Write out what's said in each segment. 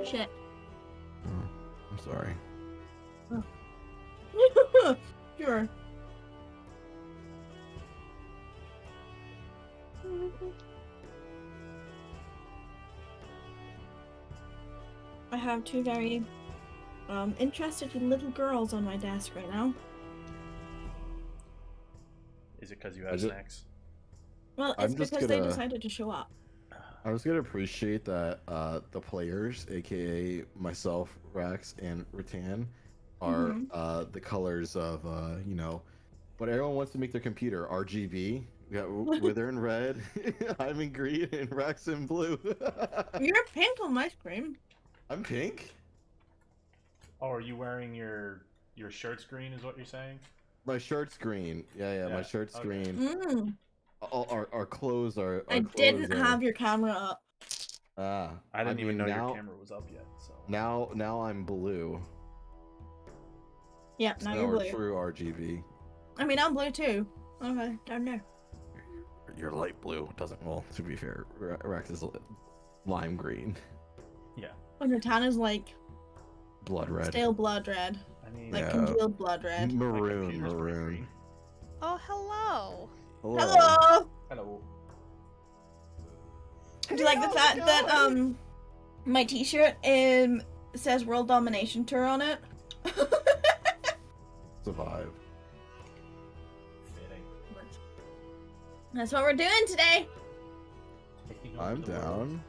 Shit. Oh, I'm sorry. Sure. I have two very interested little girls on my desk right now. Is it because you have snacks? Well, it's because they decided to show up. I was gonna appreciate that the players, aka myself, Rax, and Rattan, are the colors of you know, but everyone wants to make their computer RGB. We got Wither in red, I'm in green, and Rax in blue. You're pink on my screen. I'm pink. Oh, are you wearing your shirt's green? Is what you're saying? My shirt's green. Yeah. My shirt's green. Mm. Our clothes are. I didn't have your camera up. I didn't even know your camera was up yet. So now I'm blue. Yeah, now you're blue. True RGB. I mean, I'm blue too. Okay, down there. You're light blue. Doesn't well. To be fair, Rex is lime green. Yeah. And Rattan is like blood red. Stale blood red. I mean, like congealed blood red. Maroon. Oh, hello. Hello. Do you like the fact that my t-shirt says World Domination Tour on it? Survive. Fitting. That's what we're doing today. I'm down.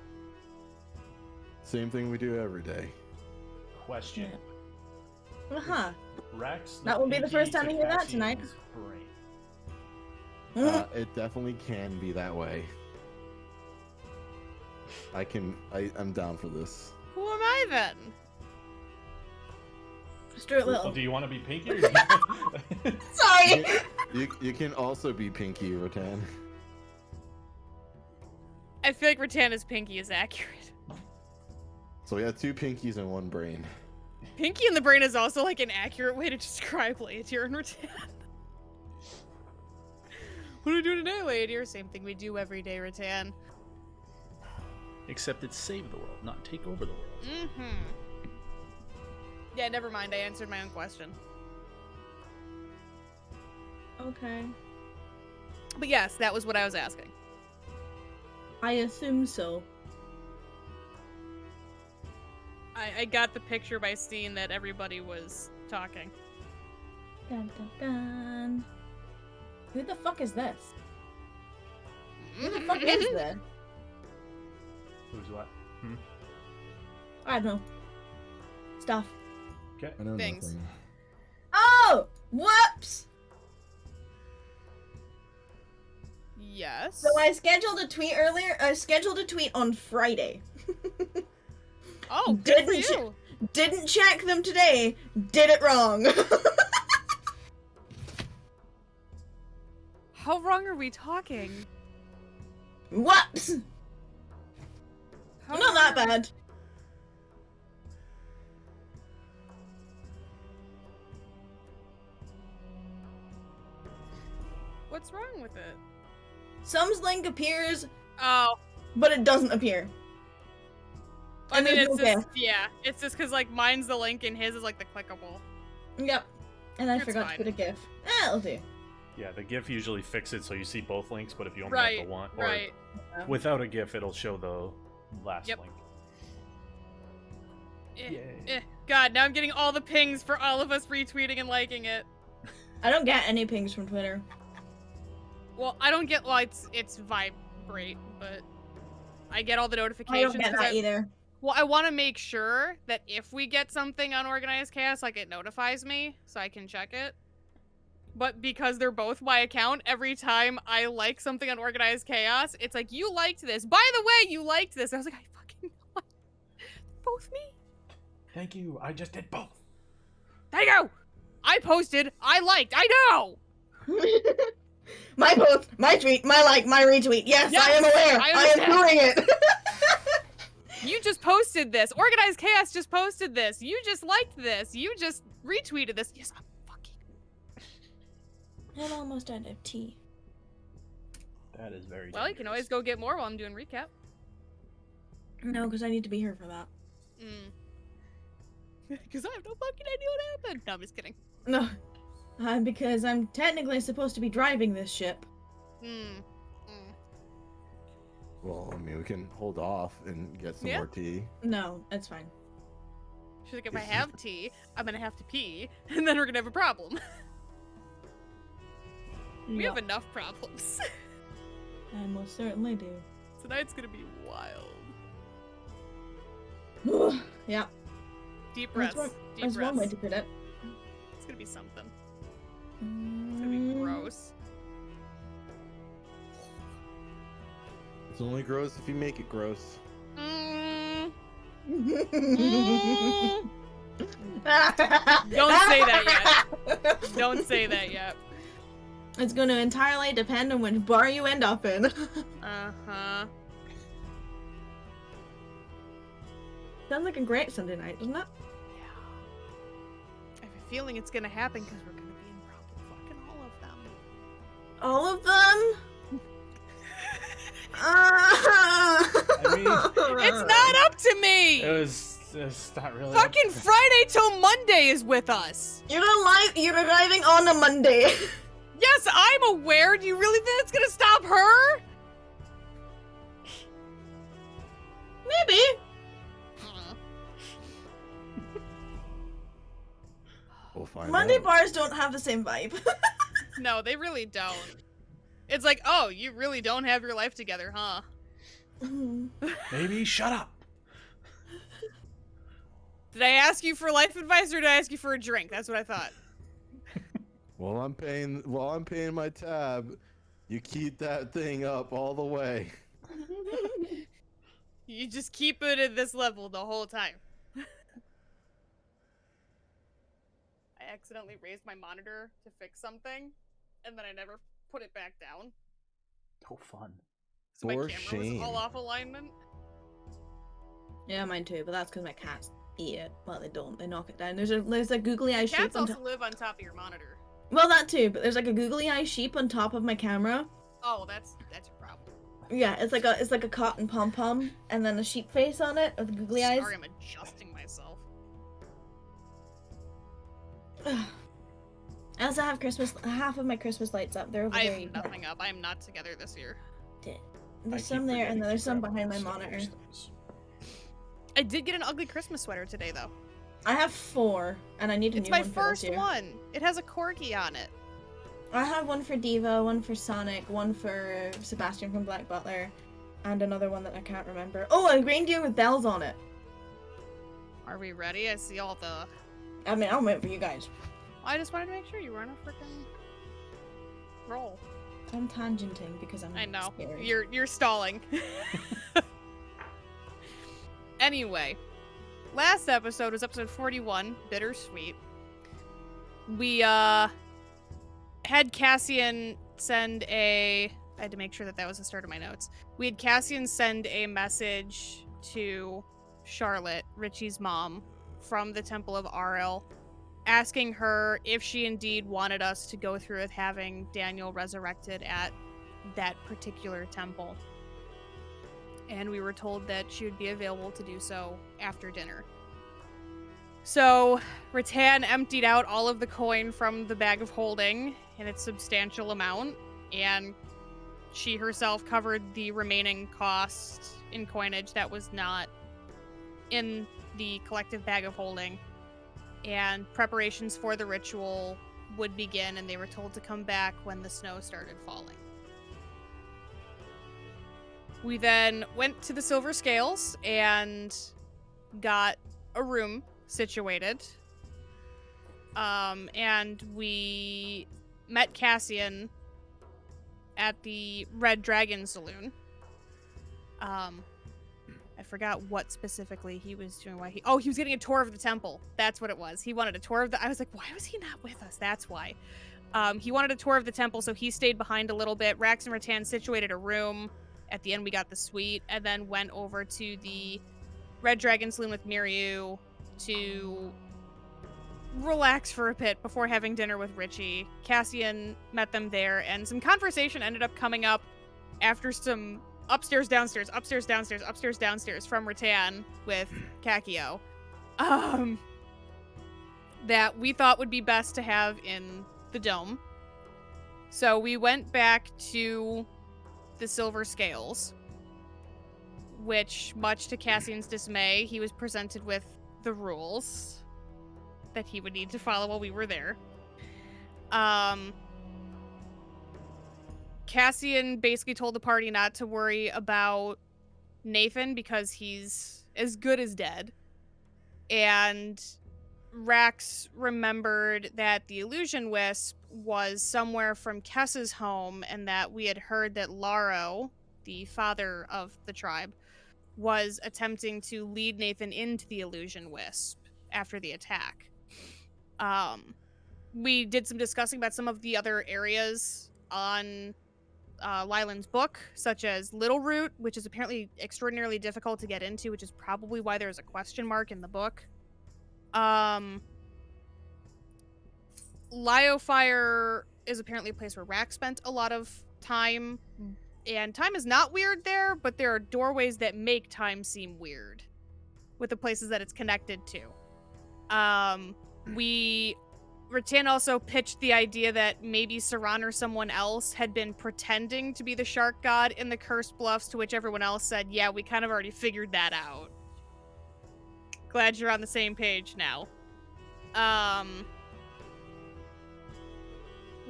Same thing we do every day. Question. Rex. That will be the first time to hear that tonight. It definitely can be that way. I'm down for this. Who am I then? Stuart Little. Well, do you want to be Pinky? Sorry. You can also be Pinky, Rattan. I feel like Rattan's Pinky is accurate. So we have two Pinkies in one brain. Pinky in the brain is also like an accurate way to describe Laetier and Rattan. What are we doing today, Laetier? Same thing we do every day, Rattan. Except it's save the world, not take over the world. Mm-hmm. Yeah, never mind. I answered my own question. Okay. But yes, that was what I was asking. I assume so. I got the picture by seeing that everybody was talking. Dun, dun, dun. Who the fuck is this? Who the fuck is this? Who's what? I don't know. Stuff. Okay. I know Things. nothing. Oh! Whoops! Yes. So I scheduled a tweet earlier. I scheduled a tweet on Friday. Oh, good for Didn't you. Didn't check them today. Did it wrong. How wrong are we talking? Whoops! How Not that wrong- bad. What's wrong with it? Some's link appears, Oh. but it doesn't appear. I mean, there's it's no just, GIF. yeah, it's just because, like, mine's the link and his is, like, the clickable. Yep. And I It's forgot fine. to put a GIF. It'll do. Yeah, the GIF usually fixes so you see both links, but if you only Right, have the one, or right. without a GIF, it'll show the last Yep. link. Eh. God, now I'm getting all the pings for all of us retweeting and liking it. I don't get any pings from Twitter. Well, I don't get, well, it's vibrate, but I get all the I notifications. don't get 'cause that either. Well, I want to make sure that if we get something on Organized Chaos, like, it notifies me, so I can check it. But because they're both my account, every time I like something on Organized Chaos, it's like, you liked this. By the way, you liked this. I was like, I fucking know. Both me. Thank you. I just did both. There you go. I posted. I liked. I know. My post, my tweet, my like, my retweet. Yes, I am Yes, aware. I I am doing it. You just posted this. Organized Chaos just posted this. You just liked this. You just retweeted this. Yes, I'm fucking. I'm almost out of tea. That is very Well, you can always go get more while I'm doing recap. No, because I need to be here for that. Because I have no fucking idea what happened. No, I'm just kidding. No. Because I'm technically supposed to be driving this ship. Well, I mean, we can hold off and get some Yeah. more tea. No, it's fine. She's like, if I have tea, I'm gonna have to pee, and then we're gonna have a problem. We have enough problems. I most certainly do. Tonight's gonna be wild. Yeah. Deep breaths. That's Deep That's one way breaths. to put it. It's gonna be something. It's gonna be gross. It's only gross if you make it gross. Don't say that yet. Don't say that yet. It's going to entirely depend on which bar you end up in. Uh-huh. Sounds like a great Sunday night, doesn't it? Yeah. I have a feeling it's gonna happen because we're gonna be in probably fucking all of them. All of them? I mean, It's not up to me! it's not really. Fucking Friday till Monday is with us! You're arriving on a Monday. Yes, I'm aware! Do you really think that's gonna stop her? Maybe. We'll find Monday out. bars don't have the same vibe. No, they really don't. It's like, oh, you really don't have your life together, huh? Maybe shut up. Did I ask you for life advice or did I ask you for a drink? That's what I thought. While I'm paying my tab, you keep that thing up all the way. You just keep it at this level the whole time. I accidentally raised my monitor to fix something, and then I never put it back down. No fun. So my For camera was all shame. off alignment. Yeah, mine too, but that's because my cats eat it. Well, they don't. They knock it down. There's a googly eye sheep Cats on also top. live on top of your monitor. Well, that too, but there's like a googly eye sheep on top of my camera. Oh, that's your problem. Yeah, it's like a cotton pom pom, and then a sheep face on it with googly eyes. Sorry, I'm adjusting myself. I also have half of my Christmas lights up. They're over I there. have nothing up. I am not together this year. There's some there, and then there's some behind my monitor. I did get an ugly Christmas sweater today, though. I have 4, and I need a It's new my one for first this year. one. It has a corgi on it. I have one for Diva, one for Sonic, one for Sebastian from Black Butler, and another one that I can't remember. Oh, a reindeer with bells on it. Are we ready? I see all the... I mean, I'll wait for you guys. I just wanted to make sure you were on a freaking roll. I'm tangenting because I'm I know. scared. You're stalling. Anyway, last episode was episode 41, Bittersweet. We had Cassian send I had to make sure that was the start of my notes. We had Cassian send a message to Charlotte, Richie's mom, from the Temple of Aril, asking her if she indeed wanted us to go through with having Daniel resurrected at that particular temple. And we were told that she would be available to do so after dinner. So, Rattan emptied out all of the coin from the bag of holding in its substantial amount, and she herself covered the remaining cost in coinage that was not in the collective bag of holding. And preparations for the ritual would begin, and they were told to come back when the snow started falling. We then went to the Silver Scales and got a room situated. And we met Cassian at the Red Dragon Saloon. I forgot what specifically he was doing. He was getting a tour of the temple. That's what it was. He wanted a tour of I was like, why was he not with us? That's why. He wanted a tour of the temple, so he stayed behind a little bit. Rax and Rattan situated a room. At the end, we got the suite, and then went over to the Red Dragon Saloon with Miryu to relax for a bit before having dinner with Richie. Cassian met them there, and some conversation ended up coming up after some upstairs, downstairs, upstairs, downstairs, upstairs, downstairs from Rattan with Kakio. That we thought would be best to have in the dome. So we went back to the Silver Scales, which, much to Cassian's dismay, he was presented with the rules that he would need to follow while we were there. Cassian basically told the party not to worry about Nathan because he's as good as dead. And Rax remembered that the Illusion Wisp was somewhere from Kessa's home, and that we had heard that Laro, the father of the tribe, was attempting to lead Nathan into the Illusion Wisp after the attack. We did some discussing about some of the other areas on Lyland's book, such as Little Root, which is apparently extraordinarily difficult to get into, which is probably why there's a question mark in the book. Lyofire is apparently a place where Rax spent a lot of time, and time is not weird there, but there are doorways that make time seem weird with the places that it's connected to. Rattan also pitched the idea that maybe Saran or someone else had been pretending to be the shark god in the Cursed Bluffs, to which everyone else said, yeah, we kind of already figured that out. Glad you're on the same page now.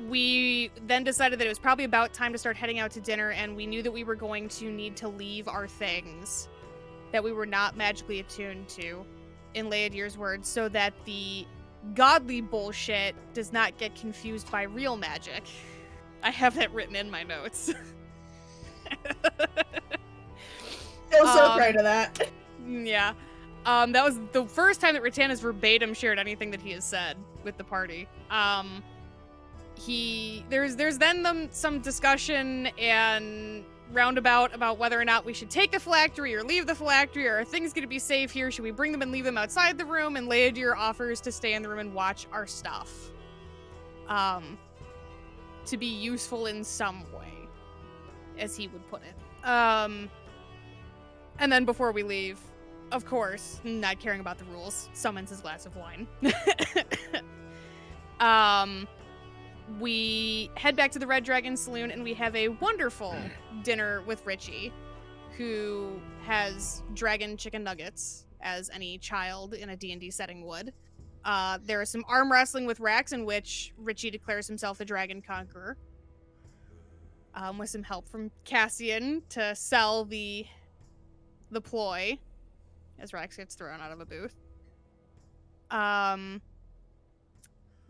We then decided that it was probably about time to start heading out to dinner, and we knew that we were going to need to leave our things that we were not magically attuned to, in Leodir's words, so that the godly bullshit does not get confused by real magic. I have that written in my notes. Feel so proud of that. Yeah. That was the first time that Rattan has verbatim shared anything that he has said with the party. There's then some discussion and roundabout about whether or not we should take the phylactery or leave the phylactery, or are things going to be safe here? Should we bring them and leave them outside the room? And Leodir offers to stay in the room and watch our stuff. To be useful in some way, as he would put it. And then before we leave, of course, not caring about the rules, summons his glass of wine. We head back to the Red Dragon Saloon, and we have a wonderful dinner with Richie, who has dragon chicken nuggets, as any child in a D&D setting would. There is some arm wrestling with Rax, in which Richie declares himself the Dragon Conqueror. With some help from Cassian to sell the ploy, as Rax gets thrown out of a booth.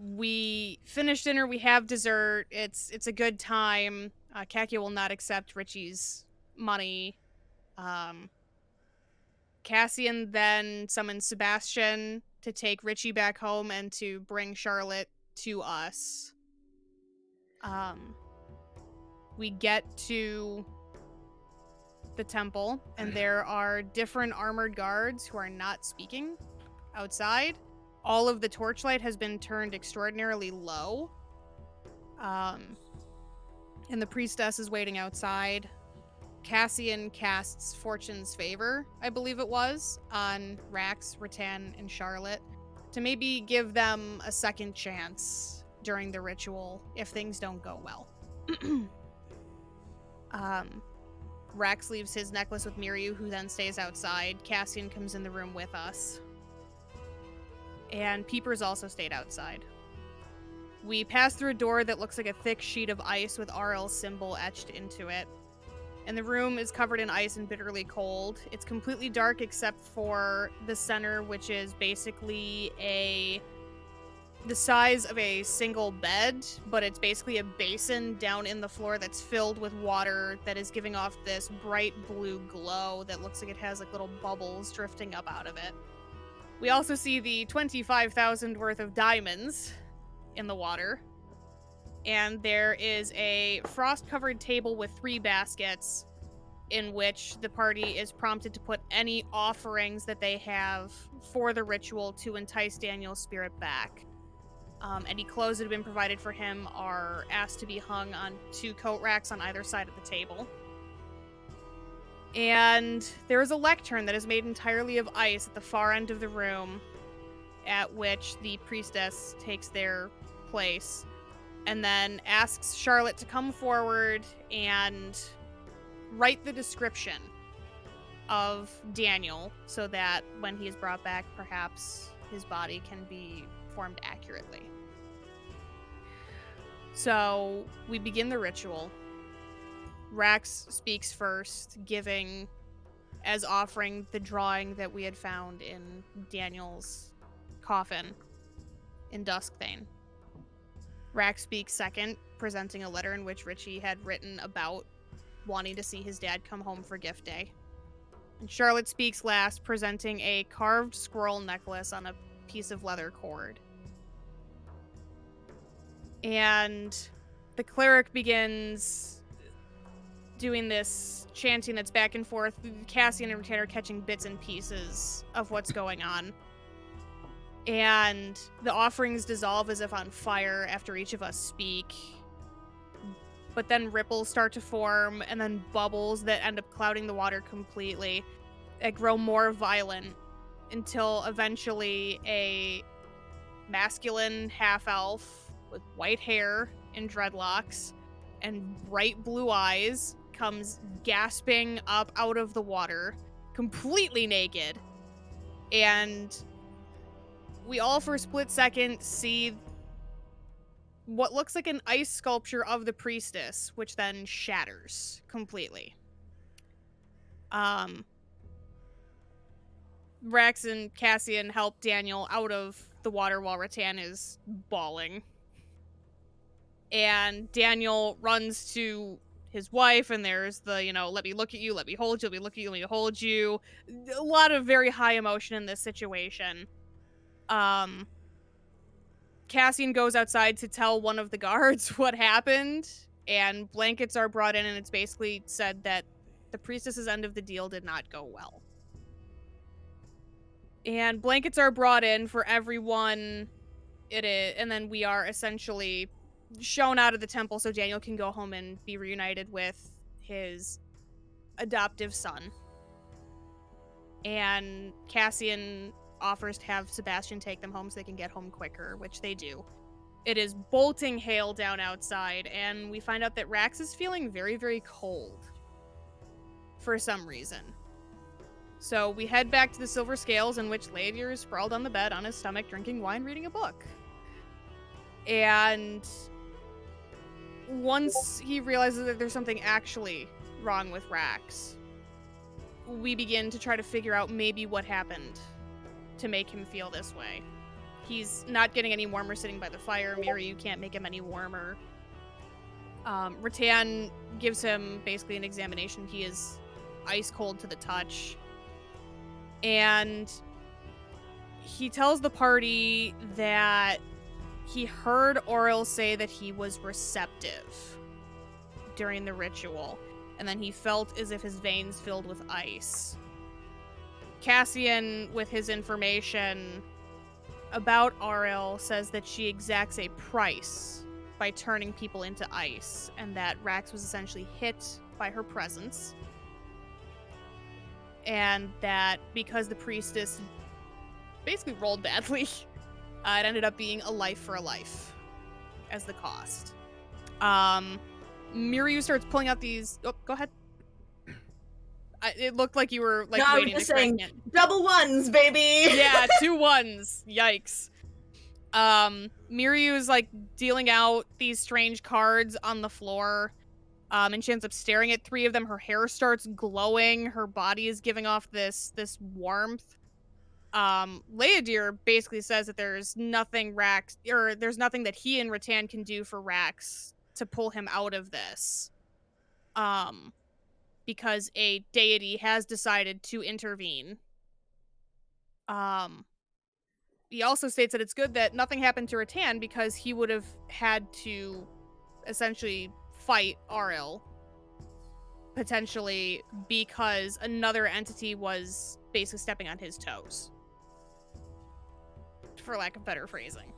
We finish dinner, we have dessert, it's a good time. Kakio will not accept Richie's money. Cassian then summons Sebastian to take Richie back home and to bring Charlotte to us. We get to the temple, and there are different armored guards who are not speaking outside. All of the torchlight has been turned extraordinarily low. And the priestess is waiting outside. Cassian casts Fortune's Favor, I believe it was, on Rax, Rattan, and Charlotte, to maybe give them a second chance during the ritual if things don't go well. Rax leaves his necklace with Miryu, who then stays outside. Cassian comes in the room with us. And Peepers also stayed outside. We pass through a door that looks like a thick sheet of ice with RL's symbol etched into it. And the room is covered in ice and bitterly cold. It's completely dark except for the center, which is basically the size of a single bed, but it's basically a basin down in the floor that's filled with water that is giving off this bright blue glow that looks like it has like little bubbles drifting up out of it. We also see the 25,000 worth of diamonds in the water. And there is a frost-covered table with 3 baskets in which the party is prompted to put any offerings that they have for the ritual to entice Daniel's spirit back. Any clothes that have been provided for him are asked to be hung on 2 coat racks on either side of the table. And there is a lectern that is made entirely of ice at the far end of the room, at which the priestess takes their place, and then asks Charlotte to come forward and write the description of Daniel so that when he is brought back, perhaps his body can be formed accurately. So we begin the ritual. Rax speaks first, giving as offering the drawing that we had found in Daniel's coffin in Duskthane. Rax speaks second, presenting a letter in which Richie had written about wanting to see his dad come home for gift day. And Charlotte speaks last, presenting a carved squirrel necklace on a piece of leather cord. And the cleric begins doing this chanting that's back and forth. Cassian and Rattan are catching bits and pieces of what's going on. And the offerings dissolve as if on fire after each of us speak. But then ripples start to form, and then bubbles that end up clouding the water completely. That grow more violent until eventually a masculine half-elf with white hair and dreadlocks and bright blue eyes comes gasping up out of the water, completely naked. And we all for a split second see what looks like an ice sculpture of the priestess, which then shatters completely. Rax and Cassian help Daniel out of the water while Rattan is bawling. And Daniel runs to his wife, and there's the, let me look at you, let me hold you, let me look at you, let me hold you. A lot of very high emotion in this situation. Cassian goes outside to tell one of the guards what happened, and blankets are brought in, and it's basically said that the priestess's end of the deal did not go well. And blankets are brought in for everyone. And then we are essentially shown out of the temple so Daniel can go home and be reunited with his adoptive son. And Cassian offers to have Sebastian take them home so they can get home quicker, which they do. It is bolting hail down outside, and we find out that Rax is feeling very, very cold for some reason. So we head back to the Silver Scales, in which Leadir is sprawled on the bed on his stomach, drinking wine, reading a book. And once he realizes that there's something actually wrong with Rax, we begin to try to figure out maybe what happened to make him feel this way. He's not getting any warmer sitting by the fire. Miri, you can't make him any warmer. Rattan gives him basically an examination. He is ice cold to the touch. And he tells the party that he heard Auril say that he was receptive during the ritual, and then he felt as if his veins filled with ice. Cassian, with his information about Auril, says that she exacts a price by turning people into ice, and that Rax was essentially hit by her presence. And that because the priestess basically rolled badly, it ended up being a life for a life as the cost. Miriu starts pulling out these... Oh, go ahead. It looked like you were like waiting to correct it. Double ones, baby! Yeah, 2 1s. Yikes. Miriu's like dealing out these strange cards on the floor. And she ends up staring at 3 of them. Her hair starts glowing. Her body is giving off this warmth. Leadir basically says that there's nothing there's nothing that he and Rattan can do for Rax to pull him out of this. Because a deity has decided to intervene. He also states that it's good that nothing happened to Rattan because he would have had to essentially fight Auril, potentially, because another entity was basically stepping on his toes, for lack of better phrasing.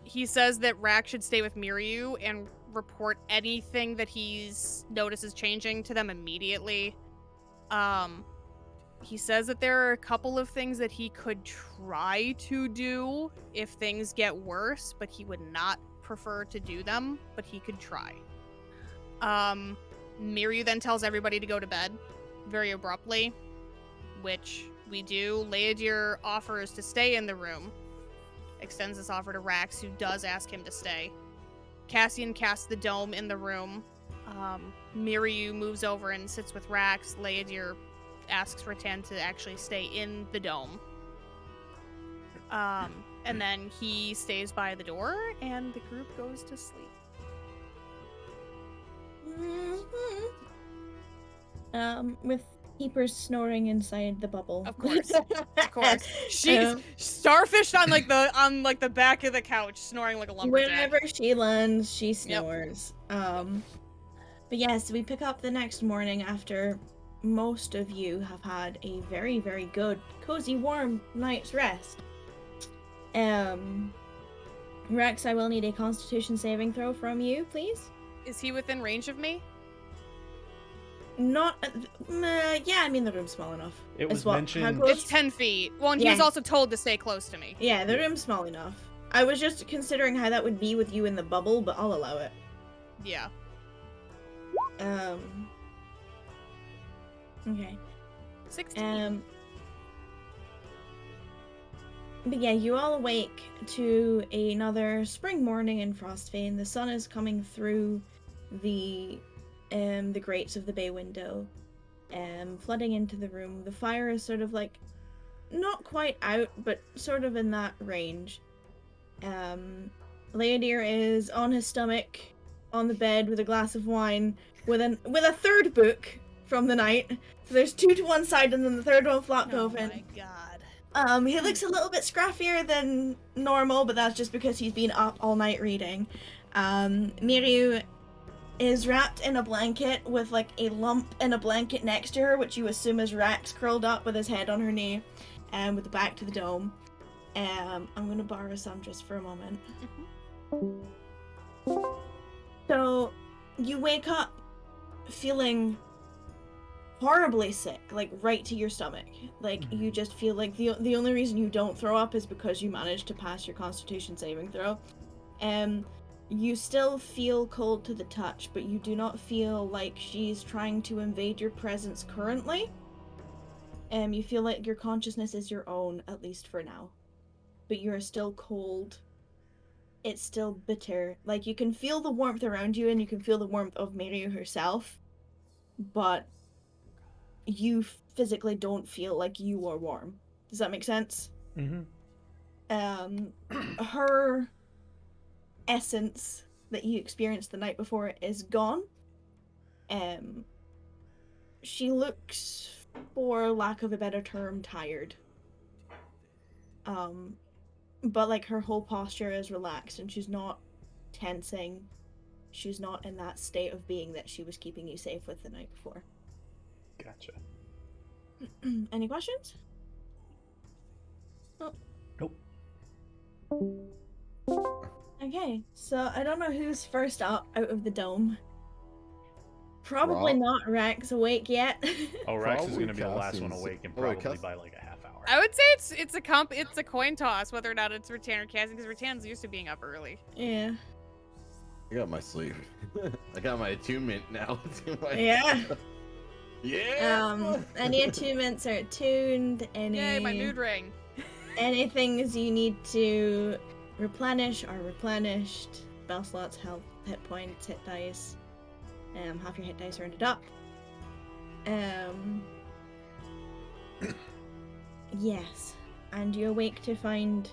He says that Rax should stay with Miriu, and report anything that he's notices changing to them immediately. He says that there are a couple of things that he could try to do if things get worse, but he would not prefer to do them, but he could try. Miryu then tells everybody to go to bed very abruptly, which we do. Leodir offers to stay in the room, extends this offer to Rax, who does ask him to stay. Cassian casts the dome in the room. Miryu moves over and sits with Rax. Leodir asks Rattan to actually stay in the dome. And then he stays by the door, and the group goes to sleep. With Keepers snoring inside the bubble. Of course, of course. She's starfished on the back of the couch, snoring like a lumberjack. Wherever she lands, she snores. But yes, we pick up the next morning after most of you have had a very, very good, cozy, warm night's rest. Rex, I will need a Constitution saving throw from you, please. Is he within range of me? Not, yeah, I mean the room's small enough. It was How mentioned. close? It's 10 feet. Well, and he was Yeah. also told to stay close to me. Yeah, the room's small enough. I was just considering how that would be with you in the bubble, but I'll allow it. Yeah. Okay. 16. But yeah, you all awake to another spring morning in Frostfane. The sun is coming through the grates of the bay window, flooding into the room. The fire is sort of like not quite out, but sort of in that range. Leodir is on his stomach on the bed with a glass of wine with a third book from the night. So there's two to one side and then the third one flopped open. Oh my god. He looks a little bit scruffier than normal, but that's just because he's been up all night reading. Miryu is wrapped in a blanket with like a lump in a blanket next to her, which you assume is Rax curled up with his head on her knee, and with the back to the dome. I'm gonna borrow some just for a moment. So, you wake up feeling horribly sick, like right to your stomach. Like you just feel like the only reason you don't throw up is because you managed to pass your Constitution saving throw. You still feel cold to the touch, but you do not feel like she's trying to invade your presence currently. You feel like your consciousness is your own, at least for now. But you're still cold. It's still bitter. Like, you can feel the warmth around you, and you can feel the warmth of Miryu herself, but you physically don't feel like you are warm. Does that make sense? Her essence that you experienced the night before is gone. She looks, for lack of a better term, tired. But like her whole posture is relaxed and she's not tensing. She's not in that state of being that she was keeping you safe with the night before. Gotcha. Any questions? Oh. Nope. Okay, so I don't know who's first up out of the dome. Probably Rob? not Rex awake yet. Oh, Rex is Probably going to be the last one Cassian's- awake, and oh, wait, probably Cass- by like a half hour. I would say it's a coin toss whether or not it's Rattan or Cassian, because Rattan's used to being up early. Yeah. I got my sleep. I got my attunement now. to my- Yeah. Yeah. Any attunements are attuned. Yay, my mood ring. Any things you need to replenish are replenished. Spell slots, health, hit points, hit dice. Half your hit dice are ended up. Yes. And you awake to find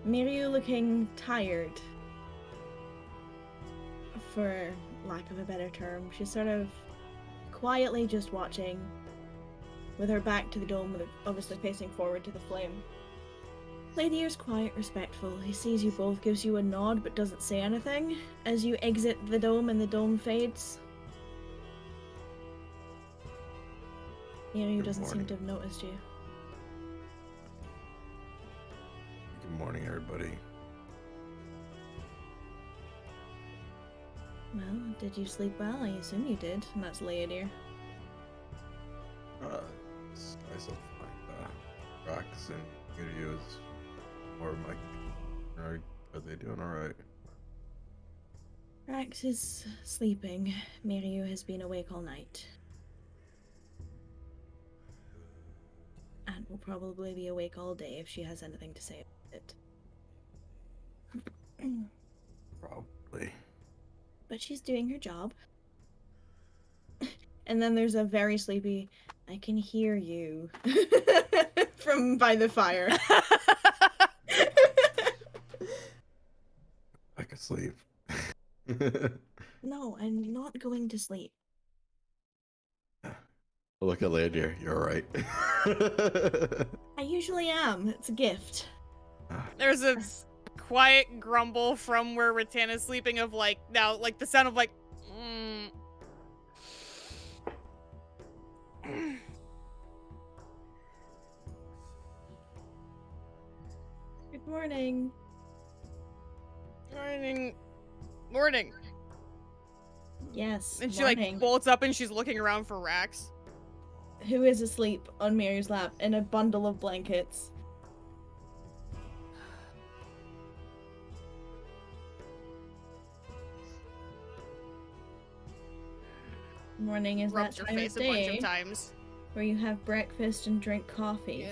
Miryu looking tired. For lack of a better term. She's sort of quietly just watching, with her back to the dome, obviously facing forward to the flame. Leodir's quiet, respectful. He sees you both, gives you a nod, but doesn't say anything as you exit the dome and the dome fades. Miryu Good doesn't seem morning. to have noticed you. Good morning, everybody. Well, did you sleep well? I assume you did. And that's Leodir. I still find Rax and Yurio is more of my. Are they doing alright? Rax is sleeping. Miryu has been awake all night. And will probably be awake all day if she has anything to say about it. Probably. But she's doing her job. And then there's a very sleepy, I can hear you from by the fire. I could sleep. No, I'm not going to sleep. Look at Landir. You're right. I usually am. It's a gift. There's a quiet grumble from where Rattan is sleeping of like, now, like the sound of like, Good morning. Morning. Yes. And she morning. like bolts up and she's looking around for Rax. Who is asleep on Mary's lap in a bundle of blankets? Morning is Rubs that her time face of a bunch day of times. where you have breakfast and drink coffee.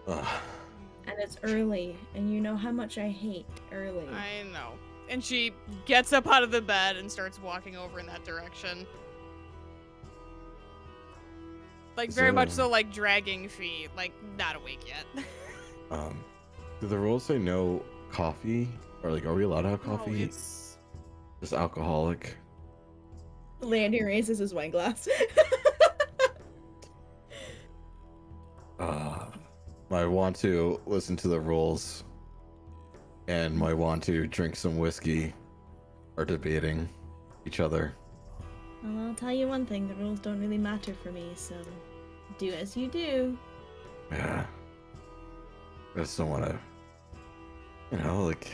And it's early, and you know how much I hate early. I know. And she gets up out of the bed and starts walking over in that direction. Like, very much so, like, dragging feet. Like, not awake yet. Do the rules say no coffee? Or, like, are we allowed to have No, coffee? it's... Just alcoholic? Landy raises his wine glass. I want to listen to the rules and my want to drink some whiskey are debating each other. Well, I'll tell you one thing, the rules don't really matter for me, so do as you do. Yeah. I just don't want to, like,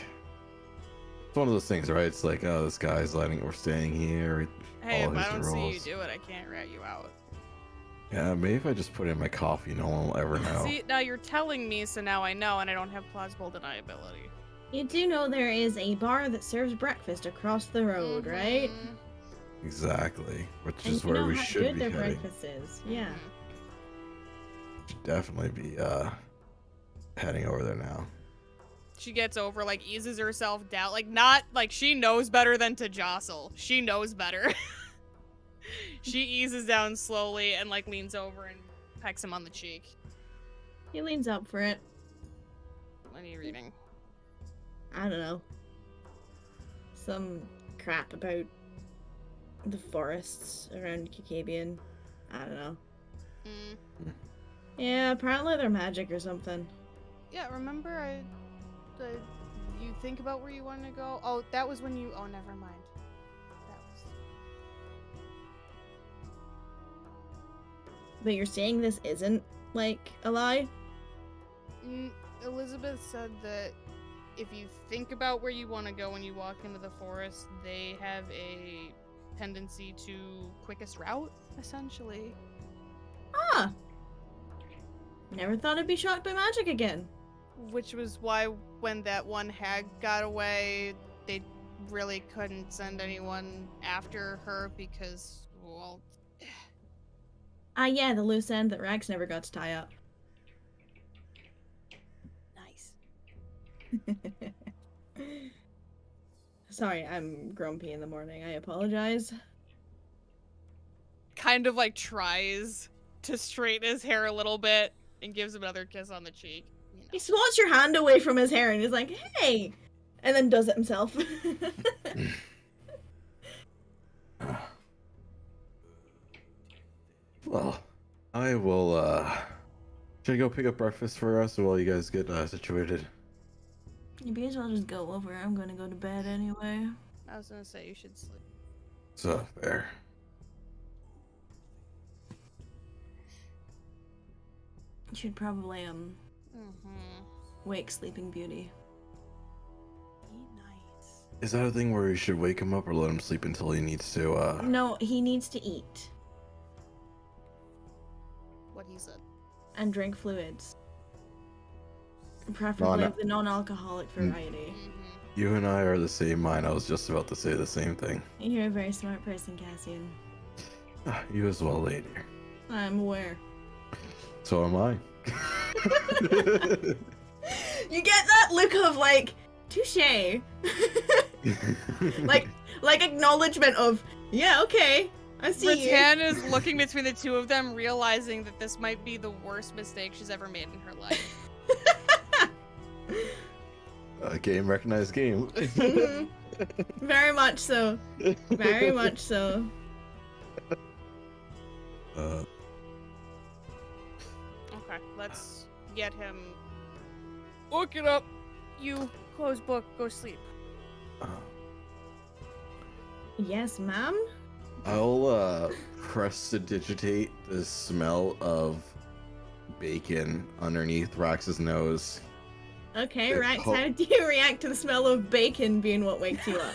it's one of those things, right? It's like, oh, this guy's letting, we're staying here. Hey, if follow I his don't see you rules. do it, I can't rat you out. Yeah, maybe if I just put in my coffee, no one will ever know. See, now you're telling me, so now I know, and I don't have plausible deniability. You do know there is a bar that serves breakfast across the road, right? Mhm. Exactly. Which And is you where know we how should good be their heading. breakfast is. Yeah. Mhm. Should definitely be heading over there now. She gets over, like, eases herself down. Like, not, like, she knows better than to jostle. She knows better. She eases down slowly and, like, leans over and pecks him on the cheek. He leans up for it. What are you reading? I don't know. Some crap about the forests around Kikabian. I don't know. Mm. Yeah, apparently they're magic or something. Yeah, remember you think about where you want to go? Oh, that was when you... Oh, never mind. That was... But you're saying this isn't, like, a lie? Elizabeth said that if you think about where you want to go when you walk into the forest, they have a tendency to quickest route, essentially. Ah! Never thought I'd be shocked by magic again. Which was why when that one hag got away, they really couldn't send anyone after her because, well... Ah, yeah, the loose end that Rags never got to tie up. Nice. Sorry, I'm grumpy in the morning. I apologize. Kind of, like, tries to straighten his hair a little bit and gives him another kiss on the cheek. You know. He swats your hand away from his hair and is like, hey! And then does it himself. Well, I will, should I go pick up breakfast for us while you guys get situated? You may as well just go over. I'm gonna go to bed anyway. I was gonna say you should sleep. So, there. You should probably, Mm-hmm. wake Sleeping Beauty. Be nice. Is that a thing where you should wake him up or let him sleep until he needs to? No, he needs to eat What he said. and drink fluids. Preferably No, of the non-alcoholic variety. You and I are the same mind. I was just about to say the same thing. You're a very smart person, Cassian. You as well, lady. I'm aware. So am I. You get that look of like, touche. like acknowledgement of, yeah, okay, I see you. Rattan is looking between the two of them, realizing that this might be the worst mistake she's ever made in her life. Game recognized game. Mhm. Very much so. Very much so. Okay, let's get him. Look it up. You close book, go sleep. Yes, ma'am? I'll prestidigitate the smell of bacon underneath Rax's nose. Okay, Yeah, Rax, how do you react to the smell of bacon being what wakes you up?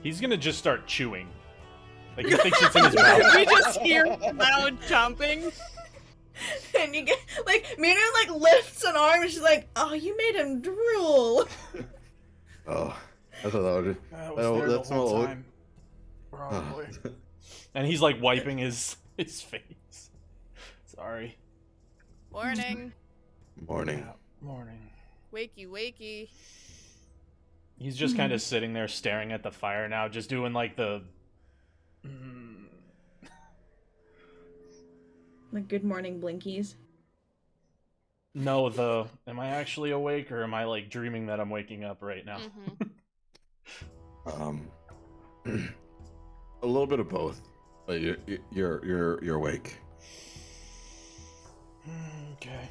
He's gonna just start chewing. Like he thinks it's in his mouth. We just hear loud chomping. And you get, like, Mina, like, lifts an arm and she's like, oh, you made him drool. Oh, I thought that would. That Oh, was there that's the whole all- time. Probably. And he's like wiping his face. Sorry. Morning. Morning. Yeah, morning. Wakey, wakey. He's just kind of sitting there staring at the fire now, just doing like the. Like, good morning, Blinkies. No, the. Am I actually awake or am I like dreaming that I'm waking up right now? A little bit of both, but you're awake. Okay.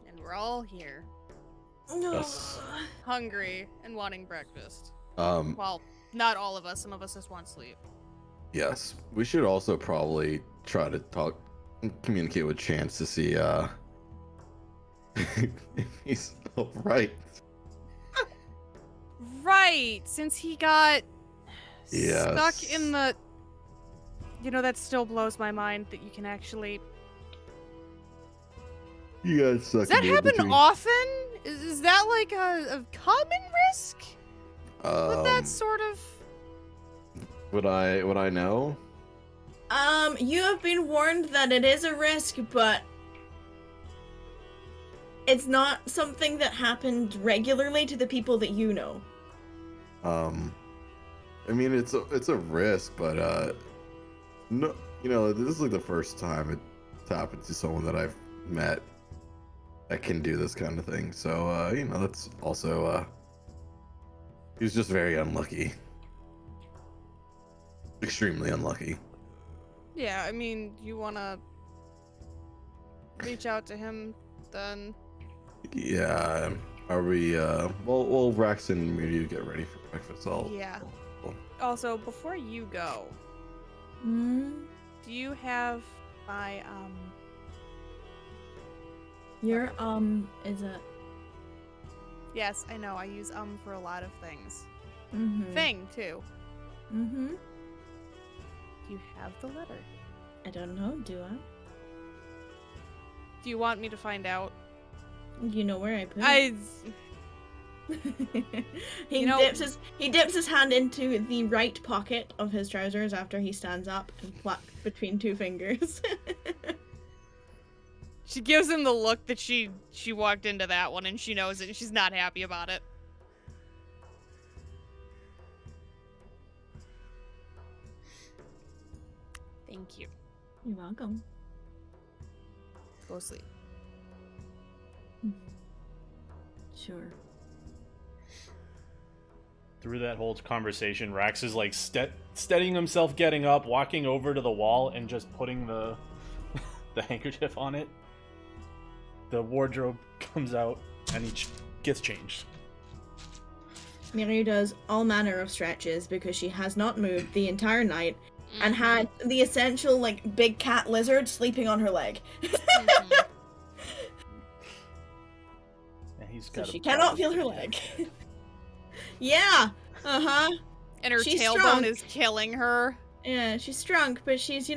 And we're all here, No. Yes. hungry and wanting breakfast. Um, Well, not all of us. Some of us just want sleep. yes, we should also probably try to communicate with Chance to see if he's all right. Right, since he got Yes. stuck in the. You know, that still blows my mind that you can actually. You got stuck. Does that happen often? Is that like a common risk? With that sort of. Would I know? You have been warned that it is a risk, but it's not something that happened regularly to the people that you know. I mean it's a risk, but no, you know, this is like the first time it's happened to someone that I've met that can do this kind of thing. So you know, that's also he was just very unlucky. Extremely unlucky. Yeah, I mean, you wanna reach out to him then? Yeah. Are we well Rax and Mew get ready for breakfast. Yeah. Also, before you go, Hmm? do you have my Your, is it? Yes, I know. I use for a lot of things. Mm-hmm. Thing too. Mm-hmm. Do you have the letter? I don't know, do I? Do you want me to find out? You know where I put it. I. he You know- dips his hand into the right pocket of his trousers after he stands up and plucks between two fingers. She gives him the look that she walked into that one and she knows it and she's not happy about it. Thank you. You're welcome. Go sleep. Sure. Through that whole conversation, Rax is like steadying himself, getting up, walking over to the wall, and just putting the the handkerchief on it. The wardrobe comes out, and he gets changed. Miru does all manner of stretches because she has not moved the entire night and had the essential, like, big cat lizard sleeping on her leg. And He's So got. she a cannot problem feel her with it. leg. Yeah. Uh-huh. And her She's tailbone strong. is killing her. Yeah, she's strong, but she's,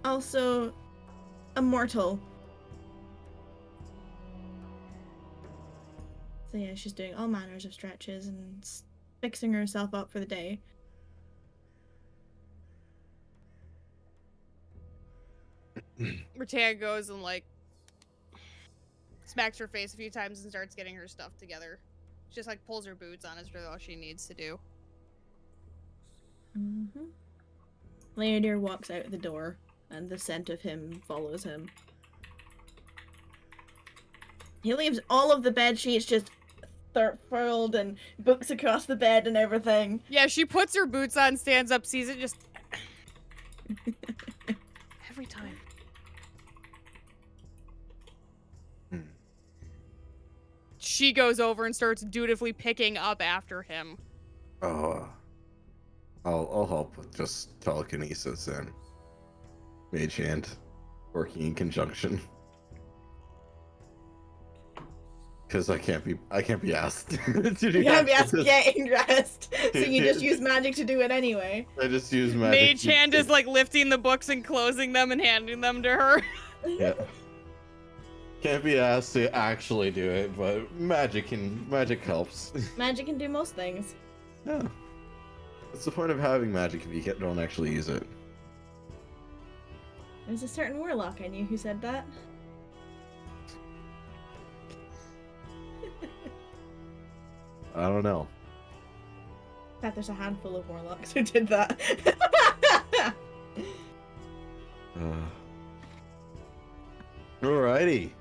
also immortal. So yeah, she's doing all manners of stretches and fixing herself up for the day. Rattan goes and like smacks her face a few times and starts getting her stuff together. She just like pulls her boots on is really all she needs to do. Mm-hmm. Leonir walks out the door, and the scent of him follows him. He leaves all of the bed sheets just furled and books across the bed and everything. Yeah, she puts her boots on, stands up, sees it, just every time. She goes over and starts dutifully picking up after him. Oh, I'll help with just telekinesis and mage hand working in conjunction. Because I can't be asked to do You can't be that. asked getting dressed, so you just use magic to do it anyway. I just use magic. Mage hand is like lifting the books and closing them and handing them to her. Yeah. Can't be asked to actually do it, but magic helps. Magic can do most things. Yeah. What's the point of having magic if you don't actually use it? There's a certain warlock I knew who said that. I don't know. In fact, there's a handful of warlocks who did that. Alrighty.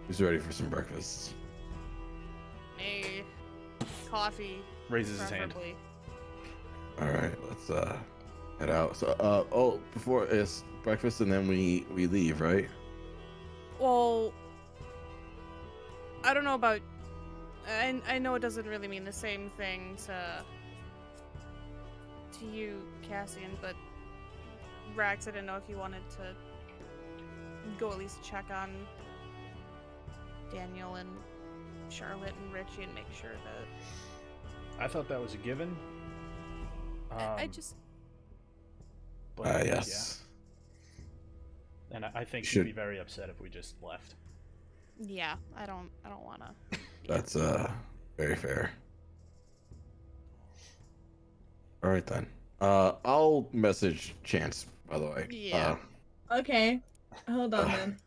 Who's ready for some breakfast? A coffee, Raises his hand. preferably. Alright, let's head out. So before it's breakfast and then we leave, right? Well, I don't know about. I know it doesn't really mean the same thing to you, Cassian, but Rax, I didn't know if you wanted to go at least check on Daniel and Charlotte and Richie and make sure that. I thought that was a given. I just. But, Yes. Yeah. And I think Should- she'd be very upset if we just left. Yeah, I don't wanna. That's very fair. Alright then. I'll message Chance, by the way. Yeah. Okay. Hold on then.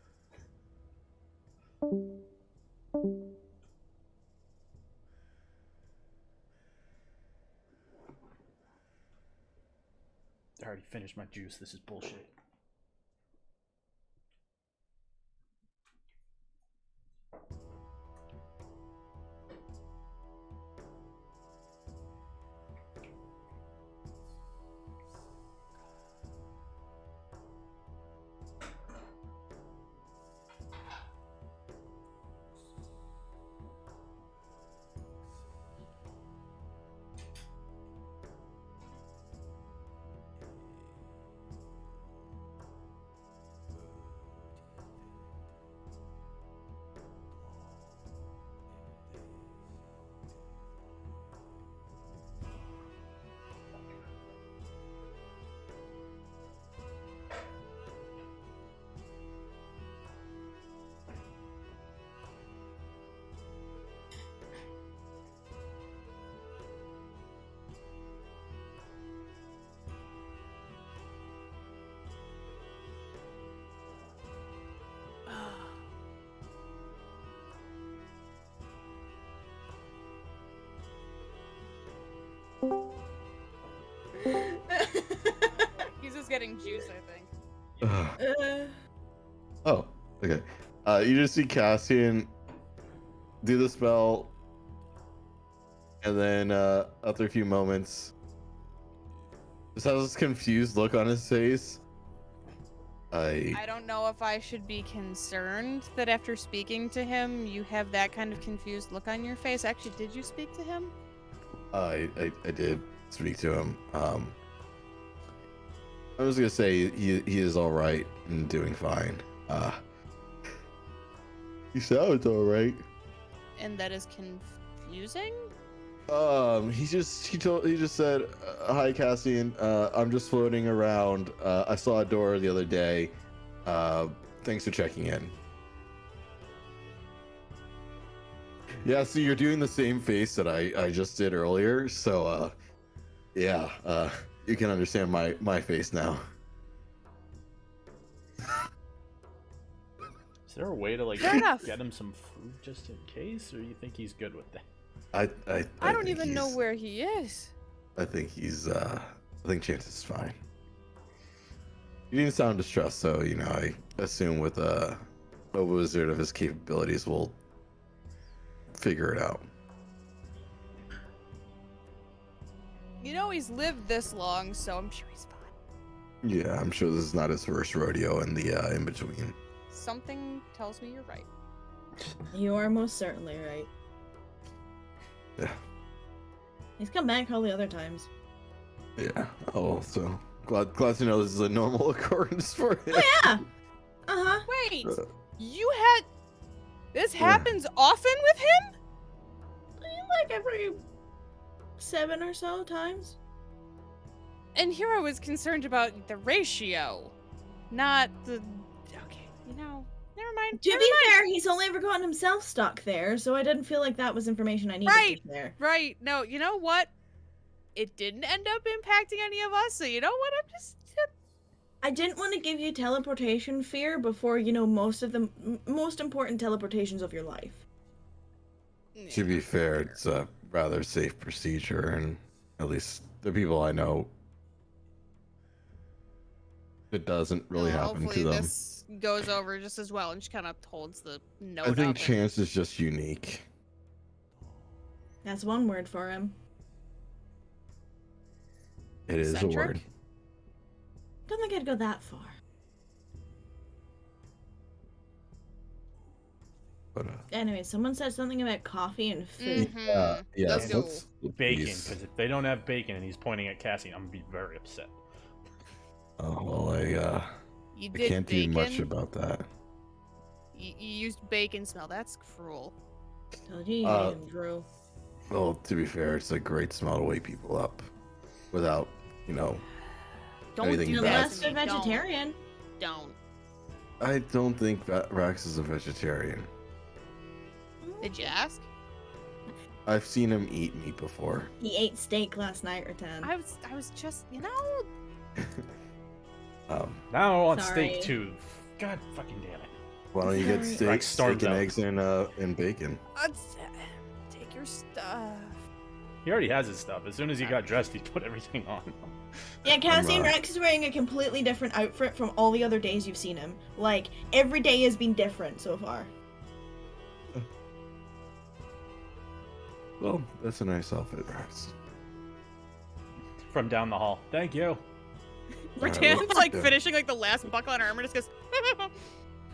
I already finished my juice. This is bullshit. He's just getting juice, I think. Oh, okay. You just see Cassian do the spell, and then after a few moments, just has this confused look on his face. I don't know if I should be concerned that after speaking to him, you have that kind of confused look on your face. Actually, did you speak to him? I did speak to him. I was gonna say he is all right and doing fine. He sounds all right. and that is confusing? He just said, "Hi, Cassian. I'm just floating around. I saw a door the other day. Thanks for checking in." Yeah, so you're doing the same face that I just did earlier. So, yeah, you can understand my face now. Is there a way to like Fair enough. get him some food just in case, or you think he's good with that? I don't think even know he's- where he is. I think he's. I think Chance is fine. You didn't sound distressed, so I assume with a wizard of his capabilities, we'll figure it out. You know he's lived this long, so I'm sure he's fine. Yeah, I'm sure this is not his first rodeo in the in between. Something tells me you're right. You are most certainly right. Yeah. He's come back all the other times. Yeah. Oh, so glad to know this is a normal occurrence for him. Oh yeah. Uh-huh. Wait, Uh, you had... This happens often with him? Like every 7 or so times. And here I was concerned about the ratio, not the... Okay, never mind. To never be mind. fair, he's only ever gotten himself stuck there, so I didn't feel like that was information I needed Right. to share. Right, no, you know what? It didn't end up impacting any of us, so you know what? I'm just... I didn't want to give you teleportation fear before most of the most important teleportations of your life. To be fair, it's a rather safe procedure, and at least the people I know, it doesn't really happen hopefully to them. this goes over just as well, and she kind of holds the note I think up and- Chance is just unique. That's one word for him. It is Eccentric? a word. Don't think I'd go that far. But Anyway, someone said something about coffee and food. Mhm. yeah, Let's go. Bacon, please. because if they don't have bacon and he's pointing at Cassie, I'm gonna be very upset. Oh well, You I did can't bacon. do much about that. You used bacon smell. That's cruel. Told you you Uh, hated him, Drew. Well, to be fair, it's a great smell to wake people up, without Don't Anything do bad. that Unless to a me. vegetarian. Don't. I don't think Rax is a vegetarian. Did you ask? I've seen him eat meat before. He ate steak last night or 10. I was just, Now I want Sorry. steak too. God fucking damn it. Why don't you get Sorry. steak, Rax storms steak and out. eggs and bacon? Take your stuff. He already has his stuff. As soon as he got dressed, he put everything on. Yeah, Cassian I'm, Rex is wearing a completely different outfit from all the other days you've seen him. Like, every day has been different so far. Well, that's a nice outfit, Rax. From down the hall. Thank you. Ratan's like yeah. finishing like the last buckle on her armor, just goes.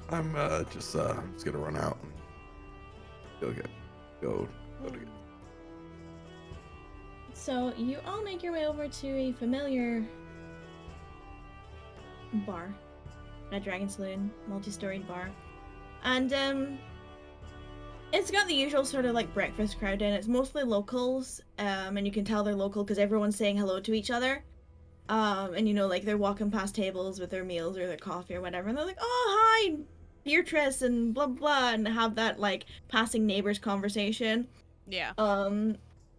I'm just gonna run out and go to get. So, you all make your way over to a familiar bar. A Dragon Saloon, multi-storied bar. And, it's got the usual sort of like breakfast crowd in. It's mostly locals, and you can tell they're local because everyone's saying hello to each other. And like they're walking past tables with their meals or their coffee or whatever, and they're like, "Oh, hi, Beatrice," and blah blah, and have that like passing neighbors conversation. Yeah.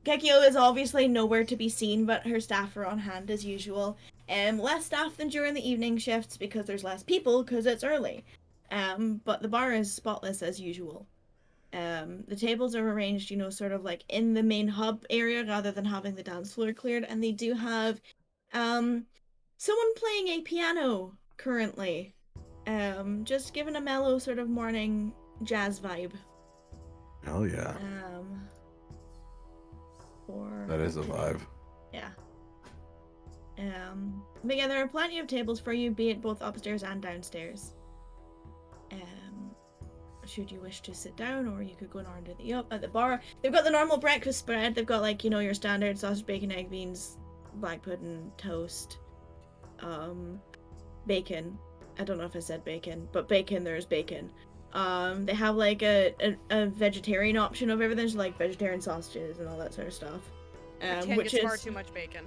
Kekio is obviously nowhere to be seen, but her staff are on hand as usual. Less staff than during the evening shifts because there's less people because it's early. But the bar is spotless as usual. The tables are arranged, sort of like in the main hub area rather than having the dance floor cleared, and they do have someone playing a piano currently. Just giving a mellow sort of morning jazz vibe. Hell yeah, that is a vibe. Yeah. But yeah, there are plenty of tables for you, be it both upstairs and downstairs. Should you wish to sit down, or you could go and order at the bar. They've got the normal breakfast spread. They've got like, your standard sausage, bacon, egg, beans, black pudding, toast, bacon. I don't know if I said bacon, but bacon, there's bacon. They have like a vegetarian option of everything, so like vegetarian sausages and all that sort of stuff. Pretend Which gets is far too much bacon.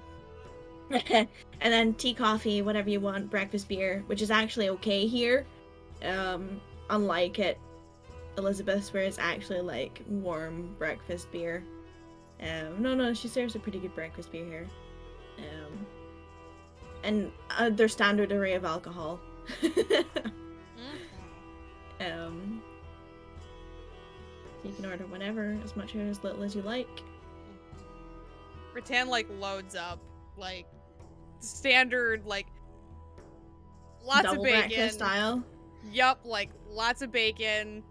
and then tea, coffee, whatever you want, breakfast beer, which is actually okay here. Unlike at Elizabeth's, where it's actually like warm breakfast beer. No, she serves a pretty good breakfast beer here. And their standard array of alcohol. So you can order whatever, as much or as little as you like. Rattan like loads up like standard like lots Double of bacon. breakfast style. Yup, like lots of bacon,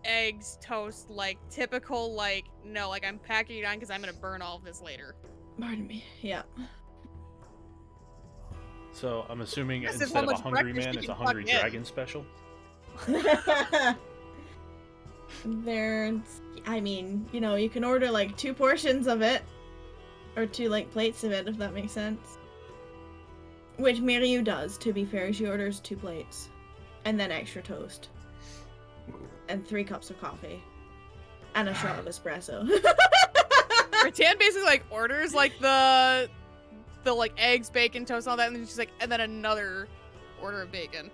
eggs, toast, like typical like no, like I'm packing it on because I'm gonna burn all of this later. Pardon me. Yeah. So I'm assuming This is instead how of a much hungry breakfast man, you it's a can hungry fuck in. dragon special. There's, I mean, you know, you can order like 2 portions of it, or 2 like plates of it, if that makes sense. Which Miryu does, to be fair. She orders 2 plates, and then extra toast, and 3 cups of coffee, and a shot of espresso. Rattan basically like orders like the like eggs, bacon, toast, all that, and then she's like, and then another order of bacon.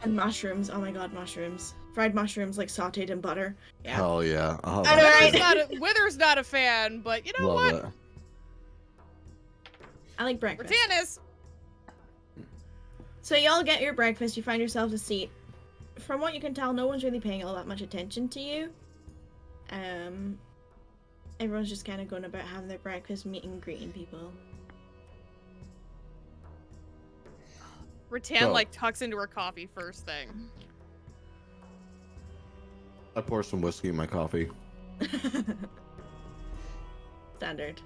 And mushrooms. Oh my god, mushrooms. Fried mushrooms, like sauteed in butter. Yeah. Hell yeah. I'll have I that. know, right? Wither's not a fan, but you know Love what? it. I like breakfast. Rattan is. So y'all get your breakfast, you find yourselves a seat. From what you can tell, no one's really paying all that much attention to you. Everyone's just kind of going about having their breakfast, meeting and greeting people. Rattan So- like tucks into her coffee first thing. I pour some whiskey in my coffee. Standard.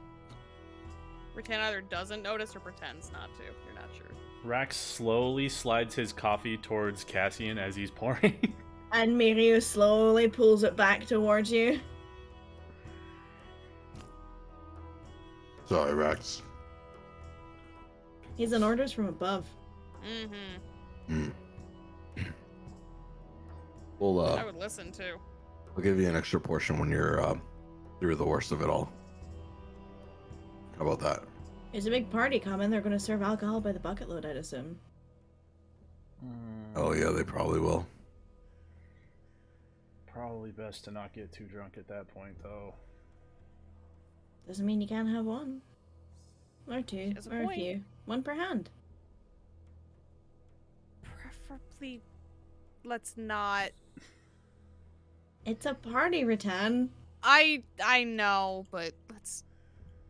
Rattan either doesn't notice or pretends not to. You're not sure. Rax slowly slides his coffee towards Cassian as he's pouring. And Miryu slowly pulls it back towards you. Sorry, Rex. He's on orders from above. Mm-hmm. We'll I would listen too. I'll give you an extra portion when you're through the worst of it all. How about that? There's a big party coming. They're going to serve alcohol by the bucket load, I'd assume. Oh yeah, they probably will. Probably best to not get too drunk at that point, though. Doesn't mean you can't have one. Or 2. has a Or a point. few. 1 per hand. Preferably, let's not. It's a party, Rattan. I know, but let's.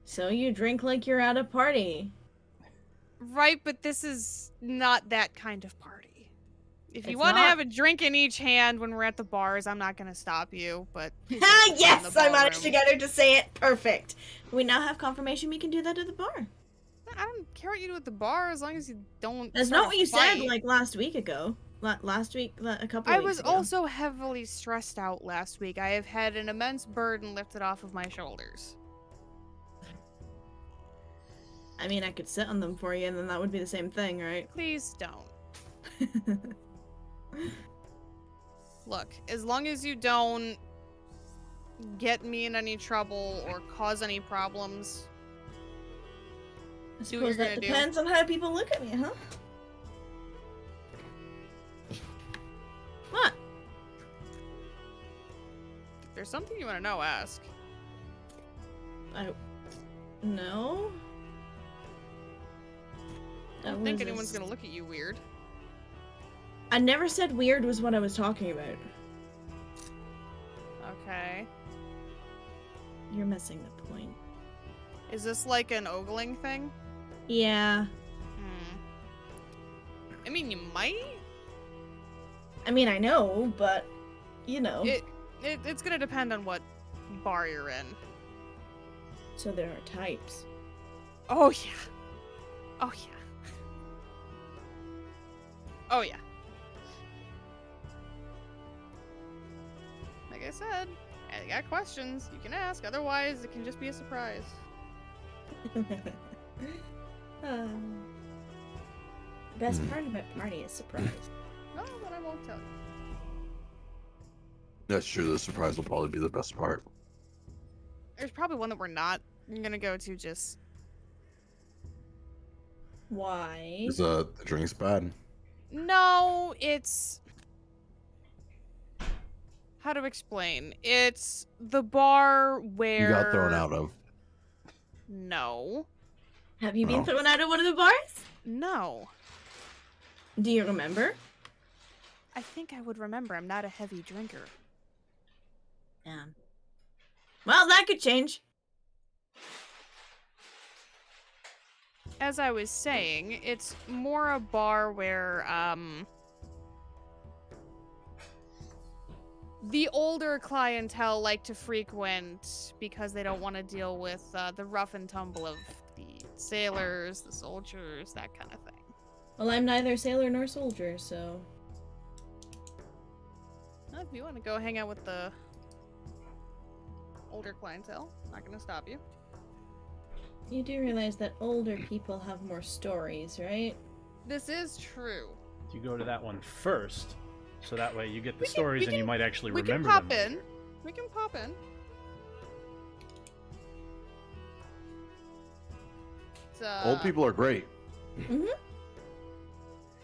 So you drink like you're at a party. Right, but this is not that kind of party. If you It's want to not? have a drink in each hand when we're at the bars, I'm not gonna stop you. But Ah, in yes! the I managed to ballroom. get her to say it. Perfect. We now have confirmation we can do that at the bar. I don't care what you do at the bar as long as you don't. That's start not what a you said, fight. like, last week ago. Last week, a couple I weeks was ago. also heavily stressed out last week. I have had an immense burden lifted off of my shoulders. I mean, I could sit on them for you, and then that would be the same thing, right? Please don't. Look, as long as you don't get me in any trouble or cause any problems, I Do what you're suppose that gonna do. depends on how people look at me, huh? What? if there's something you want to know, ask. No? I don't think anyone's gonna look at you weird. I never said weird was what I was talking about. Okay. You're missing the point. Is this like an ogling thing? Yeah. I mean, you might. I mean, I know, but, you know. It's gonna depend on what bar you're in. So there are types. Oh yeah. Oh yeah. Oh yeah. Like I said, I got questions. You can ask. Otherwise, it can just be a surprise. Best part about party is surprise. No, but I won't tell you. That's true. The surprise will probably be the best part. There's probably one that we're not gonna go to just... Why? Is the drink's bad? No, it's... How to explain? It's the bar where... You got thrown out of. No. Have you been No. thrown out of one of the bars? No. Do you remember? I think I would remember. I'm not a heavy drinker. Yeah. Well, that could change. As I was saying, it's more a bar where, the older clientele like to frequent because they don't want to deal with the rough and tumble of the sailors, the soldiers, that kind of thing. Well, I'm neither sailor nor soldier, so... Well, if you want to go hang out with the older clientele, not gonna stop you. You do realize that older people have more stories, right? This is true. You go to that one first, so that way you get the We can- stories we and you can- might actually We can remember pop them. in. We can pop in. It's, Old people are great.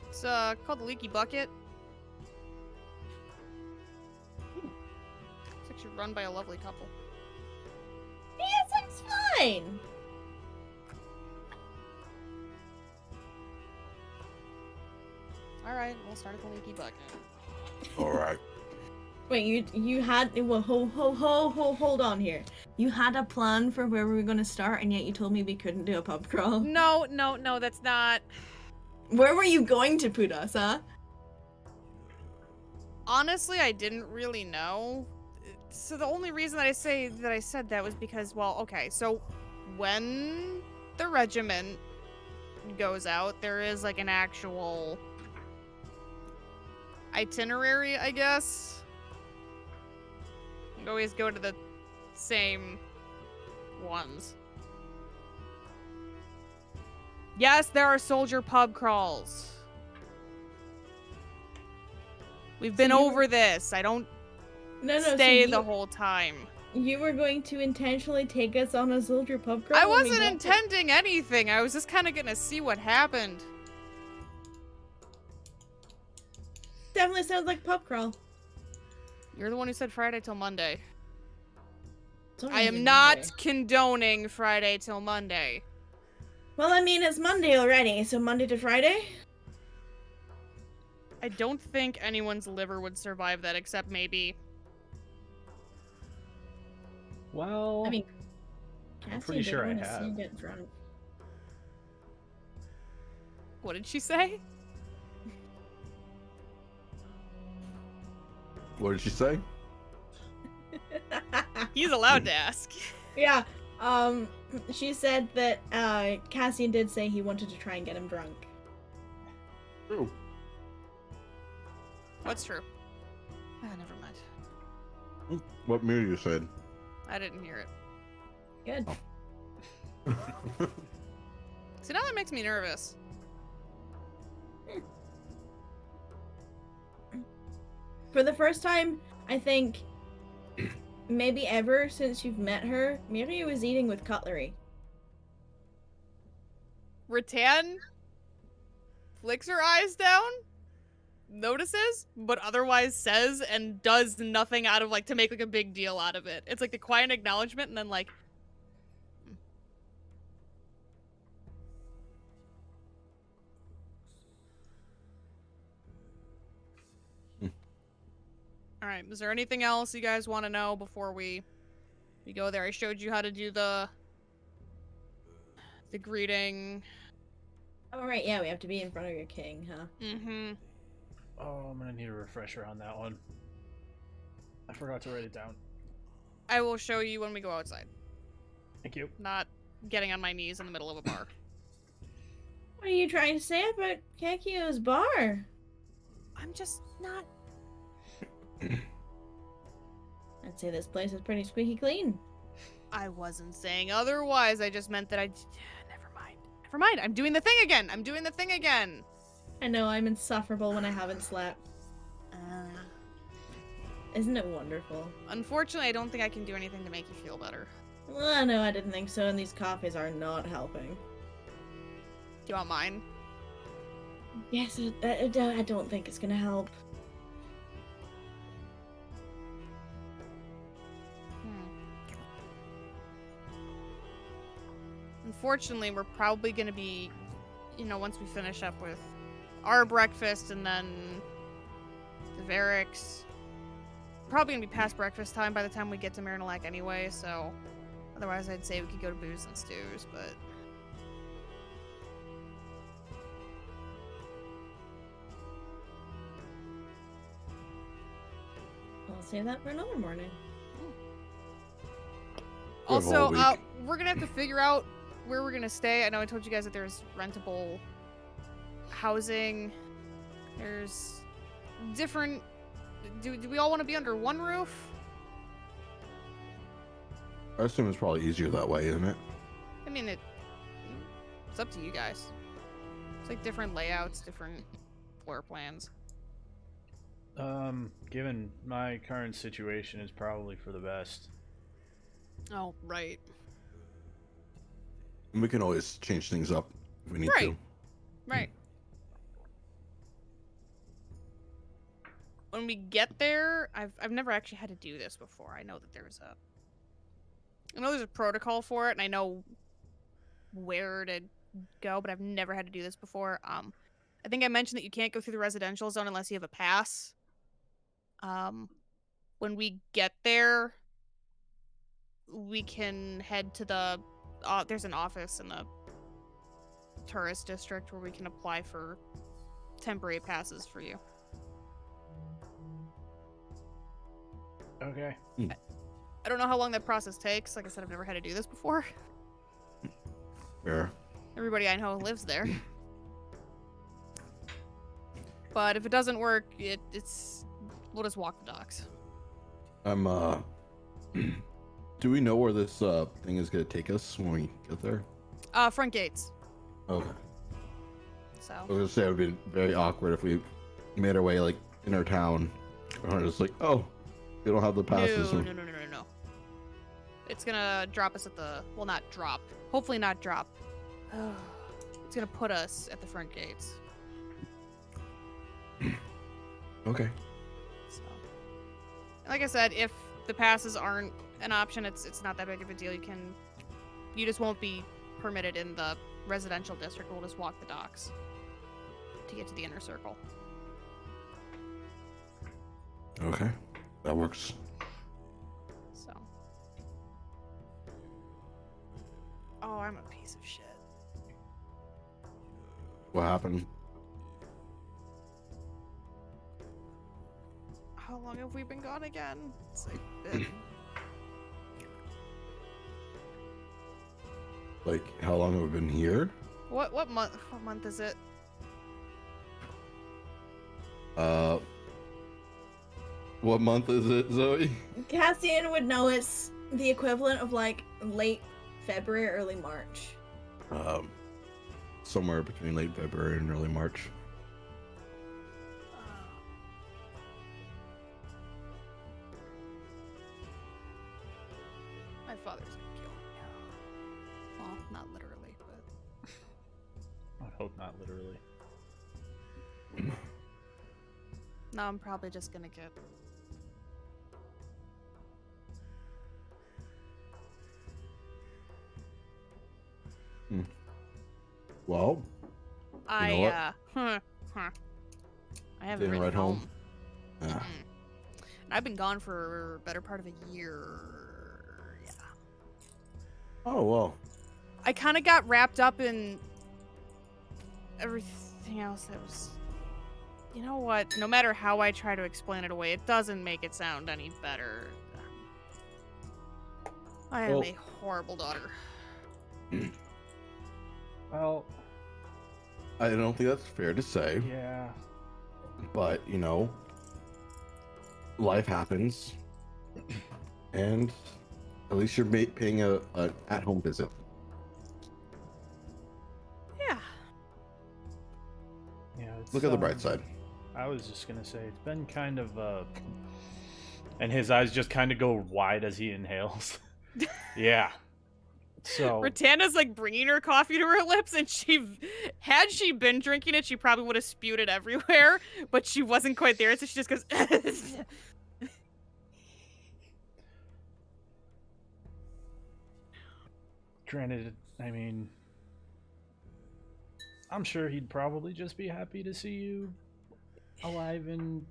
It's called the Leaky Bucket. It's actually run by a lovely couple. Yeah, seems fine. All right, we'll start at the Leaky Bucket. All right. Wait, you had well, hold on here. You had a plan for where we were gonna start, and yet you told me we couldn't do a pub crawl. No, that's not. Where were you going to put us, huh? Honestly, I didn't really know. So the only reason that I said that was because, well, okay, so when the regiment goes out, there is like an actual itinerary, I guess. You always go to the same ones. Yes, there are soldier pub crawls. We've been So you were- over this. I don't No, so stay you, the whole time. You were going to intentionally take us on a soldier pub crawl? I when we wasn't got to- intending anything. I was just kind of gonna see what happened. Definitely sounds like pub crawl. You're the one who said Friday till Monday. It's I already am not Monday. condoning Friday till Monday. Well, I mean, it's Monday already, so Monday to Friday? I don't think anyone's liver would survive that except maybe. Well, I mean, I'm Cassie pretty did sure I wanna see you have. get drunk. What did she say? What did she say? He's allowed to ask. Yeah, she said that, Cassian did say he wanted to try and get him drunk. True. What's true? Ah, never mind. What mirror you said? I didn't hear it. Good. See, now that makes me nervous. For the first time, I think, maybe ever since you've met her, Miri was eating with cutlery. Rattan flicks her eyes down, notices, but otherwise says and does nothing out of like to make like a big deal out of it. It's like the quiet acknowledgement and then like All right, is there anything else you guys want to know before we go there? I showed you how to do the greeting. Oh, right, yeah, we have to be in front of your king, huh? Mm-hmm. Oh, I'm gonna need a refresher on that one. I forgot to write it down. I will show you when we go outside. Thank you. Not getting on my knees in the middle of a bar. What are you trying to say about Kakio's bar? I'm just not. I'd say this place is pretty squeaky clean. I wasn't saying otherwise. I just meant that I. Never mind. Never mind. I'm doing the thing again. I'm doing the thing again. I know I'm insufferable when I haven't slept. Isn't it wonderful? Unfortunately, I don't think I can do anything to make you feel better. Well, no, I didn't think so, and these coffees are not helping. Do you want mine? Yes, I don't think it's gonna help. Unfortunately, we're probably going to be, once we finish up with our breakfast and then the Variks, probably going to be past breakfast time by the time we get to Marinalac anyway, so otherwise I'd say we could go to Booze and Stews, but... I'll save that for another morning. Also, we're gonna have to figure out where we're gonna stay. I know I told you guys that there's rentable housing. There's different... Do we all want to be under one roof? I assume it's probably easier that way, isn't it? I mean, it's up to you guys. It's like different layouts, different floor plans. Given my current situation, is probably for the best. Oh, right. We can always change things up if we need to. Right. When we get there, I've never actually had to do this before. I know that there's a protocol for it, and I know where to go, but I've never had to do this before. I think I mentioned that you can't go through the residential zone unless you have a pass. When we get there, we can head to the there's an office in the tourist district where we can apply for temporary passes for you. Okay. I don't know how long that process takes. Like I said, I've never had to do this before. Fair. Everybody I know lives there. But if it doesn't work, we'll just walk the docks. Do we know where this thing is gonna take us when we get there? Front gates. Okay. So. I was gonna say it would be very awkward if we made our way like in our town. Or just like, oh, we don't have the passes. No. It's gonna drop us at the... Well, not drop. Hopefully not drop. It's gonna put us at the front gates. Okay. So. Like I said, if the passes aren't an option, it's not that big of a deal. You just won't be permitted in the residential district. We'll just walk the docks to get to the inner circle. Okay. That works. So. Oh, I'm a piece of shit. What happened? How long have we been gone again? It's like Like, how long have we been here? What month is it? What month is it, Zoe? Cassian would know it's the equivalent of like late February, early March. Somewhere between late February and early March. My father's gonna kill me. Well, not literally, but... I hope not literally. No, I'm probably just gonna get... Well, I haven't Didn't written write home? home. Ah. I've been gone for a better part of a year. Yeah. Oh, well. I kind of got wrapped up in everything else that was... You know what? No matter how I try to explain it away, it doesn't make it sound any better. I am a horrible daughter. Well, I don't think that's fair to say, yeah. but, you know, life happens, and at least you're paying an at-home visit. Yeah. Yeah. It's, Look at the bright side. I was just gonna say it's been kind of And his eyes just kind of go wide as he inhales. Yeah. So Ratana's like bringing her coffee to her lips, and had she been drinking it, she probably would have spewed it everywhere, but she wasn't quite there, so she just goes. granted, I mean, I'm sure he'd probably just be happy to see you alive and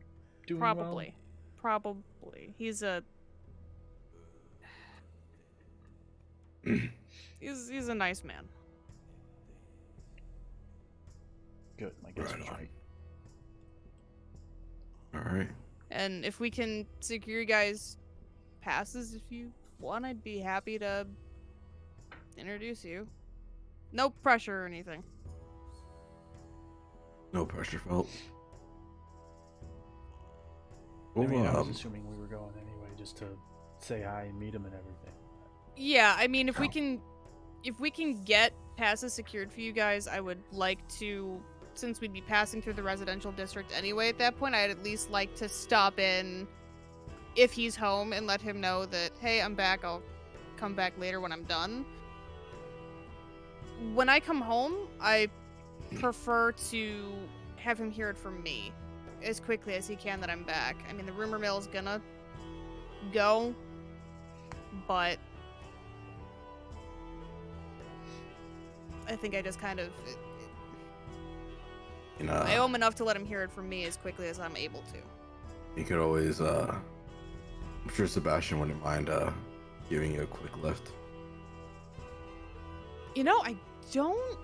doing Probably. Probably. He's a he's a nice man. Good, my guess was Right on. right. All right. And if we can secure you guys passes if you want, I'd be happy to introduce you. No pressure or anything. No pressure felt. I mean, I was Well, assuming we were going anyway, just to say hi and meet him and everything. Yeah, I mean, if Oh. we can get passes secured for you guys, I would like to, since we'd be passing through the residential district anyway at that point, I'd at least like to stop in if he's home and let him know that, hey, I'm back, I'll come back later when I'm done. When I come home, I prefer to have him hear it from me as quickly as he can that I'm back. I mean, the rumor mill's gonna go, but I think I just kind of you know, I owe him enough to let him hear it from me as quickly as I'm able to. you could always. I'm sure Sebastian wouldn't mind giving you a quick lift. You know, I don't.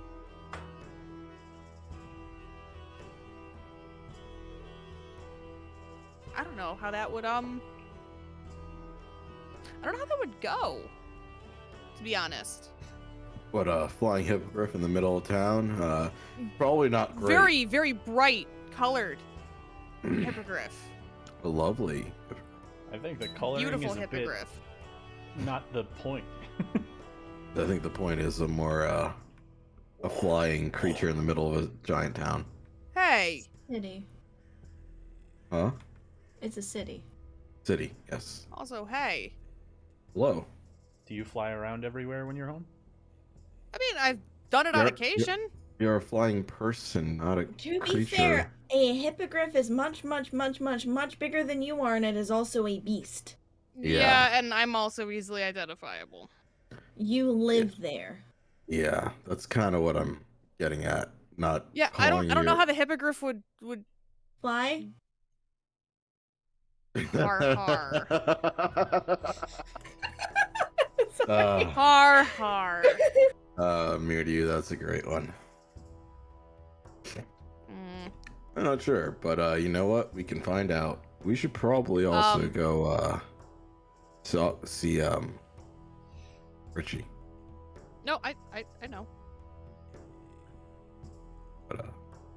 I don't know how that would I don't know how that would go. To be honest, What flying hippogriff in the middle of town? Probably not great. very very bright colored hippogriff, Lovely. I think the coloring beautiful is a hippogriff. bit not the point. I think the point is a more a flying creature in the middle of a giant town. Hey, City. Huh? It's a city. City. Yes. also hey. Hello. Do you fly around everywhere when you're home? I mean, I've done it on You're- occasion. You're a flying person, not a To be creature. fair, a hippogriff is much bigger than you are, and it is also a beast. Yeah. And I'm also easily identifiable. You live there. Yeah, that's kind of what I'm getting at. Not. Yeah, I don't know calling how the hippogriff would Fly? Har, har. uh, har har. Mirdu, that's a great one. Mm. I'm not sure, but you know what? We can find out. We should probably also go see Richie. No, I know. But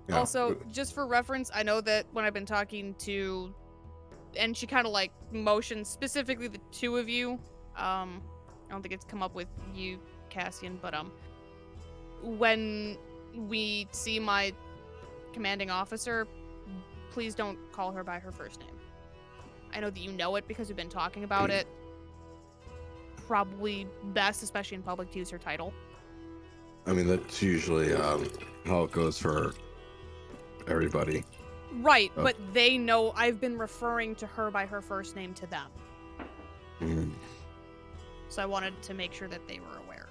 yeah, Also, just for reference, I know that when I've been talking to, and she kind of like motions specifically the two of you. I don't think it's come up with you, Cassian, but when we see my commanding officer, please don't call her by her first name. I know that you know it because we've been talking about it. Probably best, especially in public, to use her title. I mean that's usually how it goes for everybody. Right, Oh. but they know I've been referring to her by her first name to them. Mm, So I wanted to make sure that they were aware.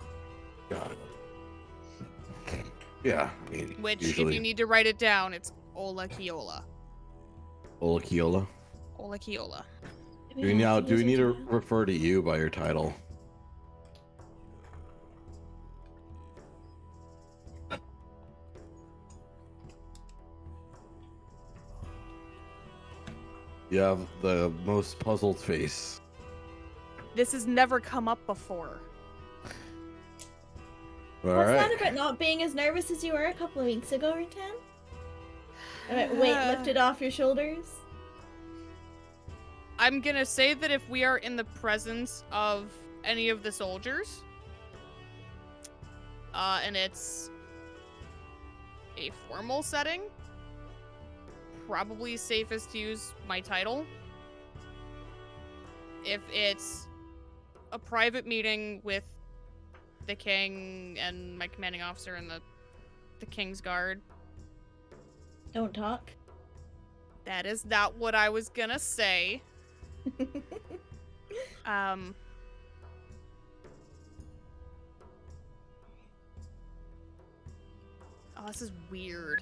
got it. Yeah, I mean, Which, usually if you need to write it down, it's Ola Kiola. Ola Kiola. Ola Kiola. Do we need to refer to you by your title? You have the most puzzled face. This has never come up before. All What's right. that about not being as nervous as you were a couple of weeks ago, Ratan? Weight lifted off your shoulders? I'm gonna say that if we are in the presence of any of the soldiers, and it's a formal setting, probably safest to use my title. if it's a private meeting with the king and my commanding officer and the King's Guard, Don't talk. that is not what I was gonna say. Oh, this is weird.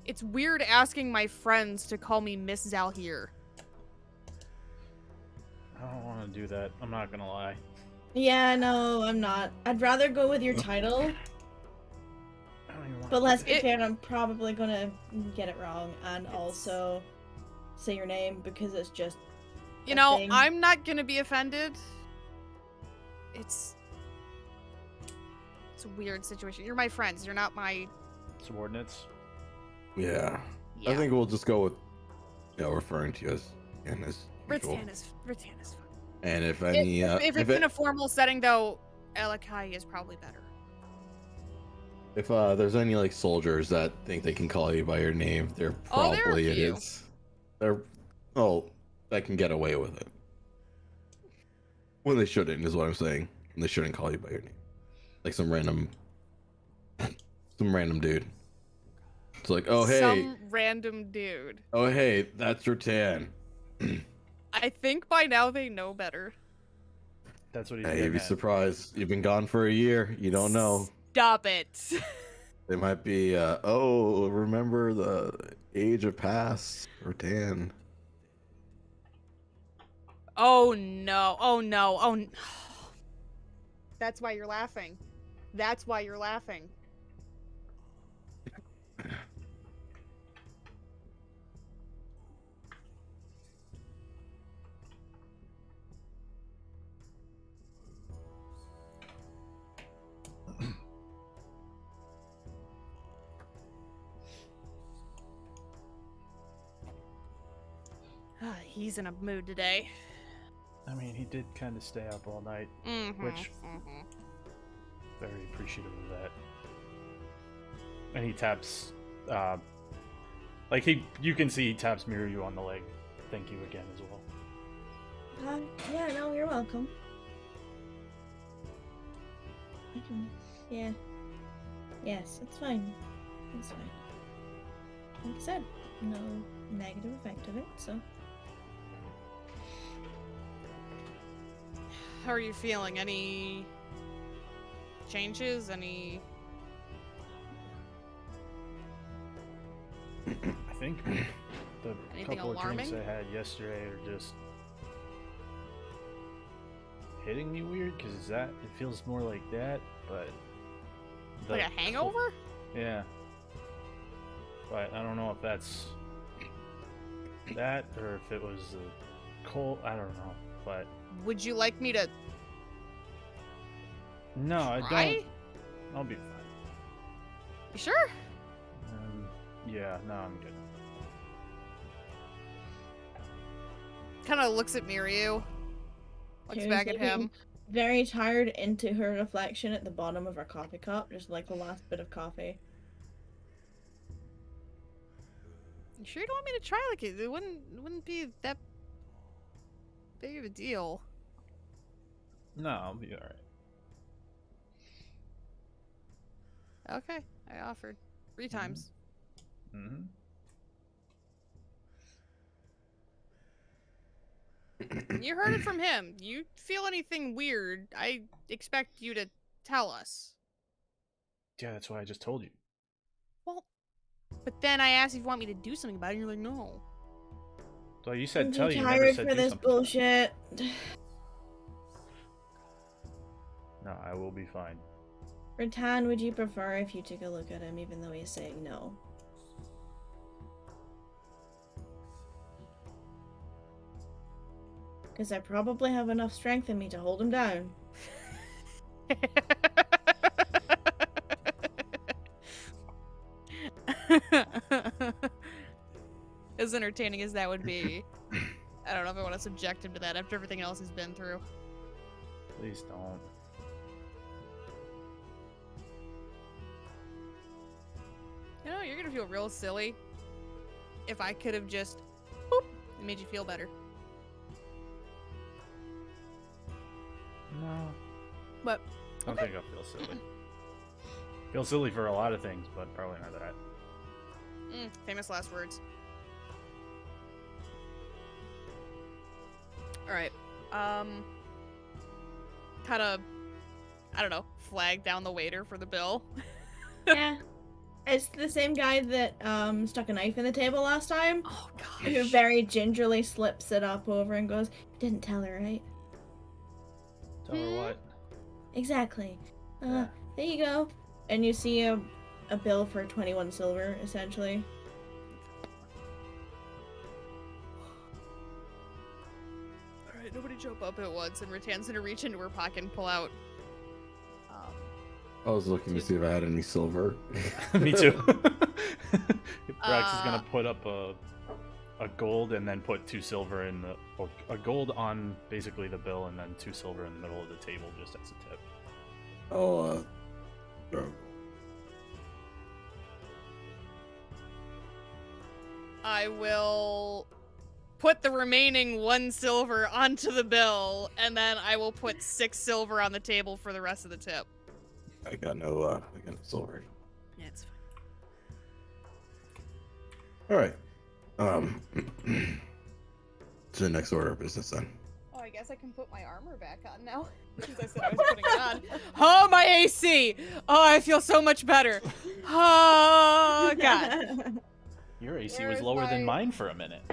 It's weird asking my friends to call me Miss Zalhir. I don't want to do that. I'm not gonna lie. Yeah, no, I'm not. I'd rather go with your title, I don't even want but let's be It- fair, I'm probably gonna get it wrong and also say your name because it's just You a know, thing. I'm not gonna be offended. It's a weird situation. You're my friends. You're not my. subordinates. Yeah. Yeah. I think we'll just go with referring to you as and as usual. Rattan is fine. And if any, If it's in a formal setting, though, Elakai is probably better. if there's any like soldiers that think they can call you by your name, they're Oh, there are a probably few. idiots. They're that can get away with it. When they shouldn't is what I'm saying. When they shouldn't call you by your name, like some random dude. It's like, oh hey, Some random dude. oh hey, that's Rattan. I think by now they know better. That's what he's Hey, getting you'd be at. surprised. You've been gone for a year. You don't know. Stop it. They might be. Oh, remember the age of past, Rattan. Oh no. Oh no. Oh. That's why you're laughing. That's why you're laughing. He's in a mood today. I mean, he did kind of stay up all night. Mm-hmm. Which- Very appreciative of that. And he taps, you can see he taps Miru on the leg. Thank you again as well. Yeah, no, you're welcome. Yeah. Yes, it's fine. It's fine. Like I said, no negative effect of it, so. How are you feeling? Any changes? Any? I think the Anything couple of drinks alarming? I had yesterday are just hitting me weird because it feels more like that, but Like a hangover? Yeah, but I don't know if that's that or if it was the cold. I don't know, but Would you like me to no, I try? don't. I'll be fine. You sure? Yeah, no, I'm good. Kind of looks at Miru. Looks back at Seriously, him. Very tired into her reflection at the bottom of her coffee cup, just like the last bit of coffee. You sure you don't want me to try? Like it wouldn't be that big of a deal. No, I'll be alright. Okay, I offered 3 times. Mm-hmm. You heard it from him. You feel anything weird, I expect you to tell us. Yeah, that's why I just told you. Well, but then I asked if you want me to do something about it, and you're like, no. So you said I'm tell too you, never tired said for do this something. bullshit. No, I will be fine. Rattan, would you prefer if you took a look at him even though he's saying no? Because I probably have enough strength in me to hold him down. As entertaining as that would be, I don't know if I want to subject him to that after everything else he's been through. Please don't. You know, you're gonna feel real silly if I could have just boop and made you feel better. No. But I don't think I'll feel silly. Feel silly for a lot of things, but probably not that. famous last words. All right. Kind of, I don't know, flag down the waiter for the bill. Yeah. It's the same guy that stuck a knife in the table last time. Oh Who gosh. very gingerly slips it up over and goes, "Didn't tell her, right?" Tell her what? Exactly. Yeah. There you go. And you see a bill for 21 silver, essentially. All right, nobody jump up at once, and Rattan's gonna reach into her pocket and pull out. I was looking to see if I had any silver. Me too. Rax is gonna put up a gold and then put 2 silver in the a gold on basically the bill and then 2 silver in the middle of the table just as a tip. Oh, I will put the remaining 1 silver onto the bill, and then I will put 6 silver on the table for the rest of the tip. I got no silver. Yeah, it's fine. All right. To the next order of business then. Oh, I guess I can put my armor back on now. Since I said I was putting it on. Oh, my AC! Oh, I feel so much better. Oh, God. Your AC Where was is lower than my- mine for a minute.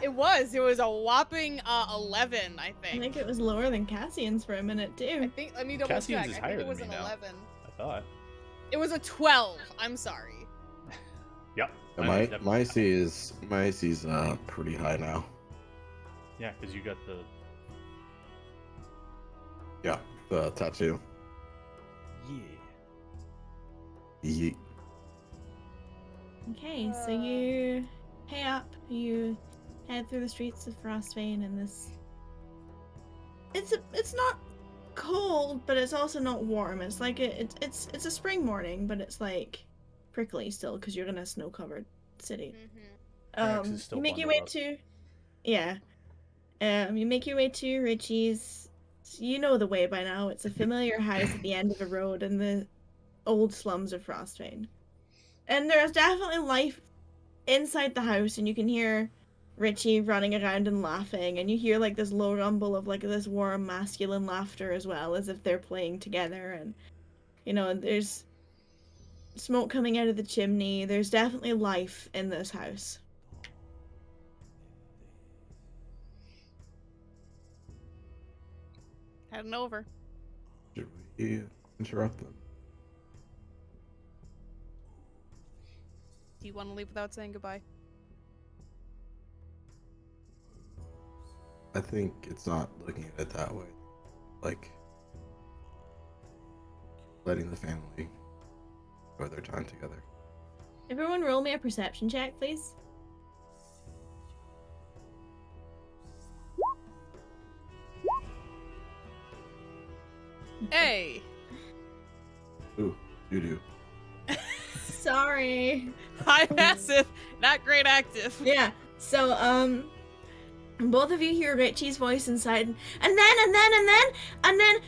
It was a whopping 11, I I think. think it was lower than Cassian's for a minute, I too. think, let me double Cassian's check. is I higher think it was than an me now. 11. I thought. It was a 12. I'm sorry. Yep. Yeah, my AC is pretty high now. Yeah, because you got the Yeah, the tattoo. Yeet. Okay, so you pay up, you head through the streets of Frostbane, and this... It's not cold, but it's also not warm. It's like it's a spring morning, but it's like prickly still because you're in a snow-covered city. Rex is still You make your bundled way up. to, yeah. You make your way to Richie's. You know the way by now. It's a familiar house at the end of a road in the old slums of Frostbane. And there's definitely life inside the house, and you can hear Richie running around and laughing, and you hear like this low rumble of like this warm masculine laughter as well, as if they're playing together. And you know, there's smoke coming out of the chimney. There's definitely life in this house. Heading over. Should we interrupt them? Do you want to leave without saying goodbye? I think it's not looking at it that way. Like letting the family enjoy their time together. Everyone roll me a perception check, please. Hey! Ooh, you do. Sorry. High passive, not great active. Yeah. So, both of you hear Richie's voice inside, and then,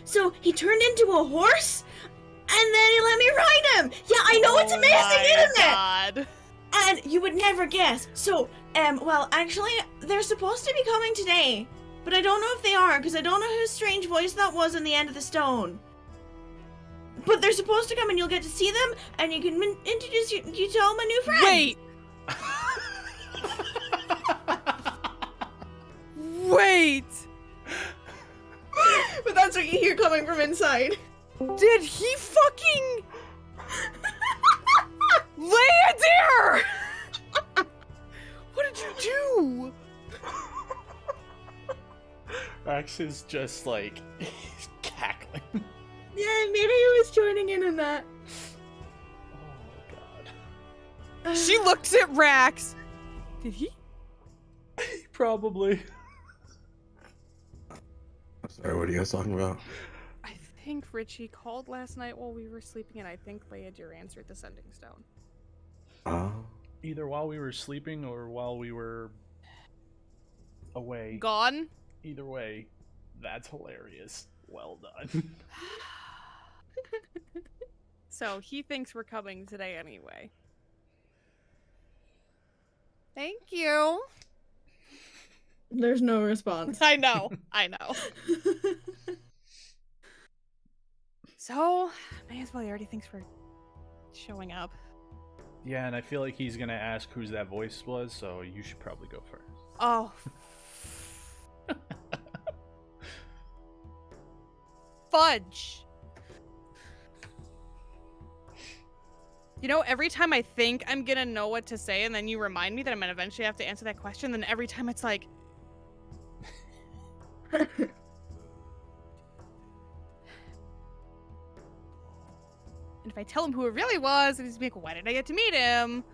so he turned into a horse, and then he let me ride him. Yeah, I know it's amazing, isn't it? God. And you would never guess. So, well, actually, they're supposed to be coming today, but I don't know if they are, because I don't know whose strange voice that was on the end of the stone. But they're supposed to come, and you'll get to see them, and you can introduce you to all my new friends. Wait! Wait! But that's what you hear coming from inside. Did he fucking lay a dare? What did you do? Rax is just like he's cackling. Yeah, maybe he was joining in on that. Oh god. She looks at Rax. Did he? Probably. I'm sorry, what are you guys talking about? I think Richie called last night while we were sleeping, and I think Leodir answered the sending stone. Either while we were sleeping or while we were away. Gone? Either way. That's hilarious. Well done. So he thinks we're coming today anyway. Thank you. There's no response. I know. I know. So, may as well. He already thinks we're showing up. Yeah, and I feel like he's gonna ask whose that voice was, so you should probably go first. Oh. Fudge. You know, every time I think I'm gonna know what to say, and then you remind me that I'm gonna eventually have to answer that question, then every time it's like... And if I tell him who it really was, and he's like, why did I get to meet him?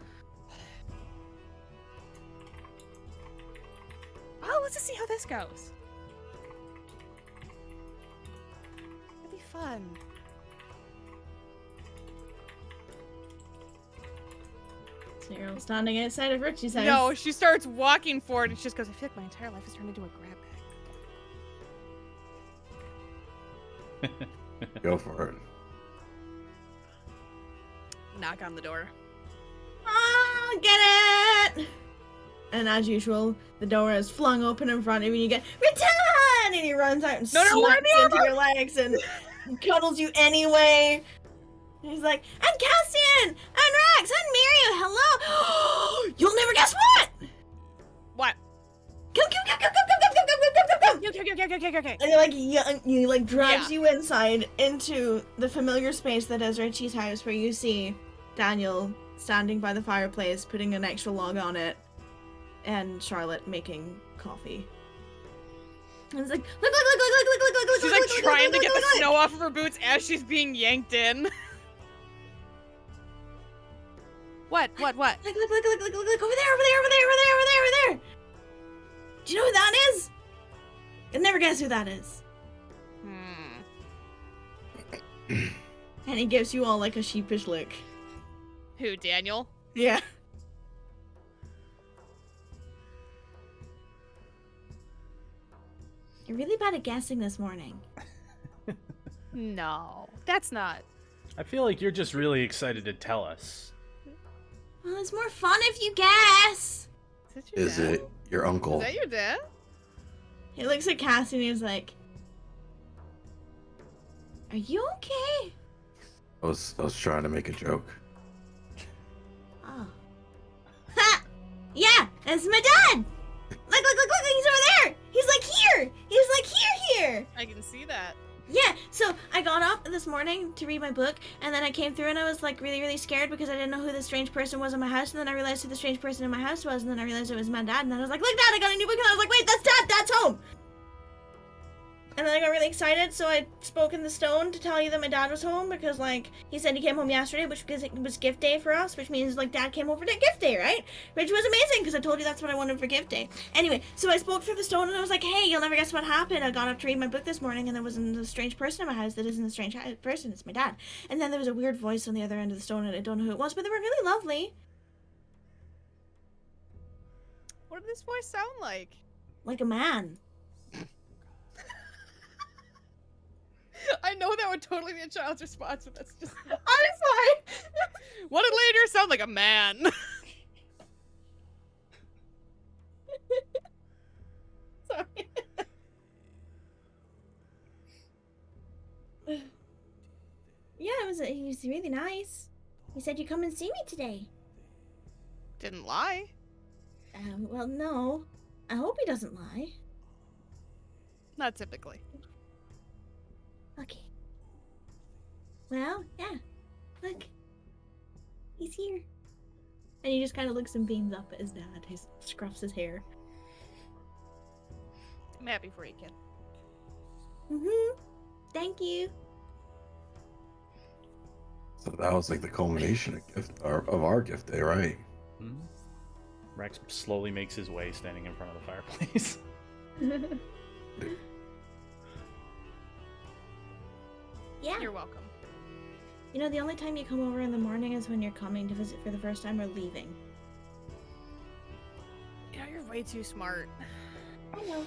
Well, let's just see how this goes. It'll be fun. So you're all standing outside of Richie's house. No, she starts walking forward, and she just goes, I feel like my entire life is turned into a grab bag. Go for it. Knock on the door. Oh, get it! And as usual, the door is flung open in front of you, and you get Return! And he runs out and No, slaps into your legs and cuddles you anyway. And he's like, and Cassian! And Rex! And Mirio! Hello! You'll never guess what! What? Come, come, come, come, come, come, come, come, come, come, come, come! Okay. And he like drags Yeah. you inside into the familiar space that is Richie's house, where you see Daniel standing by the fireplace, putting an extra log on it, and Charlotte making coffee. And it's like, look, She's like trying to get the snow off of her boots as she's being yanked in. What? Look, over there. Do you know who that is? You'll never guess who that is. And he gives you all like a sheepish look. Who, Daniel? Yeah. You're really bad at guessing this morning. No, that's not. I feel like you're just really excited to tell us. Well, it's more fun if you guess. Is it your uncle? Is that your dad? He looks at Cassie and he's like, "Are you okay?" I was trying to make a joke. Oh. Ha! Yeah, it's my dad! Look, he's over there! He's like here! He's like here! I can see that. Yeah, so I got up this morning to read my book, and then I came through and I was like really, really scared because I didn't know who the strange person was in my house, and then I realized who the strange person in my house was, and then I realized it was my dad, and then I was like, look, Dad, I got a new book, and I was like, wait, that's Dad! Dad's home! And then I got really excited, so I spoke in the stone to tell you that my dad was home, because, like, he said he came home yesterday, which because it was gift day for us, which means, like, Dad came over to gift day, right? Which was amazing, because I told you that's what I wanted for gift day. Anyway, so I spoke through the stone, and I was like, hey, you'll never guess what happened. I got up to read my book this morning, and there wasn't a strange person in my house that isn't a strange person. It's my dad. And then there was a weird voice on the other end of the stone, and I don't know who it was, but they were really lovely. What did this voice sound like? Like a man. I know that would totally be a child's response, but that's just... I'm sorry. What did later sound like a man? Sorry. Yeah, he was really nice. He said, you come and see me today. Didn't lie. Well, no. I hope he doesn't lie. Not typically. Okay. Well, yeah. Look. He's here. And he just kind of looks and beams up at his dad. He scruffs his hair. I'm happy for you, kid. Mm-hmm. Thank you. So that was like the culmination of our gift day, right? Hmm? Rex slowly makes his way, standing in front of the fireplace. Yeah. You're welcome. You know, the only time you come over in the morning is when you're coming to visit for the first time or leaving. You know, you're way too smart. I know.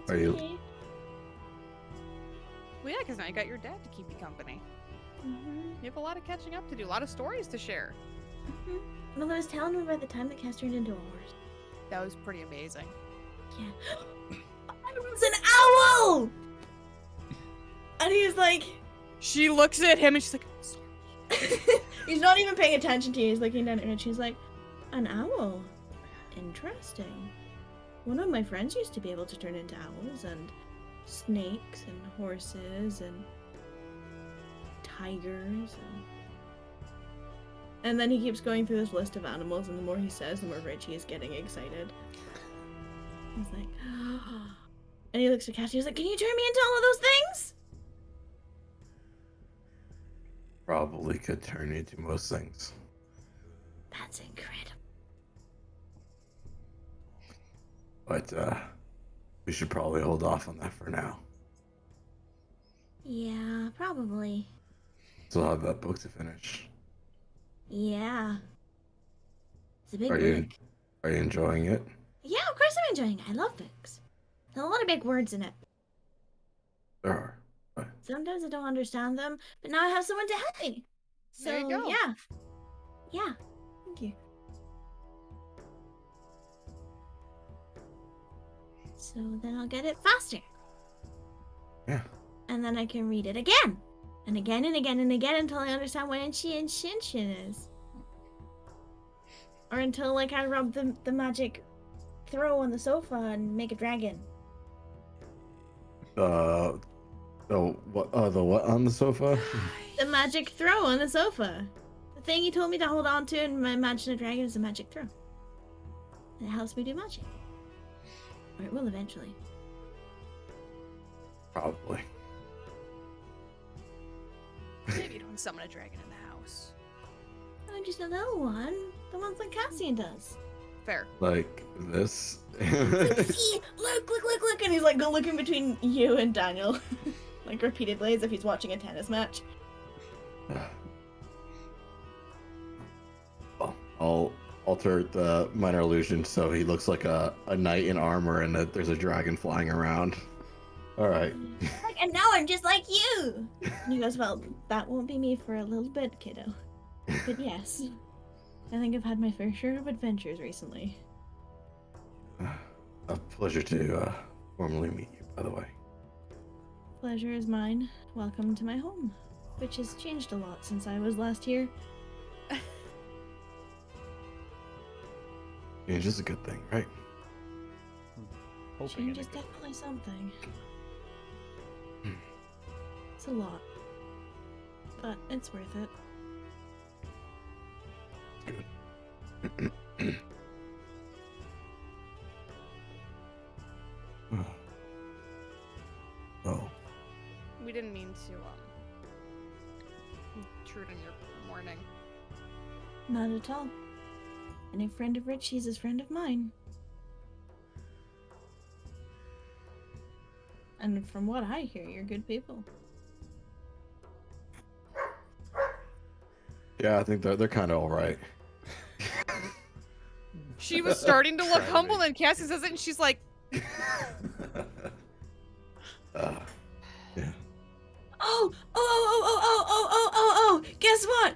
That's Are you- okay. Well, yeah, because now you got your dad to keep you company. Mm-hmm. You have a lot of catching up to do, a lot of stories to share. Mm-hmm. Well, I was telling him about the time that Cass turned into a horse. That was pretty amazing. Yeah. It was an owl! And he was like... She looks at him and she's like, sorry. He's not even paying attention to you. He's looking down at her and she's like, an owl? Interesting. One of my friends used to be able to turn into owls and snakes and horses and tigers and then he keeps going through this list of animals, and the more he says, the more Richie is getting excited. He's like, and he looks at Cassie. He's like, "Can you turn me into all of those things?" Probably could turn you into most things. That's incredible. But we should probably hold off on that for now. Yeah, probably. Still have that book to finish. Yeah. It's a big Are you book. are you enjoying it? Yeah, of course I'm enjoying it. I love books. There's a lot of big words in it. There are. But Sometimes I don't understand them, but now I have someone to help me. So, There you go. yeah. Yeah. Thank you. So then I'll get it faster. yeah. And then I can read it again. And again and again and again until I understand what Enshi and Shinshin is. Or until, like, I rub the magic throw on the sofa and make a dragon. The what? The what on the sofa? The magic throw on the sofa. The thing you told me to hold on to and imagine a dragon is a magic throw. And it helps me do magic. Or it will eventually. Probably. Maybe you don't summon a dragon in the house. I'm just a little one. The ones like Cassian does. Fair. Like this. See, look, and he's like looking between you and Daniel, like repeatedly as if he's watching a tennis match. Well, I'll alter the minor illusion so he looks like a knight in armor and that there's a dragon flying around. All right. Like, and now I'm just like you. And he goes, "Well, that won't be me for a little bit, kiddo. But yes, I think I've had my fair share of adventures recently." A pleasure to formally meet you, by the way. Pleasure is mine. Welcome to my home, which has changed a lot since I was last here. Change is a good thing, right? Hoping Change in a is good- definitely something. It's a lot, but it's worth it. Oh, We didn't mean to intrude on your morning. Not at all. Any friend of Richie's is friend of mine. And from what I hear, you're good people. yeah, I think they're kind of all right. She was starting to look Trying humble, to- and Cassie says it, and she's like, Yeah. Oh! Guess what?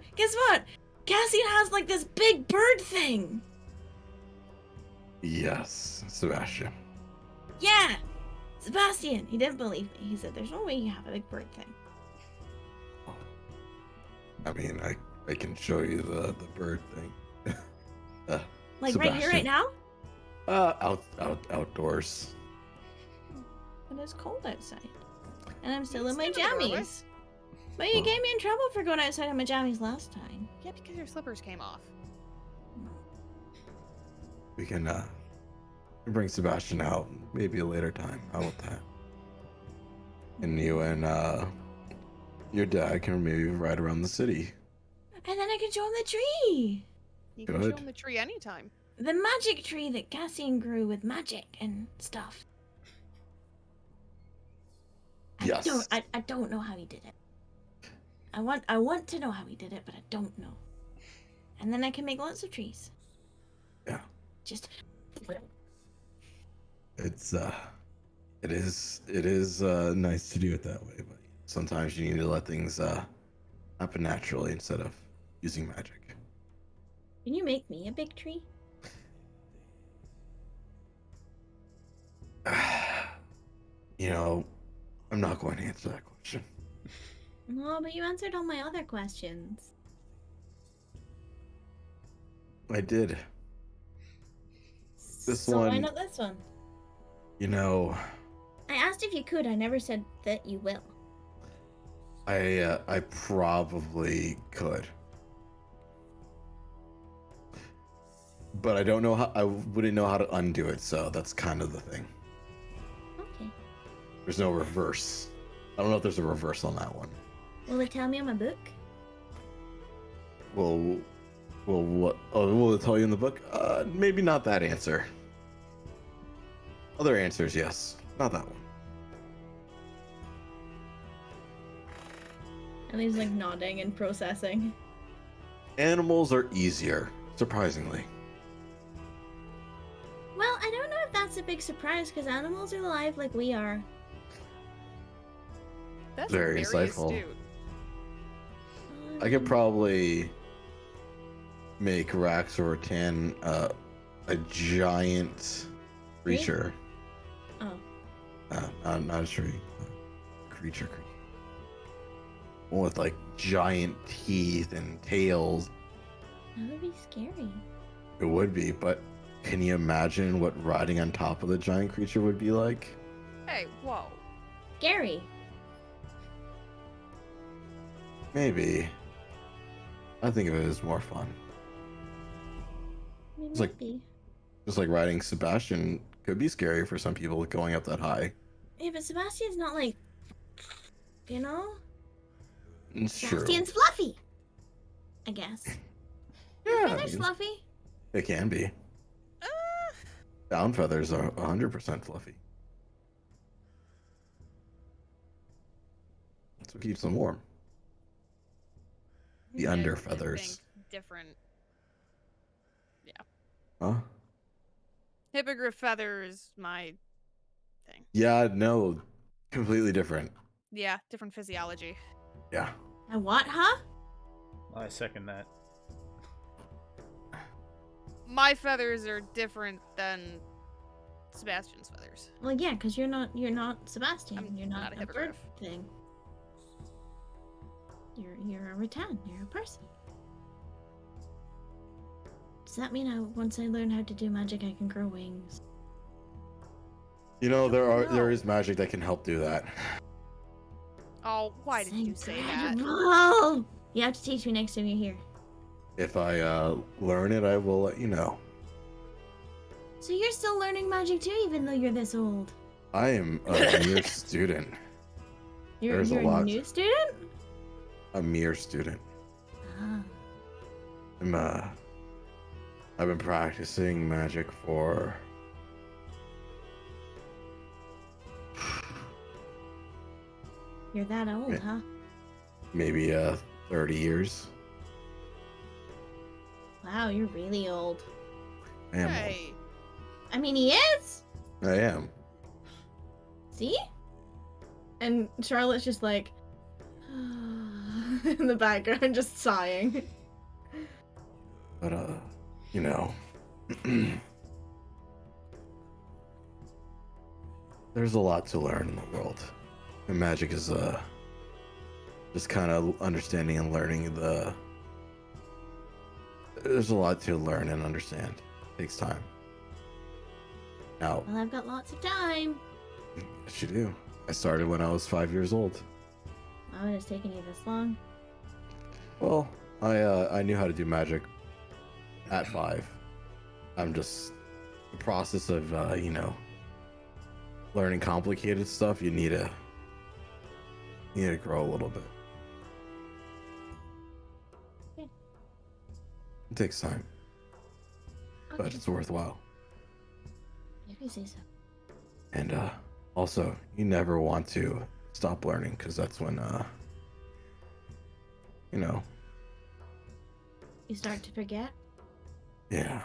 Cassian has like this big bird thing. Yes, Sebastian. Yeah! Sebastian! He didn't believe me. He said, "There's no way you have a big bird thing." I mean, I can show you the bird thing. Like right here, right Sebastian. now? Outdoors. But it's cold outside. And I'm still in my Stand in the doorway. jammies. But you gave me in trouble for going outside in my jammies last time. yeah, because your slippers came off. We can bring Sebastian out maybe a later time. How about that? And you and your dad can maybe ride around the city. And then I can show him the tree! You can show Good. him the tree anytime. The magic tree that Cassian grew with magic and stuff. Yes. I don't know how he did it. I want to know how he did it, but I don't know. And then I can make lots of trees. Yeah. Just It's It is nice to do it that way, but sometimes you need to let things happen naturally instead of using magic. Can you make me a big tree? You know, I'm not going to answer that question. No, but you answered all my other questions. I did. This so why one- not this one? You know, I asked if you could. I never said that you will. I probably could, but I don't know how. I wouldn't know how to undo it. So that's kind of the thing. Okay. There's no reverse. I don't know if there's a reverse on that one. Will it tell me on my book? Well, what? Oh, will it tell you in the book? Maybe not that answer. Other answers, yes. Not that one. And he's like nodding and processing. Animals are easier, surprisingly. Well, I don't know if that's a big surprise because animals are alive like we are. That's Very very insightful. astute. I could probably make Rax or Tan a giant creature. Oh, Not a tree. Creature. One with like giant teeth and tails. that would be scary. It would be, but can you imagine what riding on top of the giant creature would be like? Hey, whoa. Scary. Maybe. I think of it as more fun. I mean, It's like- maybe. Just like riding Sebastian could be scary for some people going up that high. Yeah, but Sebastian's not like, you know? It's true. Sebastian's fluffy. I guess. Yeah, I Feathers mean, fluffy. it can be. Down feathers are 100% fluffy. That's what keeps them warm. The I under think feathers. different. Huh? Hippogriff feather is my thing. Yeah, no. Completely different. Yeah, different physiology. Yeah. And what, huh? I second that. My feathers are different than Sebastian's feathers. Well, yeah, because you're not Sebastian. I'm you're not, not a a bird hippogriff. thing. You're a rattan. You're a person. Does that mean once I learn how to do magic, I can grow wings? You know, there No. is magic that can help do that. Oh, why did you say that? Incredible! You have to teach me next time you're here. If I learn it, I will let you know. So you're still learning magic too, even though you're this old. I am a mere student. You're There's a a lot. new student? A mere student. Ah. I've been practicing magic for You're that old, Yeah. huh? maybe 30 years. Wow, you're really old. I am. Hey, I mean, he is! I am. See? And Charlotte's just like in the background, just sighing. But you know, there's a lot to learn in the world. And magic is just kind of understanding and learning there's a lot to learn and understand. It takes time. Now, Well, I've got lots of time. yes, you do. I started when I was 5 years old. Why would it's taken you this long? Well, I knew how to do magic at 5. I'm just the process of learning complicated stuff. You need to grow a little bit. Yeah. It takes time, but Okay, it's worthwhile. if you say so. And also, you never want to stop learning because that's when You start to forget? yeah.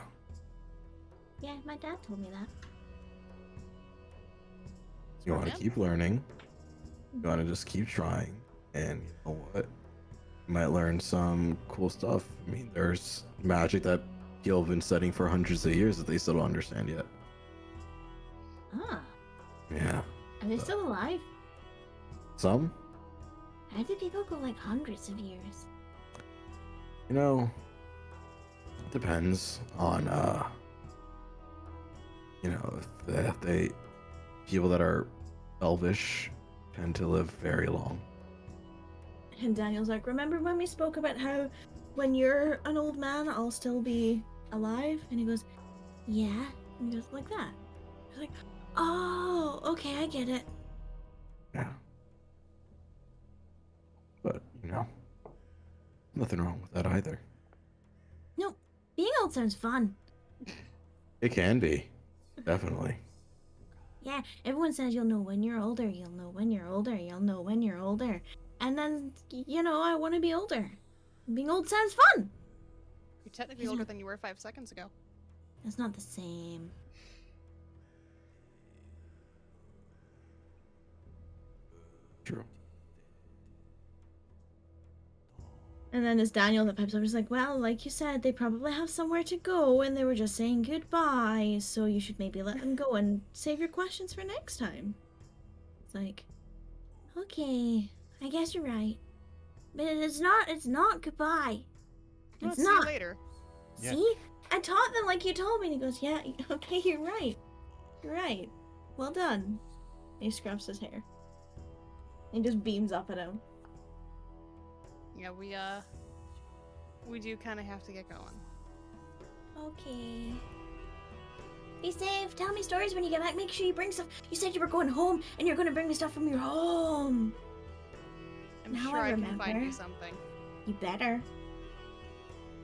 Yeah, my dad told me that. You want to man. keep learning. You want to just keep trying, and you know what? You might learn some cool stuff. I mean, there's magic that people have been studying for hundreds of years that they still don't understand yet. Ah, Yeah. are they still alive? Some, How do people go like hundreds of years? you know, it depends on, you know, if they people that are elvish tend to live very long. And Daniel's like, remember when we spoke about how when you're an old man, I'll still be alive? And he goes, yeah. And he goes, like that. He's like, oh, okay, I get it. Yeah. But, you know, nothing wrong with that either. No, being old sounds fun. It can be. Definitely. Yeah, everyone says you'll know when you're older, you'll know when you're older, you'll know when you're older. And then, you know, I want to be older. Being old sounds fun. You're technically older than you were 5 seconds ago. It's not the same. True. And then as Daniel that pipes up is like, well, like you said, they probably have somewhere to go and they were just saying goodbye, so you should maybe let them go and save your questions for next time. It's like, okay, I guess you're right. But it's not goodbye. Well, It's see you not. later. Yeah. See? I taught them like you told me. And he goes, yeah, okay, you're right. You're right. Well done. And he scruffs his hair. He just beams up at him. Yeah, we do kind of have to get going. Okay. Be safe. Tell me stories when you get back. Make sure you bring stuff. You said you were going home, and you're going to bring me stuff from your home. I'm Now sure I I can find you remember. something. You better.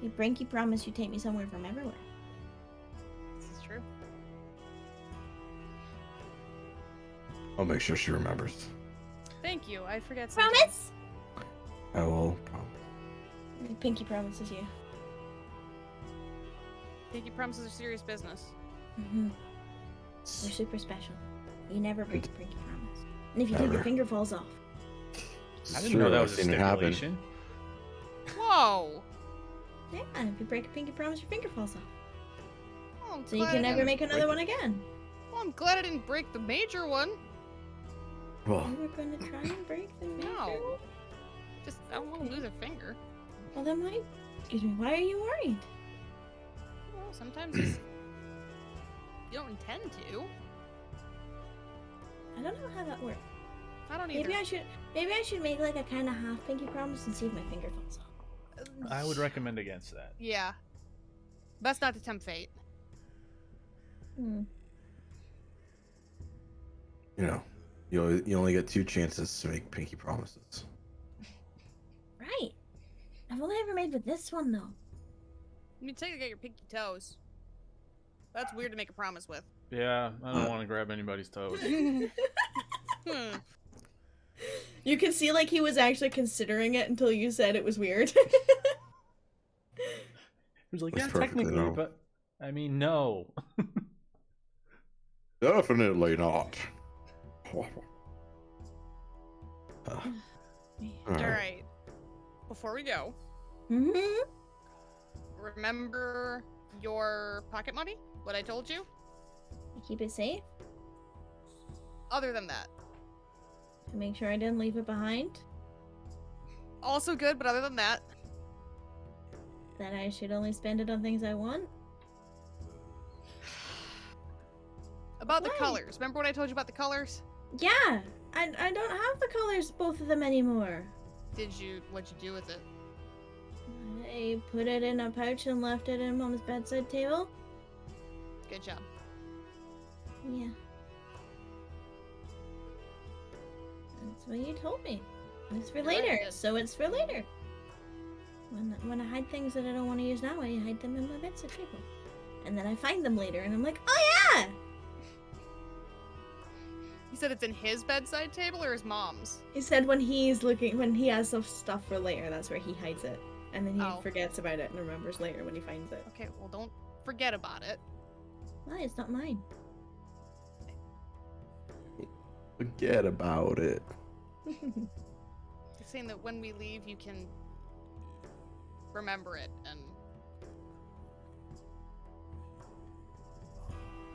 You Brinky promised you take me somewhere from everywhere. This is true. I'll make sure she remembers. Thank you. I forget sometimes. Promise? I will promise. Pinky promises you. Pinky promises are serious business. Mm-hmm. They're super special. You never break a Pinky promise. And if you do, Never. your finger falls off. I didn't know that was a I've seen it happen. stipulation. Whoa! Yeah, if you break a Pinky promise, your finger falls off. Oh, I'm So you glad can I never didn't make another break one it. again. Well, I'm glad I didn't break the major one. Well, You were going to try and break the major No. one? Just, I don't want to lose a finger. Well, then why? Excuse me. Why are you worried? Well, sometimes it's, you don't intend to. I don't know how that works. I don't either. Maybe I should make like a kind of half pinky promise and see if my finger falls off. I would recommend against that. Yeah. Best not to tempt fate. Hmm. you know, you only get 2 chances to make pinky promises. Right. I've only ever made with this one though. You take to get your pinky toes. That's weird to make a promise with. Yeah, I don't want to grab anybody's toes. Hmm. You can see like he was actually considering it until you said it was weird. He was like, That's yeah, perfectly technically, normal. but I mean, no. Definitely not. Alright. Before we go, Mm-hmm. remember your pocket money? What I told you? Keep it safe. Other than that. To make sure I didn't leave it behind. Also good, but other than that. That I should only spend it on things I want. About the Why? colors. Remember what I told you about the colors? Yeah. I don't have the colors, both of them anymore. What'd you do with it? I put it in a pouch and left it in Mom's bedside table. Good job. Yeah. That's what you told me. It's for You're right, I later, did. so it's for later. When I hide things that I don't want to use now, I hide them in my bedside table. And then I find them later, and I'm like, oh yeah! You said it's in his bedside table or his mom's? He said when he has some stuff for later, that's where he hides it. And then he Oh. forgets about it and remembers later when he finds it. Okay, well don't forget about it. Why? It's not mine. Forget about it. You're saying that when we leave, you can remember it and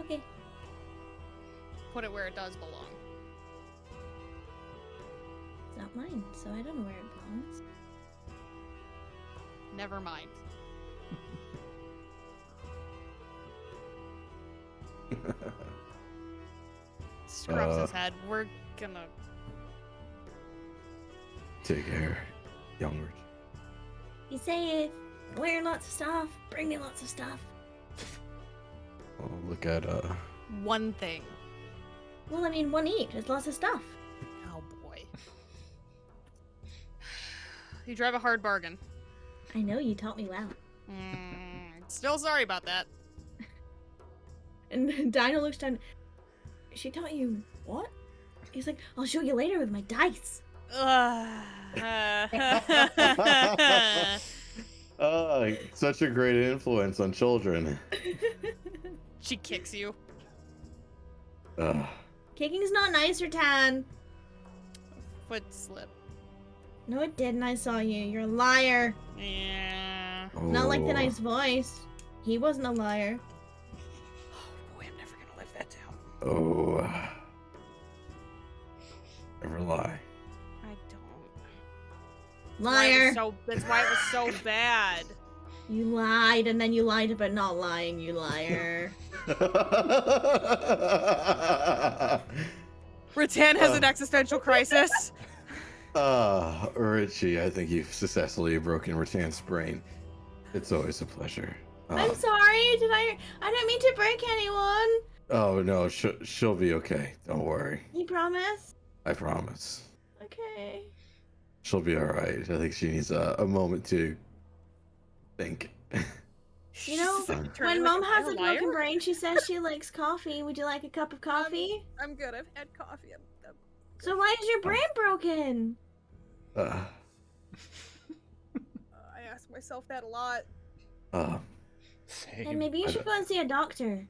Okay. put it where it does belong. It's not mine, so I don't know where it belongs. Never mind. Scrubs his head. We're gonna. Take care, young Rich. Be safe. Wear lots of stuff. Bring me lots of stuff. Oh, look at One thing. Well, I mean, one each. There's lots of stuff. Oh boy. You drive a hard bargain. I know you taught me well. Still sorry about that. And Dino looks down. She taught you what? He's like, I'll show you later with my dice. Such a great influence on children. She kicks you. Kicking's not nice, Rattan. Foot slip. No, it didn't. I saw you. You're a liar. Yeah. Not like the nice voice. He wasn't a liar. Oh boy, I'm never gonna live that down. Oh. Never lie. I don't. Liar. That's why it was so bad. You lied, and then you lied about not lying, you liar. Rattan has an existential crisis. Richie, I think you've successfully broken Rattan's brain. It's always a pleasure. I'm sorry. I didn't mean to break anyone. Oh no, she'll be okay. Don't worry. You promise? I promise. Okay. She'll be all right. I think she needs a moment to think. You know, when Mom has a broken brain, she says she likes coffee. Would you like a cup of coffee? I'm good. I've had coffee. I'm So why is your brain broken? I ask myself that a lot. And maybe you should go and see a doctor.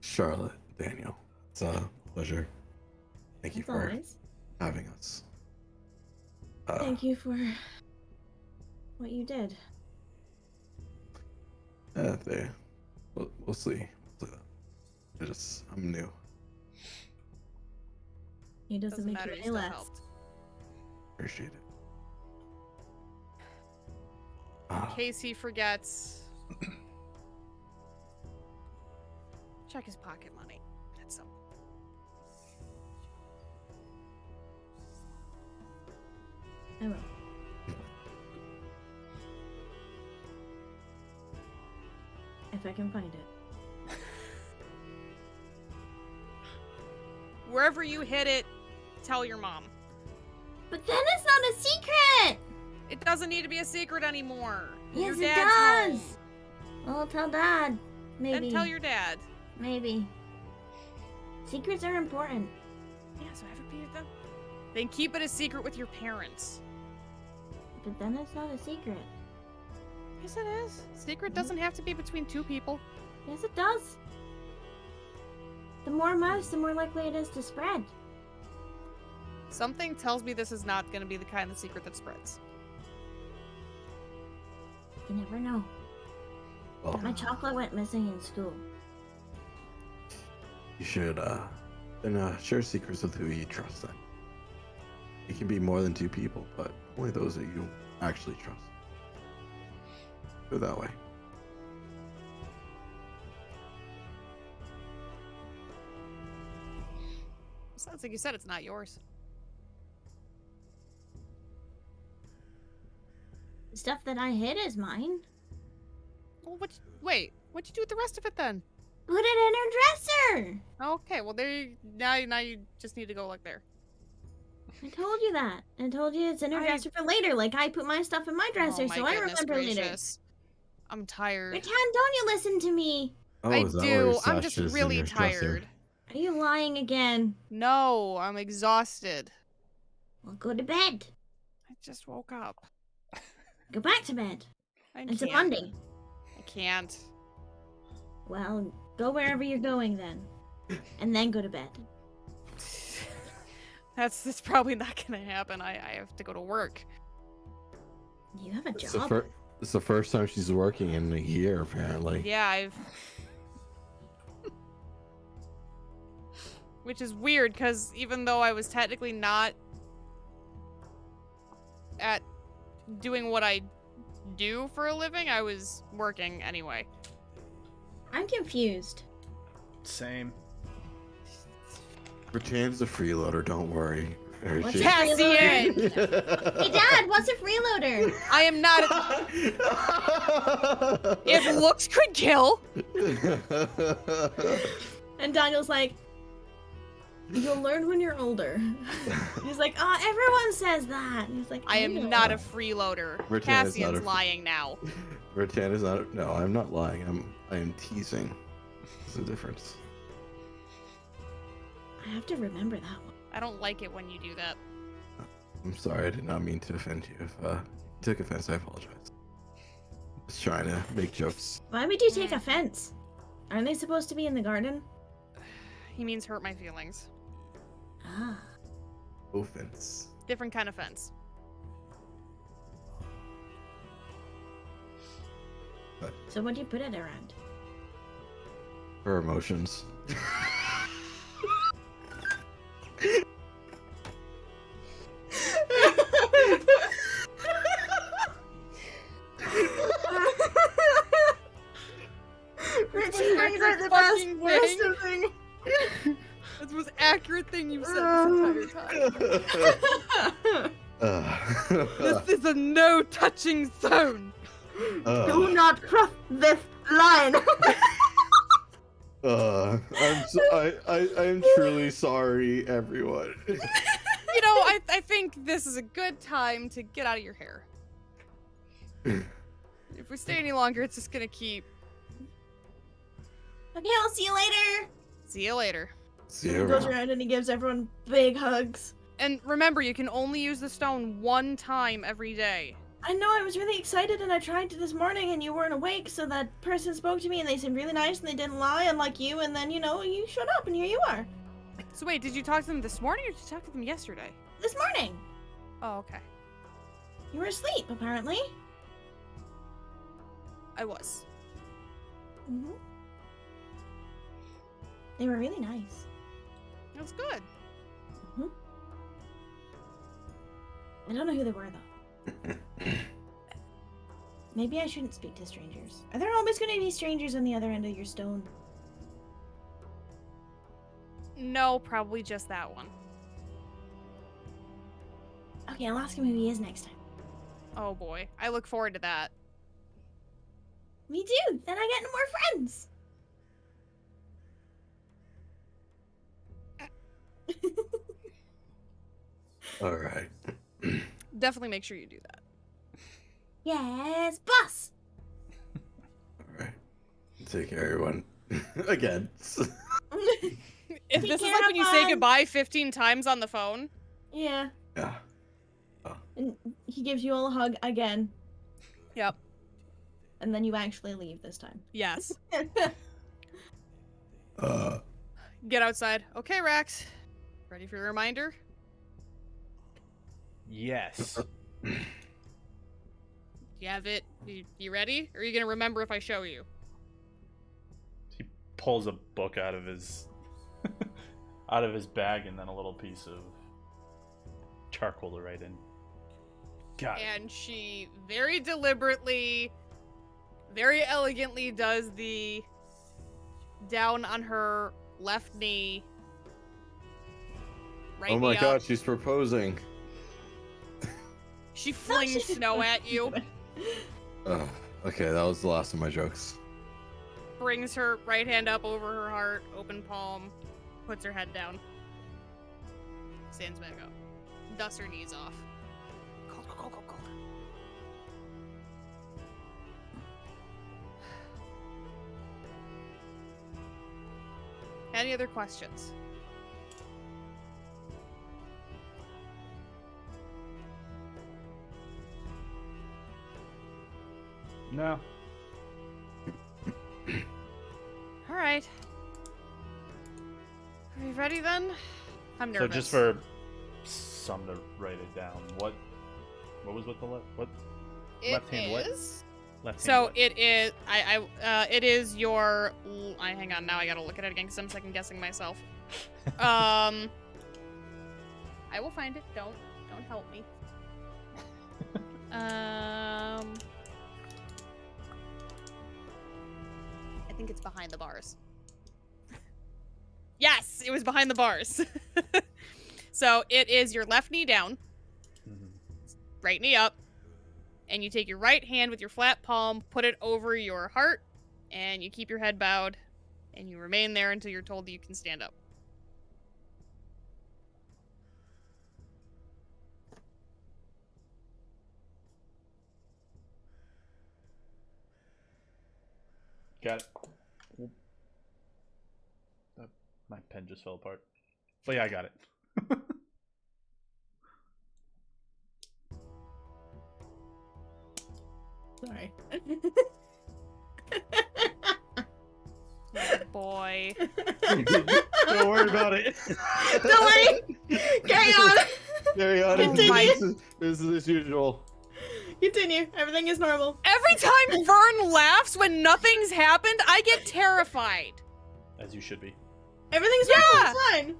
Charlotte, Daniel, it's a pleasure. Thank you for Always. having us. Thank you for what you did. There. We'll see. I'm new. He doesn't make you any less. Appreciate it. In case he forgets, check his pocket money. That's something. I will. If I can find it. Wherever you hit it, tell your mom. But then it's not a secret! It doesn't need to be a secret anymore. Yes, your it dad's does! home. Well, I'll tell Dad. Maybe. And tell your dad. Maybe. Secrets are important. Yeah, so have it be with them. Then keep it a secret with your parents. But then it's not a secret. Yes, it is. Secret doesn't have to be between two people. Yes, it does. The more mouths, the more likely it is to spread. Something tells me this is not going to be the kind of secret that spreads. You never know. Well, My chocolate went missing in school. you should then share secrets with who you trust. Then it can be more than two people, but only those that you actually trust. Go that way. Sounds like you said it's not yours. The stuff that I hid is mine. Well, wait, what'd you do with the rest of it then? Put it in her dresser! Okay, well now you just need to go look there. I told you that. I told you it's in her I- dresser for later, like I put my stuff in my dresser, Oh my so I goodness remember later. gracious. I'm tired. Rattan, don't you listen to me? Oh, I is that why do. your I'm sash just is in really your dresser? tired. Are you lying again? No, I'm exhausted. Well, go to bed. I just woke up. Go back to bed. I It's a can't. Monday. I can't. Well, go wherever you're going then. and then go to bed. That's probably not gonna happen. I have to go to work. You have a It's job. it's the first time she's working in a year, apparently. Yeah, which is weird, because even though I was technically not at doing what I do for a living, I was working anyway. I'm confused. Same. Rattan's a freeloader, don't worry. Or What's she- that? Cassian! Hey, Dad, what's a freeloader? I am not. If looks could kill. And Daniel's like, you'll learn when you're older. He's like, oh, everyone says that. And he's like, I am know. not a freeloader. Rattan is not Cassian's a- lying now. Rattan is not. No, I'm not lying. I am teasing. There's a difference. I have to remember that one. I don't like it when you do that. I'm sorry. I did not mean to offend you. If you took offense, I apologize. Just trying to make jokes. Why would you take offense? Aren't they supposed to be in the garden? He means hurt my feelings. Ah. Offense. Different kind of fence. So what do you put it around? Her emotions. Richie brings out the fucking best thing. thing. That's the most accurate thing you've said this entire time. This is a no touching zone. Do not cross this line. I'm truly sorry, everyone. You know, I think this is a good time to get out of your hair. If we stay any longer, it's just gonna keep. Okay, I'll see you later. See you later. See He you goes around. around and he gives everyone big hugs. And remember, you can only use the stone one time every day. I know, I was really excited and I tried to this morning and you weren't awake, so that person spoke to me and they seemed really nice and they didn't lie, unlike you, and then, you know, you showed up and here you are. So wait, did you talk to them this morning or did you talk to them yesterday? This morning. Oh, okay. You were asleep, apparently. I was. hmm They were really nice. That's good. I don't know who they were, though. Maybe I shouldn't speak to strangers. Are there always going to be strangers on the other end of your stone? No, probably just that one. Okay, I'll ask him who he is next time. Oh boy, I look forward to that. Me too! Then I get more friends! All right. Definitely make sure you do that. Yes, boss! All right. Take care, everyone. Again. If Take this is care, like when you say hon. goodbye 15 times on the phone. Yeah. Yeah. And he gives you all a hug again, Yep. and then you actually leave this time. Yes. Uh. Get outside. Okay, Rax. Ready for your reminder? Yes. You have it. You ready? Or are you gonna remember if I show you? He pulls a book out of his out of his bag and then a little piece of charcoal to write in. Got it. And she very deliberately, very elegantly does the down on her left knee. Right Oh my knee up. god, she's proposing. She flings snow at you, Okay, that was the last of my jokes. brings her right hand up over her heart, open palm, puts her head down, stands back up, dusts her knees off. Cold, cold, cold, cold, cold. Any other questions? No. All right. Are you ready then? I'm nervous. So just for some to write it down, what was with the left? What left hand? What? Left hand. So what? it is. It is your. Hang on. Now I gotta look at it again because I'm second guessing myself. I will find it. Don't help me. I think it's behind the bars. Yes, it was behind the bars. So it is your left knee down, right knee up, and you take your right hand with your flat palm, put it over your heart, and you keep your head bowed, and you remain there until you're told that you can stand up. Got it. My pen just fell apart. But yeah, I got it. Sorry. Oh boy. Don't worry about it. Don't worry. Carry on. Carry on. Continue. This is as usual. Continue. Everything is normal. Every time Vern laughs when nothing's happened, I get terrified. As you should be. Everything's Yeah. normal. It's fine.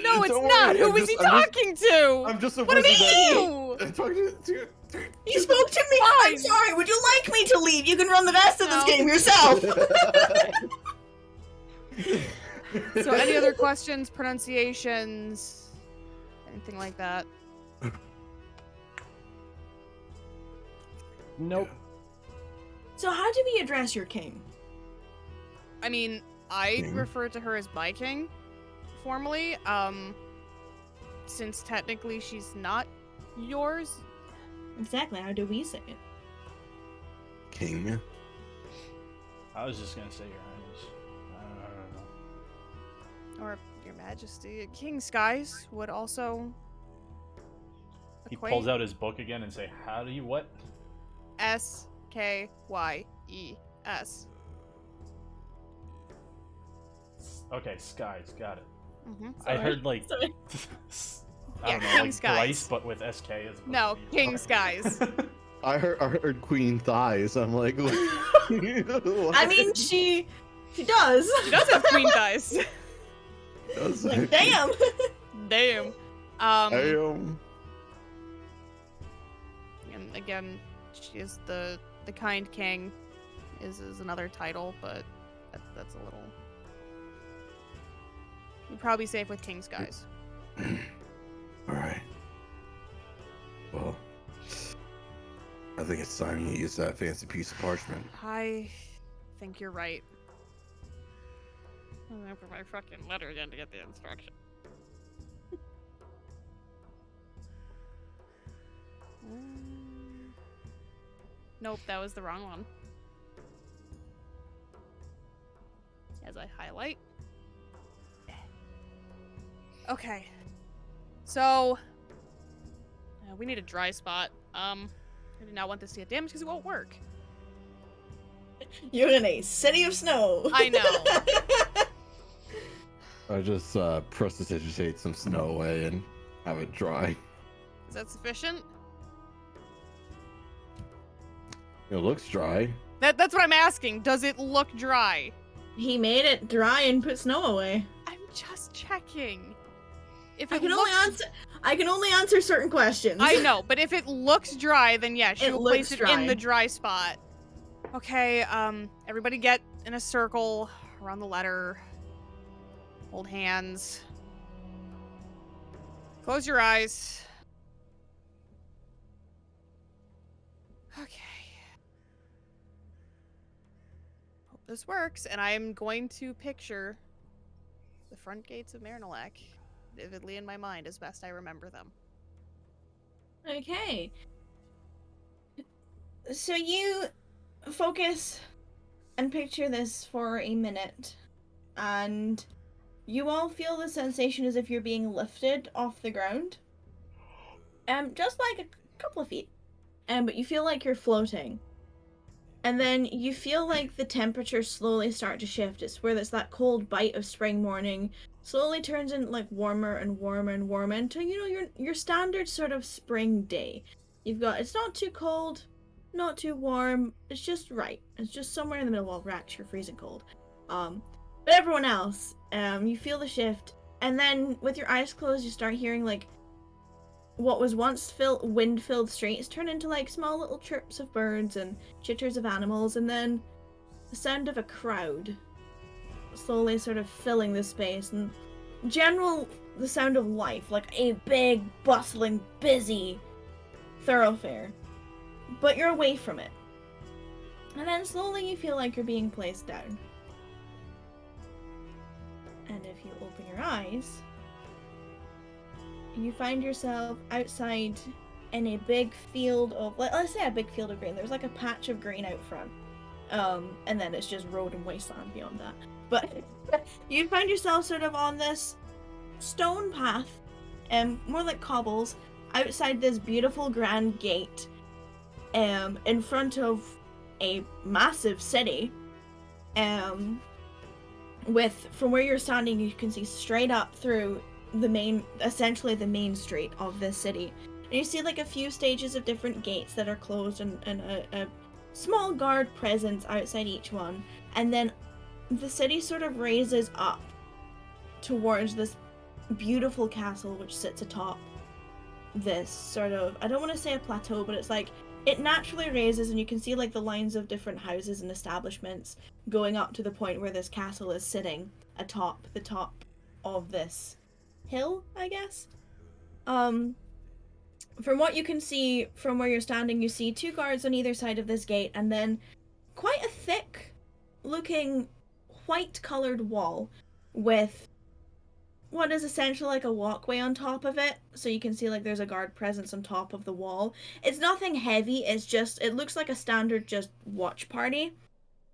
No, it's Don't not. worry, Who was he talking to? I'm just a What wizard about you? I'm talking to You spoke to me. I'm Fine. sorry. Would you like me to leave? You can run the rest of this No. game yourself. So any other questions, pronunciations, anything like that? Nope. So how do we address your king? I mean, I King? refer to her as my king, formally, since technically she's not yours. Exactly. How do we say it? King. I was just gonna say Your Highness. I don't know. Or your majesty. King Skies would also He equate. pulls out his book again and say, "How do you what?" S-K-Y-E-S. Okay, skies, got it. Mm-hmm. I heard like Sorry. I don't know, King like Skies. Bryce, but with SK as opposed No, to B. King Okay. Skies. I heard Queen Thighs. I'm like, I mean, she does. She does have queen thighs. Like, damn. Damn. Damn. And again, she is the kind king. Is another title, but that's a little. You'd probably safe with King Skies. All right. Well, I think it's time you use that fancy piece of parchment. I think you're right. I'm gonna put my fucking letter again to get the instruction. Nope, that was the wrong one. As I highlight. Okay. So, we need a dry spot. I do not want this to get damaged because it won't work. You're in a city of snow. I know. I just prestidigitate some snow away and have it dry. Is that sufficient? It looks dry. That's what I'm asking. Does it look dry? He made it dry and put snow away. I'm just checking. If I it can looks, only answer certain questions. I know, but if it looks dry, then yes, It she will place looks it in dry. the dry spot. Okay, everybody get in a circle around the letter. Hold hands. Close your eyes. Okay. Hope this works, and I am going to picture the front gates of Marinalak vividly in my mind as best I remember them. Okay. So you focus and picture this for a minute, and you all feel the sensation as if you're being lifted off the ground. Just like a couple of feet. But you feel like you're floating. And then you feel like the temperature slowly start to shift. It's where there's that cold bite of spring morning slowly turns in like warmer and warmer and warmer until your standard sort of spring day. It's not too cold, not too warm. It's just right. It's just somewhere in the middle. Well, Rax, you're freezing cold. But everyone else, you feel the shift, and then with your eyes closed, you start hearing like what was once wind-filled streets turn into like small little chirps of birds and chitters of animals, and then the sound of a crowd slowly sort of filling the space, and the sound of life, like a big, bustling, busy thoroughfare. But you're away from it. And then slowly you feel like you're being placed down. And if you open your eyes, you find yourself outside in a big field of, let's say a big field of green. There's like a patch of green out front. And then it's just road and wasteland beyond that. But you find yourself sort of on this stone path, more like cobbles, outside this beautiful grand gate, in front of a massive city, from where you're standing, you can see straight up through essentially the main street of this city. And you see like a few stages of different gates that are closed, and a small guard presence outside each one. And then the city sort of raises up towards this beautiful castle which sits atop this sort of, I don't want to say a plateau, but it's like it naturally raises, and you can see like the lines of different houses and establishments going up to the point where this castle is sitting atop the top of this hill, I guess. From what you can see from where you're standing, you see 2 guards on either side of this gate, and then quite a thick looking white colored wall with what is essentially like a walkway on top of it, so you can see like there's a guard presence on top of the wall. It's nothing heavy, it looks like a standard just watch party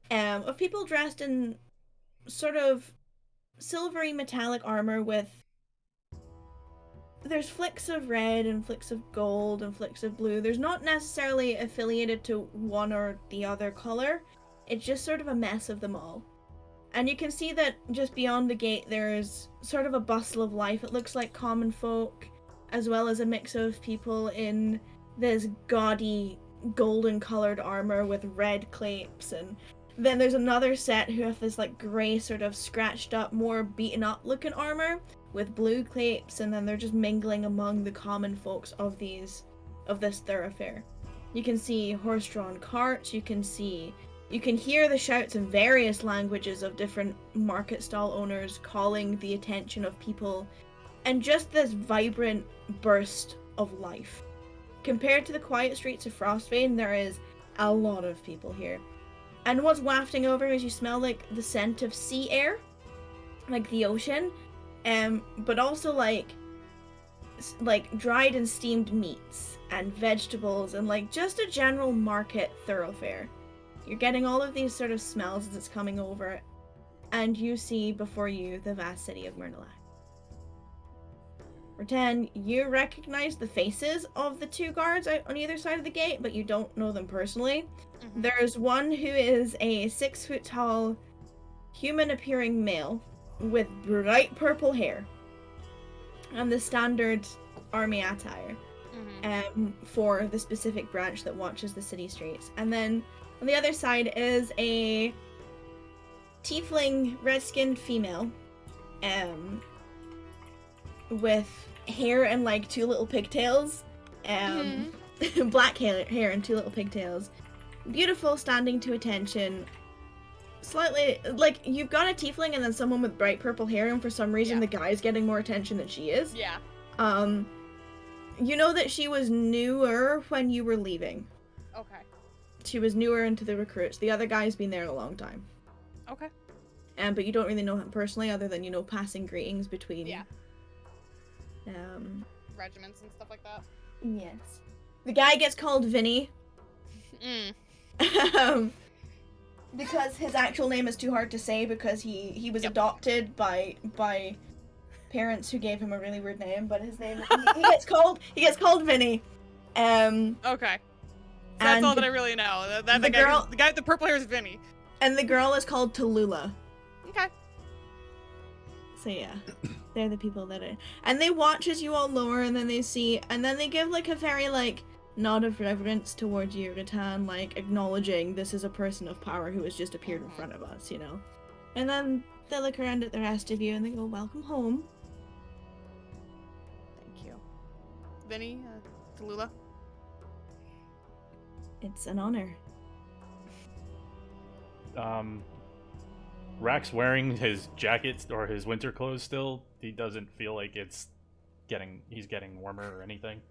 of people dressed in sort of silvery metallic armor there's flicks of red and flicks of gold and flicks of blue. There's not necessarily affiliated to one or the other color. It's just sort of a mess of them all. And you can see that just beyond the gate there's sort of a bustle of life. It looks like common folk, as well as a mix of people in this gaudy golden colored armor with red capes, and then there's another set who have this like grey sort of scratched up, more beaten up looking armor with blue capes, and then they're just mingling among the common folks of this thoroughfare. You can see horse-drawn carts, you can hear the shouts in various languages of different market stall owners calling the attention of people, and just this vibrant burst of life. Compared to the quiet streets of Frostbane, there is a lot of people here. And what's wafting over is you smell like the scent of sea air, like the ocean, but also like dried and steamed meats and vegetables, and like just a general market thoroughfare. You're getting all of these sort of smells as it's coming over, and you see before you the vast city of Myrnalak. Rattan, you recognize the faces of the 2 guards out on either side of the gate, but you don't know them personally. Mm-hmm. There's one who is a 6-foot-tall, human-appearing male with bright purple hair and the standard army attire, for the specific branch that watches the city streets. And then on the other side is a tiefling red-skinned female, with hair and like 2 little pigtails, black hair and 2 little pigtails. Beautiful, standing to attention. Slightly, like, you've got a tiefling and then someone with bright purple hair, and for some reason the guy's getting more attention than she is. Yeah. You know that she was newer when you were leaving. Okay. She was newer into the recruits. The other guy's been there a long time. Okay. But you don't really know him personally, other than, passing greetings between... Yeah. Regiments and stuff like that. Yes. The guy gets called Vinny. Because his actual name is too hard to say, because he was adopted by parents who gave him a really weird name, but his name he gets called Vinny. Okay. So that's all that I really know. The guy with the purple hair is Vinny. And the girl is called Tallulah. Okay. So yeah, they're the people that are, and they watch as you all lower, and then they see, and then they give like a very like nod of reverence towards you, Ratan, like acknowledging this is a person of power who has just appeared in front of us, you know. And then they look around at the rest of you and they go, "Welcome home." Thank you. Vinny, Tallulah? It's an honor. Rax wearing his jacket or his winter clothes still. He doesn't feel like he's getting warmer or anything.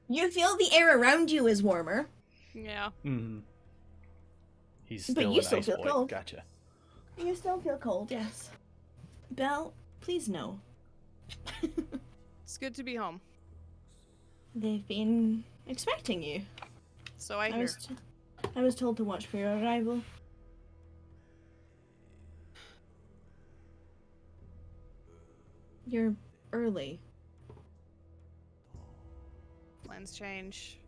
You feel the air around you is warmer. Yeah. Mm-hmm. He's But still you an still ice feel boy. cold. Gotcha. You still feel cold, yes. Belle, please no. It's good to be home. They've been expecting you. So I hear. I was told to watch for your arrival. You're early. Plans change.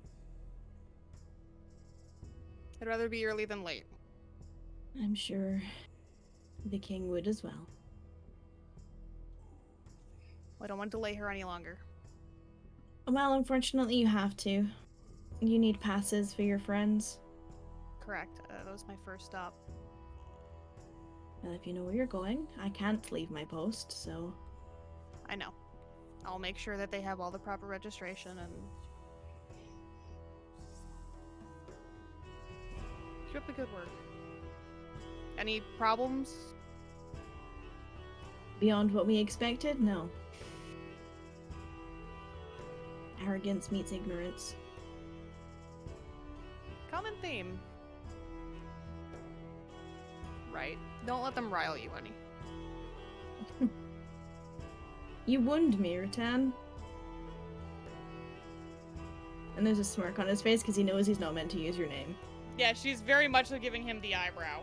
I'd rather be early than late. I'm sure the king would as well. I don't want to delay her any longer. Well, unfortunately, you have to. You need passes for your friends. Correct. That was my first stop. Well, if you know where you're going, I can't leave my post, so... I know. I'll make sure that they have all the proper registration and... Keep up the good work. Any problems? Beyond what we expected? No. Arrogance meets ignorance. Common theme. Right. Don't let them rile you any. You wound me, Ratan. And there's a smirk on his face because he knows he's not meant to use your name. Yeah, she's very much giving him the eyebrow.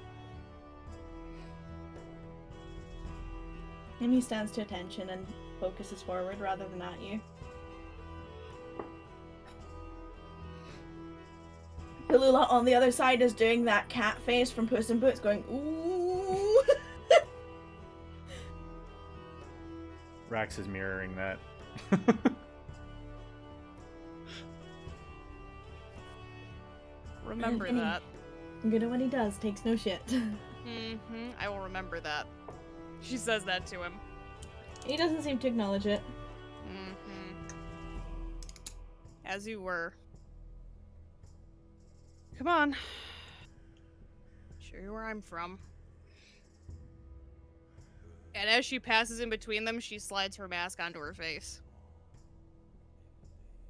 And he stands to attention and focuses forward rather than at you. Tallulah on the other side is doing that cat face from Puss in Boots going, ooh. Rax is mirroring that. Remember And he- that. Good at what he does, takes no shit. Mm-hmm. I will remember that. She says that to him. He doesn't seem to acknowledge it. Mm-hmm. As you were. Come on. Show you where I'm from. And as she passes in between them, she slides her mask onto her face.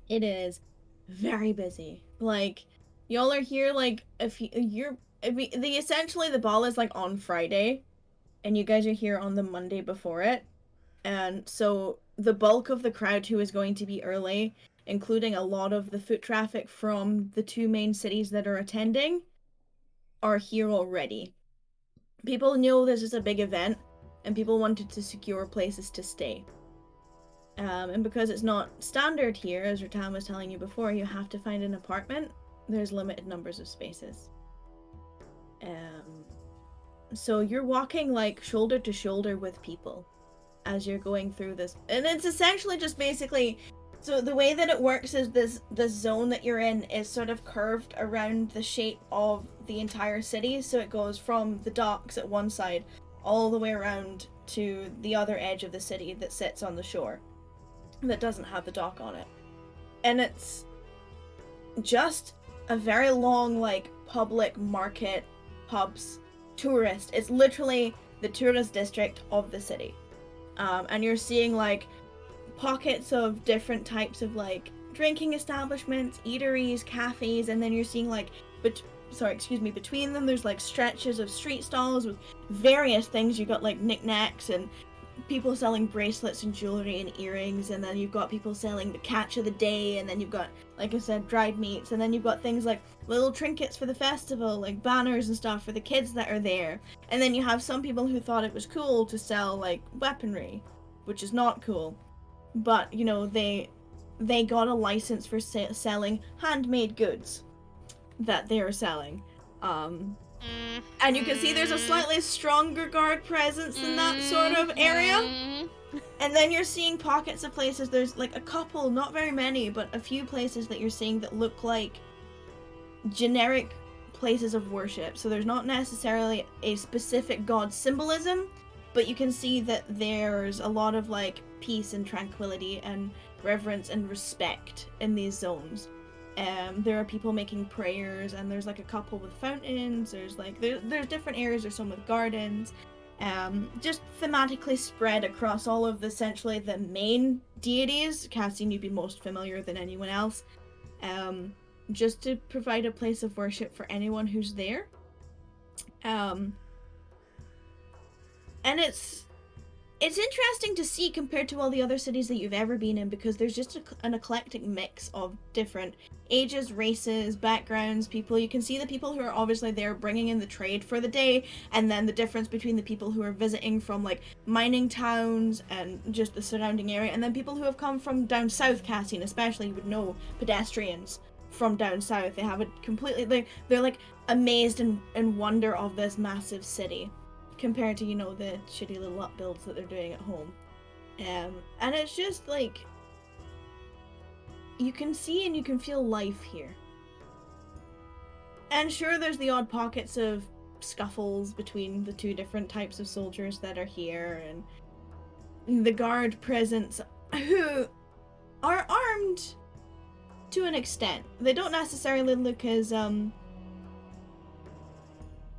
It is very busy. Like, y'all are here, like, essentially the ball is, like, on Friday, and you guys are here on the Monday before it, and so the bulk of the crowd who is going to be early, including a lot of the foot traffic from the two main cities that are attending, are here already. People know this is a big event, and people wanted to secure places to stay. And because it's not standard here, as Ratan was telling you before, you have to find an apartment. There's limited numbers of spaces. So you're walking like shoulder to shoulder with people as you're going through this. And it's essentially just basically, so the way that it works is this zone that you're in is sort of curved around the shape of the entire city. So it goes from the docks at one side all the way around to the other edge of the city that sits on the shore that doesn't have the dock on it. And it's just a very long, like, public market, pubs, tourist. It's literally the tourist district of the city. And you're seeing, like, pockets of different types of, like, drinking establishments, eateries, cafes, and then you're seeing, like, between them there's, like, stretches of street stalls with various things. You've got, like, knickknacks and people selling bracelets and jewelry and earrings, and then you've got people selling the catch of the day, and then you've got, like I said, dried meats, and then you've got things like little trinkets for the festival, like banners and stuff for the kids that are there. And then you have some people who thought it was cool to sell, like, weaponry, which is not cool. But, you know, they got a license for selling handmade goods that they are selling. And you can see there's a slightly stronger guard presence in that sort of area. Mhm. And then you're seeing pockets of places. There's like a couple, not very many, but a few places that you're seeing that look like generic places of worship. So there's not necessarily a specific god symbolism, but you can see that there's a lot of like peace and tranquility and reverence and respect in these zones. There are people making prayers, and there's like a couple with fountains. There's like there's different areas. There's some with gardens. Just thematically spread across all of essentially the main deities. Cassian, you'd be most familiar than anyone else. Just to provide a place of worship for anyone who's there. And it's interesting to see compared to all the other cities that you've ever been in, because there's just an eclectic mix of different ages, races, backgrounds, people. You can see the people who are obviously there bringing in the trade for the day, and then the difference between the people who are visiting from like mining towns and just the surrounding area, and then people who have come from down south. Cassian especially, you would know pedestrians from down south. They have a completely, they're like amazed and wonder of this massive city compared to, you know, the shitty little up builds that they're doing at home. And it's just like, you can see and you can feel life here. And sure, there's the odd pockets of scuffles between the two different types of soldiers that are here, and the guard presence who are armed to an extent. They don't necessarily look as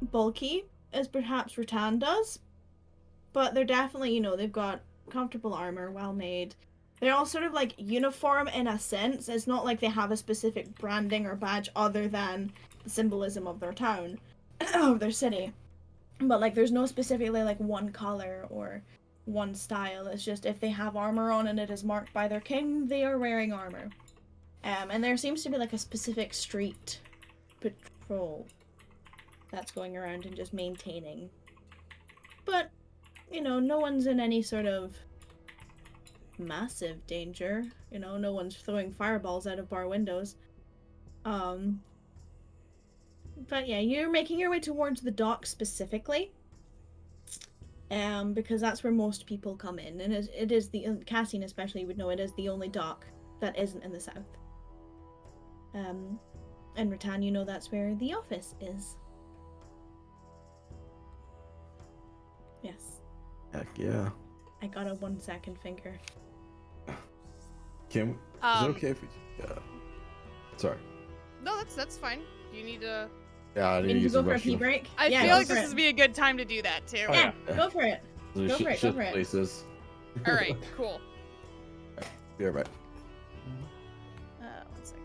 bulky as perhaps Rattan does, but they're definitely, you know, they've got comfortable armor, well made. They're all sort of like uniform in a sense. It's not like they have a specific branding or badge other than the symbolism of their town, of their city. But like, there's no specifically like one color or one style. It's just if they have armor on and it is marked by their king, they are wearing armor. And there seems to be like a specific street patrol that's going around and just maintaining. But, you know, no one's in any sort of massive danger. You know, no one's throwing fireballs out of bar windows. But yeah, you're making your way towards the dock specifically. Because that's where most people come in. And it is the, Cassian especially would know, it is the only dock that isn't in the south. And Rattan, you know that's where the office is. Yes. Heck yeah. I got a 1 second finger. Kim, is it okay if we... Yeah. Sorry. No, that's fine. Do you need to? Yeah, I You need to need to use go the for a pee restroom. break? I Yeah, feel go like for this it. would be a good time to do that too. Oh, Yeah, yeah. go for it. So Go for it, go for it. Places. All right, cool. Be right back. 1 second.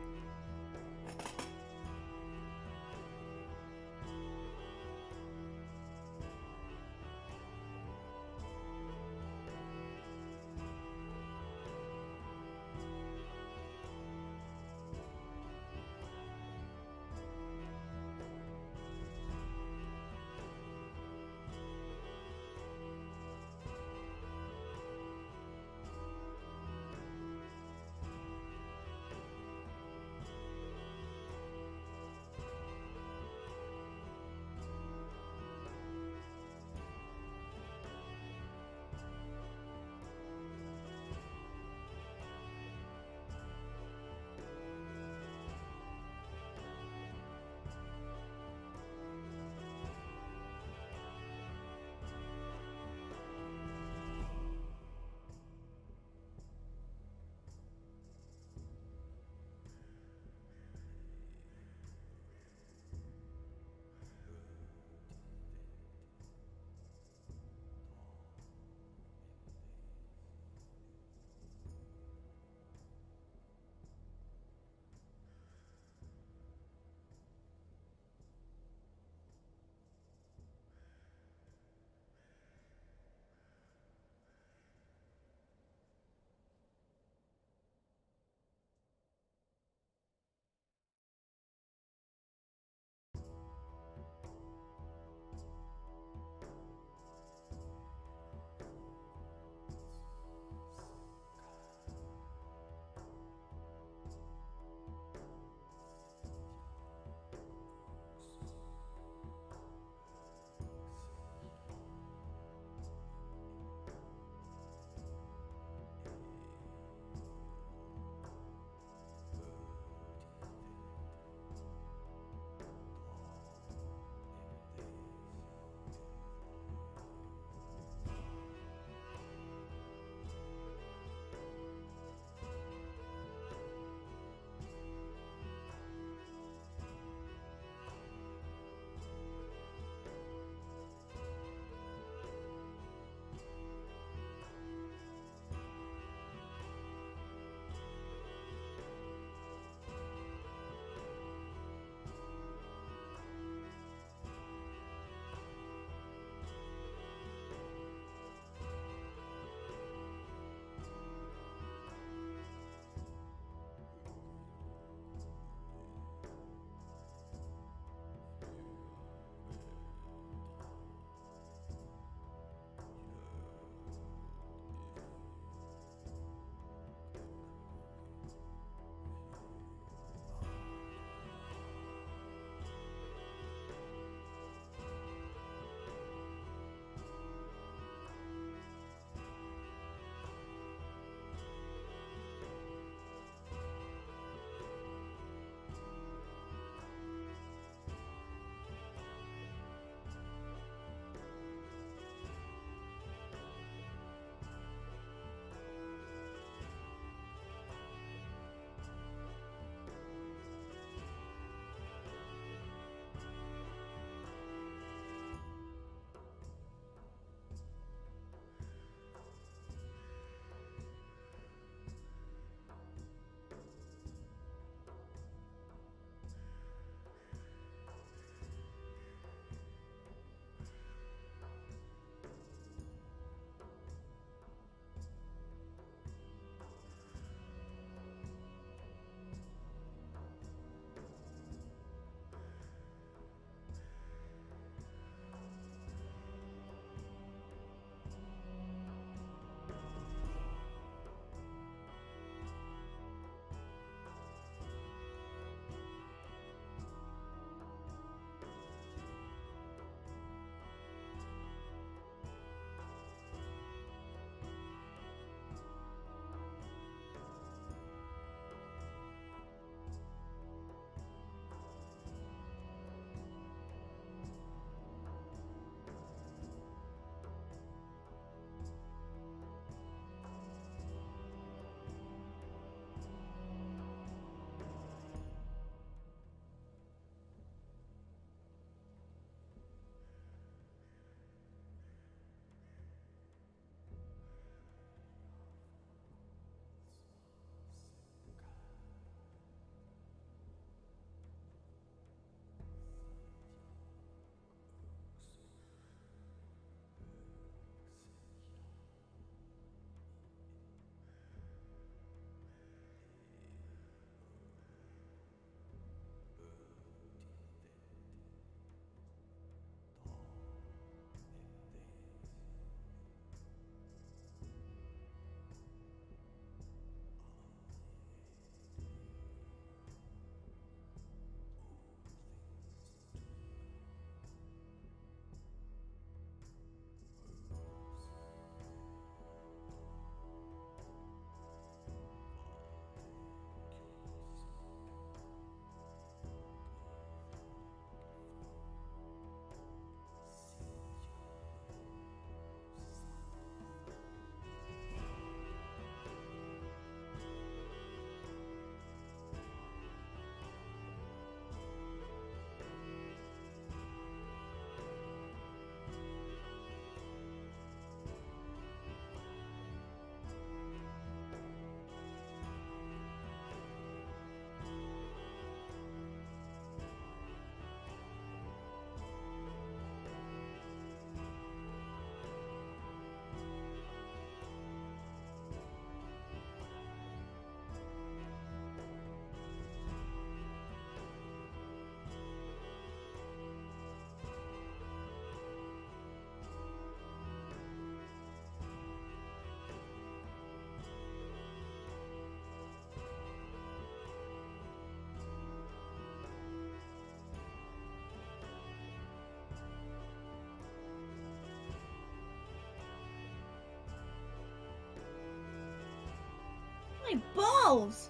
balls!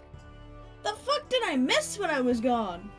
The fuck did I miss when I was gone?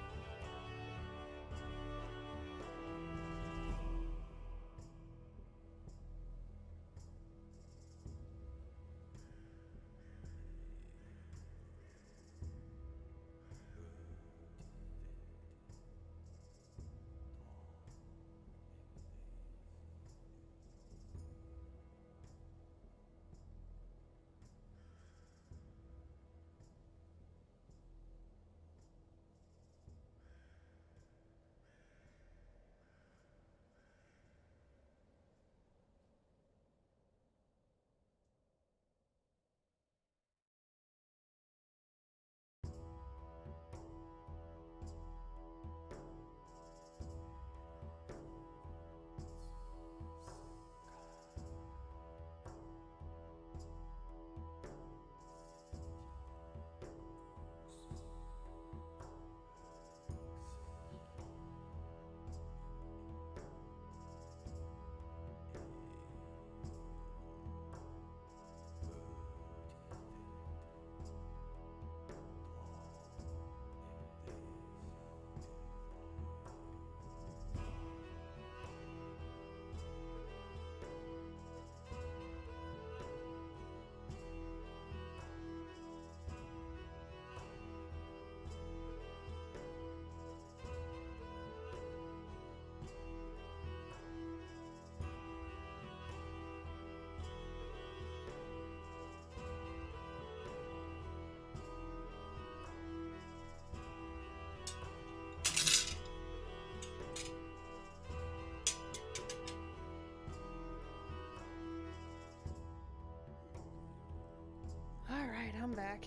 Alright, I'm back.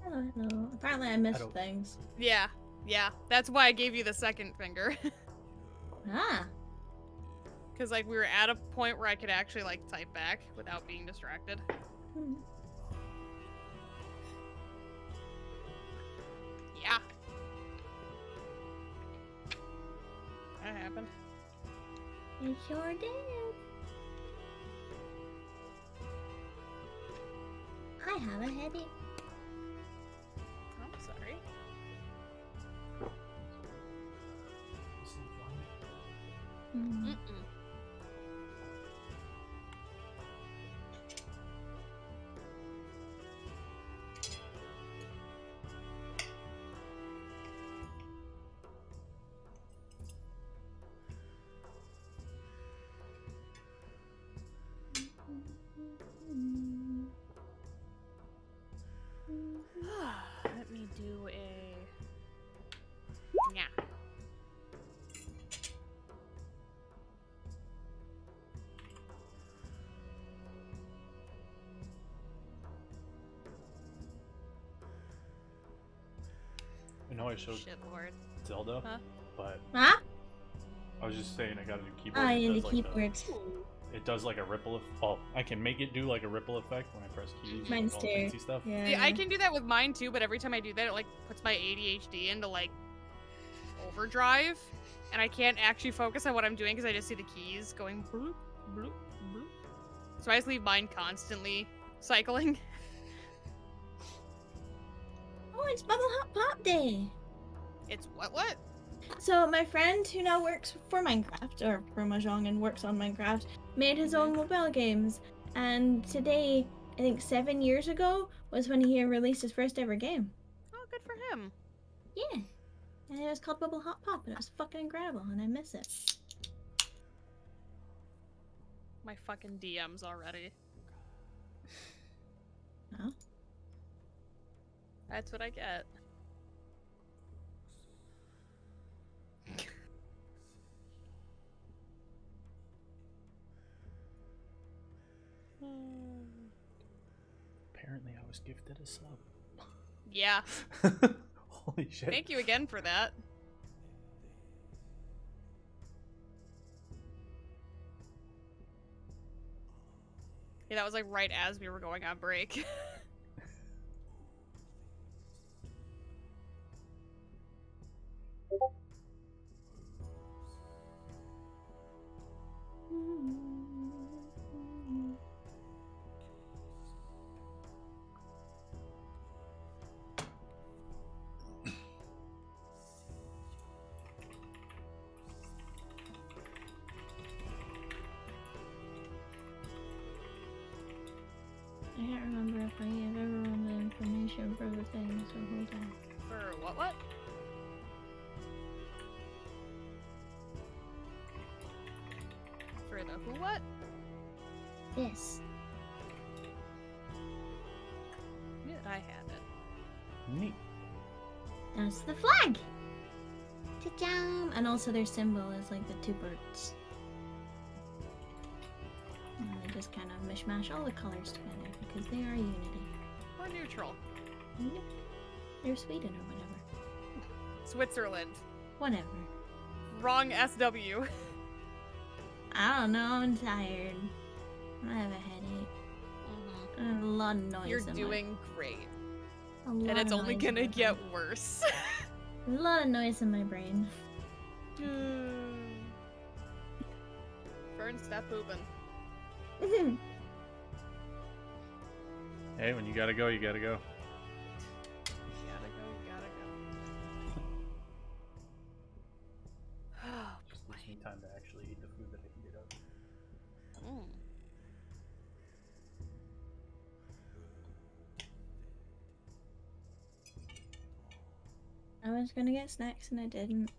I don't know. Apparently I missed don't- things. Yeah, that's why I gave you the second finger. Ah. Because, like, we were at a point where I could actually, like, type back without being distracted. Hmm. Yeah. That happened. You sure did. I have a headache. I'm sorry. Mm. Mm-mm. Let me do a... Yeah. I know I showed Shit, Lord. Zelda, Huh? but Huh? I was just saying I got a new keyboard. Ah, that in the does, like, keyboards. it does like a ripple. Well, I can make it do like a ripple effect when I press keys. Mine's and all the too. fancy stuff. Yeah. See, I can do that with mine too, but every time I do that, it like puts my ADHD into like overdrive, and I can't actually focus on what I'm doing because I just see the keys going bloop, bloop, bloop. So I just leave mine constantly cycling. Oh, it's Bubble Hot Pop Day. It's what? So my friend who now works for Minecraft, or for Mahjong and works on Minecraft, made his own mobile games. And today, I think 7 years ago, was when he released his first ever game. Oh, good for him. Yeah. And it was called Bubble Hot Pop, and it was fucking incredible, and I miss it. My fucking DMs already. Huh? That's what I get. Apparently, I was gifted a sub. Yeah. Holy shit! Thank you again for that. Yeah, that was like right as we were going on break. can't remember if I have ever run the information for the thing, so hold on. For what? For the who what? This. Knew that I had it. Neat. That's the flag! Ta-da! And also their symbol is like the two birds. And they just kind of mishmash all the colors together because they are unity. Or neutral. Yep. They're Sweden or whatever. Switzerland. Whatever. Wrong SW. I don't know, I'm tired. I have a headache. And a lot of noise. You're in doing great. my, a lot And it's of only noise in gonna my get brain. worse. A lot of noise in my brain. Fern, stop pooping. Hey, when you gotta go, you gotta go. Gotta go. Oh, Just gives me time to actually eat the food that I can get up. mm. I was gonna get snacks and I didn't.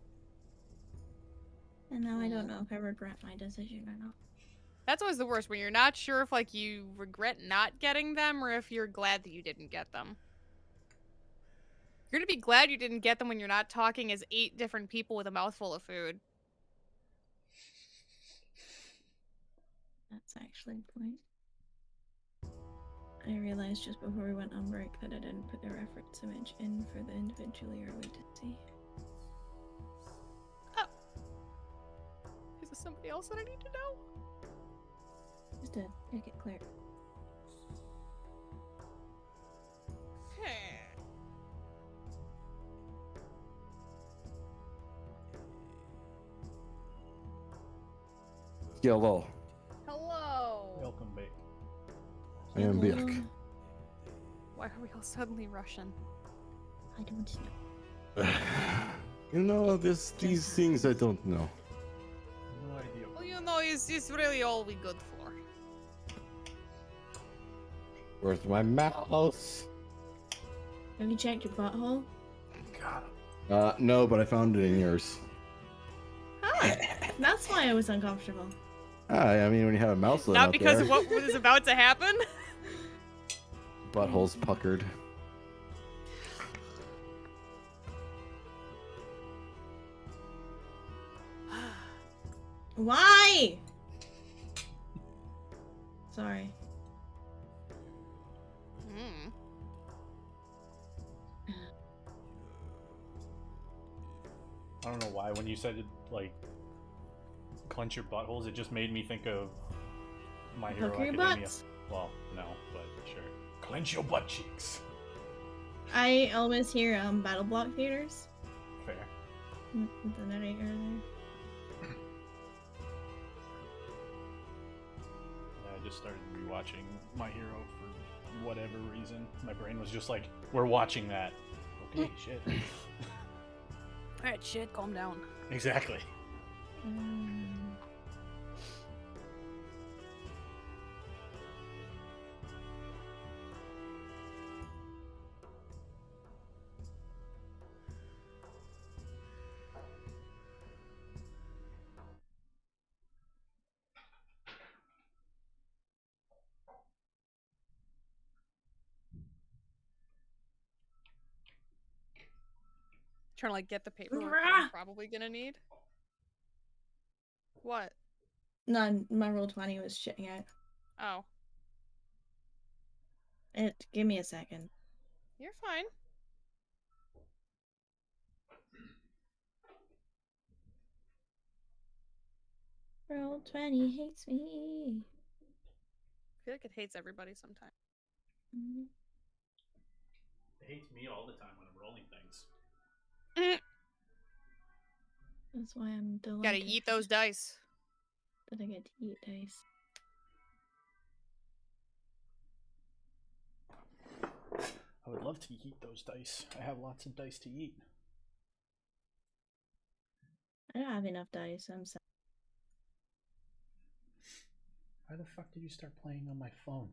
And now I don't know if I regret my decision or not. That's always the worst, when you're not sure if like you regret not getting them or if you're glad that you didn't get them. You're gonna be glad you didn't get them when you're not talking as 8 different people with a mouthful of food. That's actually the point. I realized just before we went on break that I didn't put the reference image in for the individually early to see. Oh. Is there somebody else that I need to know? Just to make it clear. Hello, Hello. Welcome back. I am Hello. back. Why are we all suddenly Russian? I don't know. You know, these things I don't know. No idea. Well, you know, it's really all we good for. Where's my mouse? Have you checked your butthole? No, but I found it in yours. Ah, that's why I was uncomfortable. I mean, when you have a mouse Not out because there, of what was about to happen. butthole's puckered. Why? Sorry. Hmm. I don't know why when you said it, like clench your buttholes, it just made me think of My Hero Poke your Academia. butts. Well, no, but sure. Clench your butt cheeks. I always hear Battle Block Theaters. Fair. With the narrator there. Yeah, I just started rewatching My Hero for whatever reason. My brain was just like, we're watching that. Okay, shit. Alright, shit, calm down. Exactly. Um, Trying to like get the paperwork Rah! I'm probably gonna need. What? no, my roll 20 was shitting out. Oh, Give me a second. you're fine. Roll 20 hates me. I feel like it hates everybody sometimes. Mhm. It hates me all the time when I'm rolling things. That's why I'm delighted. Gotta eat those dice. That I get to eat dice. I would love to eat those dice. I have lots of dice to eat. I don't have enough dice, I'm sorry. Why the fuck did you start playing on my phone?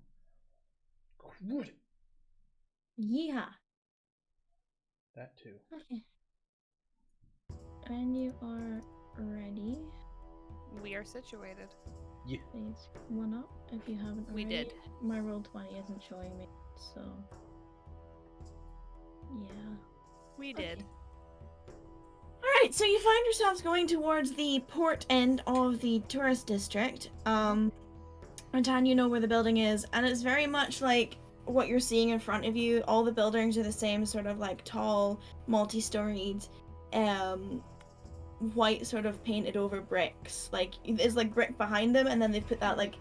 Good. Yeah. That too. Okay. And you are ready. We are situated. Yeah. Please one up if you haven't already. We did. My roll 20 isn't showing me, so yeah. We did. Okay. Alright, so you find yourselves going towards the port end of the tourist district. And you know where the building is, and it's very much like what you're seeing in front of you. All the buildings are the same sort of like tall, multi-storied, white sort of painted over bricks. Like there's like brick behind them, and then they put that like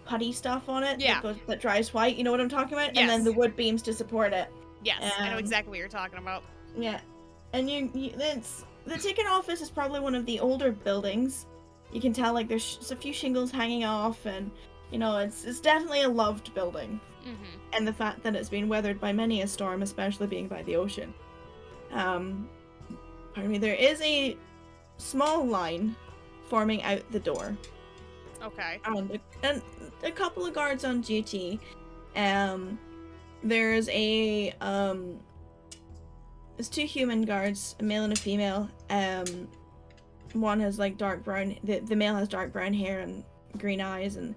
putty stuff on it Yeah. that dries white. You know what I'm talking about? And then Yes. the wood beams to support it. Yes, I know exactly what you're talking about. Yeah, and it's the ticket office is probably one of the older buildings. You can tell like there's a few shingles hanging off, and you know it's definitely a loved building. Mm-hmm. And the fact that it's been weathered by many a storm, especially being by the ocean. Pardon me. There is a small line forming out the door, Okay. and a couple of guards on duty. There's there's two human guards, a male and a female. One has like dark brown. The male has dark brown hair and green eyes, and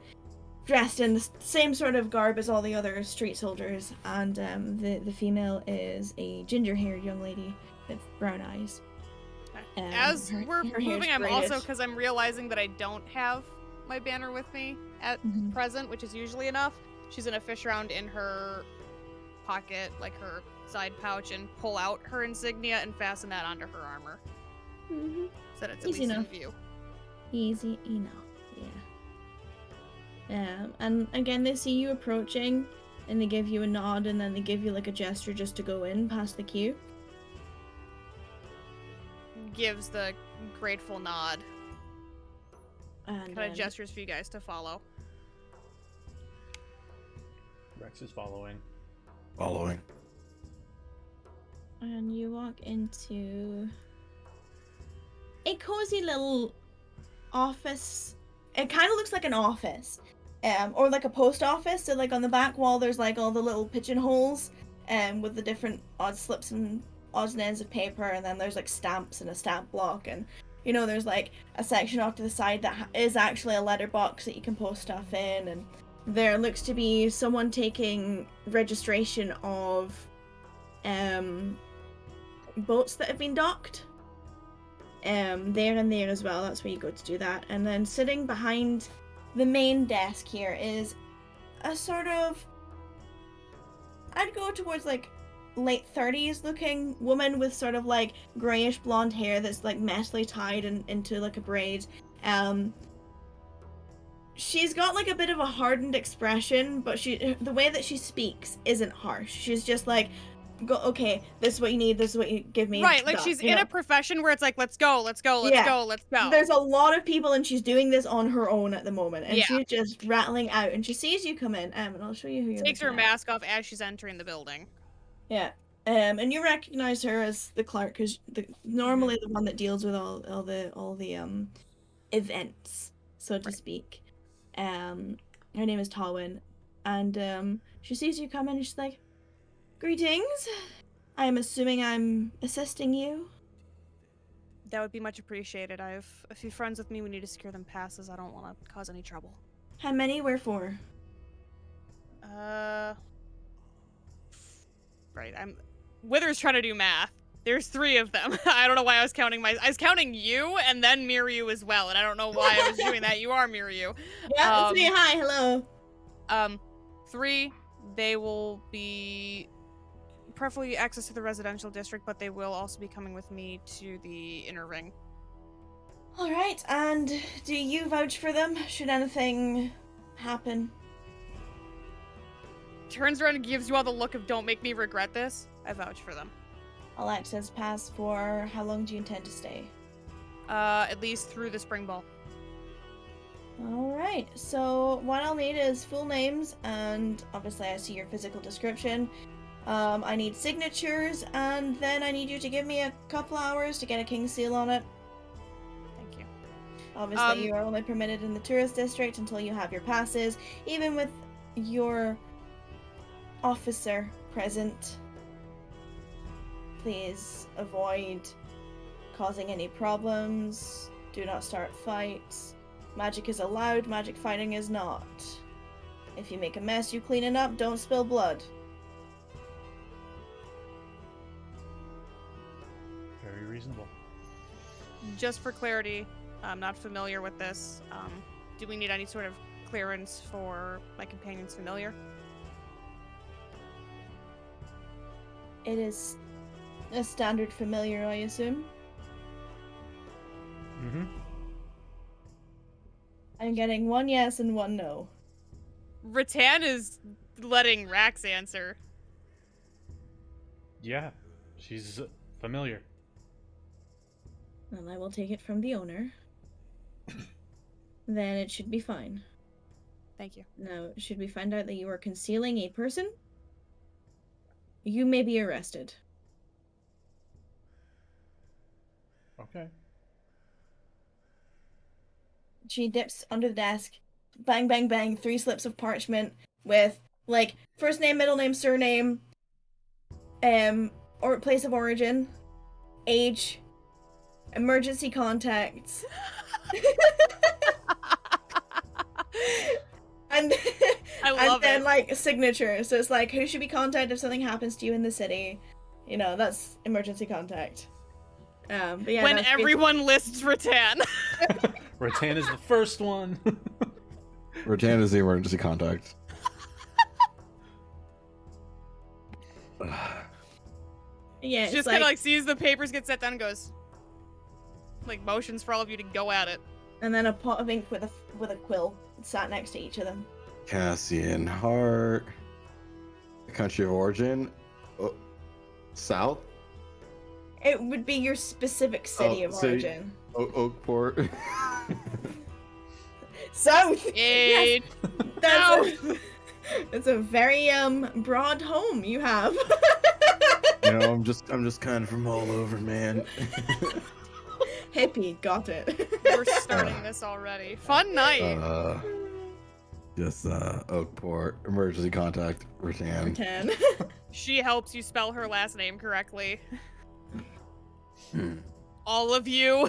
dressed in the same sort of garb as all the other street soldiers. And the female is a ginger-haired young lady with brown eyes. As we're her hair's moving, I'm also, braided. because I'm realizing that I don't have my banner with me at Mhm. present, which is usually enough. She's gonna fish around in her pocket, like her side pouch, and pull out her insignia and fasten that onto her armor. Mhm. So that it's at Easy least in enough. view. Easy enough, yeah. And again, they see you approaching, and they give you a nod, and then they give you like a gesture just to go in past the queue. Gives the grateful nod. And Kind of gestures for you guys to follow. Rex is following. Following. and you walk into a cozy little office. It kind of looks like an office, or like a post office. So like on the back wall, there's like all the little pigeonholes, with the different odd slips and odds and ends of paper, and then there's like stamps and a stamp block, and you know there's like a section off to the side that is actually a letterbox that you can post stuff in, and there looks to be someone taking registration of boats that have been docked. There and there as well. That's where you go to do that. And then sitting behind the main desk here is a sort of, I'd go towards like late 30s looking woman with sort of like grayish blonde hair that's like messily tied into like a braid. She's got like a bit of a hardened expression, but the way that she speaks isn't harsh. She's just like, go, okay, this is what you need, this is what you give me. Right, like done, she's you in know? a profession where it's like, let's go, let's go, let's Yeah. go, let's go. There's a lot of people, and she's doing this on her own at the moment, and Yeah. she's just rattling out. And she sees you come in, and I'll show you who you're Takes her looking at. mask off as she's entering the building. Yeah, and you recognize her as the clerk, because normally Mm-hmm. the one that deals with all the events, so to speak. Her name is Tawin, and she sees you come in, and she's like, "Greetings. I am assuming I'm assisting you." That would be much appreciated. I have a few friends with me. We need to secure them passes. I don't want to cause any trouble. How many? Wherefore? Right. Wither's trying to do math. There's 3 of them. I don't know why I was counting I was counting you and then Miryu as well, and I don't know why I was doing that. You are Miryu. Yeah, it's me. Hi, hello. 3. They will be preferably access to the residential district, but they will also be coming with me to the inner ring. All right, and do you vouch for them should anything happen? Turns around and gives you all the look of "Don't make me regret this." I vouch for them. Alexa's pass for how long do you intend to stay? At least through the spring ball. All right, so what I'll need is full names, and obviously I see your physical description. I need signatures, and then I need you to give me a couple hours to get a king's seal on it. Thank you. Obviously, you are only permitted in the tourist district until you have your passes. Even with your officer present. Please avoid causing any problems. Do not start fights. Magic is allowed, magic fighting is not. If you make a mess, you clean it up, don't spill blood. Very reasonable. Just for clarity, I'm not familiar with this. Do we need any sort of clearance for my companion's familiar? It is a standard familiar, I assume. Mm-hmm. I'm getting 1 yes and 1 no. Rattan is letting Rax answer. Yeah, she's familiar. Well, I will take it from the owner. Then it should be fine. Thank you. Now, should we find out that you are concealing a person, you may be arrested. Okay. She dips under the desk, bang, bang, bang, 3 slips of parchment with, like, first name, middle name, surname, or place of origin, age, emergency contacts, and I love then it. like signature. So it's like, who should be contacted if something happens to you in the city? You know, that's emergency contact. But yeah, When that's everyone lists Rattan. Rattan is the first one. Rattan is the emergency contact. yeah, She it's just kind of like sees the papers get set down and goes, like motions for all of you to go at it. and then a pot of ink with a quill sat next to each of them. Cassian Hart. The country of origin. Oh, South. It would be your specific city of city. origin. Oakport. South. Hey, That's a very broad home you have. You know, I'm just kind of from all over, man. Hippie, got it. we're starting this already. Fun night. Just Oakport. Emergency contact. Rattan. 10. She helps you spell her last name correctly. Hmm. All of you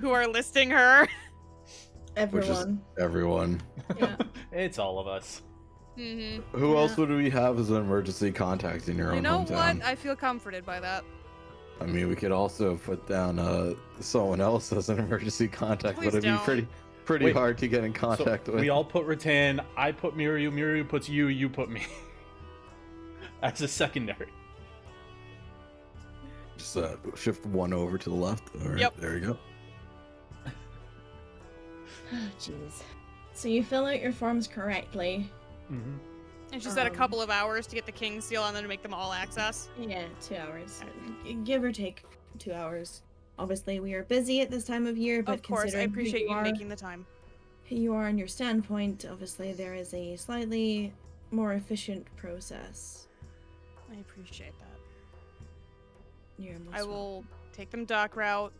who are listing her. Everyone. Everyone. Yeah. It's all of us. Mm-hmm. Who Yeah. else would we have as an emergency contact in your You own know hometown? what? I feel comforted by that. I mean, we could also put down someone else as an emergency contact, Please but it'd don't. be pretty Wait, hard to get in contact So with. we all put Rattan. I put Miru. Miru puts you. You put me. As a secondary. Just shift 1 over to the left. All right, Yep. there you go. Oh, jeez. So you fill out your forms correctly. Mm-hmm. And she said a Um, couple of hours to get the King's Seal and then to make them all access. Yeah, 2 hours. Give or take 2 hours. Obviously, we are busy at this time of year, but Of course, I considering who appreciate you are, making the time. who you are on your standpoint, obviously there is a slightly more efficient process. I appreciate that. You're most I will take them dock route.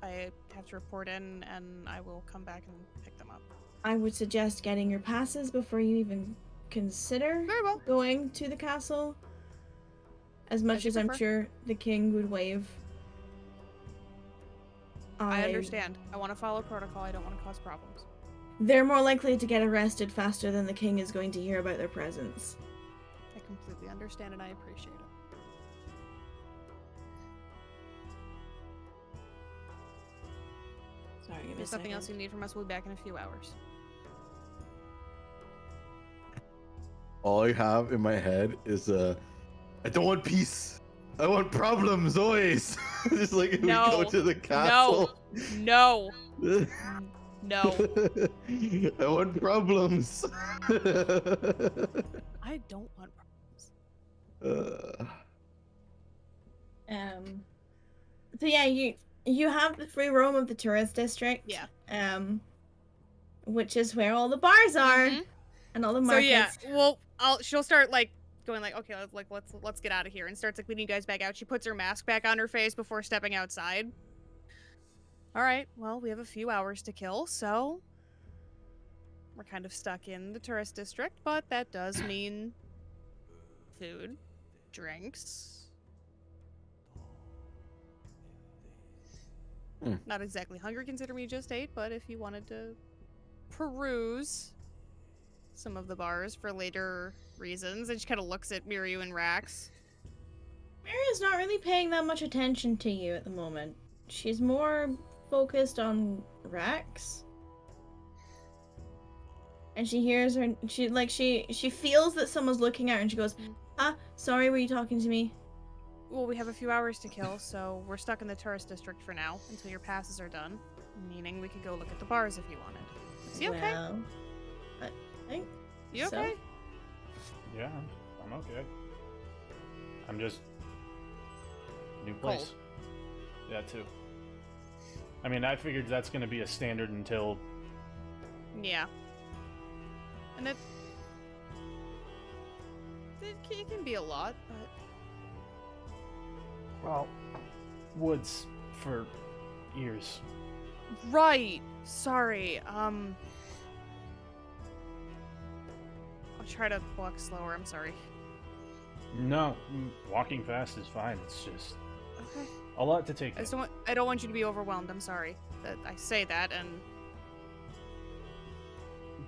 I have to report in, and I will come back and pick them up. I would suggest getting your passes before you even consider Very well. going to the castle. As much you as I'm prefer. sure the king would waive. I understand. I want to follow protocol. I don't want to cause problems. They're more likely to get arrested faster than the king is going to hear about their presence. I completely understand, and I appreciate it. Sorry, give If me a there's something else you second. need from us, we'll be back in a few hours. All I have in my head is I don't want peace. I want problems always. Just like if No. we go to the castle. No. No. I want problems. I don't want problems. So yeah, you have the free roam of the tourist district. Yeah. Which is where all the bars are Mhm. and all the So markets. yeah, well, she'll start like going like, okay, let's get out of here, and starts like leading you guys back out. She puts her mask back on her face before stepping outside. All right, well, we have a few hours to kill, so we're kind of stuck in the tourist district, but that does mean food, drinks. Not exactly hungry considering we just ate, but if you wanted to peruse some of the bars for later reasons, and she kind of looks at Miryu and Rax. Maria's not really paying that much attention to you at the moment. She's more focused on Rex. And she hears her, she feels that someone's looking at her and she goes, sorry, were you talking to me? Well, we have a few hours to kill, so we're stuck in the tourist district for now until your passes are done. Meaning we could go look at the bars if you wanted. Is he okay? Well, I think You so. okay? Yeah, I'm okay. I'm just new place. Cold. Yeah, too. I mean, I figured that's gonna be a standard until Yeah. And it can be a lot, but well, woods for years. right. Sorry. I'll try to walk slower. I'm sorry. No, walking fast is fine. It's just Okay. a lot to take in. I don't want you to be overwhelmed. I'm sorry that I say that, and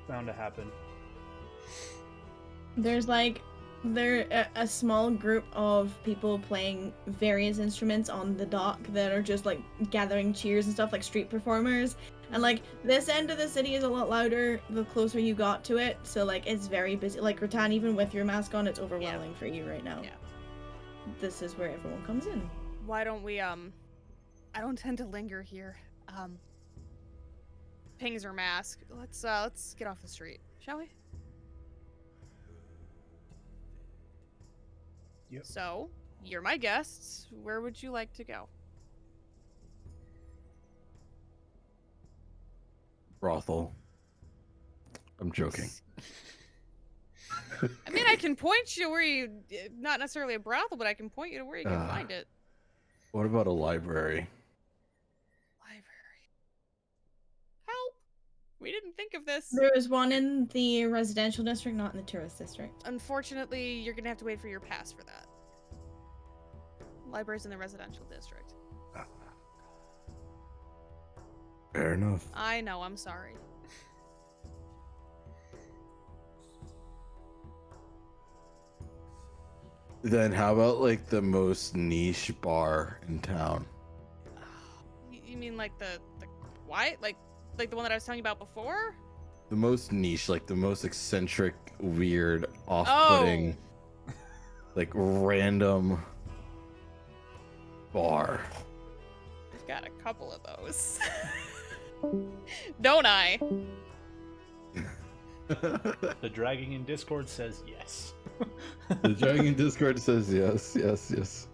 Bound to happen. There's a small group of people playing various instruments on the dock that are just like gathering cheers and stuff, like street performers. And like this end of the city is a lot louder the closer you got to it, so like it's very busy. Like Rattan, even with your mask on, it's overwhelming for you right now. Yeah. This is where everyone comes in. why don't we I don't tend to linger here. Pings her mask. Let's get off the street, shall we? Yep. So, you're my guests. Where would you like to go? Brothel. I'm joking. I mean, I can point you where you, not necessarily a brothel, but I can point you to where you can find it. What about a library? Library. Help! We didn't think of this. There is one in the residential district, not in the tourist district. Unfortunately, you're gonna have to wait for your pass for that. Library's in the residential district. Fair enough. I know, I'm sorry. Then how about like the most niche bar in town? You mean like the quiet? Like the one that I was telling you about before? The most niche, like the most eccentric, weird, off-putting, like random bar. I've got a couple of those. Don't I? The dragging in Discord says yes. The Dragon Discord says yes, yes, yes.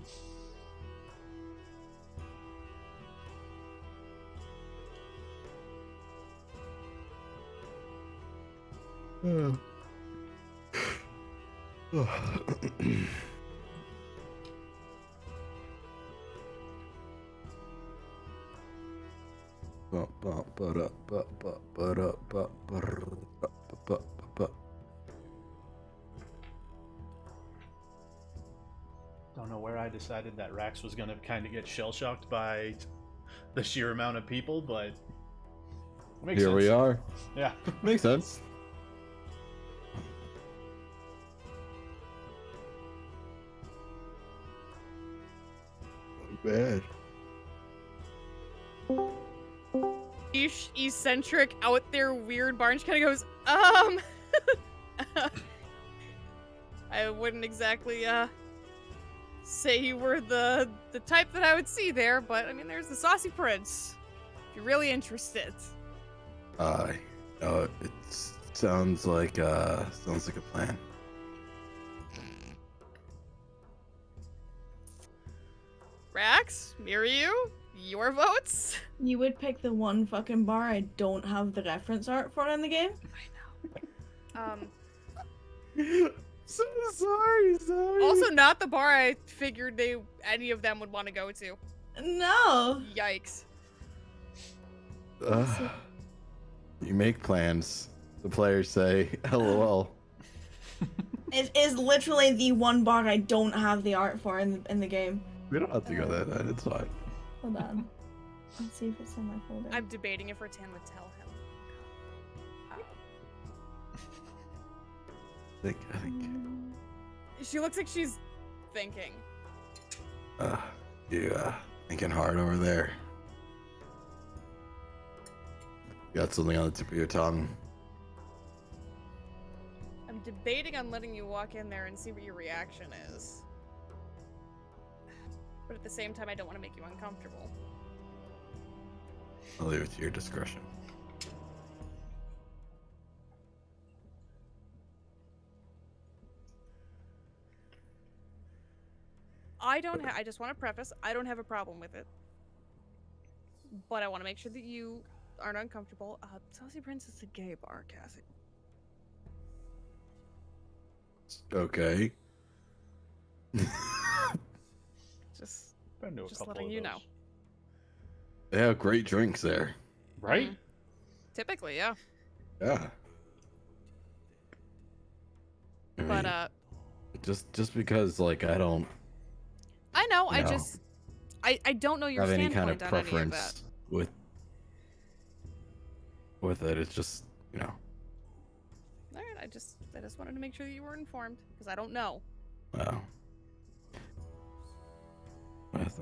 Don't know where I decided that Rax was gonna kind of get shell shocked by the sheer amount of people, but makes Here sense. we are. Yeah. Makes sense. Not bad. Eccentric, out there, weird bar, and she kind of goes, I wouldn't exactly, say you were the type that I would see there, but I mean, there's the Saucy Prince. If you're really interested. It sounds like a plan. Rax, Miryu, your votes? You would pick the one fucking bar I don't have the reference art for in the game? I know. So sorry. Also not the bar I figured any of them would want to go to. No! Yikes. You make plans. The players say, LOL. It is literally the one bar I don't have the art for in the game. We don't have to go there then. It's fine. Hold on. Let's see if it's in my folder. I'm debating if Rattan would tell him. I think. She looks like she's thinking. Yeah, thinking hard over there. You got something on the tip of your tongue. I'm debating on letting you walk in there and see what your reaction is. But at the same time, I don't want to make you uncomfortable. I'll leave it to your discretion. I just want to preface, I don't have a problem with it. But I want to make sure that you aren't uncomfortable. Saucy Prince is a gay bar, Cassie. Okay. Just Been to a Just couple letting of you those. know. They have great drinks there. Right? Mhm. Typically, yeah. Yeah. I But mean, just because like I don't I know, I No. just I don't know your have any standpoint kind of on any of that. preference with it, it's just Alright, I just wanted to make sure that you were informed, because I don't know. wow.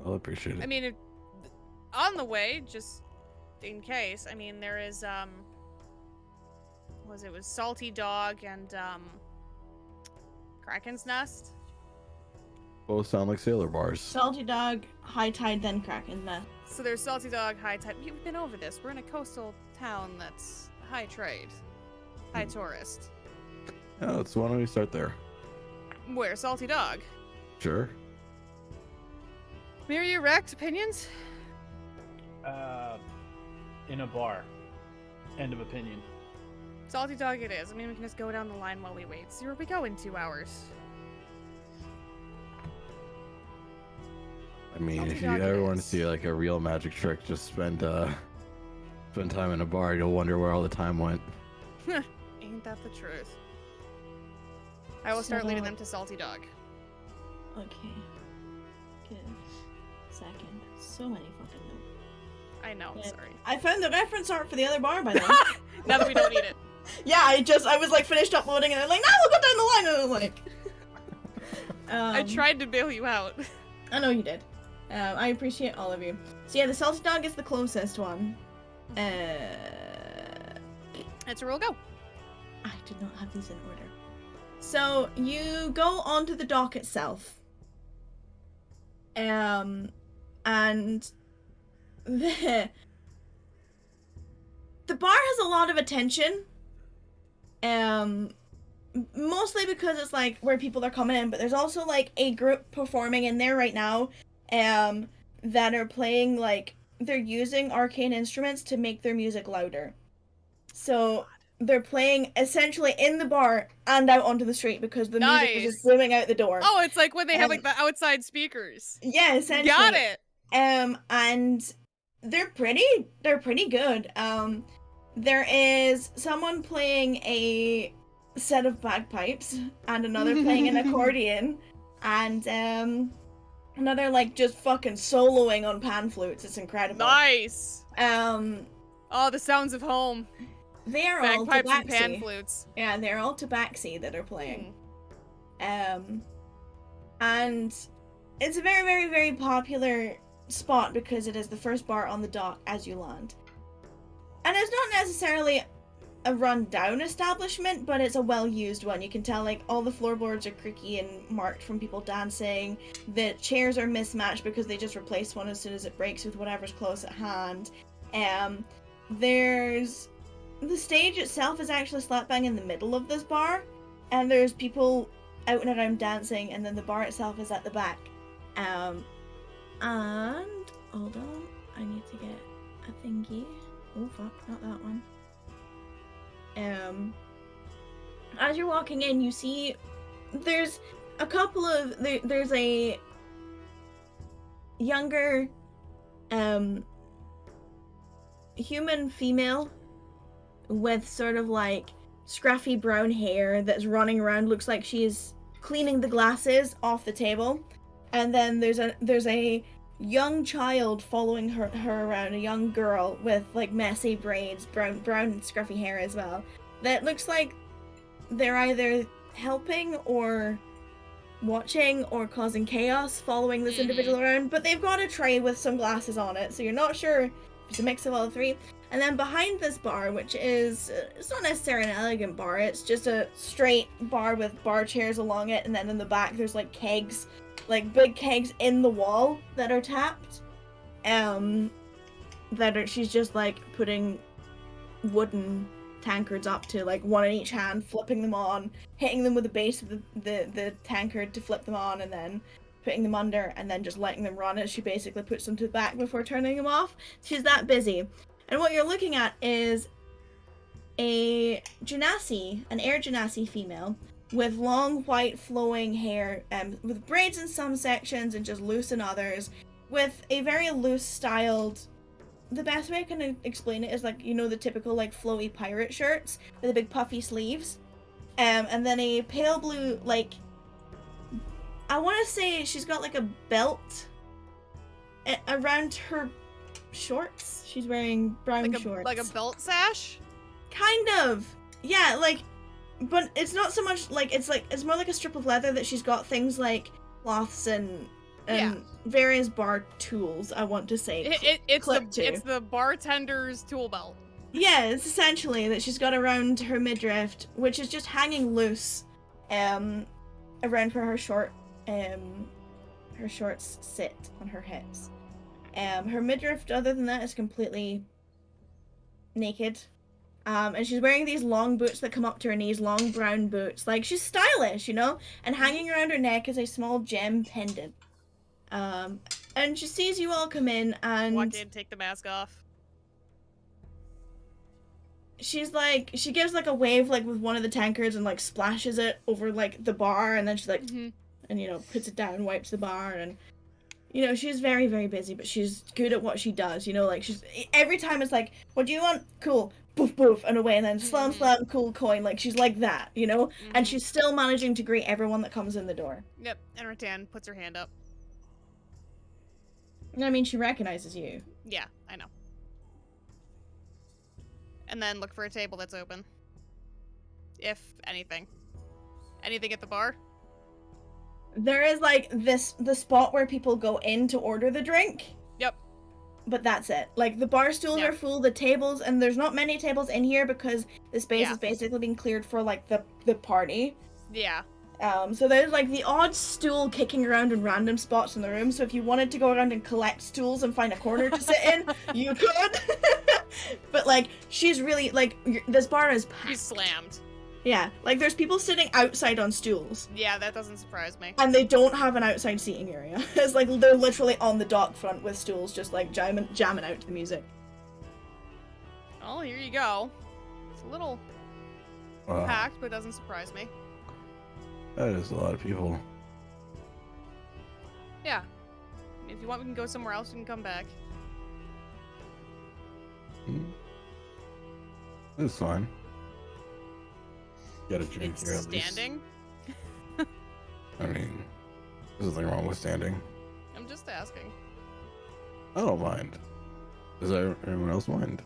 I'll appreciate it. I mean, on the way, just in case, I mean, there is, it was Salty Dog and, Kraken's Nest? Both sound like sailor bars. Salty Dog, High Tide, then Kraken. So there's Salty Dog, High Tide. We've been over this. We're in a coastal town that's high trade. High tourist. Yeah, so why don't we start there? Where? Salty Dog. Sure. Mirror your Rex opinions? In a bar. End of opinion. Salty Dog it is. I mean, we can just go down the line while we wait. See where we go in 2 hours. I mean, Salty if you Dog it ever want to is. see like a real magic trick, just spend time in a bar. You'll wonder where all the time went. Ain't that the truth? I will start leading So- them to Salty Dog. Okay. Give second. So many fucking notes. I know, I'm Yeah. sorry. I found the reference art for the other bar by then. Now that we don't need it. Yeah, I was like finished uploading and I'm like, no, we'll go down the line, and I'm like I tried to bail you out. I know you did. I appreciate all of you. So yeah, the Salty Dog is the closest one. It's a real go. I did not have these in order. So you go onto the dock itself. And the bar has a lot of attention. Mostly because it's like where people are coming in, but there's also like a group performing in there right now, that are playing like they're using arcane instruments to make their music louder. So they're playing essentially in the bar and out onto the street because the music is Nice. just booming out the door. Oh, it's like when they have like Um, the outside speakers. Yeah, essentially. Got it. And they're pretty good. There is someone playing a set of bagpipes and another playing an accordion and another like just fucking soloing on pan flutes. It's incredible. Nice. Oh, the sounds of home. they're all Bagpipes and pan tabaxi. flutes. Yeah, they're all tabaxi that are playing. Hmm. And it's a very, very, very popular spot because it is the first bar on the dock as you land. And it's not necessarily a run-down establishment, but it's a well-used one. You can tell, like, all the floorboards are creaky and marked from people dancing. The chairs are mismatched because they just replace one as soon as it breaks with whatever's close at hand. There's... The stage itself is actually slap bang in the middle of this bar, and there's people out and around dancing, and then the bar itself is at the back. And hold on, I need to get a thingy. Oh fuck, not that one. As you're walking in, you see there's a couple of there's a younger human female with sort of like scruffy brown hair that's running around. Looks like she's cleaning the glasses off the table. And then there's a young child following her around, a young girl with like messy braids, brown scruffy hair as well. That looks like they're either helping or watching or causing chaos following this individual around, but they've got a tray with some glasses on it, so you're not sure if it's a mix of all three. And then behind this bar, which is, it's not necessarily an elegant bar, it's just a straight bar with bar chairs along it, and then in the back there's like kegs, like big kegs in the wall that are tapped. She's just like putting wooden tankards up to like one in each hand, flipping them on, hitting them with the base of the tankard to flip them on, and then putting them under, and then just letting them run as she basically puts them to the back before turning them off. She's that busy. And what you're looking at is a genasi, an air genasi female, with long white flowing hair, with braids in some sections and just loose in others, with a very loose styled, the best way I can explain it is like, you know, the typical like flowy pirate shirts with the big puffy sleeves, and then a pale blue, like, I want to say she's got like a belt around her shorts. She's wearing brown shorts. Like a belt sash? Kind of. Yeah, like, but it's not so much like, it's more like a strip of leather that she's got things like cloths and various bar tools, I want to say. It's the bartender's tool belt. Yeah, it's essentially that she's got around her midriff, which is just hanging loose, around where her shorts sit on her hips. Her midriff, other than that, is completely naked. And she's wearing these long boots that come up to her knees, long brown boots. Like, she's stylish, you know? And hanging around her neck is a small gem pendant. And she sees you all come in, and walk in, take the mask off. She's like, she gives like a wave like with one of the tankards and like splashes it over like the bar, and then she's like, and you know, puts it down, wipes the bar, and you know, she's very, very busy, but she's good at what she does, you know, like she's, every time it's like, what do you want? Cool. Poof, poof, and away, and then slam, slam, cool coin, like she's like that, you know? And she's still managing to greet everyone that comes in the door. Yep, and Rattan puts her hand up. I mean, she recognizes you. Yeah, I know. And then look for a table that's open. If anything. Anything at the bar? There is like the spot where people go in to order the drink. Yep. But that's it. Like, the bar stools are full, the tables, and there's not many tables in here because the space is basically being cleared for like the party. Yeah. So there's like the odd stool kicking around in random spots in the room, so if you wanted to go around and collect stools and find a corner to sit in, you could. But like, she's really, like, this bar is packed. She's slammed. Yeah, like there's people sitting outside on stools. Yeah, that doesn't surprise me. And they don't have an outside seating area. It's like they're literally on the dock front with stools just like jamming out to the music. Oh, here you go. It's a little packed, but it doesn't surprise me. That is a lot of people. Yeah. If you want, we can go somewhere else. We can come back. It's fine. Get a drink It's here at least. standing. I mean, there's nothing wrong with standing. I'm just asking. I don't mind. Does anyone else mind?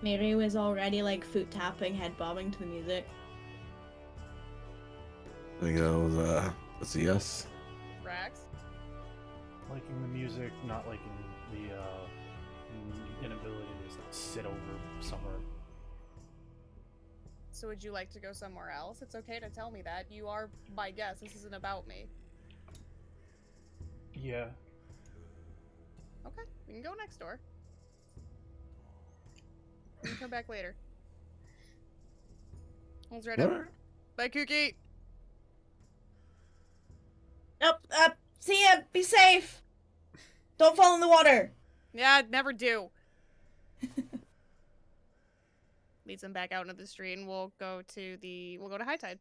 Mary was already like foot tapping, head bobbing to the music. I think that was that's a yes. Rax? Liking the music, not liking the inability to sit over somewhere. So would you like to go somewhere else? It's okay to tell me that. You are my guest. This isn't about me. Yeah. Okay, we can go next door. We can come back later. Holds right up. Bye, Kooky. Up. See ya. Be safe. Don't fall in the water. Yeah, never do. Leads them back out into the street, and we'll go to High Tide.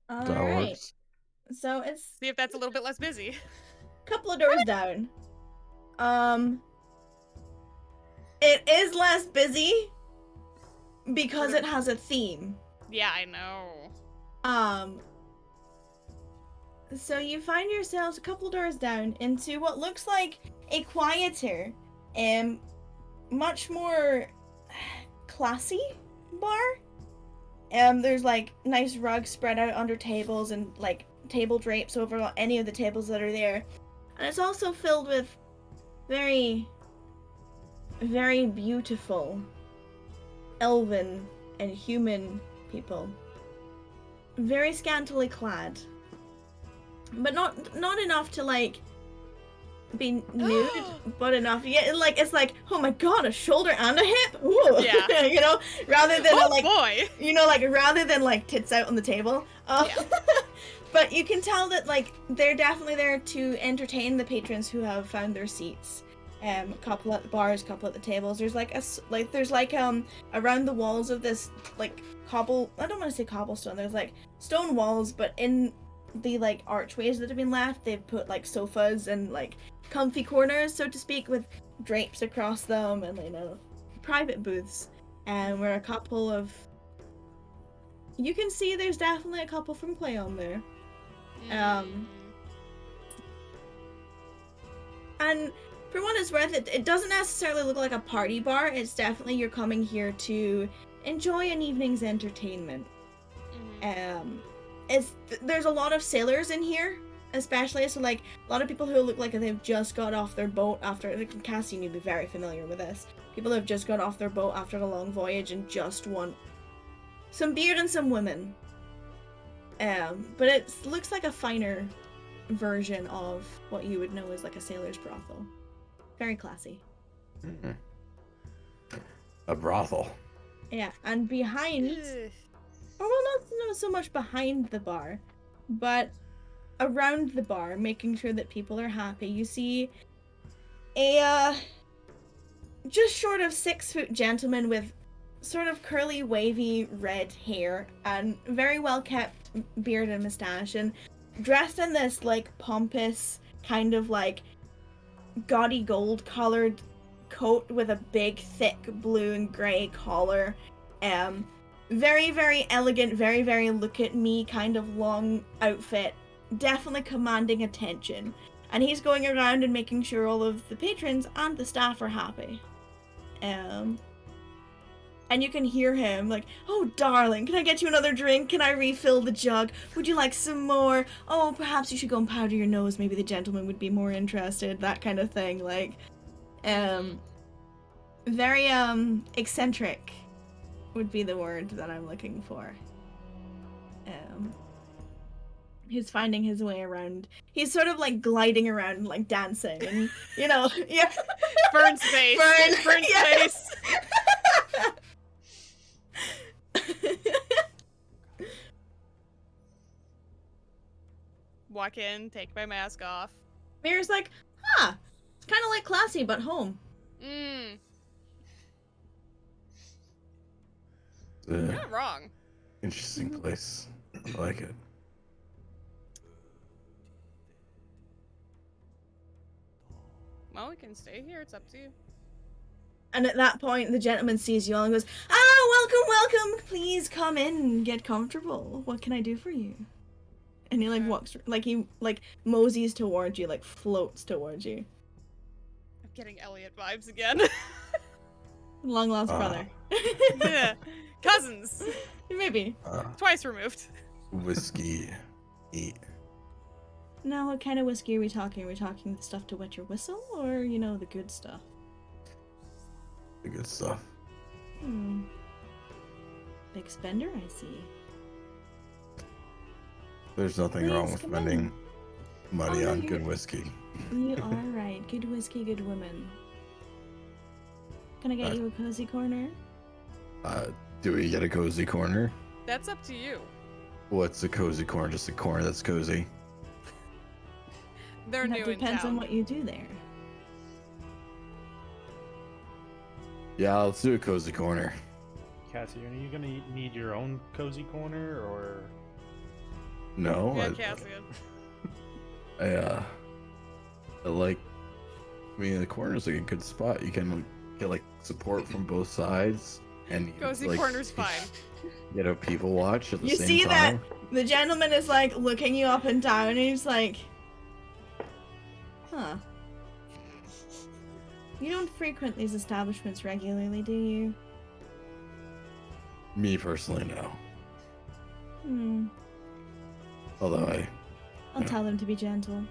All That right. works. So it's See if that's a little bit less busy. a couple of doors down. It is less busy, because it has a theme. Yeah, I know. So you find yourselves a couple doors down into what looks like a quieter, much more classy bar. There's like nice rugs spread out under tables and like table drapes over any of the tables that are there. And it's also filled with very, very beautiful elven and human people. Very scantily clad. But not enough to like be nude, but enough. Yeah, like it's like, oh my god, a shoulder and a hip. Ooh. Yeah. You know, rather than Oh like, boy. you know, like rather than like tits out on the table. Yeah. But you can tell that like they're definitely there to entertain the patrons who have found their seats. A couple at the bars, couple at the tables. There's like around the walls of this like I don't want to say cobblestone. There's like stone walls, but in the like archways that have been left, they've put like sofas and like comfy corners, so to speak, with drapes across them and private booths. And where a couple of you can see there's definitely a couple from Cleon there. And for what it's worth, it doesn't necessarily look like a party bar. It's definitely you're coming here to enjoy an evening's entertainment. There's a lot of sailors in here, especially, so like a lot of people who look like they've just got off their boat after, like, Cassie, you'd be very familiar with this. People who have just got off their boat after a long voyage and just want some beer and some women. But it looks like a finer version of what you would know as like a sailor's brothel. Very classy. Mm-hmm. A brothel. Yeah, and behind, or well, not so much behind the bar, but around the bar, making sure that people are happy, you see a just short of 6-foot gentleman with sort of curly, wavy red hair and very well kept beard and mustache, and dressed in this like pompous kind of like gaudy gold colored coat with a big thick blue and gray collar. Very, very elegant, very, very look at me kind of long outfit, definitely commanding attention. And he's going around and making sure all of the patrons and the staff are happy. And you can hear him like, oh darling, can I get you another drink? Can I refill the jug? Would you like some more? Oh, perhaps you should go and powder your nose, maybe the gentleman would be more interested, that kind of thing. Like, very eccentric would be the word that I'm looking for. He's finding his way around. He's sort of like gliding around and like dancing and, you know, yeah. Fern's face. Fern's face. Walk in, take my mask off. Mirror's like, it's kind of like classy, but home. You're not wrong. Interesting place. I like it. Well, we can stay here. It's up to you. And at that point, the gentleman sees you all and goes, welcome, please come in and get comfortable. What can I do for you? And he like walks, like he like moseys towards you, like floats towards you. I'm getting Elliot vibes again. Long lost brother. Yeah. Cousins. Maybe. Twice removed. Whiskey. Eat. Now, what kind of whiskey are we talking? Are we talking the stuff to wet your whistle, or, you know, the good stuff? The good stuff. Big spender, I see. There's nothing wrong with spending money on good whiskey. You are right. Good whiskey, good women. Can I get you a cozy corner? Do we get a cozy corner? That's up to you. What's a cozy corner? Just a corner that's cozy? They're new in town. Depends on what you do there. Yeah, let's do a cozy corner. Cassie, are you gonna need your own cozy corner, or? No, Yeah, Cassian. I like. I mean, the corner's like a good spot. You can get like support from both sides, and Cozy like, corner's fine. you know, people watch at the You same see that time. the gentleman is like looking you up and down, and he's like, huh. You don't frequent these establishments regularly, do you? Me personally, no. Hmm. Although I'll tell them to be gentle.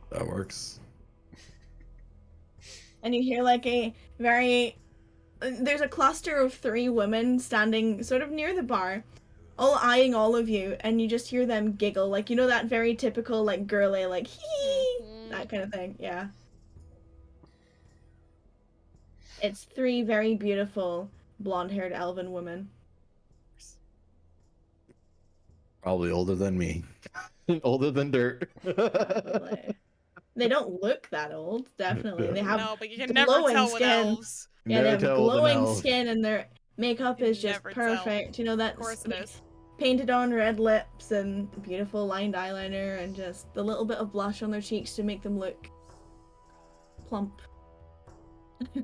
that works. And you hear like a very... There's a cluster of 3 women standing sort of near the bar, all eyeing all of you, and you just hear them giggle, like, you know, that very typical, like, girly, like, hee, that kind of thing, yeah. It's 3 very beautiful, blonde-haired elven women. Probably older than me. Older than dirt. Probably. They don't look that old, definitely. They have No, but you can never glowing tell with skin. elves. Yeah, they Never have tell older than glowing elves. skin, and their makeup You is just never tell. perfect. You know, Of that's course it is. painted on red lips and beautiful lined eyeliner and just the little bit of blush on their cheeks to make them look plump. We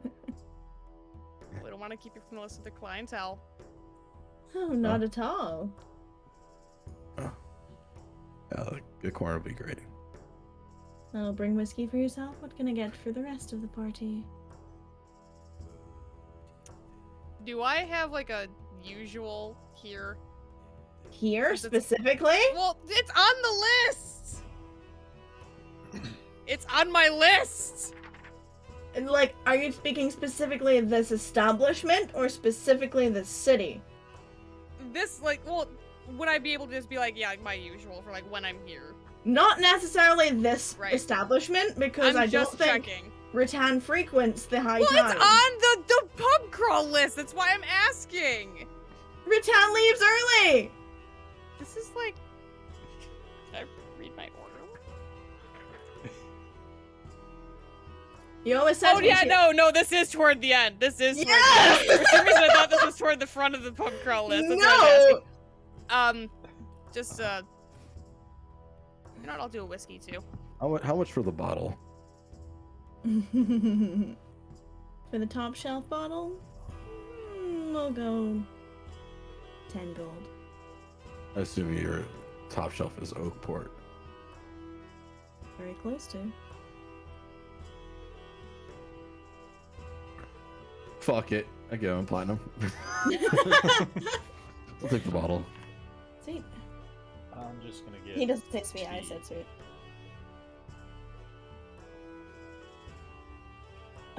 don't want to keep you from the list of the clientele. Oh, not at all. Yeah, the corner would be great. I'll bring whiskey for yourself. What can I get for the rest of the party? Do I have like a usual here? Here, Since it's- specifically? Well, it's on the list! It's on my list! And, like, are you speaking specifically of this establishment or specifically the city? This, like, well, would I be able to just be like, yeah, like my usual for like when I'm here? Not necessarily this Right. establishment, because I'm I just don't think checking. Rattan frequents the high Well, tide. it's on the pub crawl list. That's why I'm asking. Rattan leaves early! This is like. Can I read my order? You always said Oh yeah, no, this is toward the end. This is. Toward the Yes! end. For some reason, I thought this was toward the front of the pub crawl list. That's why I'm No! asking. Just You know what? I'll do a whiskey too. How much for the bottle? For the top shelf bottle? We'll go 10 gold. I assume your top shelf is oak port. Very close to. Fuck it. I go in platinum. I'll take the bottle. Sweet. I'm just gonna get. He doesn't say sweet, I said sweet.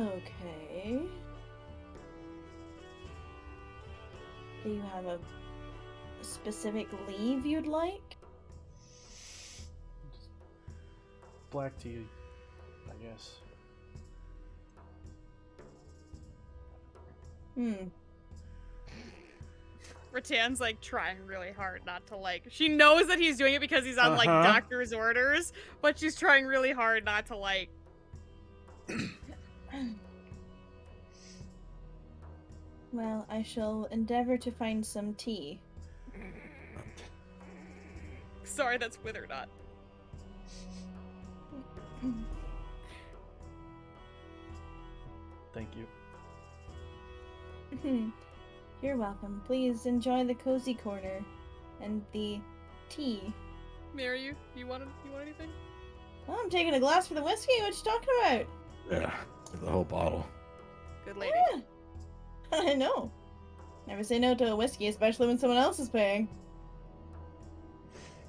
Okay. Do you have a specific leave you'd like? Black tea, I guess. Rattan's like trying really hard not to like. She knows that he's doing it because he's on like Uh-huh. doctor's orders, but she's trying really hard not to like. Well, I shall endeavor to find some tea. Sorry, that's with or not. Thank you. You're welcome. Please enjoy the cozy corner and the tea. Mary, you want anything? Oh, I'm taking a glass for the whiskey. What you talking about? Yeah, the whole bottle. Good lady. Yeah. I know. Never say no to a whiskey, especially when someone else is paying.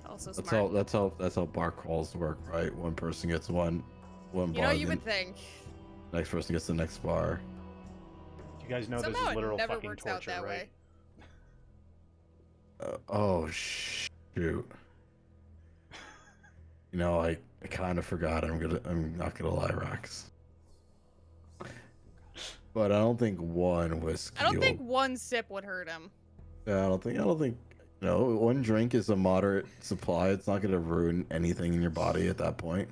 Also That's smart. that's how bar crawls work, right? One person gets one You know, bar, you then would think. next person gets the next bar. You guys know Somehow this is it literal never fucking works out torture, that right? way. Oh shoot! You know, I kind of forgot. I'm not gonna lie, Rax. But I don't think one whiskey. I don't think one sip would hurt him. Yeah, I don't think. No, one drink is a moderate supply. It's not gonna ruin anything in your body at that point.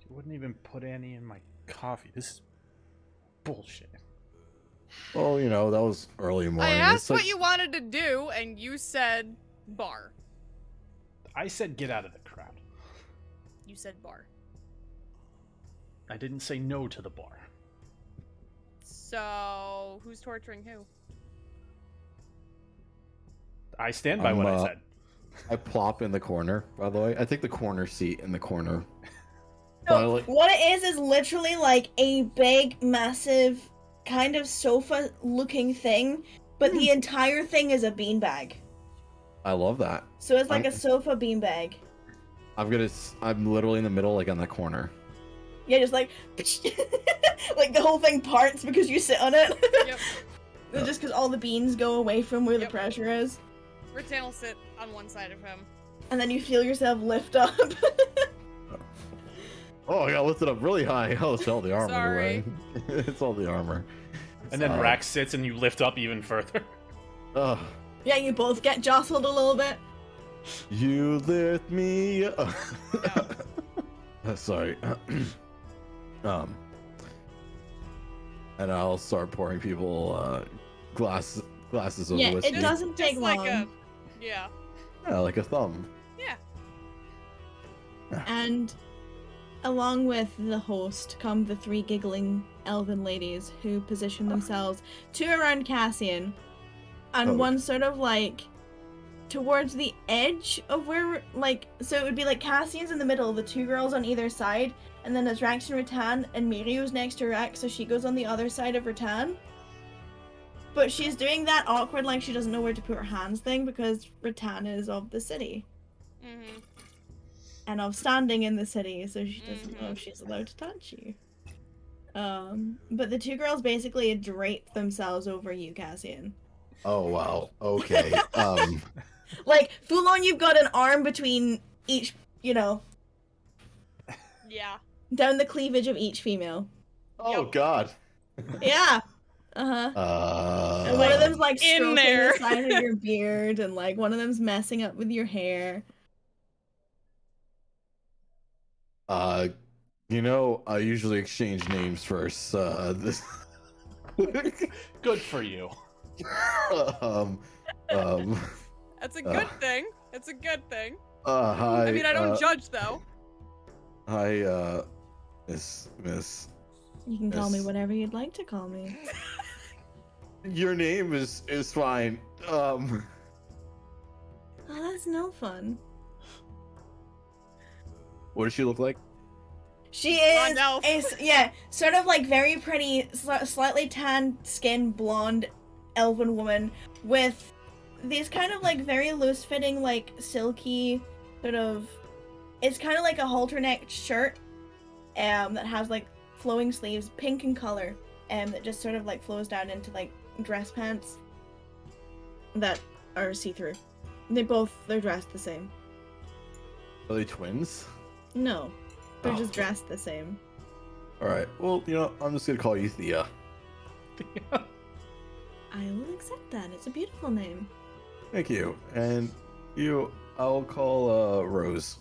You wouldn't even put any in my coffee. This is bullshit. Well, you know, that was early morning. I It's asked what like- you wanted to do, and you said bar. I said get out of the crowd. You said bar. I didn't say no to the bar. So, who's torturing who? I stand by what I said. I plop in the corner, by the way. I take the corner seat in the corner. No, Like, what it is literally like a big, massive, kind of sofa-looking thing, but the entire thing is a beanbag. I love that. So it's like a sofa beanbag. I'm literally in the middle, like on the corner. Yeah, just like, like the whole thing parts because you sit on it. Yep. Just because all the beans go away from where the Yep. pressure is. Rattan will sit on one side of him. And then you feel yourself lift up. Oh, I got lifted up really high. Oh, it's all the armor. Sorry. Right? It's all the armor. And then Sorry. Rax sits and you lift up even further. Ugh. Yeah, you both get jostled a little bit. You lift me up. Sorry. And I'll start pouring people glasses of Yeah, whiskey. it doesn't take Just long. like yeah. Yeah, like a thumb. Yeah. And along with the host come the three giggling elven ladies who position themselves two around Cassian and Oh. one sort of like towards the edge of where so it would be like Cassian's in the middle, the two girls on either side, and then there's Rax and Rattan, and Mirio's next to Rax, so she goes on the other side of Rattan. But she's doing that awkward like she doesn't know where to put her hands thing because Rattan is of the city Mm-hmm. and of standing in the city, so she doesn't know if she's allowed to touch you. But the two girls basically drape themselves over you, Cassian. Oh wow. Okay. Like, full on you've got an arm between each, Yeah. down the cleavage of each female. Oh Yep. God. Yeah. Uh-huh. And one of them's like In stroking there. the side of your beard, and like one of them's messing up with your hair. You know, I usually exchange names first. This. Good for you. um. That's a good thing. It's a good thing. Hi. I mean, I don't judge though. Hi, Miss. You can call me Yes. whatever you'd like to call me. Your name is fine. Oh, that's no fun. What does she look like? She is, Blonde elf. yeah, sort of like very pretty, slightly tan skin, blonde, elven woman with these kind of like very loose fitting, like silky, sort of. It's kind of like a halter neck shirt, that has like flowing sleeves, pink in color, that just sort of like flows down into like dress pants that are see through. They're dressed the same. Are they twins? No, they're Oh. just dressed the same. All right. Well, you know, I'm just gonna call you Thea. I will accept that. It's a beautiful name. Thank you. And you, I'll call Rose.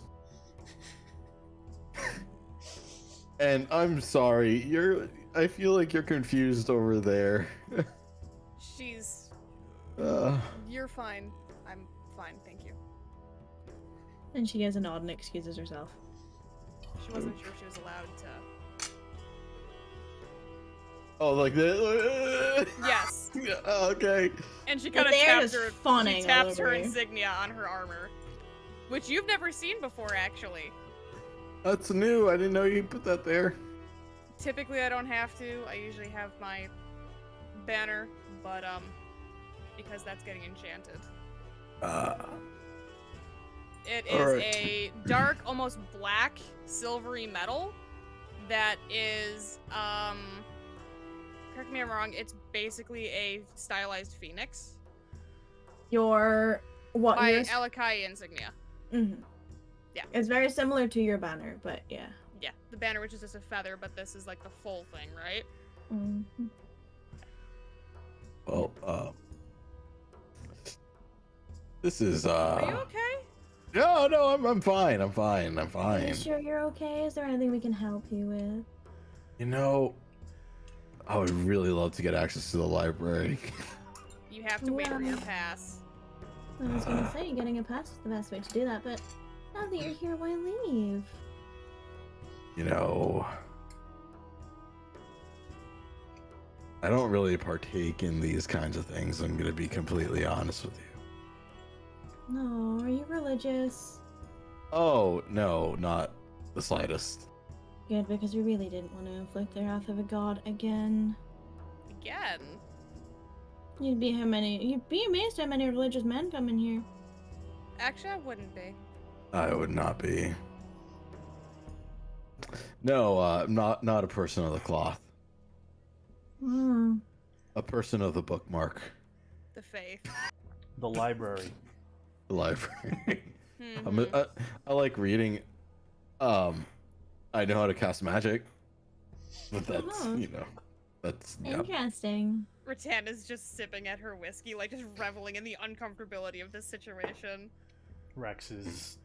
And I'm sorry. I feel like you're confused over there. She's. Uh, You're fine. I'm fine, thank you. And she gives a nod and excuses herself. She wasn't sure she was allowed to. oh, like that. Yes. Yeah, okay. And she kind of they're taps just her. fawning She all taps over her you. insignia on her armor, which you've never seen before, actually. That's new. I didn't know you put that there. Typically, I don't have to. I usually have my banner, but because that's getting enchanted. It is Alright. a dark, almost black, silvery metal that is, correct me if I'm wrong, it's basically a stylized phoenix. Your what? My yours? Alakai insignia. Mhm. Yeah. It's very similar to your banner, but yeah. Yeah, the banner, which is just a feather, but this is like the full thing, right? Mhm. Well, this is Are you okay? No, I'm fine. I'm fine. I'm Are fine. you sure you're okay? Is there anything we can help you with? You know, I would really love to get access to the library. You have to wait for your Well, pass. I was gonna say getting a pass is the best way to do that, but now that you're here, why leave? You know, I don't really partake in these kinds of things. I'm gonna be completely honest with you. No, are you religious? Oh no, not the slightest. Good, because we really didn't want to inflict the wrath of a god again. Again. You'd be amazed how many religious men come in here. Actually, I wouldn't be. I would not be. No, not a person of the cloth. Hmm. A person of the bookmark. The faith. The library. The library. Mhm. I like reading. I know how to cast magic, but that's Oh. that's yeah. Interesting. Rattan is just sipping at her whiskey, like just reveling in the uncomfortability of this situation. Rex is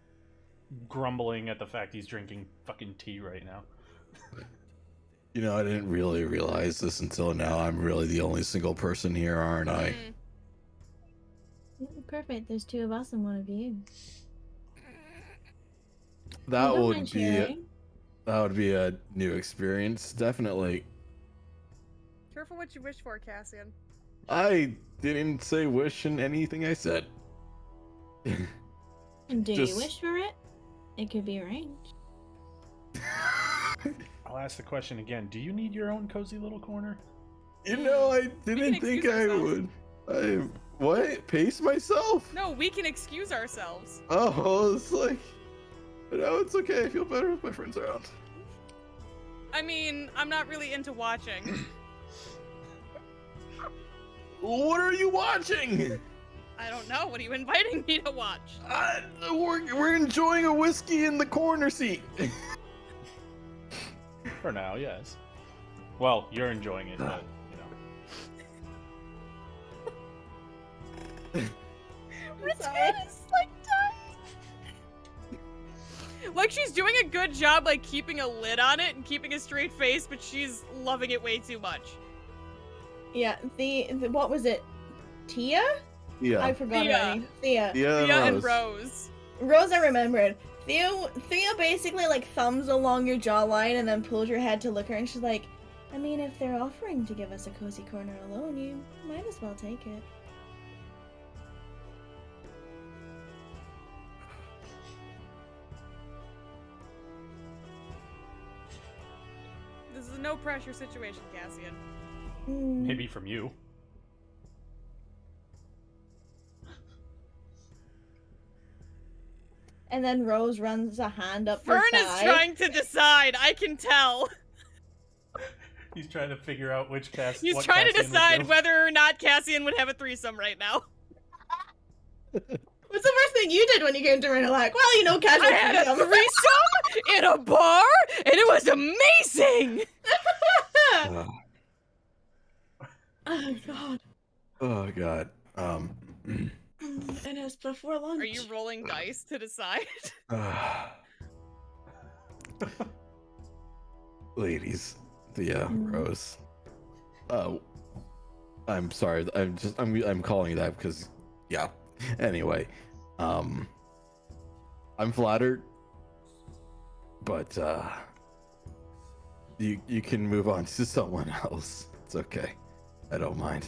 grumbling at the fact he's drinking fucking tea right now. I didn't really realize this until now. I'm really the only single person here, aren't I? Perfect. There's two of us and one of you. That You don't would mind be sharing? that would be a new experience, definitely. Careful what you wish for, Cassian. I didn't say wish in anything I said. And do Just- you wish for it? It could be arranged. I'll ask the question again. Do you need your own cozy little corner? I didn't think excuse I ourselves. would. What? Pace myself? No, we can excuse ourselves. Oh, it's like, it's okay. I feel better if my friends are around. I mean, I'm not really into watching. What are you watching? I don't know. What are you inviting me to watch? We're enjoying a whiskey in the corner seat. For now, yes. Well, you're enjoying it, but, Rattan is like dying. Like she's doing a good job, like keeping a lid on it and keeping a straight face, but she's loving it way too much. Yeah, the what was it? Tia? Yeah. I forgot Thea. her name. Thea. Yeah, Thea and Rose. Rose. Rose, I remembered. Thea basically like thumbs along your jawline and then pulls your head to look her, and she's like, I mean, if they're offering to give us a cozy corner alone, you might as well take it. This is a no pressure situation, Cassian. Hmm. maybe from you. And then Rose runs a hand up Fern her is thigh. trying to decide. I can tell. He's trying to figure out which cast. He's what trying to Cassian would decide do. whether or not Cassian would have a threesome right now. What's the first thing you did when you came to Rinalak? Well, casual I had a threesome. threesome in a bar, and it was amazing. Uh, Oh god. oh God. And it's before lunch. Are you rolling dice to decide? Ladies, Thea, Mm. Rose. I'm sorry. I'm calling you that because, yeah. Anyway, I'm flattered, but you can move on to someone else. It's okay. I don't mind.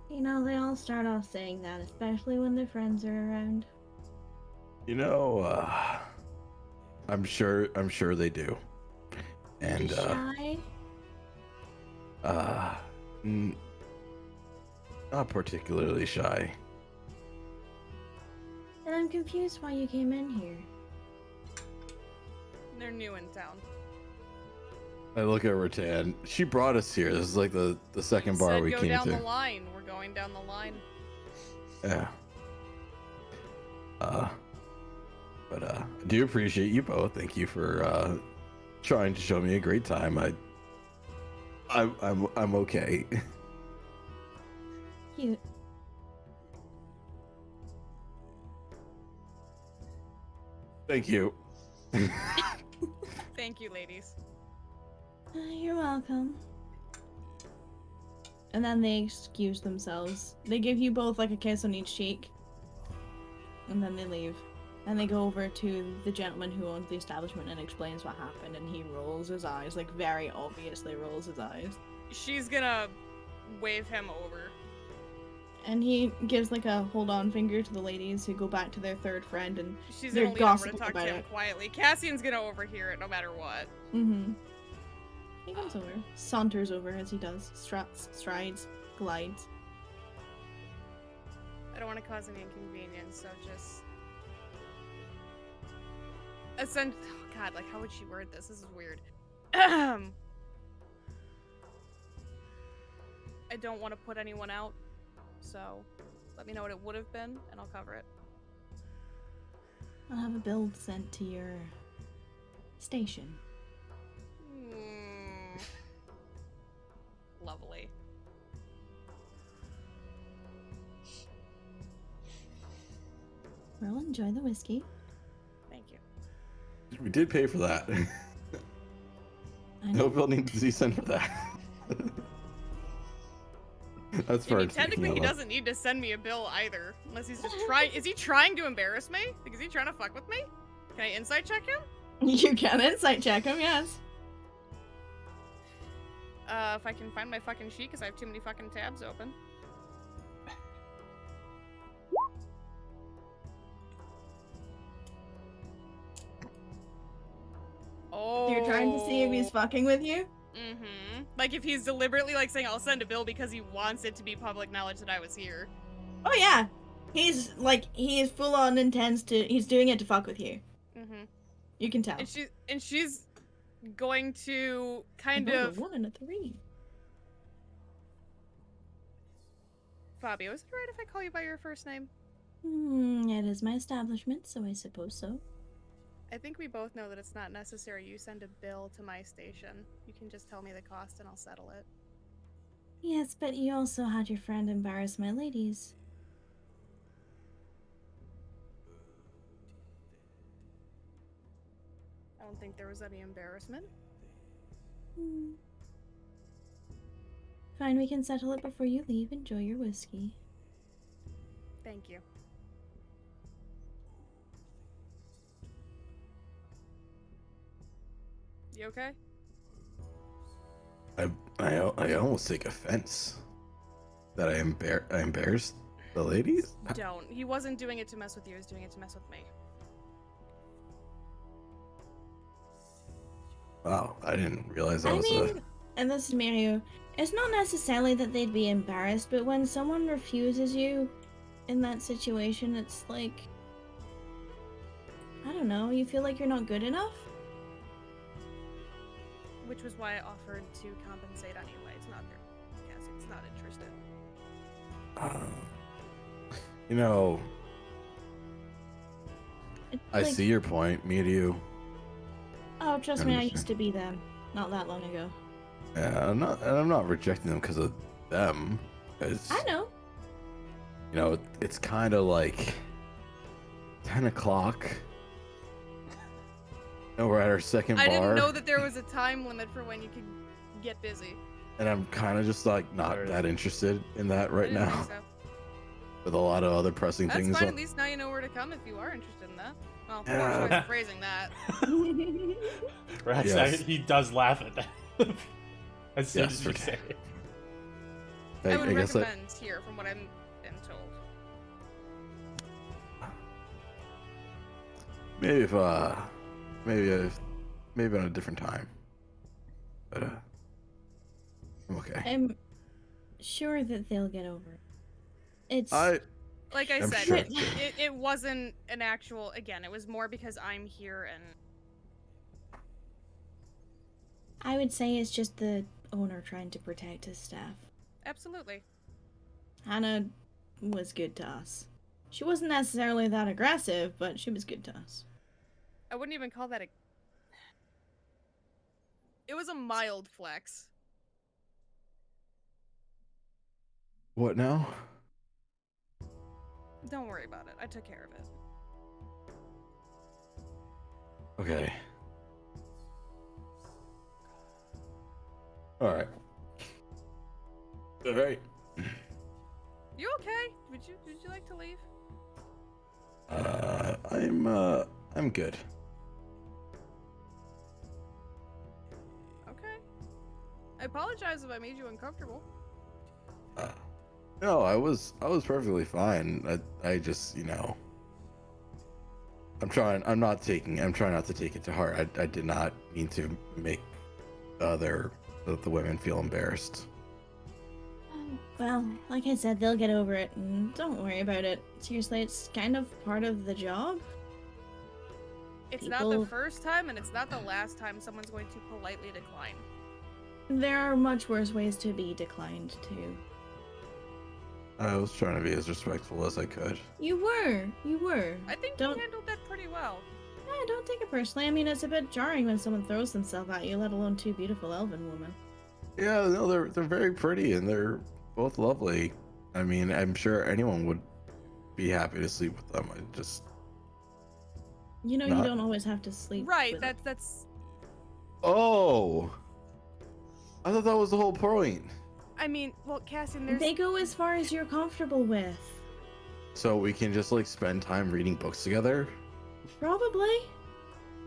They all start off saying that, especially when their friends are around. I'm sure they do. And Shy? not particularly shy. And I'm confused why you came in here. They're new in town. I look at Rattan. She brought us here. This is like the second bar Said we go came down to. the line. We're going down the line. Yeah. But I do appreciate you both. Thank you for trying to show me a great time. I'm okay. Cute. Thank you. Thank you, ladies. You're welcome. And then they excuse themselves. They give you both like a kiss on each cheek. And then they leave. And they go over to the gentleman who owns the establishment and explains what happened, and he rolls his eyes, like very obviously rolls his eyes. she's gonna wave him over. And he gives like a hold on finger to the ladies who go back to their third friend and She's they're gonna lean over to gossiping talk to about him it. quietly. Cassian's gonna overhear it no matter what. Mm-hmm. He comes over, saunters over as he does, struts, strides, glides. I don't want to cause any inconvenience, so just oh god, like how would she word this? This is weird. I don't want to put anyone out, so let me know what it would have been, and I'll cover it. I'll have a build sent to your station. Lovely. Well, enjoy the whiskey. Thank you. We did pay for that. I No know. bill needs to be sent for that. That's I for mean, technically, he doesn't need to send me a bill either, unless he's just trying. Is he trying to embarrass me? Like, is he trying to fuck with me? Can I insight check him? You can insight check him, yes. If I can find my fucking sheet, because I have too many fucking tabs open. Oh. You're trying to see if he's fucking with you? Mm-hmm. Like, if he's deliberately, like, saying, I'll send a bill because he wants it to be public knowledge that I was here. Oh yeah. He is full on intends to, he's doing it to fuck with you. Mm-hmm. You can tell. And she's going to kind I rolled of... a 1 and a 3. Fabio, is it right if I call you by your first name? It is my establishment, so I suppose so. I think we both know that it's not necessary you send a bill to my station. You can just tell me the cost and I'll settle it. Yes, but you also had your friend embarrass my ladies. I don't think there was any embarrassment. Fine, we can settle it before you leave. Enjoy your whiskey. Thank you. You okay? I almost take offense that I embarrassed the ladies. Don't. He wasn't doing it to mess with you, he was doing it to mess with me. Wow, I didn't realize that I was mean, and this is Mario, it's not necessarily that they'd be embarrassed, but when someone refuses you in that situation, it's like, I don't know, you feel like you're not good enough? Which was why I offered to compensate anyway. It's not their... Yes, it's not interested. you know, It's I like, see your point. Me and you. Oh, trust me, I understand. used to be them. Not that long ago. Yeah, I'm not rejecting them because of them. It's, I know. you know, it's kind of like 10 o'clock. And we're at our second I bar. didn't know that there was a time limit for when you could get busy. And I'm kind of just like not There that is. interested in that I right didn't now. think so. With a lot of other pressing That's things. fine, at least now you know where to come if you are interested in that. Well, Yeah. poor choice of phrasing that. Rax, Yes. he does laugh at that. As soon Yes, as you for- say it. I would guess recommend here, from what I'm been told. maybe on a different time. But I'm okay. I'm sure that they'll get over it. It's Like I I'm said, sure. it wasn't an actual... Again, it was more because I'm here and... I would say it's just the owner trying to protect his staff. Absolutely. Hannah was good to us. She wasn't necessarily that aggressive, but she was good to us. I wouldn't even call that a... It was a mild flex. What now? Don't worry about it. I took care of it. Okay. All right. All right. You okay? Would you like to leave? I'm good. Okay. apologize if I made you uncomfortable. No, I was perfectly fine. I just, I'm trying not to take it to heart. I did not mean to make the women feel embarrassed. Well, like I said, they'll get over it, and don't worry about it. Seriously, it's kind of part of the job. It's not People- the first time, and it's not the last time someone's going to politely decline. There are much worse ways to be declined, too. I was trying to be as respectful as I could. You were. I think Don't- you handled that pretty well. Yeah, don't take it personally. I mean, it's a bit jarring when someone throws themselves at you, let alone two beautiful elven women. Yeah, no, they're very pretty and they're both lovely. I mean, I'm sure anyone would be happy to sleep with them. I just You know, Not- you don't always have to sleep. Right, with that's Oh, I thought that was the whole point. I mean, well, Cassian, there's They go as far as you're comfortable with. So we can just like spend time reading books together. Probably.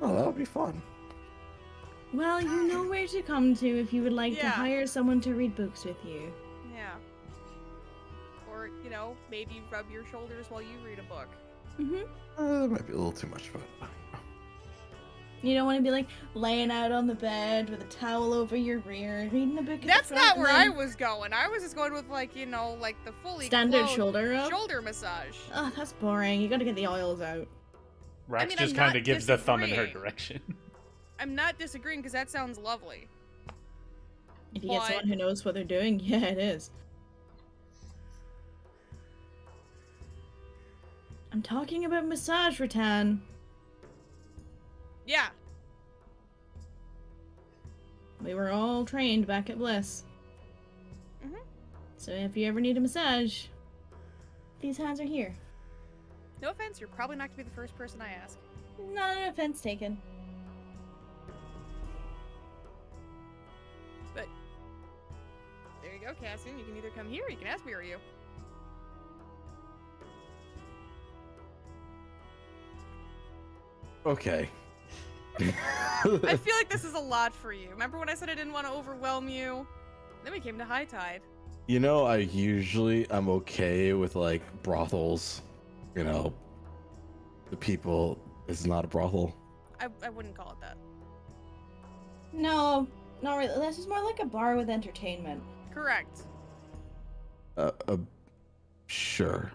Oh, that would be fun. Well, you know where to come to if you would like to Yeah. hire someone to read books with you. yeah. Or, maybe rub your shoulders while you read a book. Mm-hmm. That might be a little too much, but You don't want to be like laying out on the bed with a towel over your rear, reading a book. at the That's front, not and where I then was going. I was just going with like the fully standard clothed shoulder rub. shoulder massage. Oh, that's boring. You gotta get the oils out. Rax mean, just I'm kind not of gives the thumb in her disagreeing. direction. I'm not disagreeing because that sounds lovely. If you get But- someone who knows what they're doing, yeah, it is. I'm talking about massage, Rattan. Yeah. We were all trained back at Bliss. Mhm. So if you ever need a massage, these hands are here. No offense, you're probably not gonna be the first person I ask. Not an offense taken. But there you go, Cassian. You can either come here or you can ask me, are you? okay. I feel like this is a lot for you. Remember when I said I didn't want to overwhelm you? Then we came to High Tide. I'm okay with like brothels. The people is not a brothel. I wouldn't call it that. No, not really. This is more like a bar with entertainment. Correct. Sure.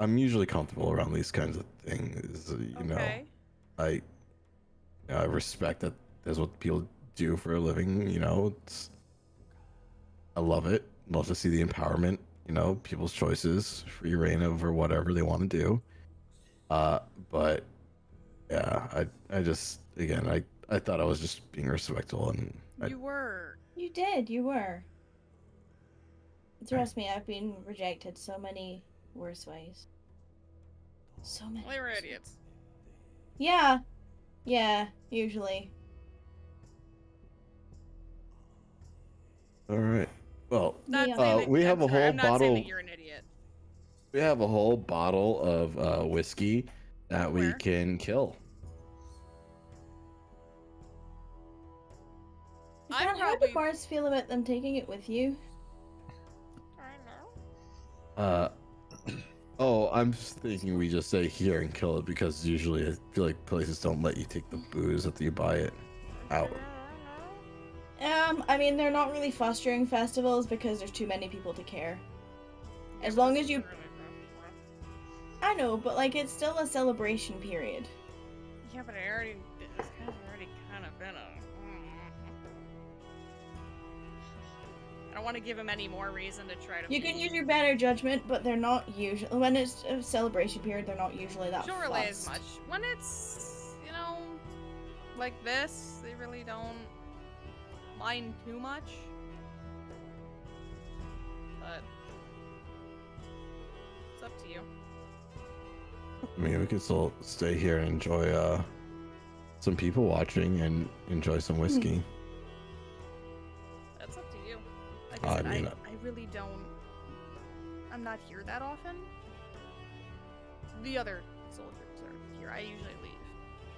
I'm usually comfortable around these kinds of things. Okay. I respect that that's what people do for a living. I love it. Love to see the empowerment. People's choices, free reign over whatever they want to do. But yeah, I just again I thought I was just being respectful and You were. You did, you were. Trust me, I've been rejected so many worse ways. So many. Well, they were worse idiots. Yeah. Yeah, usually. all right. Well, Not Yeah. saying that, we have I'm a sorry, whole I'm not saying bottle- that you're an idiot. we have a whole bottle of whiskey that we Where? can kill. I'm How do probably- bars feel about them taking it with you? Oh, I'm just thinking we just say here and kill it because usually I feel like places don't let you take the booze after you buy it out. I mean, they're not really fuss during festivals because there's too many people to care. As long as you... I know, but like, it's still a celebration period. Yeah, but it's already kind of been a. I don't want to give him any more reason to try to. You can use your better judgment, but they're not usually... When it's a celebration period, they're not usually that She'll relay as fussed. much. When it's, like this, they really don't mind too much. But it's up to you. I mean, we could still stay here and enjoy some people watching and enjoy some whiskey. That's up to you. Like I I said, mean, I really don't. I'm not here that often. The other soldiers are here. I usually leave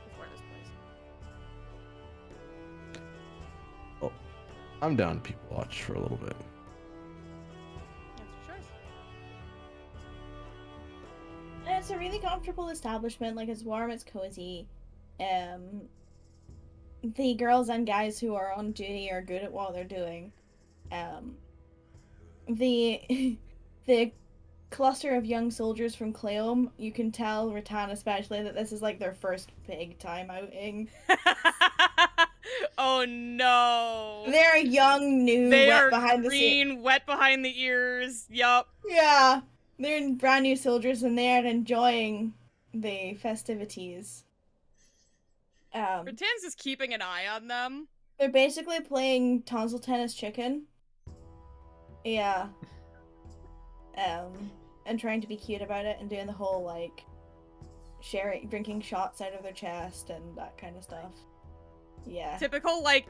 before this place. I'm down to people watch for a little bit. That's your choice. And it's a really comfortable establishment. Like, it's warm, it's cozy. The girls and guys who are on duty are good at what they're doing. The the cluster of young soldiers from Cleom, you can tell, Rattan especially, that this is like their first big time outing. Oh no. They're young, new, They wet are behind the scenes. green, wet behind the ears. Yup. Yeah, they're brand new soldiers and they're enjoying the festivities. Rattan's just keeping an eye on them. They're basically playing tonsil tennis chicken. Yeah. And trying to be cute about it and doing the whole, like, drinking shots out of their chest and that kind of stuff. Yeah. Typical, like,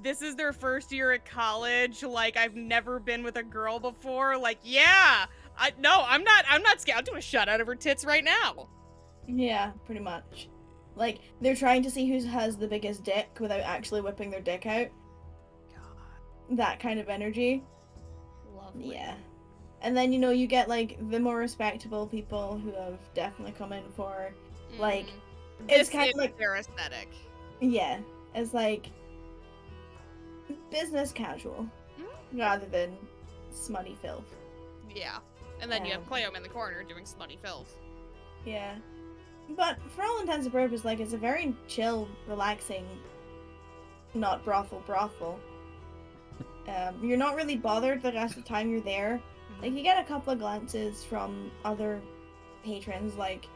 this is their first year at college. Like, I've never been with a girl before. Like, yeah. I'm not scared. I'll do a shot out of her tits right now. Yeah, pretty much. Like, they're trying to see who has the biggest dick without actually whipping their dick out. God. That kind of energy. Lovely. Yeah. And then, you know, you get, like, the more respectable people who have definitely come in for, like, it's This kind is of like, their aesthetic. yeah, it's like business casual rather than smutty filth. Yeah. And then you have Um, Cleom in the corner doing smutty filth. Yeah. But for all intents and purposes, like, it's a very chill, relaxing, not brothel. You're not really bothered the rest of the time you're there. Like, you get a couple of glances from other patrons, like,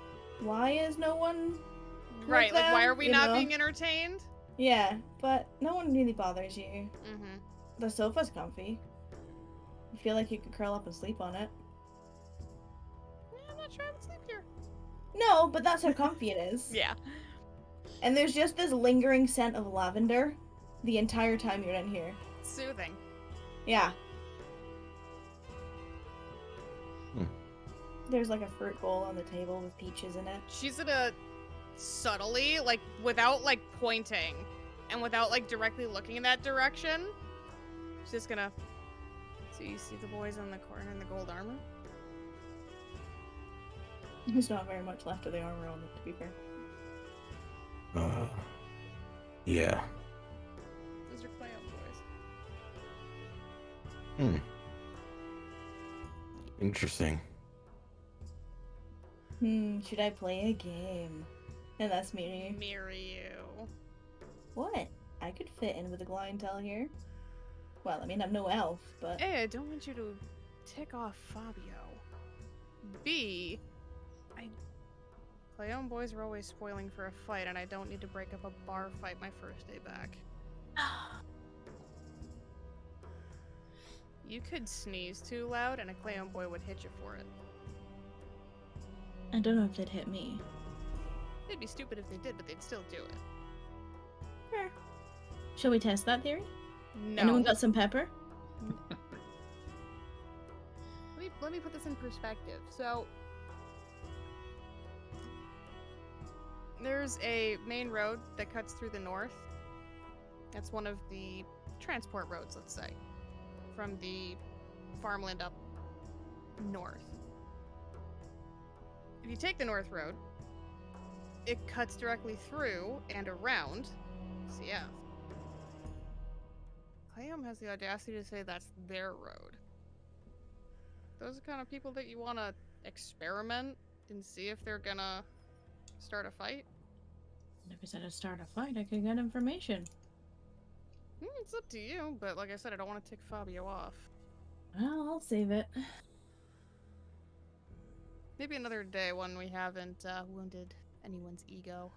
why is no one Right, like, why them, are we you not know? being entertained? Yeah, but no one really bothers you. Mm-hmm. The sofa's comfy. You feel like you could curl up and sleep on it. Yeah, I'm not sure I would sleep here. No, but that's how comfy it is. Yeah. And there's just this lingering scent of lavender the entire time you're in here. Soothing. Yeah. Hmm. There's like a fruit bowl on the table with peaches in it. She's gonna subtly, like, without, like, pointing and without, like, directly looking in that direction, she's just gonna... So you see the boys in the corner in the gold armor? There's not very much left of the armor on it, to be fair. Yeah. Those are Cleom boys. Hmm. Interesting. Should I play a game? And that's me. Marry you. What? I could fit in with the clientele here. Well, I mean, I'm no elf, but... A, I don't want you to tick off Fabio. B, Cleom boys are always spoiling for a fight, and I don't need to break up a bar fight my first day back. You could sneeze too loud, and a Cleom boy would hit you for it. I don't know if they'd hit me. It'd be stupid if they did, but they'd still do it. Fair. Shall we test that theory? No. Anyone got some pepper? Let me put this in perspective. So, there's a main road that cuts through the north. That's one of the transport roads, let's say, from the farmland up north. If you take the north road, it cuts directly through and around CF. Cleom has the audacity to say that's their road. Those are the kind of people that you want to experiment and see if they're gonna start a fight. Never said I'd start a fight. I could get information. It's up to you, but like I said, I don't want to tick Fabio off. Well, I'll save it. Maybe another day when we haven't wounded anyone's ego.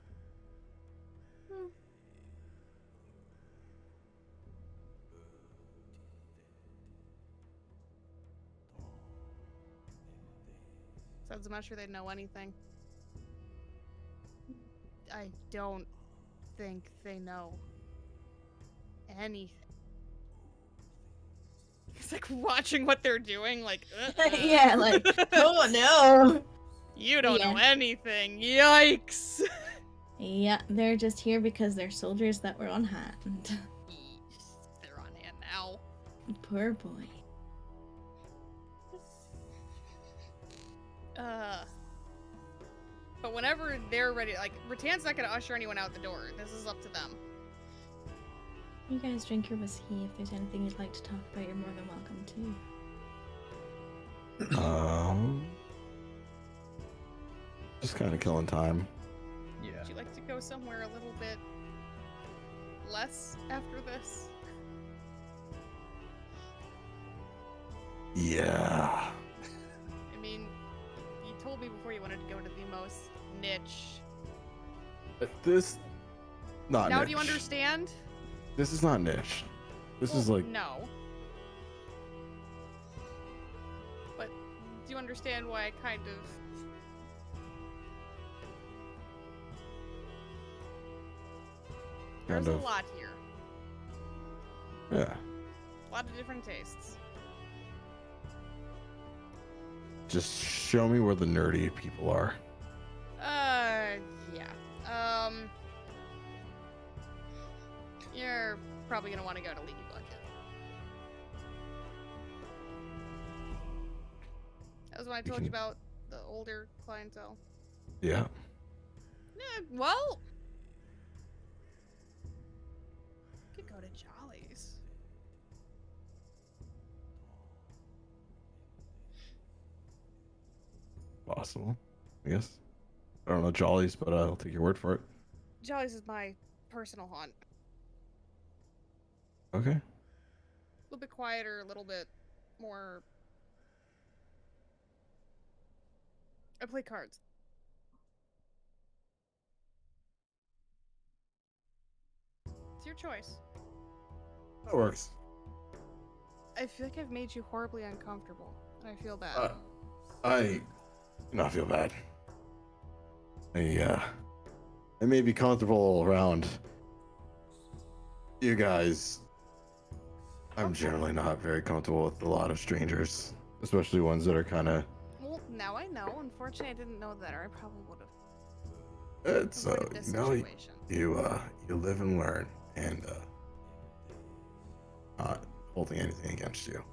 Besides, I'm not sure they'd know anything. I don't think they know anything. It's like watching what they're doing, like, Yeah, like, oh no! You don't know Yeah. anything. Yikes! Yeah, they're just here because they're soldiers that were on hand. They're on hand now. Poor boy. But whenever they're ready, like, Ratan's not gonna usher anyone out the door. This is up to them. You guys drink your whiskey. If there's anything you'd like to talk about, you're more than welcome to. Just kind of killing time. Yeah. Would you like to go somewhere a little bit less after this? Yeah. I mean, you told me before you wanted to go to the most niche. This, not Now niche. do you understand? This is not niche. This Well, is like no. But do you understand why I kind of... There's Kind a of. lot here. Yeah. A lot of different tastes. Just show me where the nerdy people are. Yeah. You're probably gonna want to go to Leaky Bucket. That was when I told you about the older clientele. Yeah. Well, you could go to Jolly's. Possible. I guess. I don't know Jollies, but I'll take your word for it. Jolly's is my personal haunt. Okay. A little bit quieter, a little bit more. I play cards. It's your choice. That works. I feel like I've made you horribly uncomfortable, and I feel bad. I do not feel bad. I may be comfortable around you guys. I'm generally not very comfortable with a lot of strangers, especially ones that are kind of. Well, now I know. Unfortunately, I didn't know that, or I probably would have It's avoided this you know situation. you live and learn, and not holding anything against you.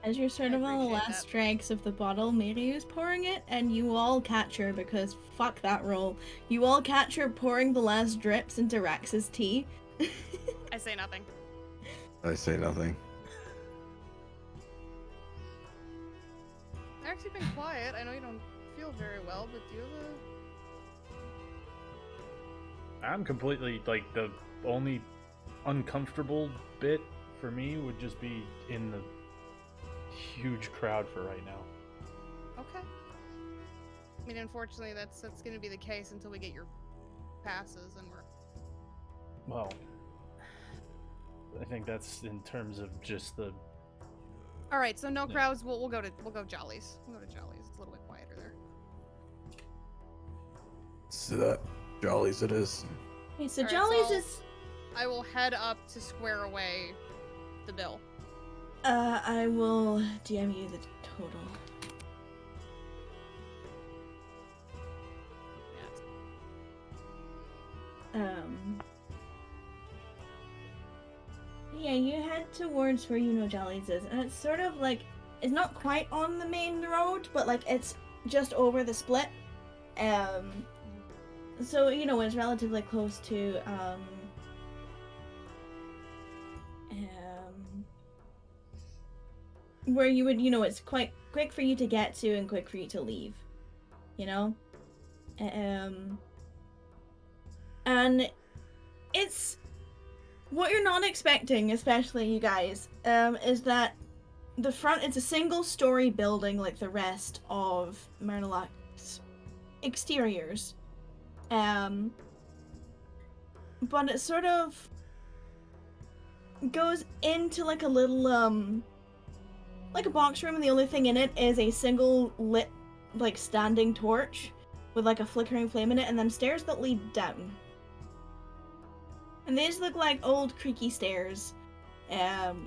As you're sort I of on the appreciate last that. dregs of the bottle, Miryu's pouring it, and you all catch her because fuck that roll. You all catch her pouring the last drips into Rax's tea. I say nothing. I say nothing. I've actually been quiet. I know you don't feel very well, but do you have I'm completely like the only uncomfortable bit for me would just be in the huge crowd for right now. Okay. I mean, unfortunately, that's going to be the case until we get your passes, and we're. Well, I think that's in terms of just the. All right, so no Yeah. crowds. We'll go Jollies. We'll go to Jollies. It's a little bit quieter there. So that Jollies it is. Okay, so Alright, Jolly's so- is. I will head up to square away the bill. I will DM you the total. Yeah. Yeah, you head towards where you know Jolly's is, and it's sort of like it's not quite on the main road, but like it's just over the split. So you know it's relatively close to where you would, you know, it's quite quick for you to get to and quick for you to leave, you know. And it's what you're not expecting, especially you guys, is that the front, it's a single-story building like the rest of Mernalak's exteriors. But it sort of goes into like a little, like a box room, and the only thing in it is a single lit, like, standing torch with like a flickering flame in it, and then stairs that lead down. And these look like old creaky stairs. Well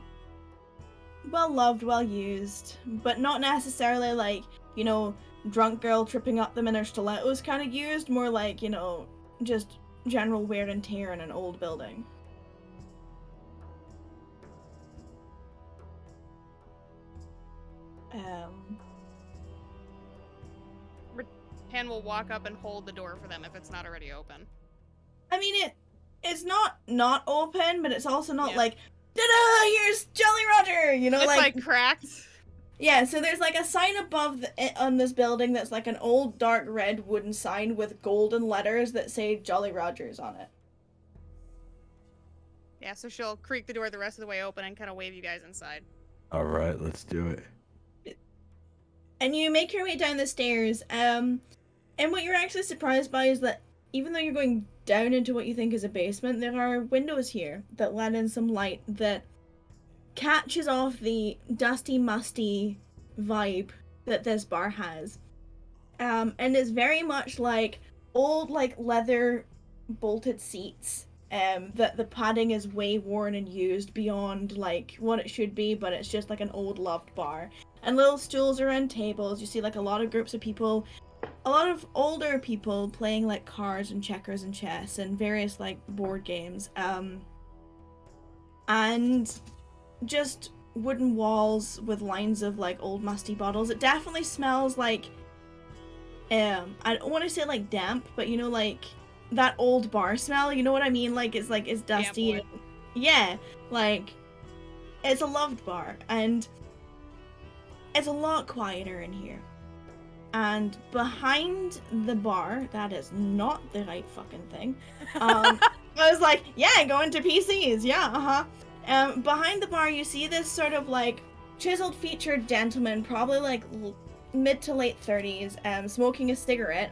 loved, well used, but not necessarily like, you know, drunk girl tripping up them in her stilettos kind of used, more like, you know, just general wear and tear in an old building. Pan will walk up and hold the door for them if it's not already open. I mean, it's not open, but it's also not Yeah. like, ta-da, here's Jolly Roger, you know, It's like cracked. Yeah, so there's like a sign above on this building that's like an old dark red wooden sign with golden letters that say Jolly Rogers on it. Yeah, so she'll creak the door the rest of the way open and kind of wave you guys inside. All right, let's do it. And you make your way down the stairs, and what you're actually surprised by is that even though you're going down into what you think is a basement, there are windows here that let in some light that catches off the dusty, musty vibe that this bar has. And it's very much like old, like, leather bolted seats. That the padding is way worn and used beyond, like, what it should be, but it's just like an old loved bar. And little stools around tables. You see, like, a lot of groups of people, a lot of older people playing, like, cards and checkers and chess and various, like, board games. And just wooden walls with lines of, like, old musty bottles. It definitely smells like, I don't want to say, like, damp, but, you know, like, that old bar smell, you know what I mean? Like, it's dusty. Yeah, boy. Yeah, like, it's a loved bar, and it's a lot quieter in here. And behind the bar, that is not the right fucking thing. I was like, yeah, going to PCs, yeah, behind the bar, you see this sort of, like, chiseled featured gentleman, probably, like, mid to late 30s, smoking a cigarette,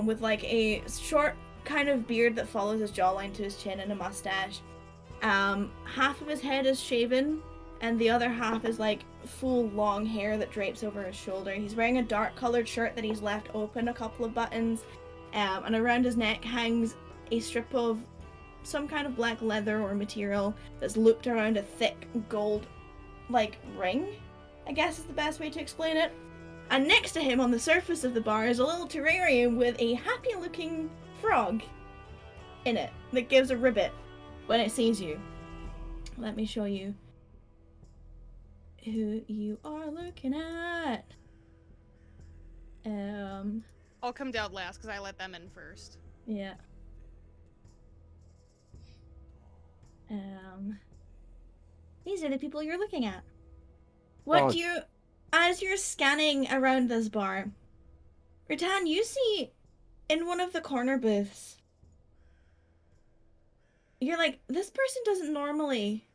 with, like, a short kind of beard that follows his jawline to his chin and a mustache. Half of his head is shaven, and the other half is, like, full long hair that drapes over his shoulder. He's wearing a dark colored shirt that he's left open a couple of buttons, and around his neck hangs a strip of some kind of black leather or material that's looped around a thick gold, like, ring, I guess is the best way to explain it. And next to him on the surface of the bar is a little terrarium with a happy looking frog in it that gives a ribbit when it sees you. Let me show you who you are looking at. I'll come down last because I let them in first. Yeah. These are the people you're looking at. What do you, as you're scanning around this bar, Ratan, you see in one of the corner booths, you're like, this person doesn't normally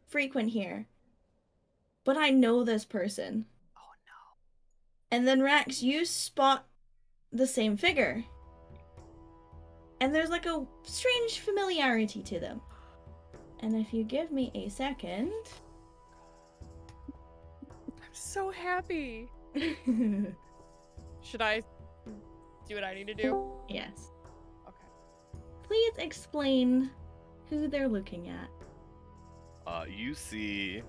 frequent here, but I know this person. Oh no. And then Rax, you spot the same figure. And there's like a strange familiarity to them. And if you give me a second... I'm so happy. Should I do what I need to do? Yes. Okay. Please explain who they're looking at. You see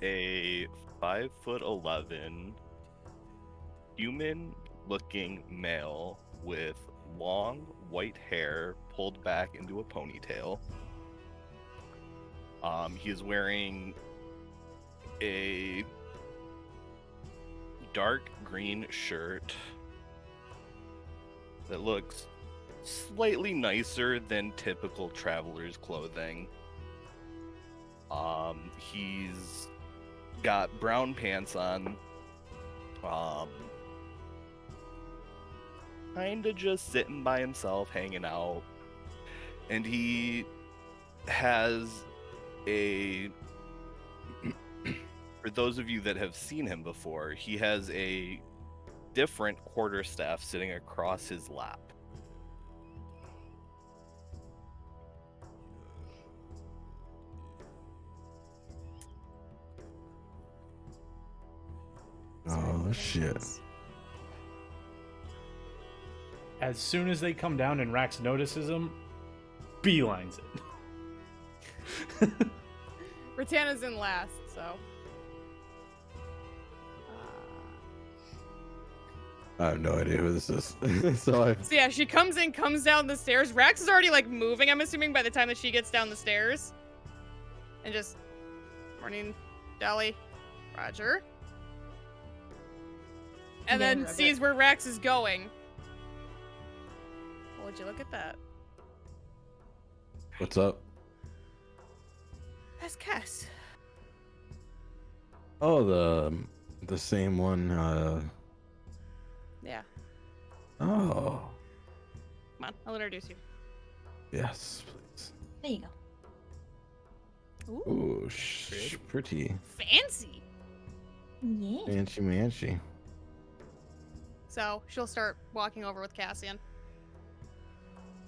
a 5'11" human-looking male with long white hair pulled back into a ponytail. He is wearing a dark green shirt that looks slightly nicer than typical traveler's clothing. He's got brown pants on. Kinda just sitting by himself, hanging out. And he has a... For those of you that have seen him before, he has a different quarterstaff sitting across his lap. Oh shit. As soon as they come down and Rax notices them, beelines it. Ratana's in last, so. I have no idea who this is. So So yeah, she comes down the stairs. Rax is already like moving, I'm assuming, by the time that she gets down the stairs. And just, morning, Dolly, Roger. and Yeah, then Ribbit. sees where Rax is going. Would you look at that? What's up? That's Cass. Oh, the same one. Yeah. Oh, Come on, I'll introduce you. yes, please. There you go. Ooh, Ooh, pretty. fancy. Yeah. Manchi Manchi. So she'll start walking over with Cassian.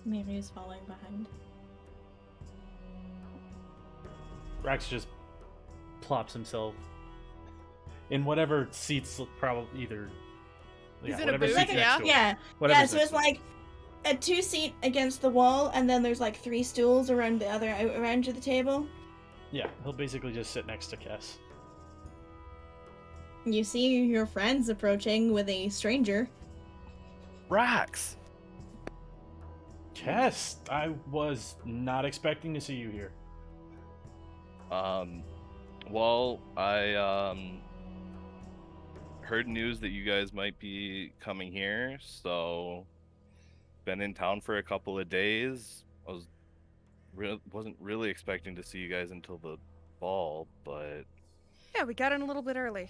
Mary is following behind. Rax just plops himself in whatever seats, probably either. He's in a whatever booth, seats yeah? next to him. Yeah. Whatever's Yeah, so next it's to him. like a 2-seat against the wall, and then there's like 3 stools around the other end of the table. Yeah, he'll basically just sit next to Kess. You see your friends approaching with a stranger. Rax! Kess, I was not expecting to see you here. Well, I heard news that you guys might be coming here, so been in town for a couple of days. I wasn't really expecting to see you guys until the ball, but Yeah, we got in a little bit early.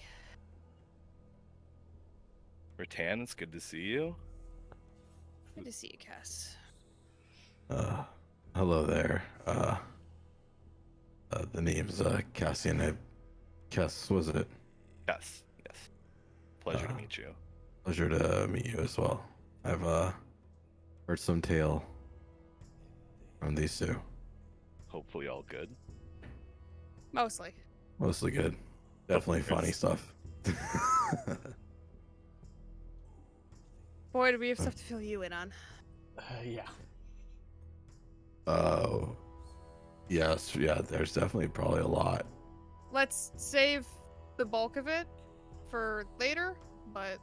Rattan, it's good to see you. Good to see you, Cass. Hello there. The name's Cassian. Cass, was it? Yes, yes. Pleasure to Uh, meet you. Pleasure to meet you as well. I've heard some tale from these two. Hopefully all good. Mostly. Mostly good. Definitely course. funny stuff. Boy, do we have stuff to fill you in on. Yeah. Oh, yes, yeah. There's definitely probably a lot. Let's save the bulk of it for later, but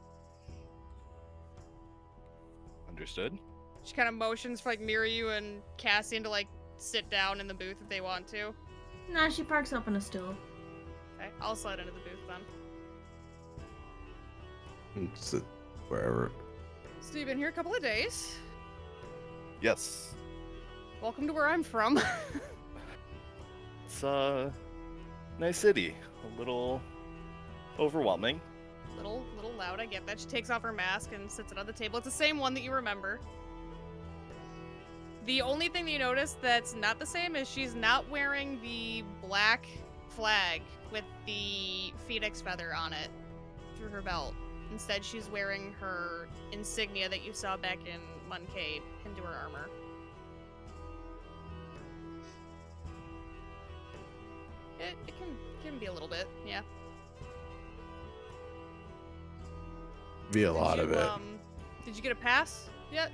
Understood? she kind of motions for like Miryu and Cassian to like sit down in the booth if they want to. Nah, she parks up on a stool. Okay, I'll slide into the booth then. Sit wherever. So you've been here a couple of days. Yes. Welcome to where I'm from. It's nice city. A little overwhelming. little loud, I get that. She takes off her mask and sits it on the table. It's the same one that you remember. The only thing that you notice that's not the same is she's not wearing the black flag with the phoenix feather on it through her belt. Instead, she's wearing her insignia that you saw back in Muncade into her armor. It can be a little bit, yeah. Be a lot of it. Did you get a pass yet?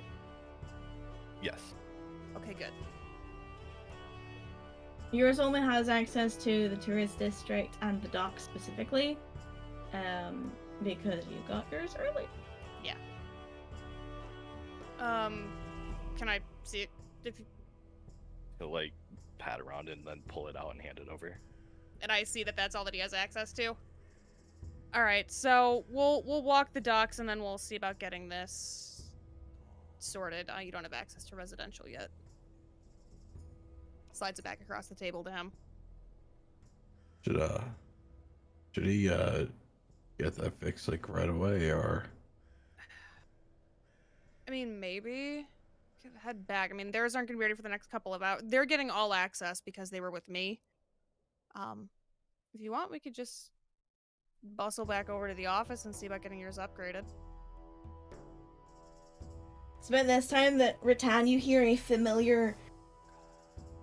Yes. Okay, good. Yours only has access to the tourist district and the docks specifically, because you got yours early. Can I see it? If you... He'll like pat around and then pull it out and hand it over. And I see that that's all that he has access to. All right, so we'll walk the docks and then we'll see about getting this sorted. You don't have access to residential yet. Slides it back across the table to him. Should he get that fixed like right away, or? I mean, maybe head back. I mean, theirs aren't gonna be ready for the next couple of hours. They're getting all access because they were with me. If you want, we could just bustle back over to the office and see about getting yours upgraded. It's about this time that Rattan, you hear a familiar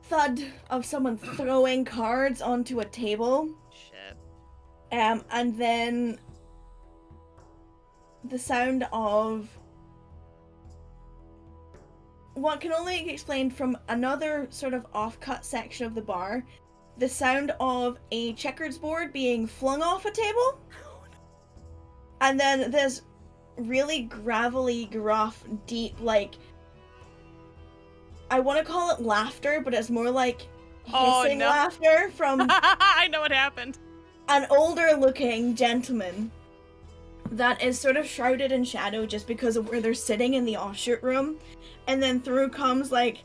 thud of someone throwing cards onto a table. Shit. And then the sound of what can only be explained from another sort of off-cut section of the bar, the sound of a checkers board being flung off a table. And then this really gravelly, gruff, deep, like, I want to call it laughter, but it's more like Oh, hissing no. laughter from I know what happened. an older looking gentleman. that is sort of shrouded in shadow just because of where they're sitting in the offshoot room. And then through comes like,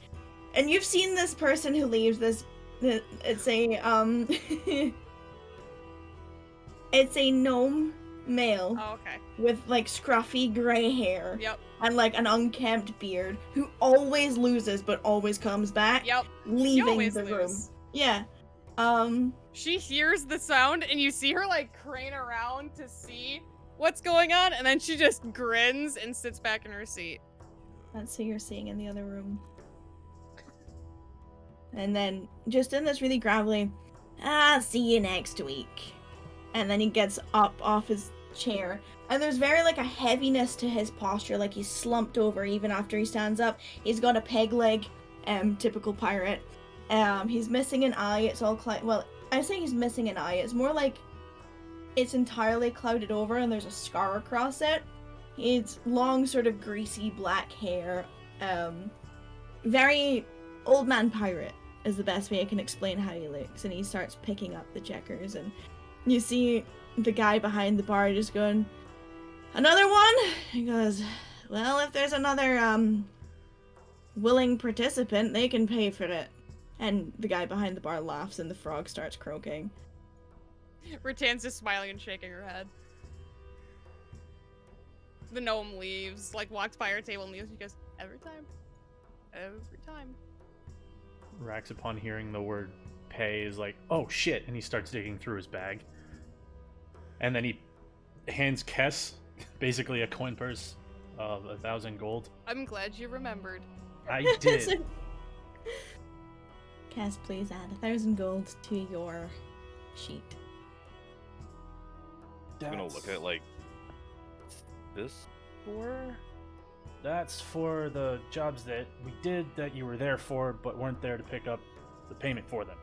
and you've seen this person who leaves this, it's a, it's a gnome male Oh, okay. with like scruffy gray hair Yep. and like an unkempt beard who always loses but always comes back, Yep. leaving always the room. lose. Yeah. She hears the sound, and you see her like crane around to see what's going on, and then she just grins and sits back in her seat. That's who you're seeing in the other room. And then, just in this really gravelly, see you next week. And then he gets up off his chair. And there's very, like, a heaviness to his posture, like he's slumped over even after he stands up. He's got a peg leg, typical pirate. He's missing an eye, it's all well, I say he's missing an eye, it's more like it's entirely clouded over and there's a scar across it. It's long, sort of greasy black hair. Very old man pirate is the best way I can explain how he looks. And he starts picking up the checkers, and you see the guy behind the bar just going, "Another one?" He goes, "Well, if there's another willing participant, they can pay for it." And the guy behind the bar laughs and the frog starts croaking. Rattan's just smiling and shaking her head. The gnome leaves, like walks by her table and leaves. She goes, "Every time. Every time." Rax, upon hearing the word pay, is like, "Oh shit," and he starts digging through his bag. And then he hands Kess basically a coin purse of 1,000 gold. I'm glad you remembered. I did. Cass, please add 1,000 gold to your sheet. I'm gonna look at like this for. That's for the jobs that we did that you were there for, but weren't there to pick up the payment for them.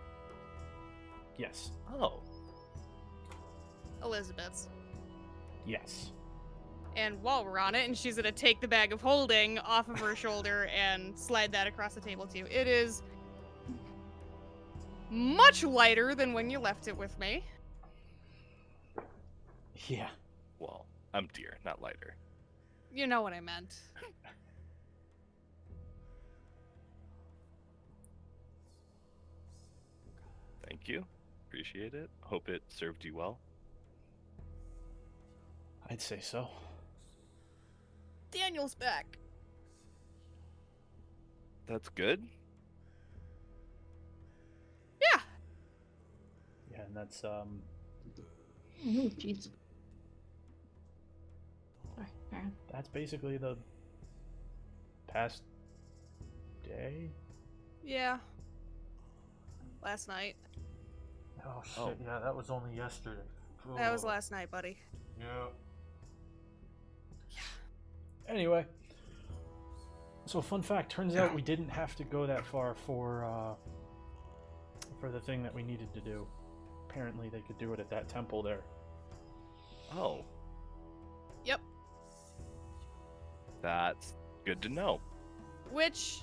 Yes. Oh, Elizabeth's. Yes. And while we're on it, and she's gonna take the bag of holding off of her shoulder and slide that across the table to you. It is much lighter than when you left it with me. Yeah. well, emptier, not lighter. You know what I meant. Thank you. Appreciate it. Hope it served you well. I'd say so. Daniel's back. That's good. Yeah. Yeah, and that's Oh, jeez. Sorry, Aaron. that's basically the past day. Yeah. Last night. Oh shit! Oh. Yeah, that was only yesterday. That was last night, buddy. Yeah. Anyway, so fun fact: turns out we didn't have to go that far for the thing that we needed to do. Apparently, they could do it at that temple there. Oh, Yep. that's good to know. Which,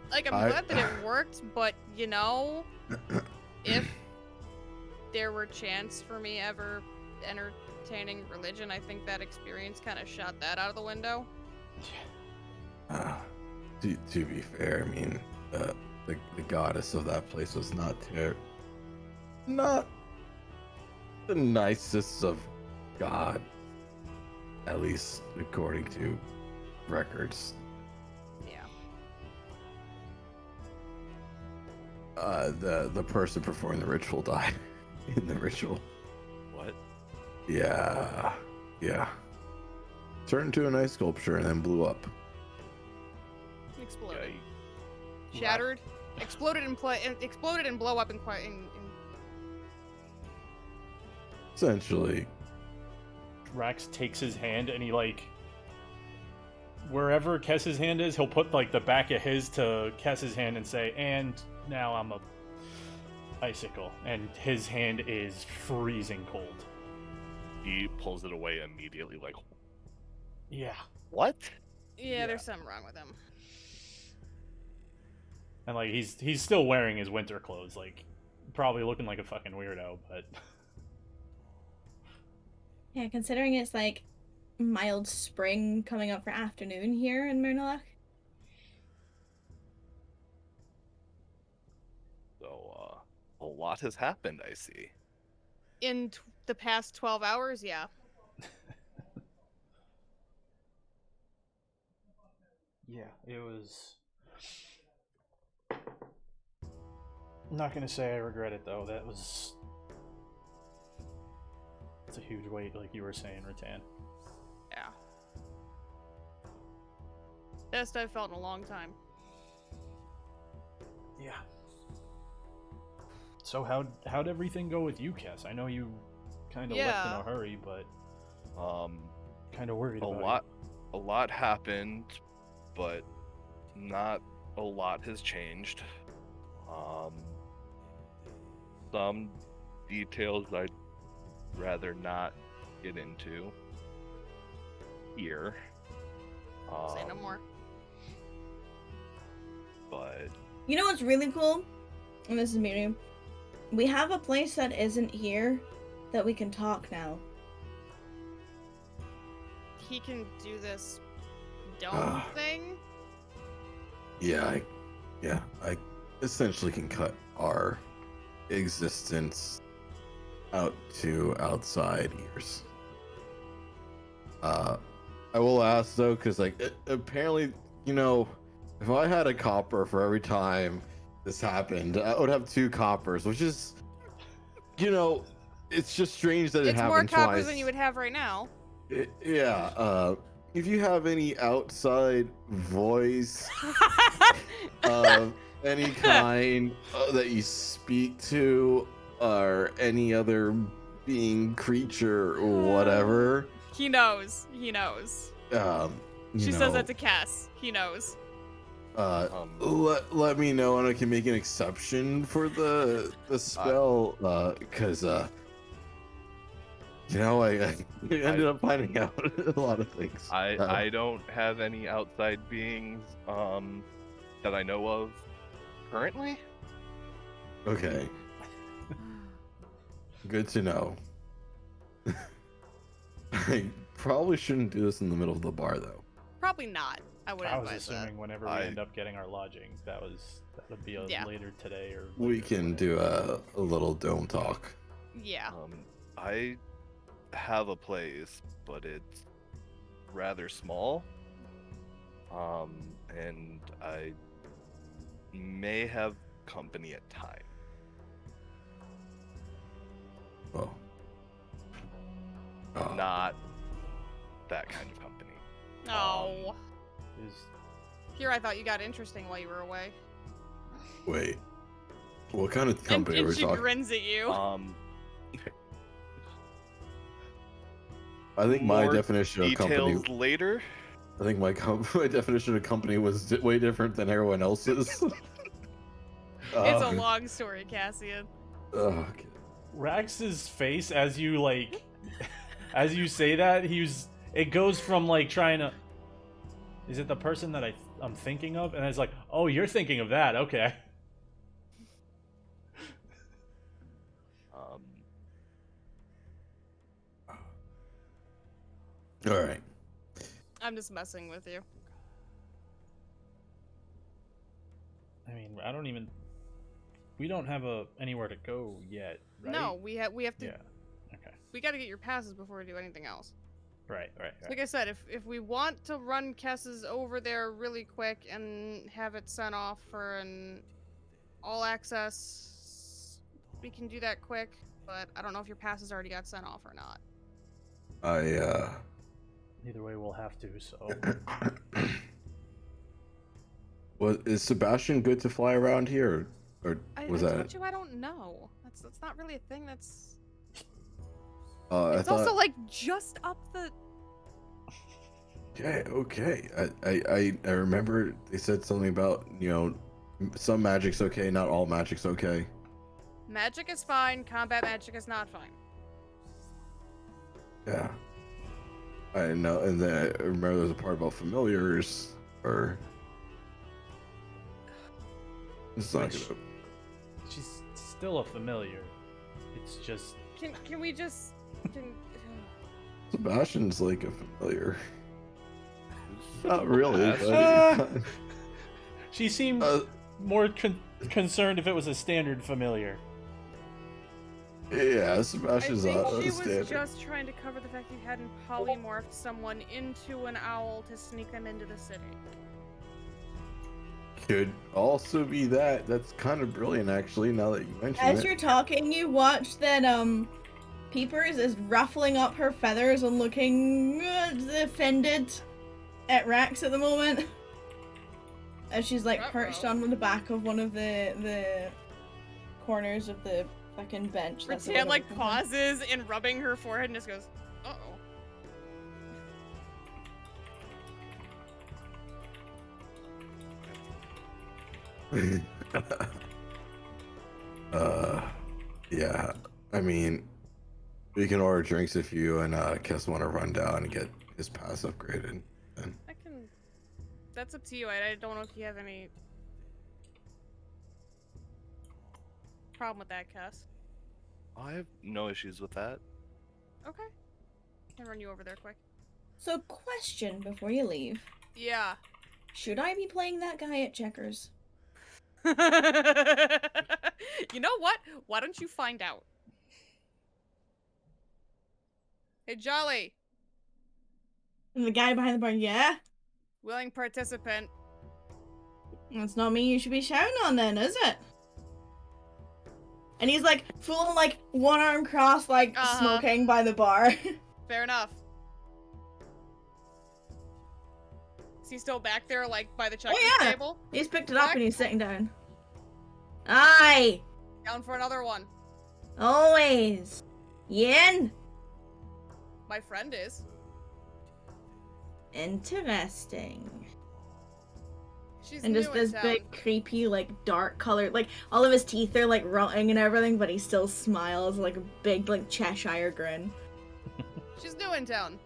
like, I'm I- glad that it worked, but, you know, if there were chance for me ever entertaining religion, I think that experience kind of shot that out of the window. To be fair, I mean, the goddess of that place was not the nicest of god, at least according to records. Yeah. The person performing the ritual died in the ritual. What? Yeah. Turned into a nice sculpture and then blew up. Exploded. Yikes. Shattered. Exploded and blow up in Essentially. Rax takes his hand and he like wherever Kess's hand is, he'll put like the back of his to Kess's hand and say, "And now I'm a icicle," and his hand is freezing cold. He pulls it away immediately, like, Yeah. what? Yeah, there's something wrong with him. And like he's still wearing his winter clothes, like probably looking like a fucking weirdo, but Yeah, considering it's like mild spring coming up for afternoon here in Myrnalach. So, a lot has happened, I see. In the past 12 hours, yeah. Yeah, it was. I'm not gonna say I regret it though. That was. It's a huge weight, like you were saying, Rattan. Yeah. Best I've felt in a long time. Yeah. So how'd everything go with you, Cass? I know you kind of left in Yeah. a hurry, but Um, kind of worried a about lot happened, but not a lot has changed. Some details I'd rather not get into here. Say no more. But You know what's really cool? And this is Miriam. We have a place that isn't here that we can talk now. He can do this dome thing. Yeah, I essentially can cut our existence out to outside ears. I will ask though, because like apparently, you know, if I had a copper for every time this happened, I would have 2 coppers, which is, you know, it's just strange that it It's more happened coppers twice. than you would have right now. Yeah. If you have any outside voice of any kind that you speak to, or any other being, creature, or whatever, He knows. He knows. She says that to Cass. He knows. let me know and I can make an exception for the spell, because you know, I ended up finding out a lot of things. I don't have any outside beings that I know of currently. Okay, good to know. I probably shouldn't do this in the middle of the bar, though. Probably not. I would I was advise assuming that. whenever we end up getting our lodging, that would be Yeah. later today or We later can today. do a little dome talk. Yeah. I have a place, but it's rather small. And I may have company at time. Oh. Not that kind of company. Oh. Is Here I thought you got interesting while you were away. Wait. What kind of And, company are and we she talking? grins at you. I think my more definition of company. Details later. I think my my definition of company was way different than everyone else's. It's a long story, Cassian. Okay. Rax's face as you like as you say that, it goes from like trying to, is it the person that I'm thinking of? And it's like, oh, you're thinking of that, okay. All right. I'm just messing with you. I mean, we don't have anywhere to go yet, right? No, we have to. Yeah. Okay. We got to get your passes before we do anything else. Right. Like I said, if we want to run Kess's over there really quick and have it sent off for an all access, we can do that quick. But I don't know if your passes already got sent off or not. Either way, we'll have to. So. Well, is Sebastian good to fly around here, or was I that? told you I don't know. That's not really a thing. That's. I It's thought. also like just up the. Okay. I remember they said something about, you know, some magic's okay, not all magic's okay. Magic is fine. Combat magic is not fine. Yeah. I know, and then I remember there was a part about familiars, or. It's not Which- good. She's still a familiar. It's just Can we just? Sebastian's like a familiar. Who's Not really, Sebastian? but She seemed more concerned if it was a standard familiar. yeah, I Sebastian's think a she was standard. just trying to cover the fact you hadn't polymorphed someone into an owl to sneak them into the city. Could also be that. That's kind of brilliant, actually. Now that you mention As it. you're talking, you watch that Peepers is ruffling up her feathers and looking offended at Rax at the moment. As she's like perched Uh-oh. on the back of one of the corners of the fucking bench. That's the Rattan word I'm like looking for. pauses in rubbing her forehead and just goes, "Uh-oh." Yeah. I mean, we can order drinks if you and Kess want to run down and get his pass upgraded. Then. I can. That's up to you. I don't know if you have any problem with that, Cass. I have no issues with that. Okay. Can run you over there quick. So, question before you leave: Yeah. should I be playing that guy at checkers? You know what? Why don't you find out? Hey, Jolly. And the guy behind the bar, yeah. Willing participant. That's not me you should be shouting on then, is it? And he's like full like one arm crossed, like Uh-huh. smoking by the bar. Fair enough. Is he still back there, like, by the checkers yeah. table? He's picked it up Back? and he's sitting down. Aye, Down for another one. always. Yin. My friend is. Interesting. She's And new just in this town. big, creepy, like dark colored, like all of his teeth are like rotting and everything, but he still smiles like a big, like Cheshire grin. She's new in town.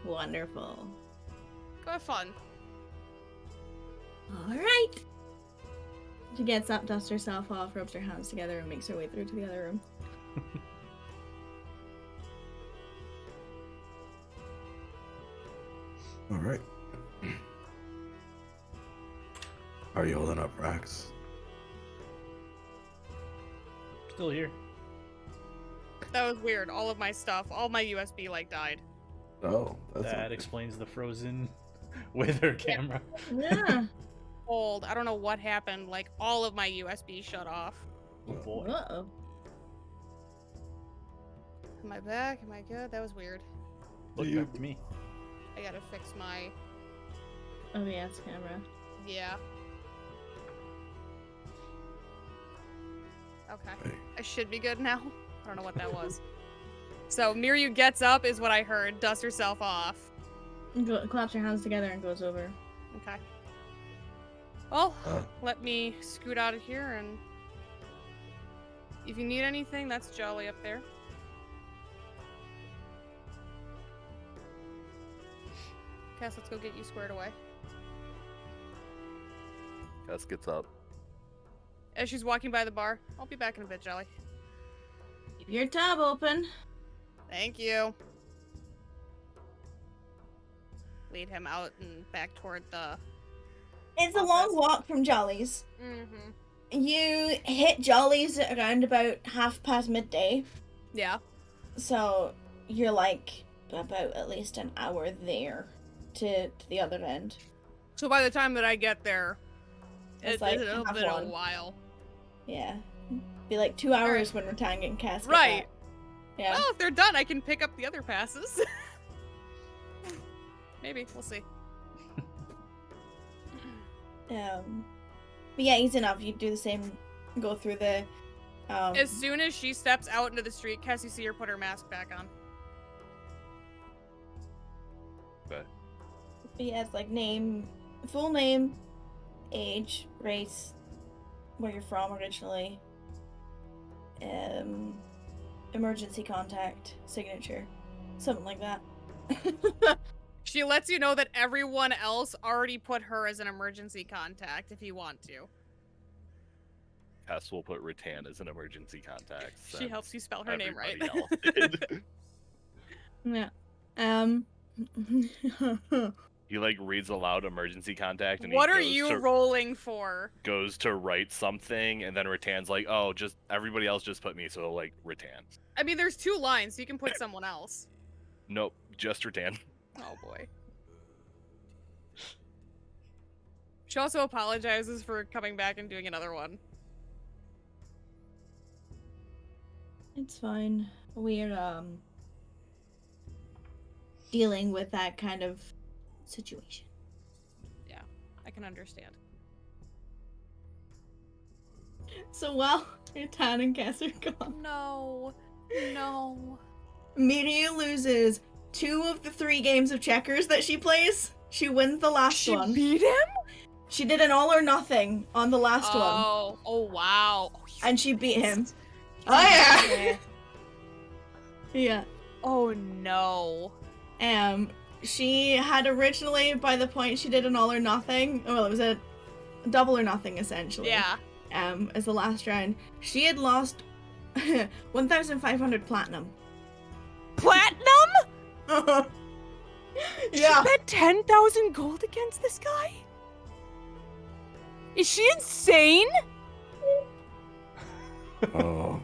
Wonderful. Go have fun. All right. She gets up, dusts herself off, rubs her hands together, and makes her way through to the other room. All right. How are you holding up, Rax? Still here. That was weird. All of my stuff, all my USB, like, died. Oh, that's That not- explains the frozen wither camera. Yeah. Old. I don't know what happened. Like, all of my USB shut off. Oh boy. Uh-oh. Am I back? Am I good? That was weird. Look you- back to me. I gotta fix my... Oh, yeah, it's camera. Yeah. Okay. Hey. I should be good now. I don't know what that was. So, Miryu gets up is what I heard. Dusts herself off. Claps her hands together and goes over. Okay. Well, Uh. let me scoot out of here, and if you need anything, that's Jolly up there. Cass, let's go get you squared away. Cass gets up. As she's walking by the bar, I'll be back in a bit, Jolly. Keep your tab open. Thank you. Lead him out and back toward the... It's a long walk from Jolly's. Mm-hmm. You hit Jolly's at around about midday. Yeah. So you're like about at least an hour there to the other end. So by the time that I get there, It's like it'll half been a one. while. Yeah. Be like 2 hours when Rattan and Cass get Right. back. Yeah. Well, if they're done, I can pick up the other passes. Maybe. We'll see. But yeah, easy enough. You do the same. Go through the. As soon as she steps out into the street, Cass, you see her put her mask back on. Okay. But yeah, it's like name, full name, age, race, where you're from originally, emergency contact, signature, something like that. She lets you know that everyone else already put her as an emergency contact if you want to. Cass will put Rattan as an emergency contact. She since helps you spell her name right. everybody else did. Yeah. Um. He like reads aloud emergency contact, and What he are goes you to, rolling for? goes to write something, and then Ratan's like, "Oh, just everybody else just put me." So like Ratan. I mean, there's 2 lines, so you can put someone else. Nope, just Ratan. Oh boy. She also apologizes for coming back and doing another one. It's fine. We're dealing with that kind of situation. I can understand. So while Tan and Cass are gone, No. No. Miria loses 2 of the 3 games of checkers that she plays. She wins the last She one. beat him? She did an all or nothing on the last one, Oh wow. Oh, and she beat him. Oh yeah. Yeah. Oh no. She had originally, by the point she did an all or nothing, well, it was a double or nothing essentially. Yeah. As the last round, she had lost 1,500 platinum. Platinum? Yeah. She bet 10,000 gold against this guy? Is she insane? Oh,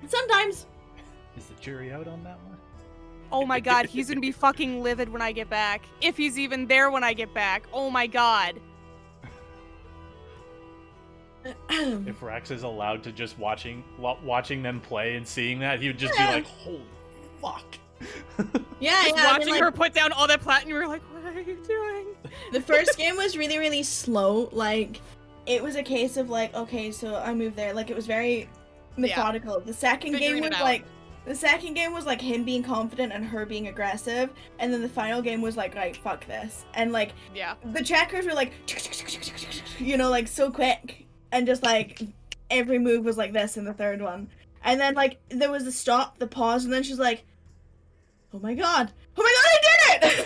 Sometimes. Is the jury out on that one? Oh my god, he's gonna be fucking livid when I get back. If he's even there when I get back. Oh my god. If Rax is allowed to just watching them play and seeing that, he would just be Yeah. like, "Holy fuck!" Yeah, Just yeah. I watching mean, her like, put down all that platinum, you were like, what are you doing? the first game was really, really slow. Like, it was a case of like, okay, so I moved there. Like, it was very methodical. The second Figuring game it was out. like, him being confident and her being aggressive, and then the final game was like, right, fuck this, and like Yeah. the checkers were like, you know, like so quick, and just like every move was like this in the third one, and then like there was the stop, the pause, and then she's like, oh my god, I did it!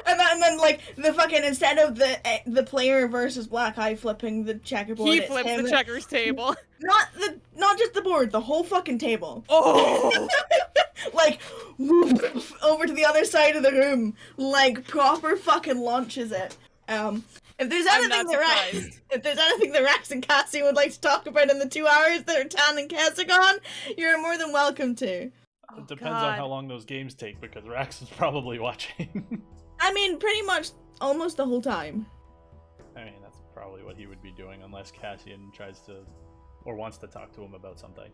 and then like the fucking, instead of the player versus Black Eye flipping the checkerboard, He it's flips him- the checkers table. not just the board, the whole fucking table. Oh! Like woof, over to the other side of the room, like proper fucking launches it. If there's I'm anything not that Rax and Cassie would like to talk about in the 2 hours that are Tan and Cass are gone, you're more than welcome to. It depends on how long those games take, because Rax is probably watching. I mean, pretty much almost the whole time. I mean, that's probably what he would be doing, unless Cassian tries to, or wants to talk to him about something.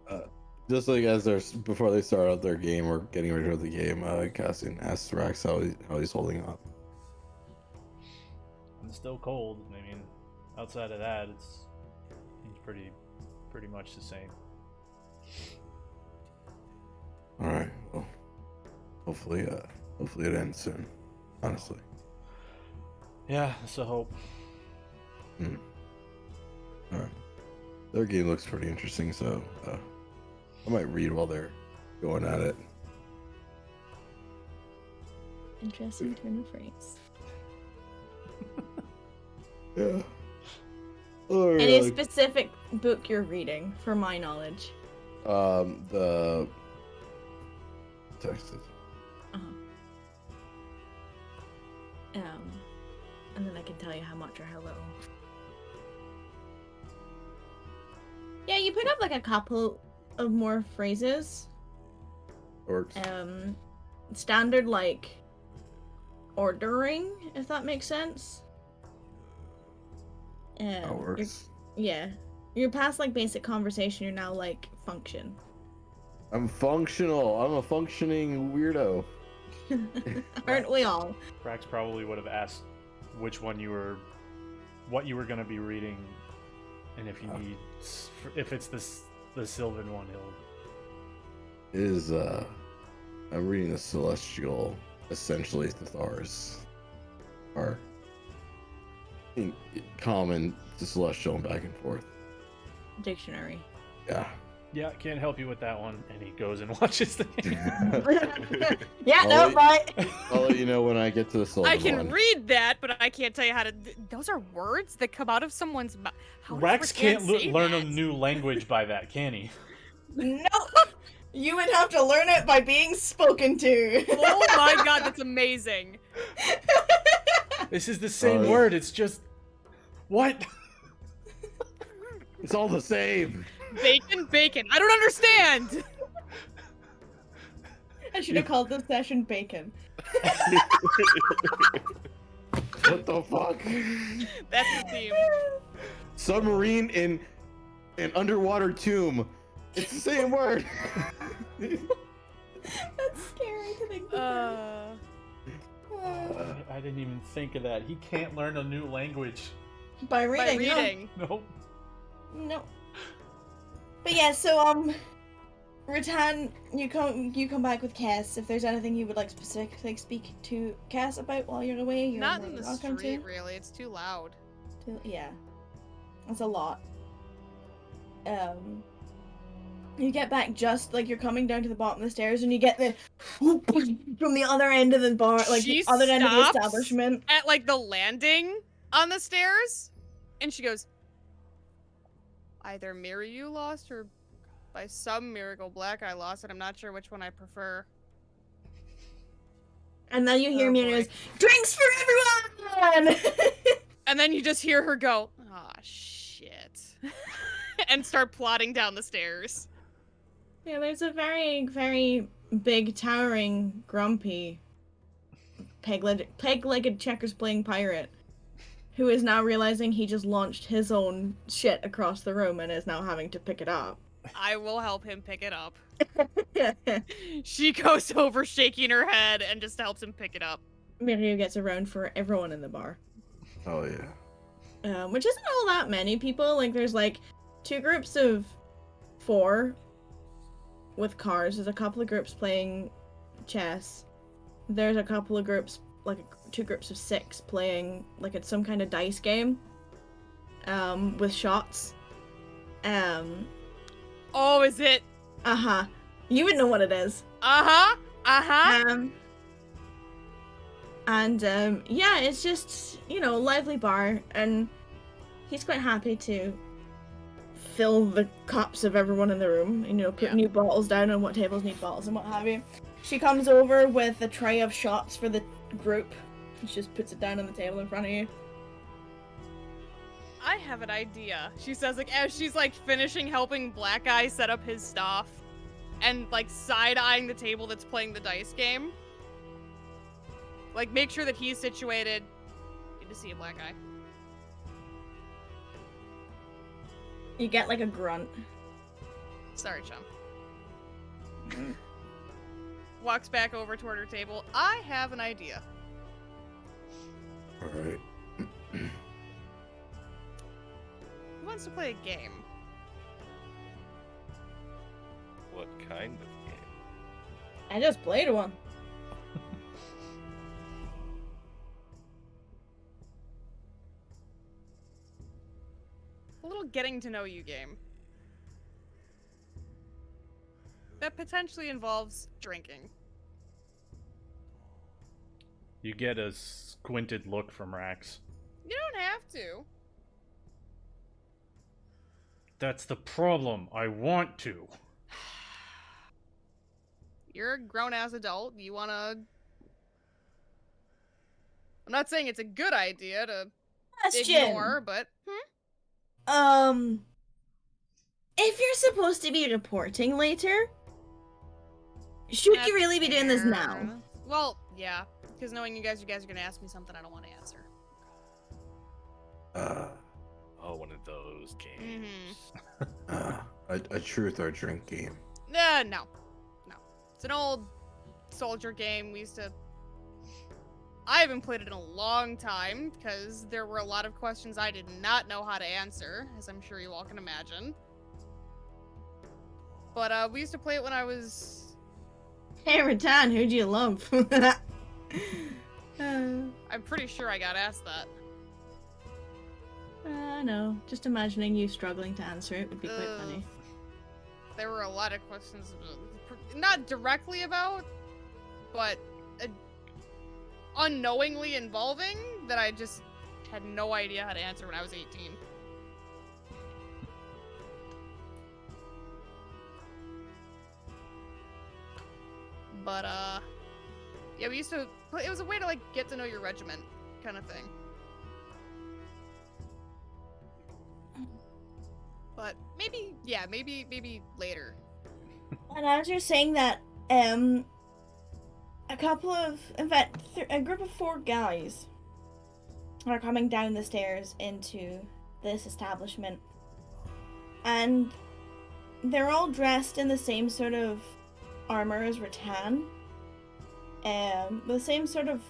just like as they're before they start out their game or getting ready for the game, Cassian asks Rax how he's holding up. It's still cold. I mean, outside of that, it's pretty much the same. All right. Well, hopefully it ends soon. Honestly. Yeah, that's a hope. All right. Their game looks pretty interesting, so I might read while they're going at it. Interesting turn of phrase. Yeah. Oh, Any specific book you're reading, for my knowledge? The text it. And then I can tell you how much or how little. Yeah, you pick up like a couple of more phrases. Works. Standard like ordering, if that makes sense. That works. Yeah. You're past like basic conversation, you're now like function. I'm functional. I'm a functioning weirdo. Aren't we all? Rax probably would have asked what you were gonna be reading, and if you need, if it's the Sylvan one, he'll. I'm reading the Celestial, essentially Thesaurus, or in common to Celestial and back and forth. Dictionary. Yeah. Yeah, can't help you with that one. And he goes and watches the game. Yeah, I'll no, let- right. I'll let you know when I get to the Sylvan I can one. read that, but I can't tell you how to. Those are words that come out of someone's mouth. Rax can't learn a new language by that, can he? No. You would have to learn it by being spoken to. Oh my god, that's amazing. This is the same Oh. word. It's just what? It's all the same. Bacon. I don't understand. I should have called this session bacon. What the fuck? That's the theme. Submarine in an underwater tomb. It's the same word. That's scary to think about. I didn't even think of that. He can't learn a new language. By reading. By reading. Nope. No. But yeah, so Rattan, you come back with Cass. If there's anything you would like specifically speak to Cass about while you're away, you're Not more in than the welcome street, really. It's too loud. Yeah, that's a lot. You get back just like you're coming down to the bottom of the stairs, and you get the from the other end of the bar, like She the other end of the stops establishment. At like the landing on the stairs, and she goes, "Either Mirror lost, or by some miracle Black Eye lost, and I'm not sure which one I prefer." And then you hear Oh, me and it boy. goes, "Drinks for everyone!" And then you just hear her go, "Ah, shit," and start plodding down the stairs. Yeah, there's a very, very big, towering, grumpy, peg-legged checkers-playing pirate who is now realizing he just launched his own shit across the room and is now having to pick it up. I will help him pick it up. She goes over shaking her head and just helps him pick it up. Mirio gets around for everyone in the bar. Oh yeah. Which isn't all that many people. Like, there's like 2 groups of 4 with cars. There's a couple of groups playing chess. There's a couple of groups, like 2 groups of 6 playing like it's some kind of dice game. With shots. Oh, is it? Uh-huh. You would know what it is. Uh-huh. Uh-huh. Yeah, it's just, lively bar, and he's quite happy to fill the cups of everyone in the room, put Yeah. new bottles down on what tables need bottles and what have you. She comes over with a tray of shots for the group. She just puts it down on the table in front of you. I have an idea. She says, like, as she's, like, finishing helping Black Eye set up his stuff and, like, side-eyeing the table that's playing the dice game. Like, make sure that he's situated. Good to see you, Black Eye. You get like a grunt. Sorry, chum. Walks back over toward her table. I have an idea. All right. Who wants to play a game? What kind of game? I just played one. A little getting to know you game. That potentially involves drinking. You get a squinted look from Rax. You don't have to. That's the problem. I want to. You're a grown-ass adult. You wanna... I'm not saying it's a good idea to Question. ignore, but... If you're supposed to be reporting later, should That's you really be doing this fair. now? Well, yeah. Because knowing you guys are gonna ask me something I don't want to answer. Oh, one of those games. A truth or drink game. No. It's an old soldier game. We used to... I haven't played it in a long time, because there were a lot of questions I did not know how to answer, as I'm sure you all can imagine. But, we used to play it when I was... Hey, Rattan, who'd you love? I'm pretty sure I got asked that. No. Just imagining you struggling to answer it would be quite funny. There were a lot of questions, not directly about, but unknowingly involving, that I just had no idea how to answer when I was 18. But yeah, we used to. It was a way to like get to know your regiment, kind of thing. But maybe, yeah, maybe later. And as you're saying that, a couple of, in fact, a group of 4 guys are coming down the stairs into this establishment, and they're all dressed in the same sort of armor as Rattan, the same sort of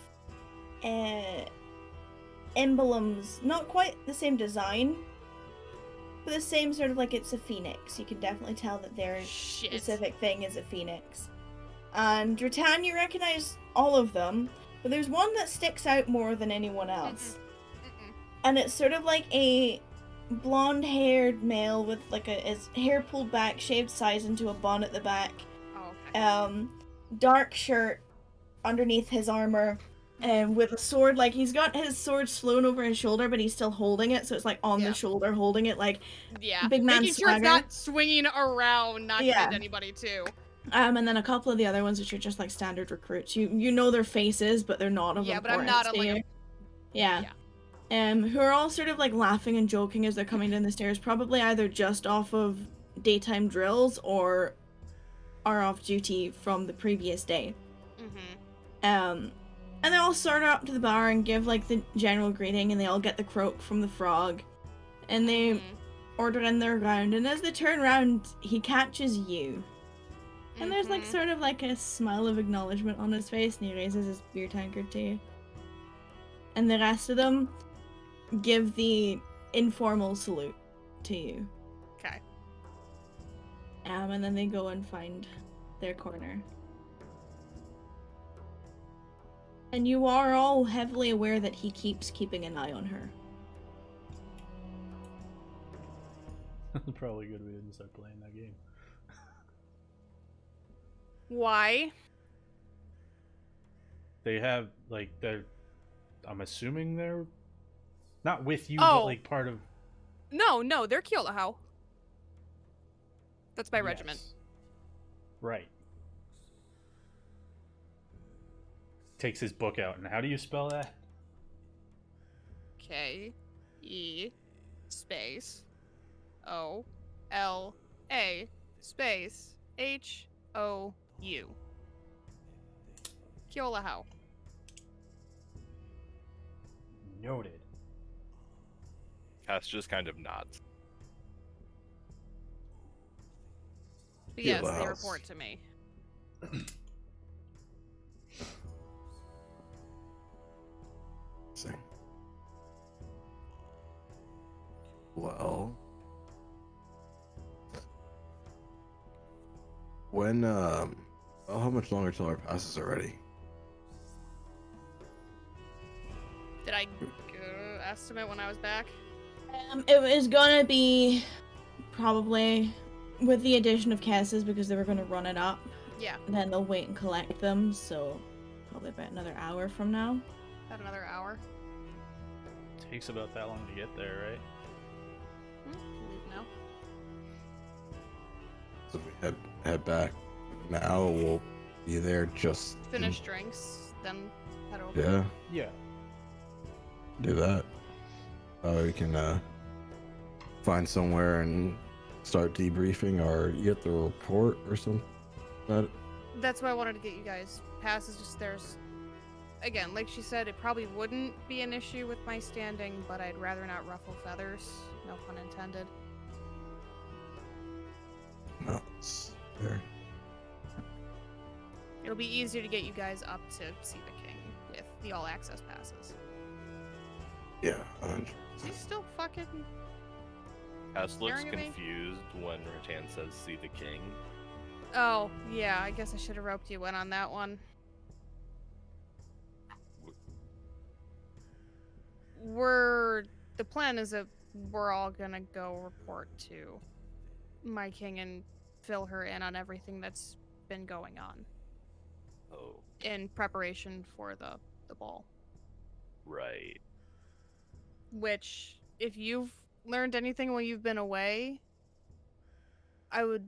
emblems, not quite the same design, but the same sort of like it's a phoenix. You can definitely tell that their Shit. specific thing is a phoenix. And Rattan, you recognize all of them, but there's one that sticks out more than anyone else. And it's sort of like a blonde-haired male with like his hair pulled back, shaved sides into a bun at the back. Oh, okay. Dark shirt underneath his armor, and with a sword. Like he's got his sword slung over his shoulder, but he's still holding it, so it's like on Yeah. the shoulder, holding it like Yeah. big man Making sure it's swagger. not swinging around, not Yeah. hitting anybody too. And then a couple of the other ones which are just like standard recruits. You know their faces, but they're not of Yeah, but I'm importance not on to like you. a. Yeah. Who are all sort of like laughing and joking as they're coming down the stairs, probably either just off of daytime drills or are off duty from the previous day. Mm-hmm. And they all start up to the bar and give like the general greeting, and they all get the croak from the frog, and they order in their round. And as they turn around, he catches you, and there's like sort of like a smile of acknowledgement on his face, and he raises his beer tankard to you. And the rest of them give the informal salute to you. Okay. And then they go and find their corner. And you are all heavily aware that he keeps keeping an eye on her. Probably good we didn't start playing that game. Why? They have like they're. I'm assuming they're not with you, Oh. but like part of. No, they're Keolahau. That's my regiment. Yes. Right. Takes his book out, and how do you spell that? K-E space O-L-A space H-O-U. Keolahau. Noted. Cass just kind of nods. But yes, they Keolahau. report to me. See. Well, when well, how much longer till our passes are ready? Did I estimate when I was back? It was gonna be probably with the addition of cases because they were gonna run it up. Yeah, And then they'll wait and collect them, so probably about another hour from now. about another hour. Takes about that long to get there, right? Leave now. So if we head back now, we'll be there just Finish drinks, then head over. Yeah, Yeah. do that. We can find somewhere and start debriefing, or you get the report or something. That's why I wanted to get you guys passes. Just there's, again, like she said, it probably wouldn't be an issue with my standing, but I'd rather not ruffle feathers. No pun intended. No, it's there. It'll be easier to get you guys up to see the king with the all access passes. Yeah, Is he still fucking? Cass looks Staring at me? confused when Rattan says "see the king." Oh yeah, I guess I should have roped you in on that one. The plan is that we're all gonna go report to my king and fill her in on everything that's been going on Oh, in preparation for the ball. right. Which, if you've learned anything while you've been away, I would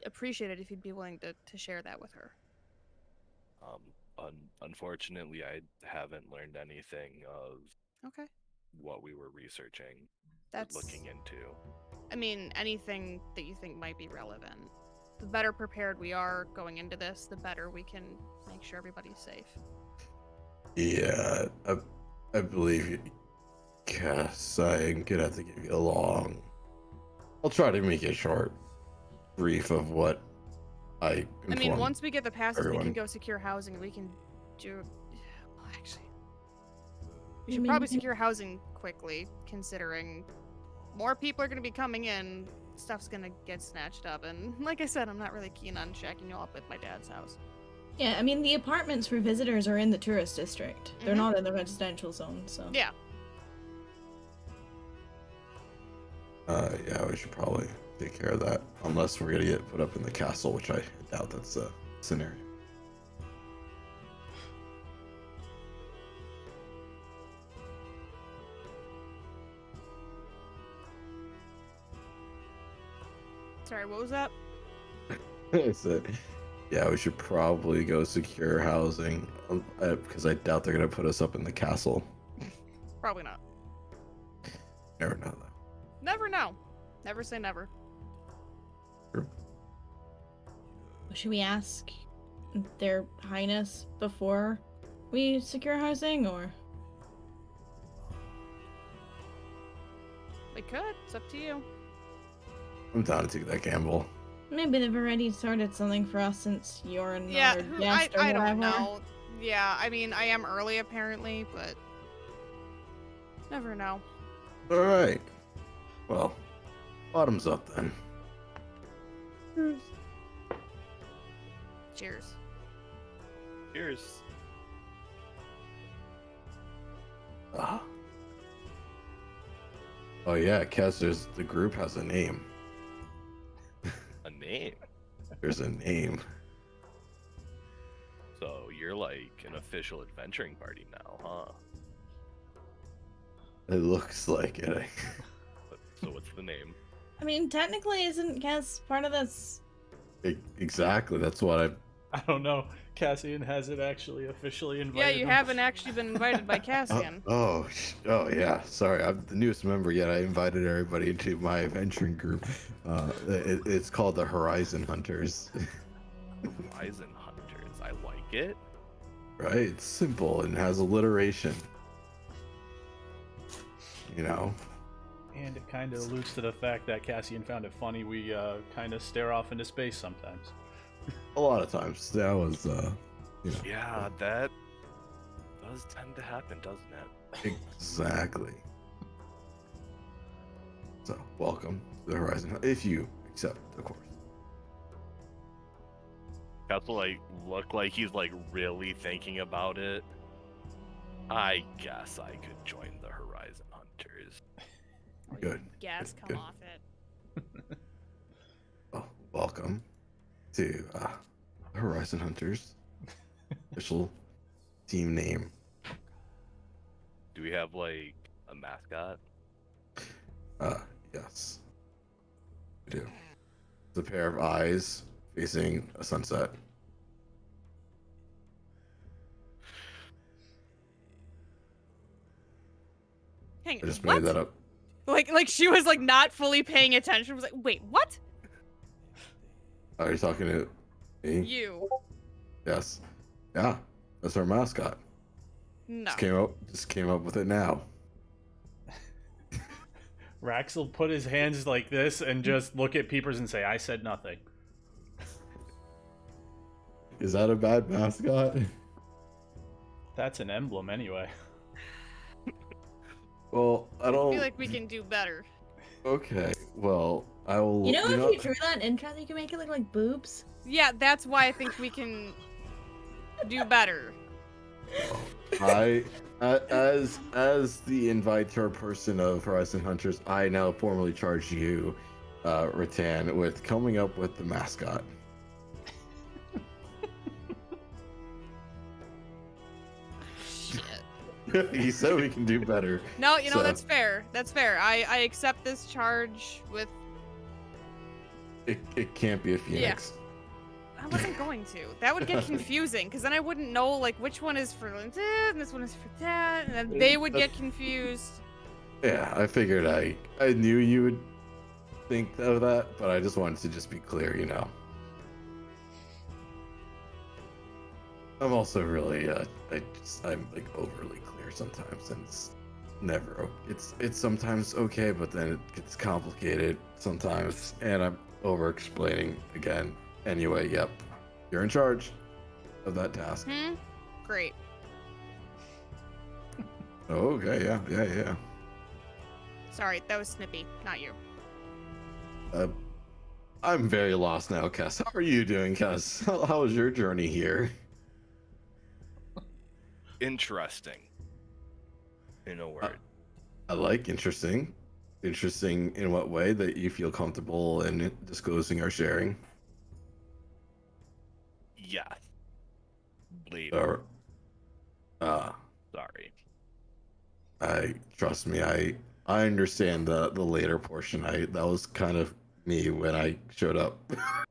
appreciate it if you'd be willing to share that with her. Unfortunately, I haven't learned anything of Okay. what we were researching or That's looking into. I mean, anything that you think might be relevant. The better prepared we are going into this, the better we can make sure everybody's safe. Yeah, I believe you, Cass. I'm gonna have to give you a long. I'll try to make a short brief of what I I mean, informed once we get the passes, we everyone. can go secure housing, and we can do. Well, actually, we I should mean, probably secure housing quickly, considering more people are going to be coming in. Stuff's going to get snatched up, and like I said, I'm not really keen on shacking you up at my dad's house. Yeah, I mean, the apartments for visitors are in the tourist district. They're Mhm. not in the residential zone, so. Yeah. Yeah, we should probably take care of that. Unless we're gonna get put up in the castle, which I doubt that's a scenario. Sorry, what was that? I said, yeah, we should probably go secure housing because I doubt they're gonna put us up in the castle. Probably not. Never know though. Never know. Never say never. Should we ask their highness before we secure housing, or? We could. It's up to you. I'm down to take that gamble. Maybe they've already started something for us since you're in Yeah, our I guest or don't whatever. know. Yeah, I mean, I am early apparently, but never know. All right. Well, bottoms up then. Cheers. Cheers. Ah. Oh yeah, Cass. The group has a name. A name. There's a name. So you're like an official adventuring party now, huh? It looks like it. So what's the name? I mean, technically, isn't Cass part of this? Exactly. That's what I don't know. Cassian hasn't actually officially invited Yeah, you him. haven't actually been invited by Cassian. Oh yeah. Sorry, I'm the newest member yet. I invited everybody into my adventuring group. It's called the Horizon Hunters. Horizon Hunters. I like it. Right? It's simple and has alliteration. You know. And it kind of alludes to the fact that Cassian found it funny we kind of stare off into space sometimes. A lot of times that was you know. Yeah, that does tend to happen, doesn't it? Exactly. So, welcome to the Horizon, if you accept, of course. Castle like look like he's like really thinking about it. I guess I could join the Horizon Hunters. Good. Gas, come Good. off it. Well, welcome to Horizon Hunters. Official team name. Do we have like a mascot? Yes. We do. It's a pair of eyes facing a sunset. Hang I on. just What? made that up. Like she was like not fully paying attention. Was like, wait, what? Are you talking to me? You? Yes. Yeah. That's our mascot. No. Just came up with it now. Rax will put his hands like this and just look at Peepers and say, I said nothing. Is that a bad mascot? That's an emblem anyway. Well, I I don't. feel like we can do better. Okay. Well, I will. You know, if you drew that intro, you can make it look like boobs. Yeah, that's why I think we can do better. As the inviter person of Horizon Hunters, I now formally charge you, Rattan, with coming up with the mascot. Shit. He said we can do better. No, you know, So- that's fair. That's fair. I accept this charge with. It can't be a phoenix. I wasn't going to. That would get confusing, because then I wouldn't know, like, which one is for this and this one is for that, and then they would get confused. Yeah, I figured I knew you would think of that, but I just wanted to just be clear, you know. I'm also really I'm like overly clear sometimes, and it's never it's sometimes okay, but then it gets complicated sometimes, and I'm over explaining again. Anyway, yep, you're in charge of that task. Great. Oh, okay, yeah. Sorry, that was Snippy, not you. I'm very lost now, Cass. How are you doing, Cass? How was your journey here? Interesting. In a word. I like interesting. Interesting in what way? That you feel comfortable in disclosing or sharing? Yes. Bleed. Or, Sorry. trust me, I understand the later portion. That was kind of me when I showed up.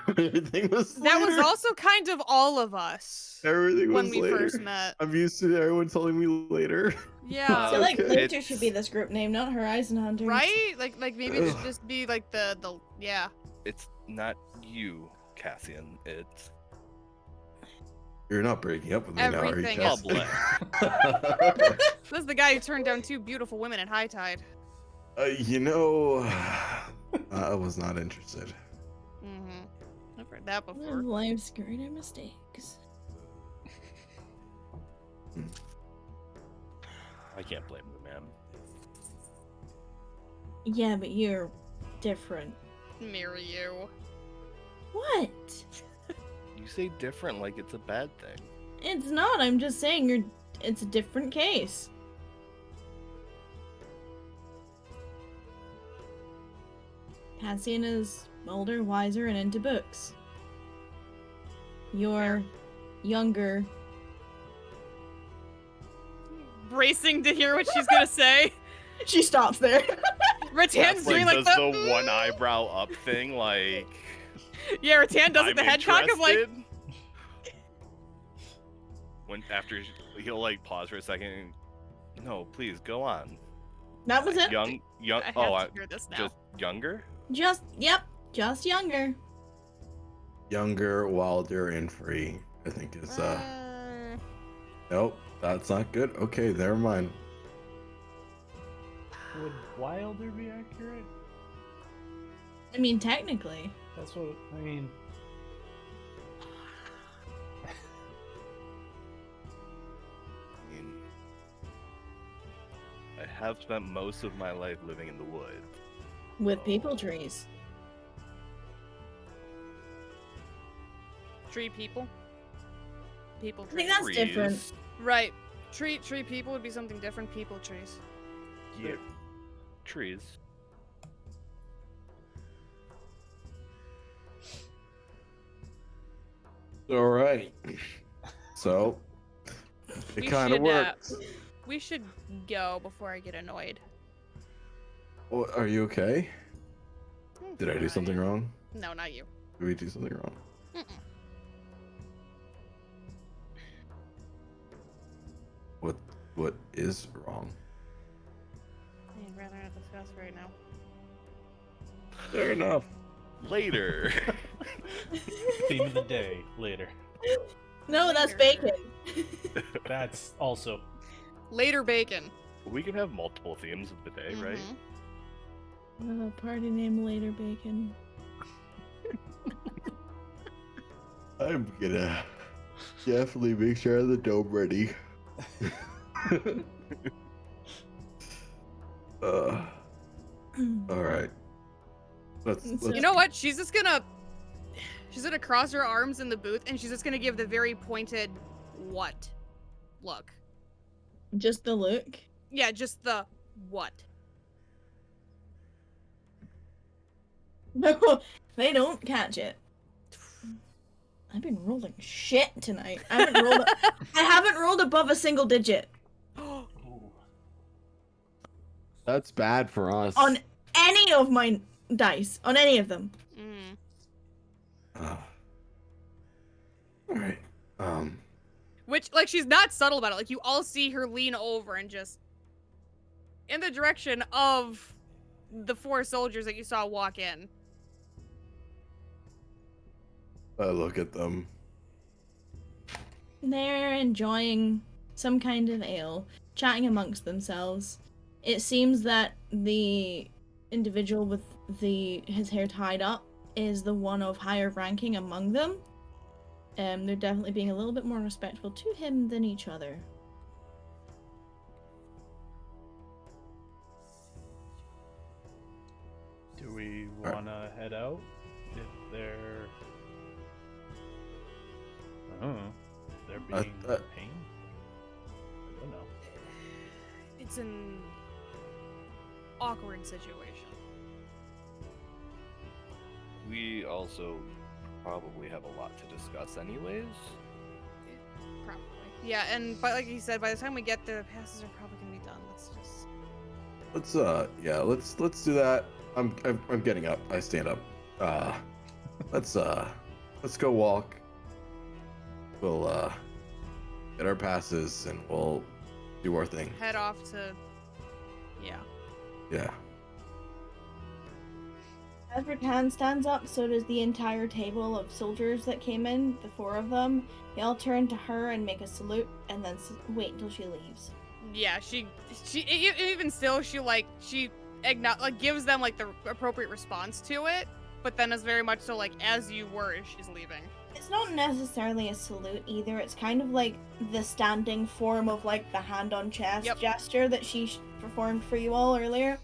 Everything was That was later. also kind of all of us Everything when was we later. first met. I'm used to everyone telling me later. Yeah. I feel like Okay. Later should be this group name, not Horizon Hunters. Right? Like maybe it should just be like the yeah. It's not you, Cassian. It's You're not breaking up with me now, are you, Everything Cass? public. This is the guy who turned down 2 beautiful women at high tide. You know, I was not interested. I've heard that before. Life's greater mistakes. I can't blame the man. Yeah, but you're different. Marry you. What? You say different like it's a bad thing. It's not. I'm just saying it's a different case. Cassian is older, wiser, and into books. You're younger. Bracing to hear what she's gonna say. She stops there. Rattan's doing like does the one eyebrow up thing, like Yeah, Rattan does like I'm the head cock of like interested. When after he'll like pause for a second. And, no, please go on. That was it. Young. I have to hear this now. Just younger. Yep, just younger. Younger, wilder, and free. I think is Nope, that's not good. Okay, never mind. Would Wilder be accurate? I mean, technically. That's what I mean. I mean, I have spent most of my life living in the woods. With people trees. Tree people. People I think trees. that's different. Trees. Right. Tree people would be something different. People trees. Yeah. Trees. All right. So it We kind of should, works. We should go before I get annoyed. Well, are you okay? I'm Did I do fine. something wrong? No, not you. Did we do something wrong? Mm-mm. What is wrong? I'd rather not discuss right now. Fair enough. Later. Theme of the day later. No, that's Later. bacon. That's also Later bacon. We can have multiple themes of the day, right? Mhm. Party name later bacon. I'm gonna definitely make sure I have the dome ready. All right. Let's You know what? She's gonna cross her arms in the booth and she's just gonna give the very pointed what look. Just the look. Yeah, just the what. No, they don't catch it. I've been rolling shit tonight. I haven't rolled above a single digit That's bad for us. on any of my dice. On any of them. Mm. But like she's not subtle about it. Like you all see her lean over and just in the direction of the 4 soldiers that you saw walk in. I look at them. They're enjoying some kind of ale, chatting amongst themselves. It seems that the individual with his hair tied up is the one of higher ranking among them. They're definitely being a little bit more respectful to him than each other. Do we want to head out if they're... Oh, they're being a pain? I don't know. It's an awkward situation. We also probably have a lot to discuss anyways. Probably. Yeah, and but like you said, by the time we get there, the passes are probably gonna be done. Let's do that. I'm getting up. I stand up. Let's go walk. We'll get our passes and we'll do our thing. Head off to... Yeah. Yeah. As Rattan stands up, so does the entire table of soldiers that came in, the 4 of them. They all turn to her and make a salute, and then wait until she leaves. Yeah, she even still, she gives them like the appropriate response to it, but then is very much so like as you were as she's leaving. It's not necessarily a salute either. It's kind of like the standing form of like the hand on chest gesture that she performed for you all earlier.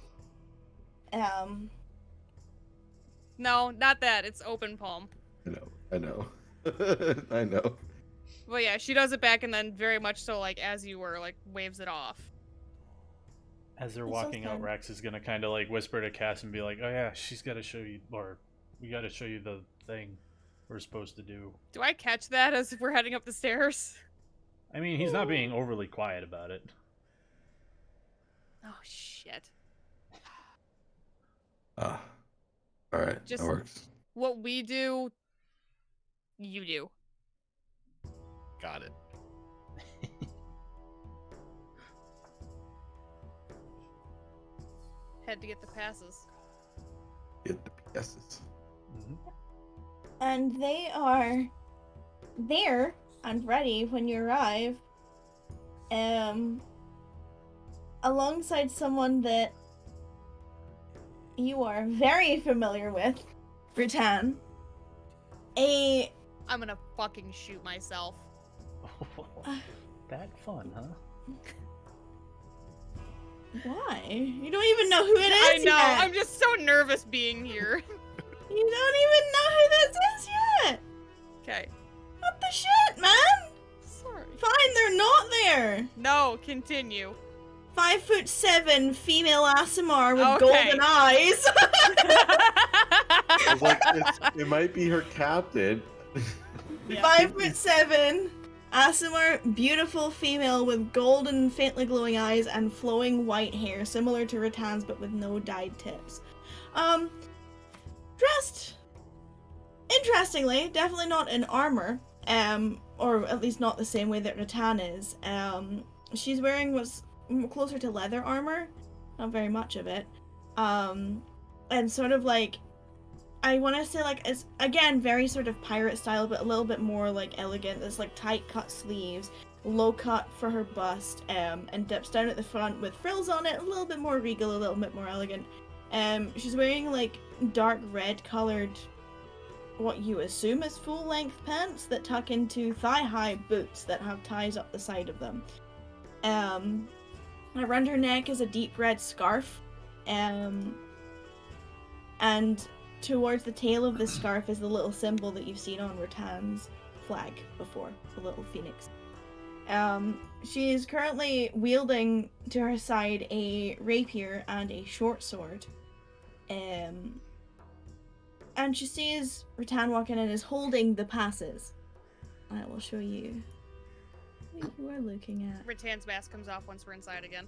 No, not that. It's open palm. I know. I know. Well, yeah, she does it back and then very much so like as you were, like waves it off. As they're That walking sounds out, fun. Rex is gonna kind of like whisper to Cass and be like, "Oh yeah, she's got to show you, or we got to show you the thing we're supposed to do." Do I catch that as we're heading up the stairs? I mean, he's not being overly quiet about it. Oh, shit. All right, Just- that works. What we do, you do. Got it. Head to get the passes. Get the PSs. And they are there and ready when you arrive. Alongside someone that you are very familiar with, Rattan. I'm gonna fucking shoot myself. That fun, huh? Why? You don't even know who it I is know, yet. I'm just so nervous being here. You don't even know who this is yet. Okay. What the shit, man? Sorry. Fine, they're not there. No, continue. 5'7" female Aasimar with Okay. golden eyes. I was like, it might be her captain. 5'7" Aasimar, beautiful female with golden, faintly glowing eyes and flowing white hair, similar to Rattan's but with no dyed tips. Dressed interestingly, definitely not in armor, or at least not the same way that Rattan is. She's wearing what's closer to leather armor, not very much of it, and sort of like, I want to say like, it's again very sort of pirate style, but a little bit more like elegant. There's like tight cut sleeves, low cut for her bust, and dips down at the front with frills on it, a little bit more regal, a little bit more elegant. She's wearing like dark red colored, what you assume is full length pants that tuck into thigh high boots that have ties up the side of them. Around her neck is a deep red scarf, and towards the tail of this scarf is the little symbol that you've seen on Rattan's flag before, the little phoenix. She is currently wielding to her side a rapier and a short sword. And she sees Rattan walk in and is holding the passes. I will show you what you are looking at. Rattan's mask comes off once we're inside again.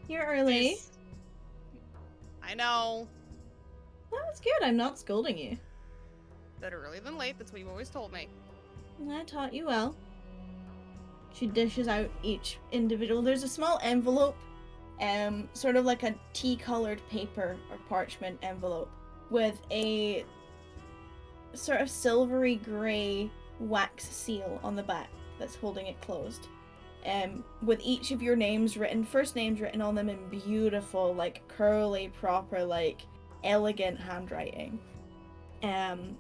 You're early. Jeez. I know. That's good, I'm not scolding you. Better early than late, that's what you've always told me. I taught you well. She dishes out each individual. There's a small envelope, sort of like a tea-colored paper or parchment envelope with a sort of silvery grey wax seal on the back that's holding it closed. With each of your names written, first names written on them in beautiful, like curly, proper, like elegant handwriting. And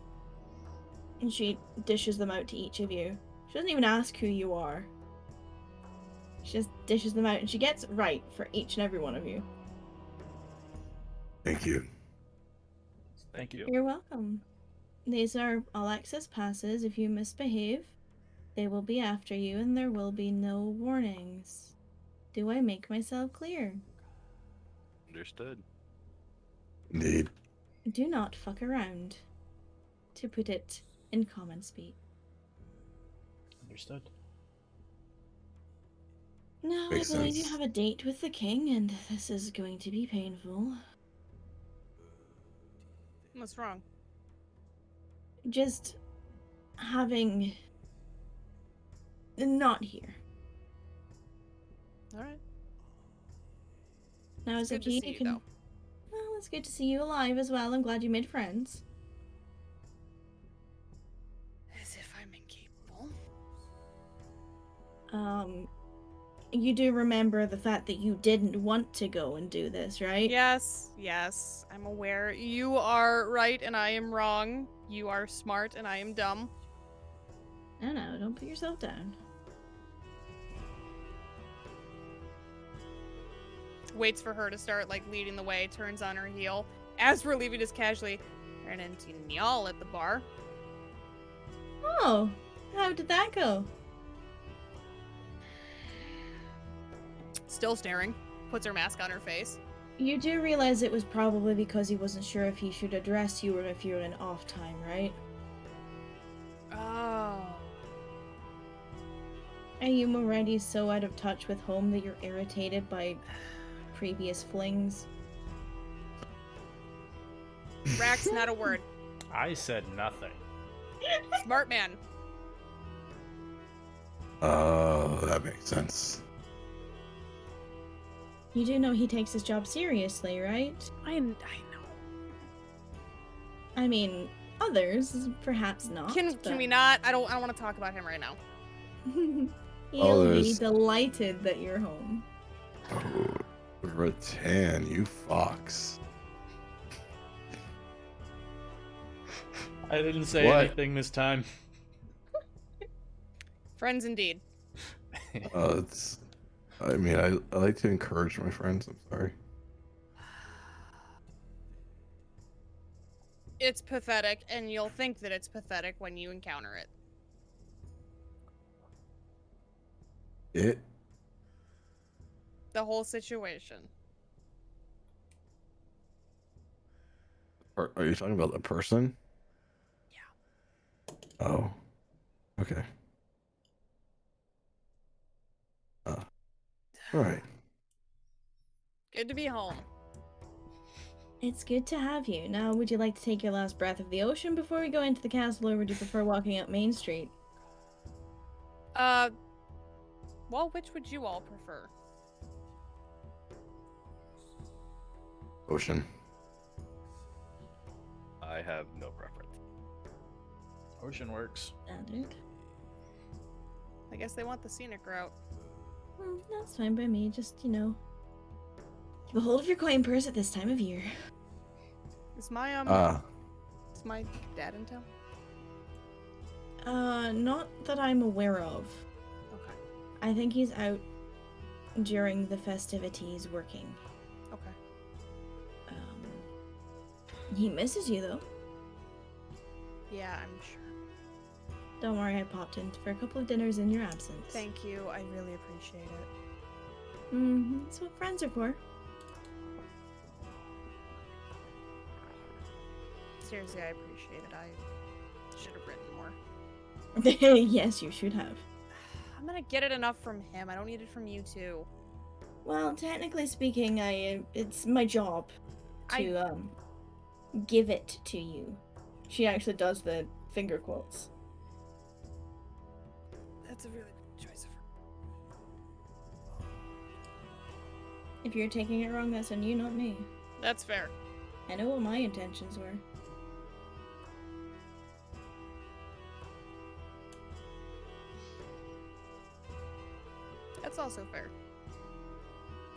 she dishes them out to each of you. She doesn't even ask who you are. She just dishes them out, and she gets it right for each and every one of you. Thank you. Thank you. You're welcome. These are all access passes. If you misbehave, they will be after you, and there will be no warnings. Do I make myself clear? Understood. Indeed. Do not fuck around, to put it in common speak. Understood. Now Makes I'm going to sense. have a date with the king, and this is going to be painful. What's wrong? Just having not here. Alright. Now It's it's good to okay. see You you, can. though. Well, it's good to see you alive as well. I'm glad you made friends. As if I'm incapable. You do remember the fact that you didn't want to go and do this, right? Yes, yes, I'm aware. You are right and I am wrong. You are smart and I am dumb. No, don't put yourself down. Waits for her to start, like, leading the way, turns on her heel. As we're leaving, just casually, ran into y'all at the bar. Oh, how did that go? Still staring. Puts her mask on her face. You do realize it was probably because he wasn't sure if he should address you or if you're in off time, right? Oh. Are you already so out of touch with home that you're irritated by previous flings? Rax, not a word. I said nothing. Smart man. Oh, that makes sense. You do know he takes his job seriously, right? I know. I mean, others perhaps not. Can we not? I don't want to talk about him right now. He'll be Others. delighted that you're home. Oh, Rattan, you fox. I didn't say What? anything this time. Friends indeed. It's. I mean, I like to encourage my friends. I'm sorry. It's pathetic, and you'll think that it's pathetic when you encounter it. It. The whole situation. Are you talking about the person? Yeah. Oh. Okay. All right. Good to be home. It's good to have you. Now, would you like to take your last breath of the ocean before we go into the castle, or would you prefer walking up Main Street? Well, which would you all prefer? Ocean. I have no preference. Ocean works. Standard. I guess they want the scenic route. That's fine by me. Just, keep a hold of your coin purse at this time of year. Is my is my dad in town? Not that I'm aware of. Okay. I think he's out during the festivities working. Okay. He misses you though. Yeah, I'm sure. Don't worry, I popped in for a couple of dinners in your absence. Thank you. I really appreciate it. That's what friends are for. Seriously, I appreciate it. I should have written more. Yes, you should have. I'm gonna get it enough from him. I don't need it from you too. Well, technically speaking, it's my job to give it to you. She actually does the finger quotes. That's a really good choice of her. If you're taking it wrong, that's on you, not me. That's fair. I know what my intentions were. That's also fair.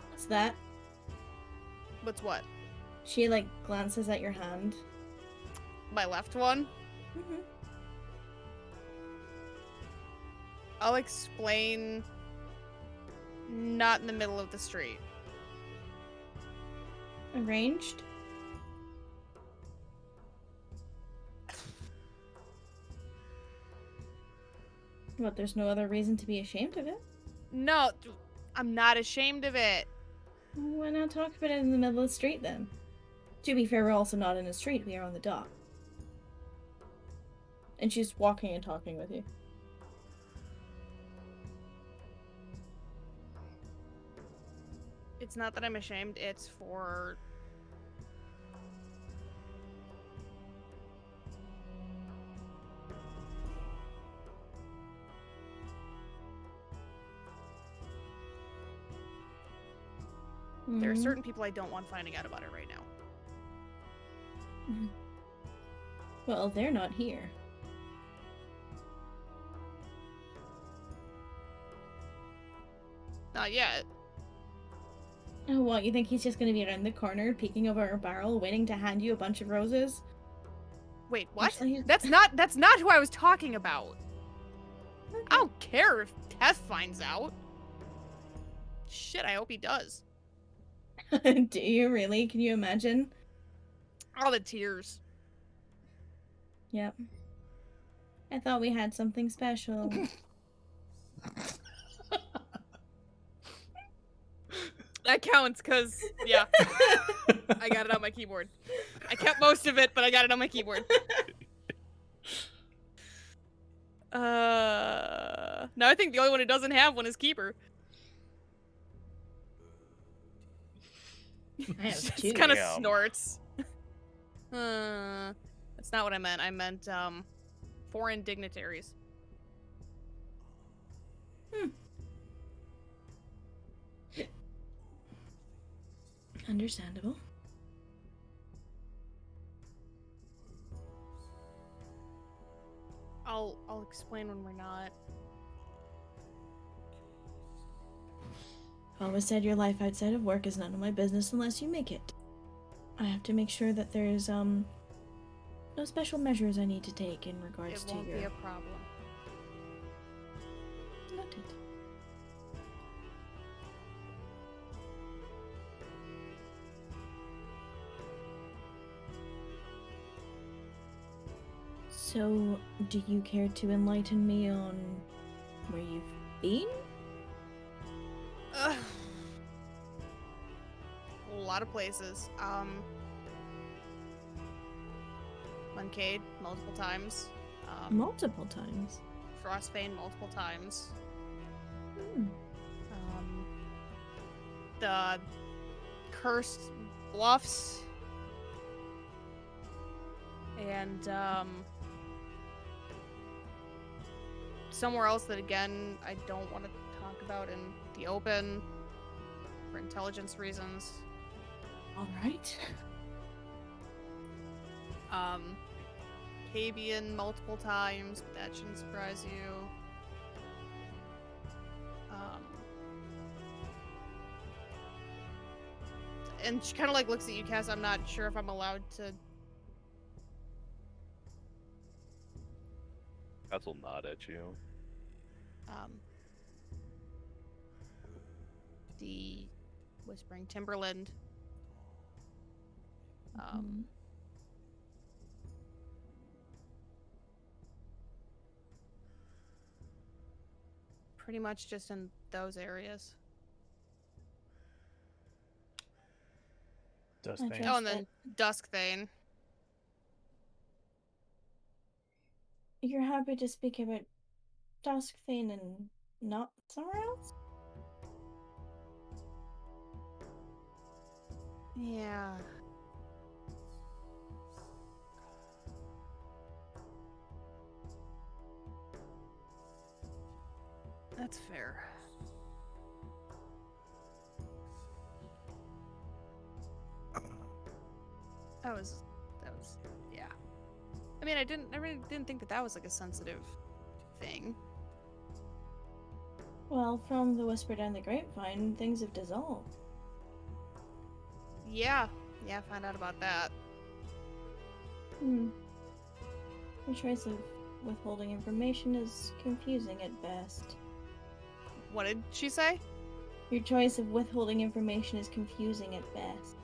What's that? What's what? She, like, glances at your hand. My left one? Mm-hmm. I'll explain. Not in the middle of the street. Arranged? What, there's no other reason to be ashamed of it? No, I'm not ashamed of it. Why not talk about it in the middle of the street then? To be fair, we're also not in a street, we are on the dock. And she's walking and talking with you. It's not that I'm ashamed, it's for... There are Mhm. certain people I don't want finding out about it right now. Well, they're not here. Not yet. Oh, what, you think he's just gonna be around the corner, peeking over a barrel, waiting to hand you a bunch of roses? Wait, what? Actually, That's not who I was talking about. I don't care if Teth finds out. Shit, I hope he does. Do you really? Can you imagine? All the tears. Yep. I thought we had something special. That counts, cause yeah, I got it on my keyboard. I kept most of it, but I got it on my keyboard. Now I think the only one who doesn't have one is Keeper. I have two. Just kind of Damn. snorts. That's not what I meant. I meant foreign dignitaries. Understandable. I'll explain when we're not. Always said your life outside of work is none of my business unless you make it. I have to make sure that there's no special measures I need to take in regards It to won't your be a problem. Noted. So, do you care to enlighten me on where you've been? Ugh. A lot of places. Moncade multiple times. Multiple times. Frostbane multiple times. Hmm. The Cursed Bluffs. And somewhere else that again I don't want to talk about in the open for intelligence reasons. All right. Cabian multiple times, but that shouldn't surprise you. And she kind of like looks at you, Cass. I'm not sure if I'm allowed to. Cass will nod at you. The Whispering Timberland. Pretty much just in those areas. Does I thing. trust Oh, and then Duskthane. You're happy to speak about Duskthane and not somewhere else? Yeah. That's fair. That was, yeah. I mean, I really didn't think that was like a sensitive thing. Well, from the whisper down the grapevine, things have dissolved. Yeah, found out about that. Hmm. Your choice of withholding information is confusing at best. What did she say? Your choice of withholding information is confusing at best.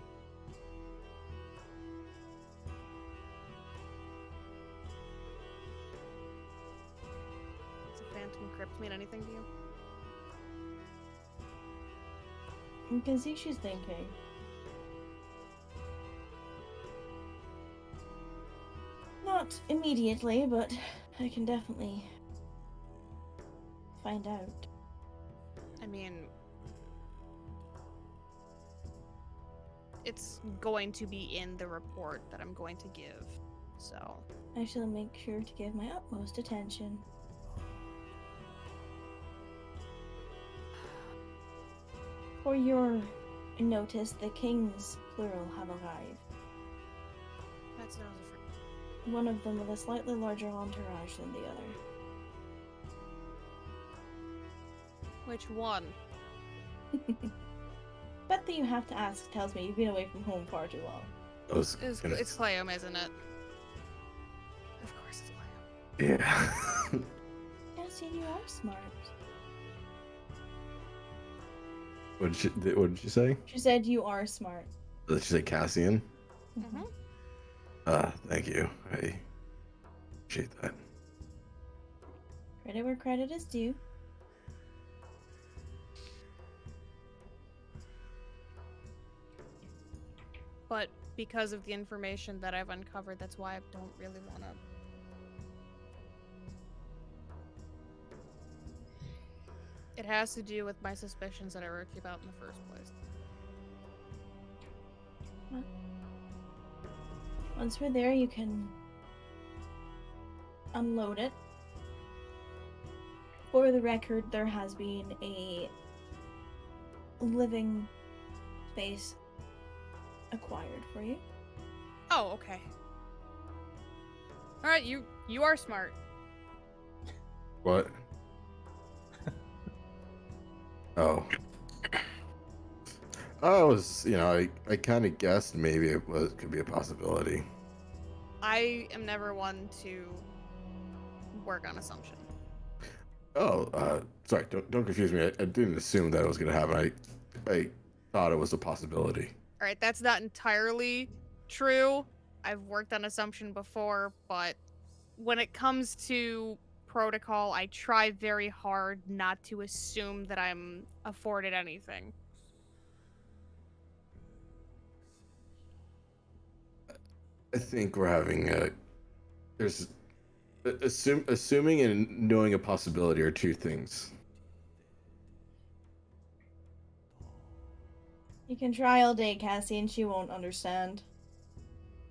Does a phantom crypt mean anything to you? You can see she's thinking. Not immediately, but I can definitely find out. I mean, it's going to be in the report that I'm going to give, so. I shall make sure to give my utmost attention. For your notice, the kings, plural, have arrived. That's what I was afraid. One of them with a slightly larger entourage than the other. Which one? Bet that you have to ask tells me you've been away from home far too long. I was It's gonna- Cleom, isn't it? Of course it's Cleom. Yeah. Cassian, you are smart. What did you say? She said you are smart. Did she say Cassian? Mm-hmm. Thank you. I appreciate that. Credit where credit is due. But because of the information that I've uncovered, that's why I don't really want to. It has to do with my suspicions that I wrote to you about in the first place. Once we're there, you can unload it. For the record, there has been a living space acquired for you. Oh, okay. All right, you are smart. What? Oh. I was, I kind of guessed maybe could be a possibility. I am never one to work on assumption. Oh, sorry, don't confuse me. I didn't assume that it was gonna happen. I thought it was a possibility. All right, that's not entirely true. I've worked on assumption before, but when it comes to protocol, I try very hard not to assume that I'm afforded anything. I think we're having assuming and knowing a possibility are two things. You can try all day, Cassie, and she won't understand.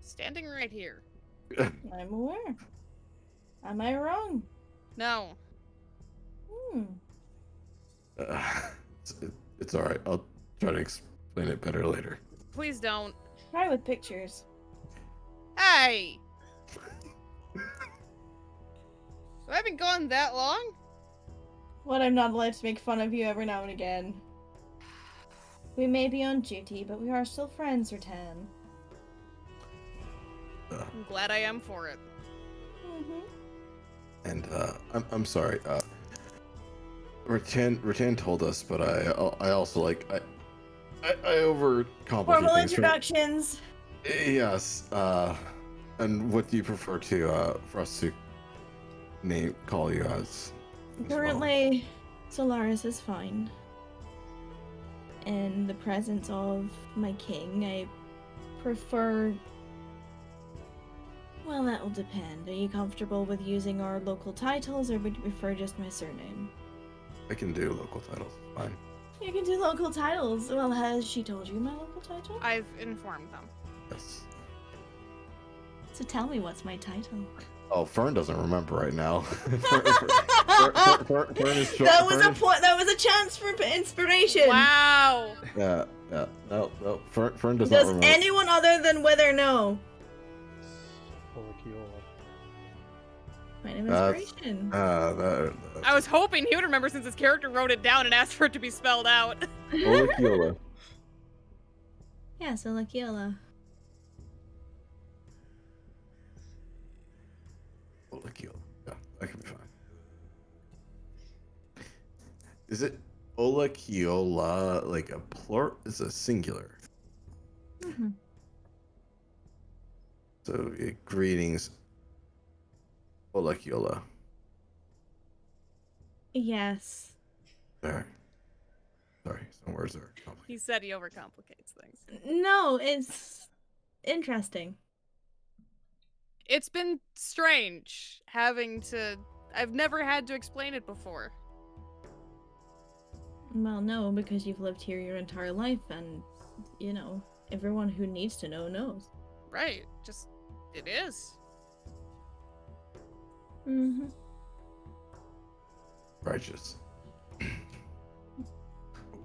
Standing right here. I'm aware. Am I wrong? No. Hmm. It's all right. I'll try to explain it better later. Please don't. Try with pictures. Hey! So I haven't gone that long? What, I'm not allowed to make fun of you every now and again. We may be on duty, but we are still friends, Rattan. I'm glad I am for it. Mm-hmm. And I'm sorry. Rattan told us, but I also I overcomplicate Formal things. introductions. Yes. And what do you prefer to for us to call you as? Currently, Solaris is fine. In the presence of my king, I prefer... Well, that will depend. Are you comfortable with using our local titles, or would you prefer just my surname? I can do local titles. Fine. You can do local titles. Well, has she told you my local title? I've informed them. Yes. So tell me, what's my title? Oh, Fern doesn't remember right now. Fern is That was a Fern is- point. That was a chance for inspiration. Wow. Yeah, yeah. No, no. Fern does not Does remember. anyone other than Wither know? Polycule. Point of That's- inspiration. I was hoping he would remember since his character wrote it down and asked for it to be spelled out. Olikiola. Yeah, so Lakiola. Olikiola. Yeah, that could be fine. Is it Olikiola like a plural? It's a singular. Mhm. So, greetings, Olikiola. Yes. There. Sorry, some words are complicated. He said he overcomplicates things. No, it's interesting. It's been strange having to. I've never had to explain it before. Well, no, because you've lived here your entire life, and you know everyone who needs to know knows. Right. Just. It is. Mm-hmm. Righteous.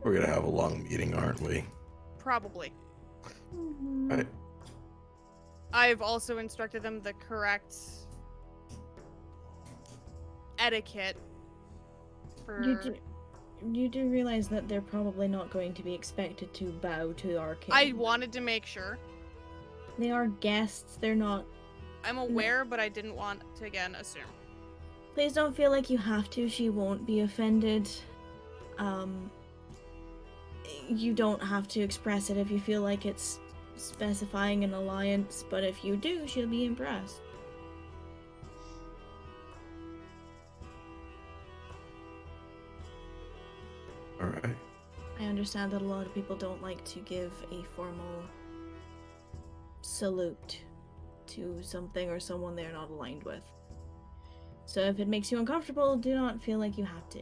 We're gonna have a long meeting, aren't we? Probably. Mm-hmm. Right. I've also instructed them the correct etiquette for. You do realize that they're probably not going to be expected to bow to our king. I wanted to make sure. They are guests. They're not. I'm aware, but I didn't want to again assume. Please don't feel like you have to. She won't be offended. You don't have to express it if you feel like it's specifying an alliance, but if you do, she'll be impressed. All right. I understand that a lot of people don't like to give a formal salute to something or someone they're not aligned with. So if it makes you uncomfortable, do not feel like you have to.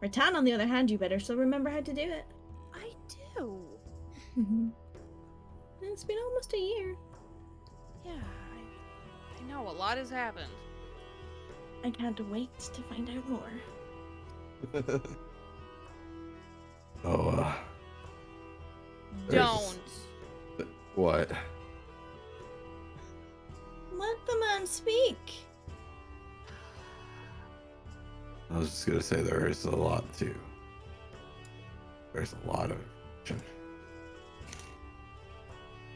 Rattan, on the other hand, you better still remember how to do it. I do. It's been almost a year. Yeah, I know a lot has happened. I can't wait to find out more. Oh, There's- Don't. what? Let the man speak. I was just gonna say there's a lot too. There's a lot of action.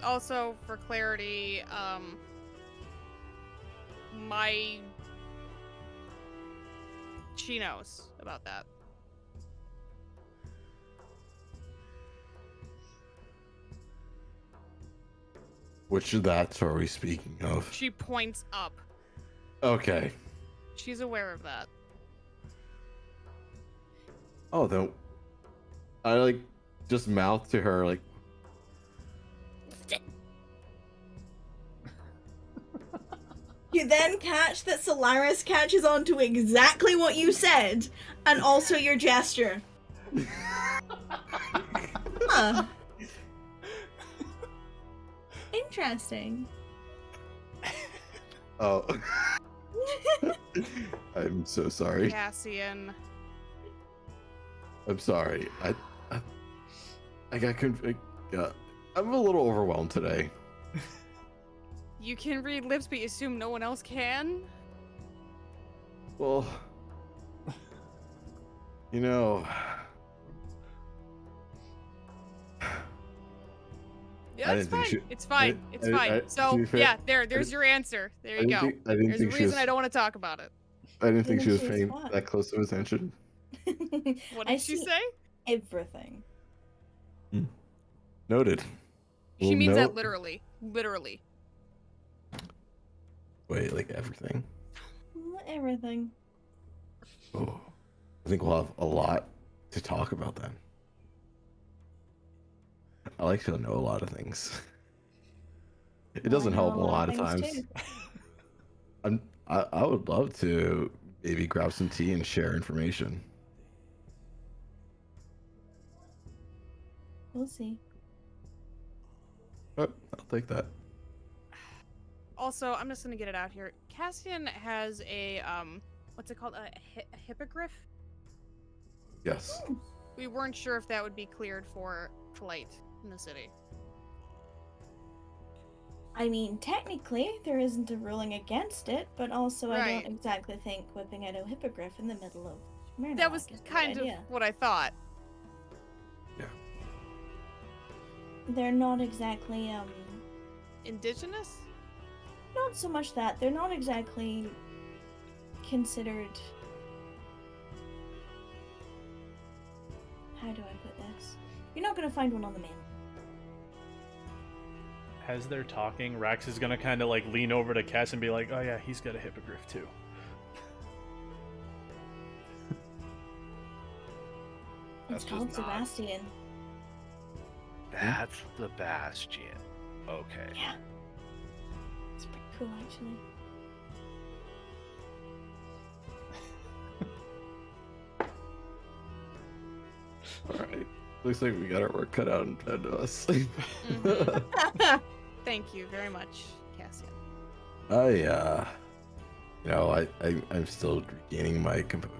Also, for clarity, she knows about that. Which of that are we speaking of? She points up. Okay. She's aware of that. Oh, then I like just mouth to her like, You then catch that Solaris catches on to exactly what you said, and also your gesture. Huh. Interesting. oh. I'm so sorry. Cassian. I'm sorry. I got I'm a little overwhelmed today. You can read lips, but you assume no one else can? Well, you know, Yeah, I it's didn't think fine. she- It's fine. It's fine. to So, be fair, yeah, there's your answer. There you go. I didn't There's a think she reason was. I don't want to talk about it. I didn't think Didn't she was she was paying what? that close of attention. What I did she see say? everything. Noted. She Well, means that note- literally. Literally. Wait, like everything. Everything. Oh, I think we'll have a lot to talk about then. I like to know a lot of things. It doesn't help a lot of times. I would love to maybe grab some tea and share information. We'll see. But I'll take that. Also, I'm just gonna get it out here. Cassian has a what's it called? A hippogriff. Yes. We weren't sure if that would be cleared for flight in the city. I mean, technically, there isn't a ruling against it, but also I Right. don't exactly think whipping out a hippogriff in the middle of Myrnawak That was is a good kind of idea. what I thought. They're not exactly, Indigenous? not so much that. They're not exactly considered... How do I put this? You're not gonna find one on the mainland. As they're talking, Rax is gonna kind of like lean over to Cass and be like, "Oh yeah, he's got a hippogriff too." It's That's called just not- Sebastian. That's the Bastion. Okay. Yeah. It's pretty cool, actually. All right. Looks like we got our work cut out in front of us. Mhm. Thank you very much, Cassian. I'm still regaining my composure.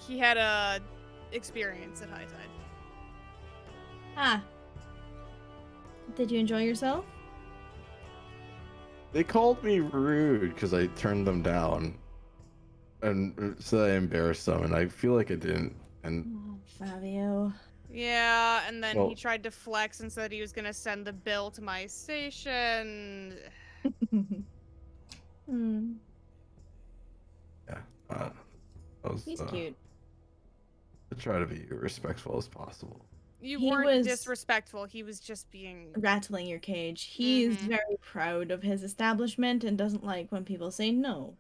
He had a experience at High Tide. Ah. Did you enjoy yourself? They called me rude because I turned them down, and so I embarrassed them, and I feel like I didn't. And Oh, Fabio. Yeah, and then Well- he tried to flex and said he was gonna send the bill to my station. Hmm. yeah, I was, He's cute. I try to be as respectful as possible. You He weren't was- disrespectful. He was just being. Rattling your cage. He is Mhm. very proud of his establishment and doesn't like when people say no.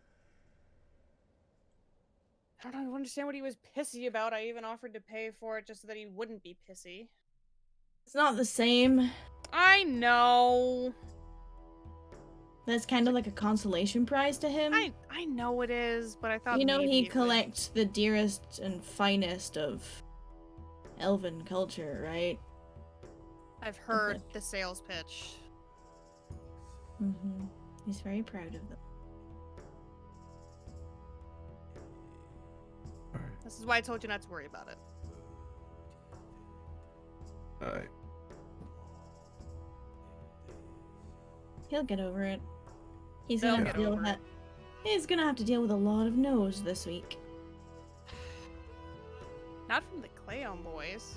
I don't understand what he was pissy about. I even offered to pay for it just so that he wouldn't be pissy. It's not the same. I know. That's kind of like a consolation prize to him. I know it is, but I thought You know, maybe he it would- collects the dearest and finest of elven culture, right? I've heard the sales pitch. Mm-hmm. He's very proud of them. All right. This is why I told you not to worry about it. All right. He'll get over it. He's They'll gonna get have to deal over with it. that. He's gonna have to deal with a lot of no's this week. Not from the Cleon boys.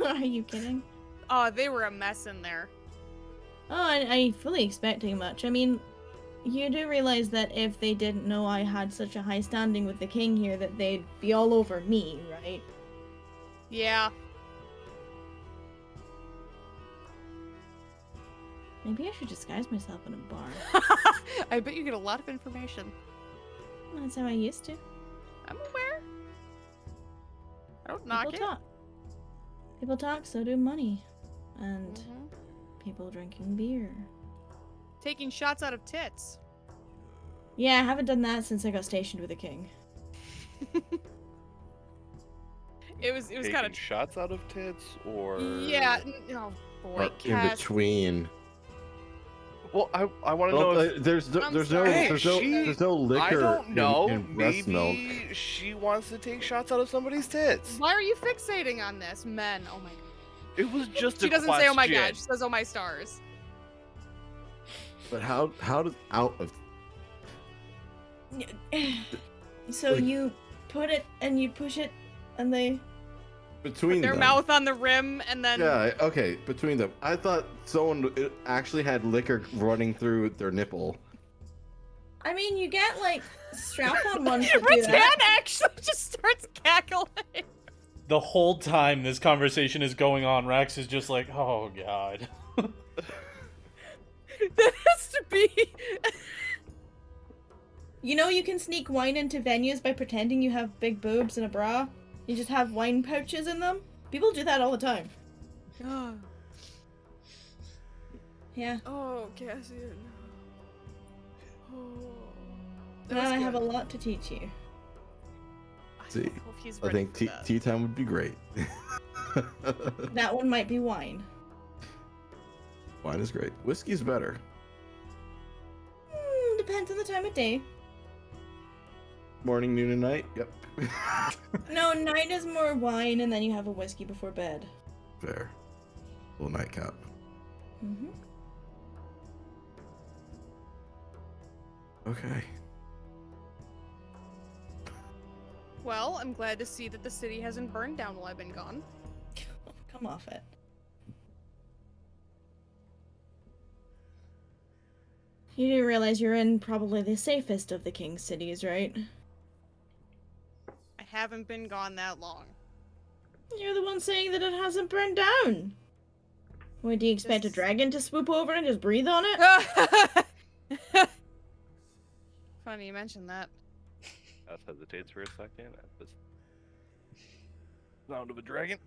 Are you kidding? Oh, they were a mess in there. Oh, I fully expecting much. I mean, you do realize that if they didn't know I had such a high standing with the king here, that they'd be all over me, right? Yeah. Maybe I should disguise myself in a bar. I bet you get a lot of information. That's how I used to. I'm aware. I don't knock People it. talk. People talk, so do money. And Mhm. people drinking beer. Taking shots out of tits. Yeah, I haven't done that since I got stationed with the king. It was kind Taking of. shots out of tits, or Yeah. Oh boy, Or in Cass. between. Well, I want to Well, know. If, there's no I'm there's sorry. no Hey, there's no she- there's no liquor I don't know. in breast milk. Maybe she wants to take shots out of somebody's tits. Why are you fixating on this, men? Oh my god. It was just She a doesn't question. say, "Oh my god." She says, "Oh my stars." But how does out of So Like- you put it and you push it and they... between Their them? mouth on the rim, and then. Yeah, okay, between them. I thought someone actually had liquor running through their nipple. I mean, you get, like, strap-on ones that do Rattan that. actually just starts cackling. The whole time this conversation is going on, Rax is just like, "Oh god." That has to be. You know you can sneak wine into venues by pretending you have big boobs and a bra? You just have wine pouches in them? People do that all the time. Yeah. Oh, Cassian. Oh. That Now was I have a good. lot to teach you. See, hope he's I ready think for tea, that. tea time would be great. That one might be wine. Wine is great. Whiskey's better. Depends on the time of day. Morning, noon, and night. Yep. No, night is more wine, and then you have a whiskey before bed. Fair. Little nightcap. Mm-hmm. Okay. Well, I'm glad to see that the city hasn't burned down while I've been gone. Come off it. You do realize you're in probably the safest of the king's cities, right? I haven't been gone that long. You're the one saying that it hasn't burned down. What, do you expect a Just- dragon to swoop over and just breathe on it? Funny you mentioned that. Beth hesitates for a second at the sound of a dragon.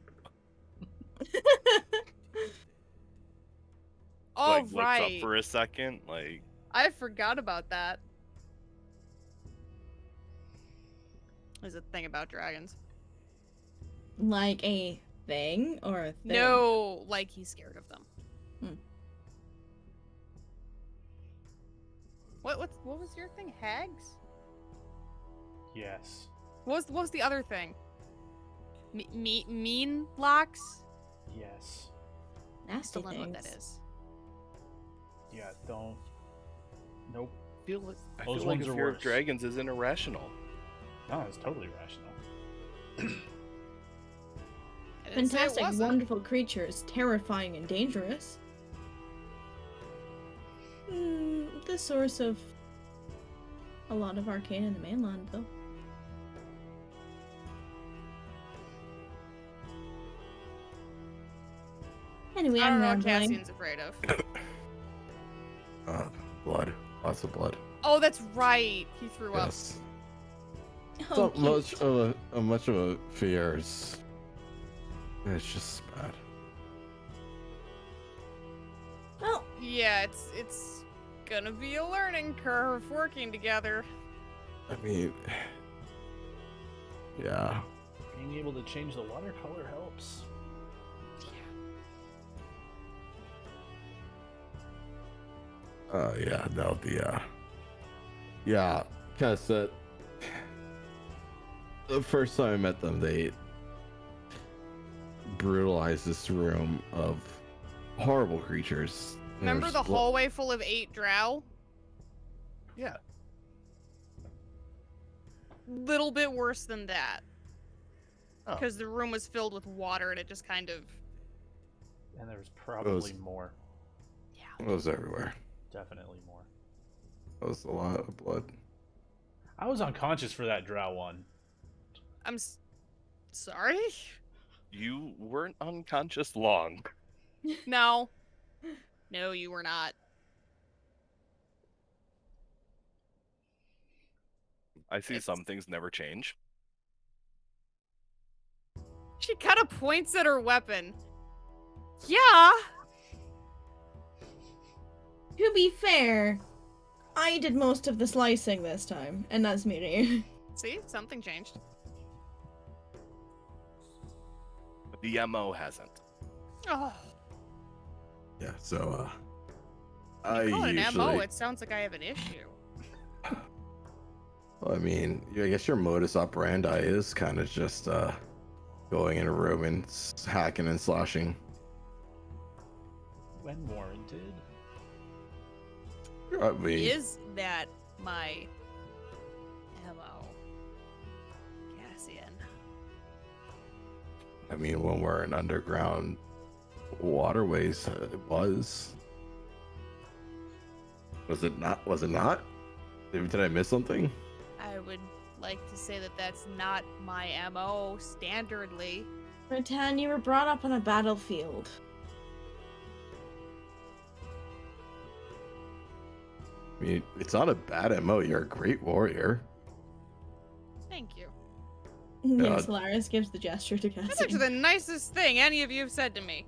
Oh, Like looks right. up for a second, like I forgot about that. There's a thing about dragons. Like a thing or a thing? No, like he's scared of them. Hmm. What was your thing? Hags? Yes. What was the other thing? Mean locks? Yes. Nasty Still don't know what that things. is. Yeah, don't. Nope. I feel like Those a ones are fear of worse. dragons isn't irrational. No, it's totally rational. I didn't say it Fantastic, wasn't. wonderful creatures, terrifying and dangerous. The source of a lot of arcane in the mainland, though. Anyway, I I'm don't know what rambling. Cassian's afraid of. Blood. Lots of blood. Oh, that's right. He threw up. Yes. Oh, It's not much of a fear. It's just bad. well, Yeah, it's gonna be a learning curve working together. I mean, yeah. Being able to change the watercolor helps. Yeah, no, yeah, kind of said. The first time I met them, they brutalized this room of horrible creatures. Remember There's the lo- hallway full of 8 drow? Yeah. Little bit worse than that. Oh. Because the room was filled with water and it just kind of... And there's probably more. It was everywhere. Definitely more. It was a lot of blood. I was unconscious for that drow one. I'm sorry? You weren't unconscious long. No. No, you were not. I see It's- some things never change. She kind of points at her weapon. Yeah! to be fair, I did most of the slicing this time, and that's me. See? Something changed. But the MO hasn't. Oh, Yeah, so you I call it usually. an MO, it sounds like I have an issue. I mean, I guess your modus operandi is kind of just going in a room and hacking and slashing. When warranted. I mean, Is that my MO? Cassian. I mean, when we're in underground waterways, it was. Was it not? Was it not? Did I miss something? I would like to say that that's not my MO standardly. Rattan, you were brought up on a battlefield. I mean, it's not a bad MO. You're a great warrior. Thank you. Yes, Laris gives the gesture to That's Cassian. actually the nicest thing any of you have said to me.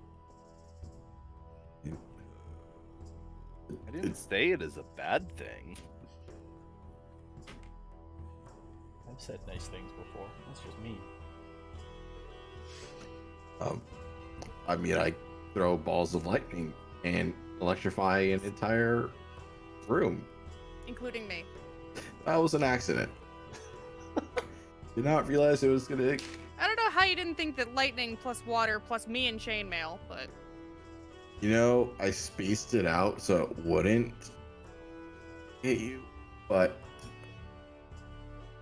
I didn't say it is a bad thing. I've said nice things before. That's just me. I mean, I throw balls of lightning, and electrifying an entire room. Including me. That was an accident. Did not realize it was gonna. I don't know how you didn't think that lightning plus water plus me and chainmail, but You know, I spaced it out so it wouldn't hit you, but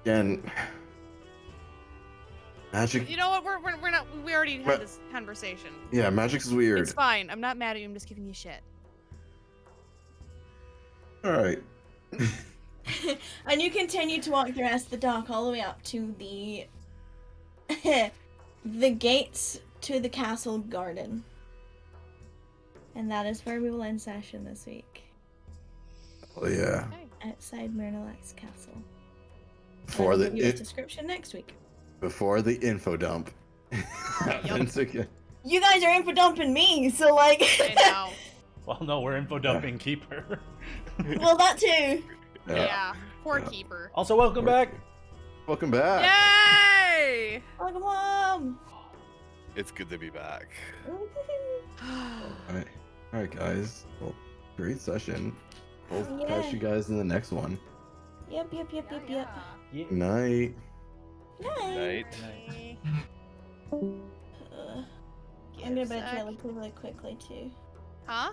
again, magic. you know what? We're not. We already had But- this conversation. Yeah, magic's weird. It's fine. I'm not mad at you. I'm just giving you shit. All right. And you continue to walk the rest of the dock all the way up to the the gates to the castle garden. And that is where we will end session this week. Oh yeah. Okay. Outside Myrnalax Castle. Before And the I'll give you a it, description next week. before the info dump happens again. You guys are in for dumping me, so like I know. Well, no, we're info dumping Keeper. well that too. Yeah. Poor Yeah. keeper. Also, welcome back. Welcome back. Yay! Welcome home. It's good to be back. All right, guys. Well, great session. We'll Yeah. catch you guys in the next one. Yep. Yeah. Night. Night. Night. I'm gonna bounce really quickly too. Huh?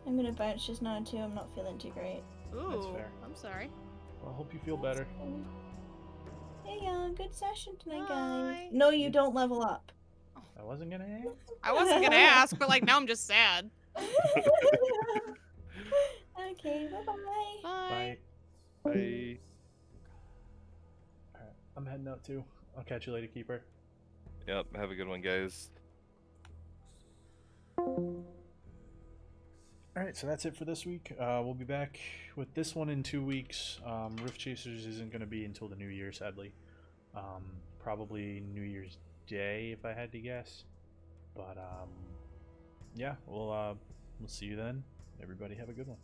I'm gonna bounce just now too. I'm not feeling too great. That's Ooh. fair. I'm sorry. Well, I hope you feel better. Hey, good session tonight, Bye. guys. No, you don't level up. I wasn't gonna ask. I wasn't gonna ask, but like now I'm just sad. Okay, bye-bye. Bye. Bye. Bye. Alright, I'm heading out too. I'll catch you later, Keeper. Yep. Have a good one, guys. Alright, so that's it for this week. We'll be back with this one in 2 weeks. Rift Chasers isn't going to be until the new year, sadly. Probably New Year's Day, if I had to guess. But, yeah, we'll see you then. Everybody have a good one.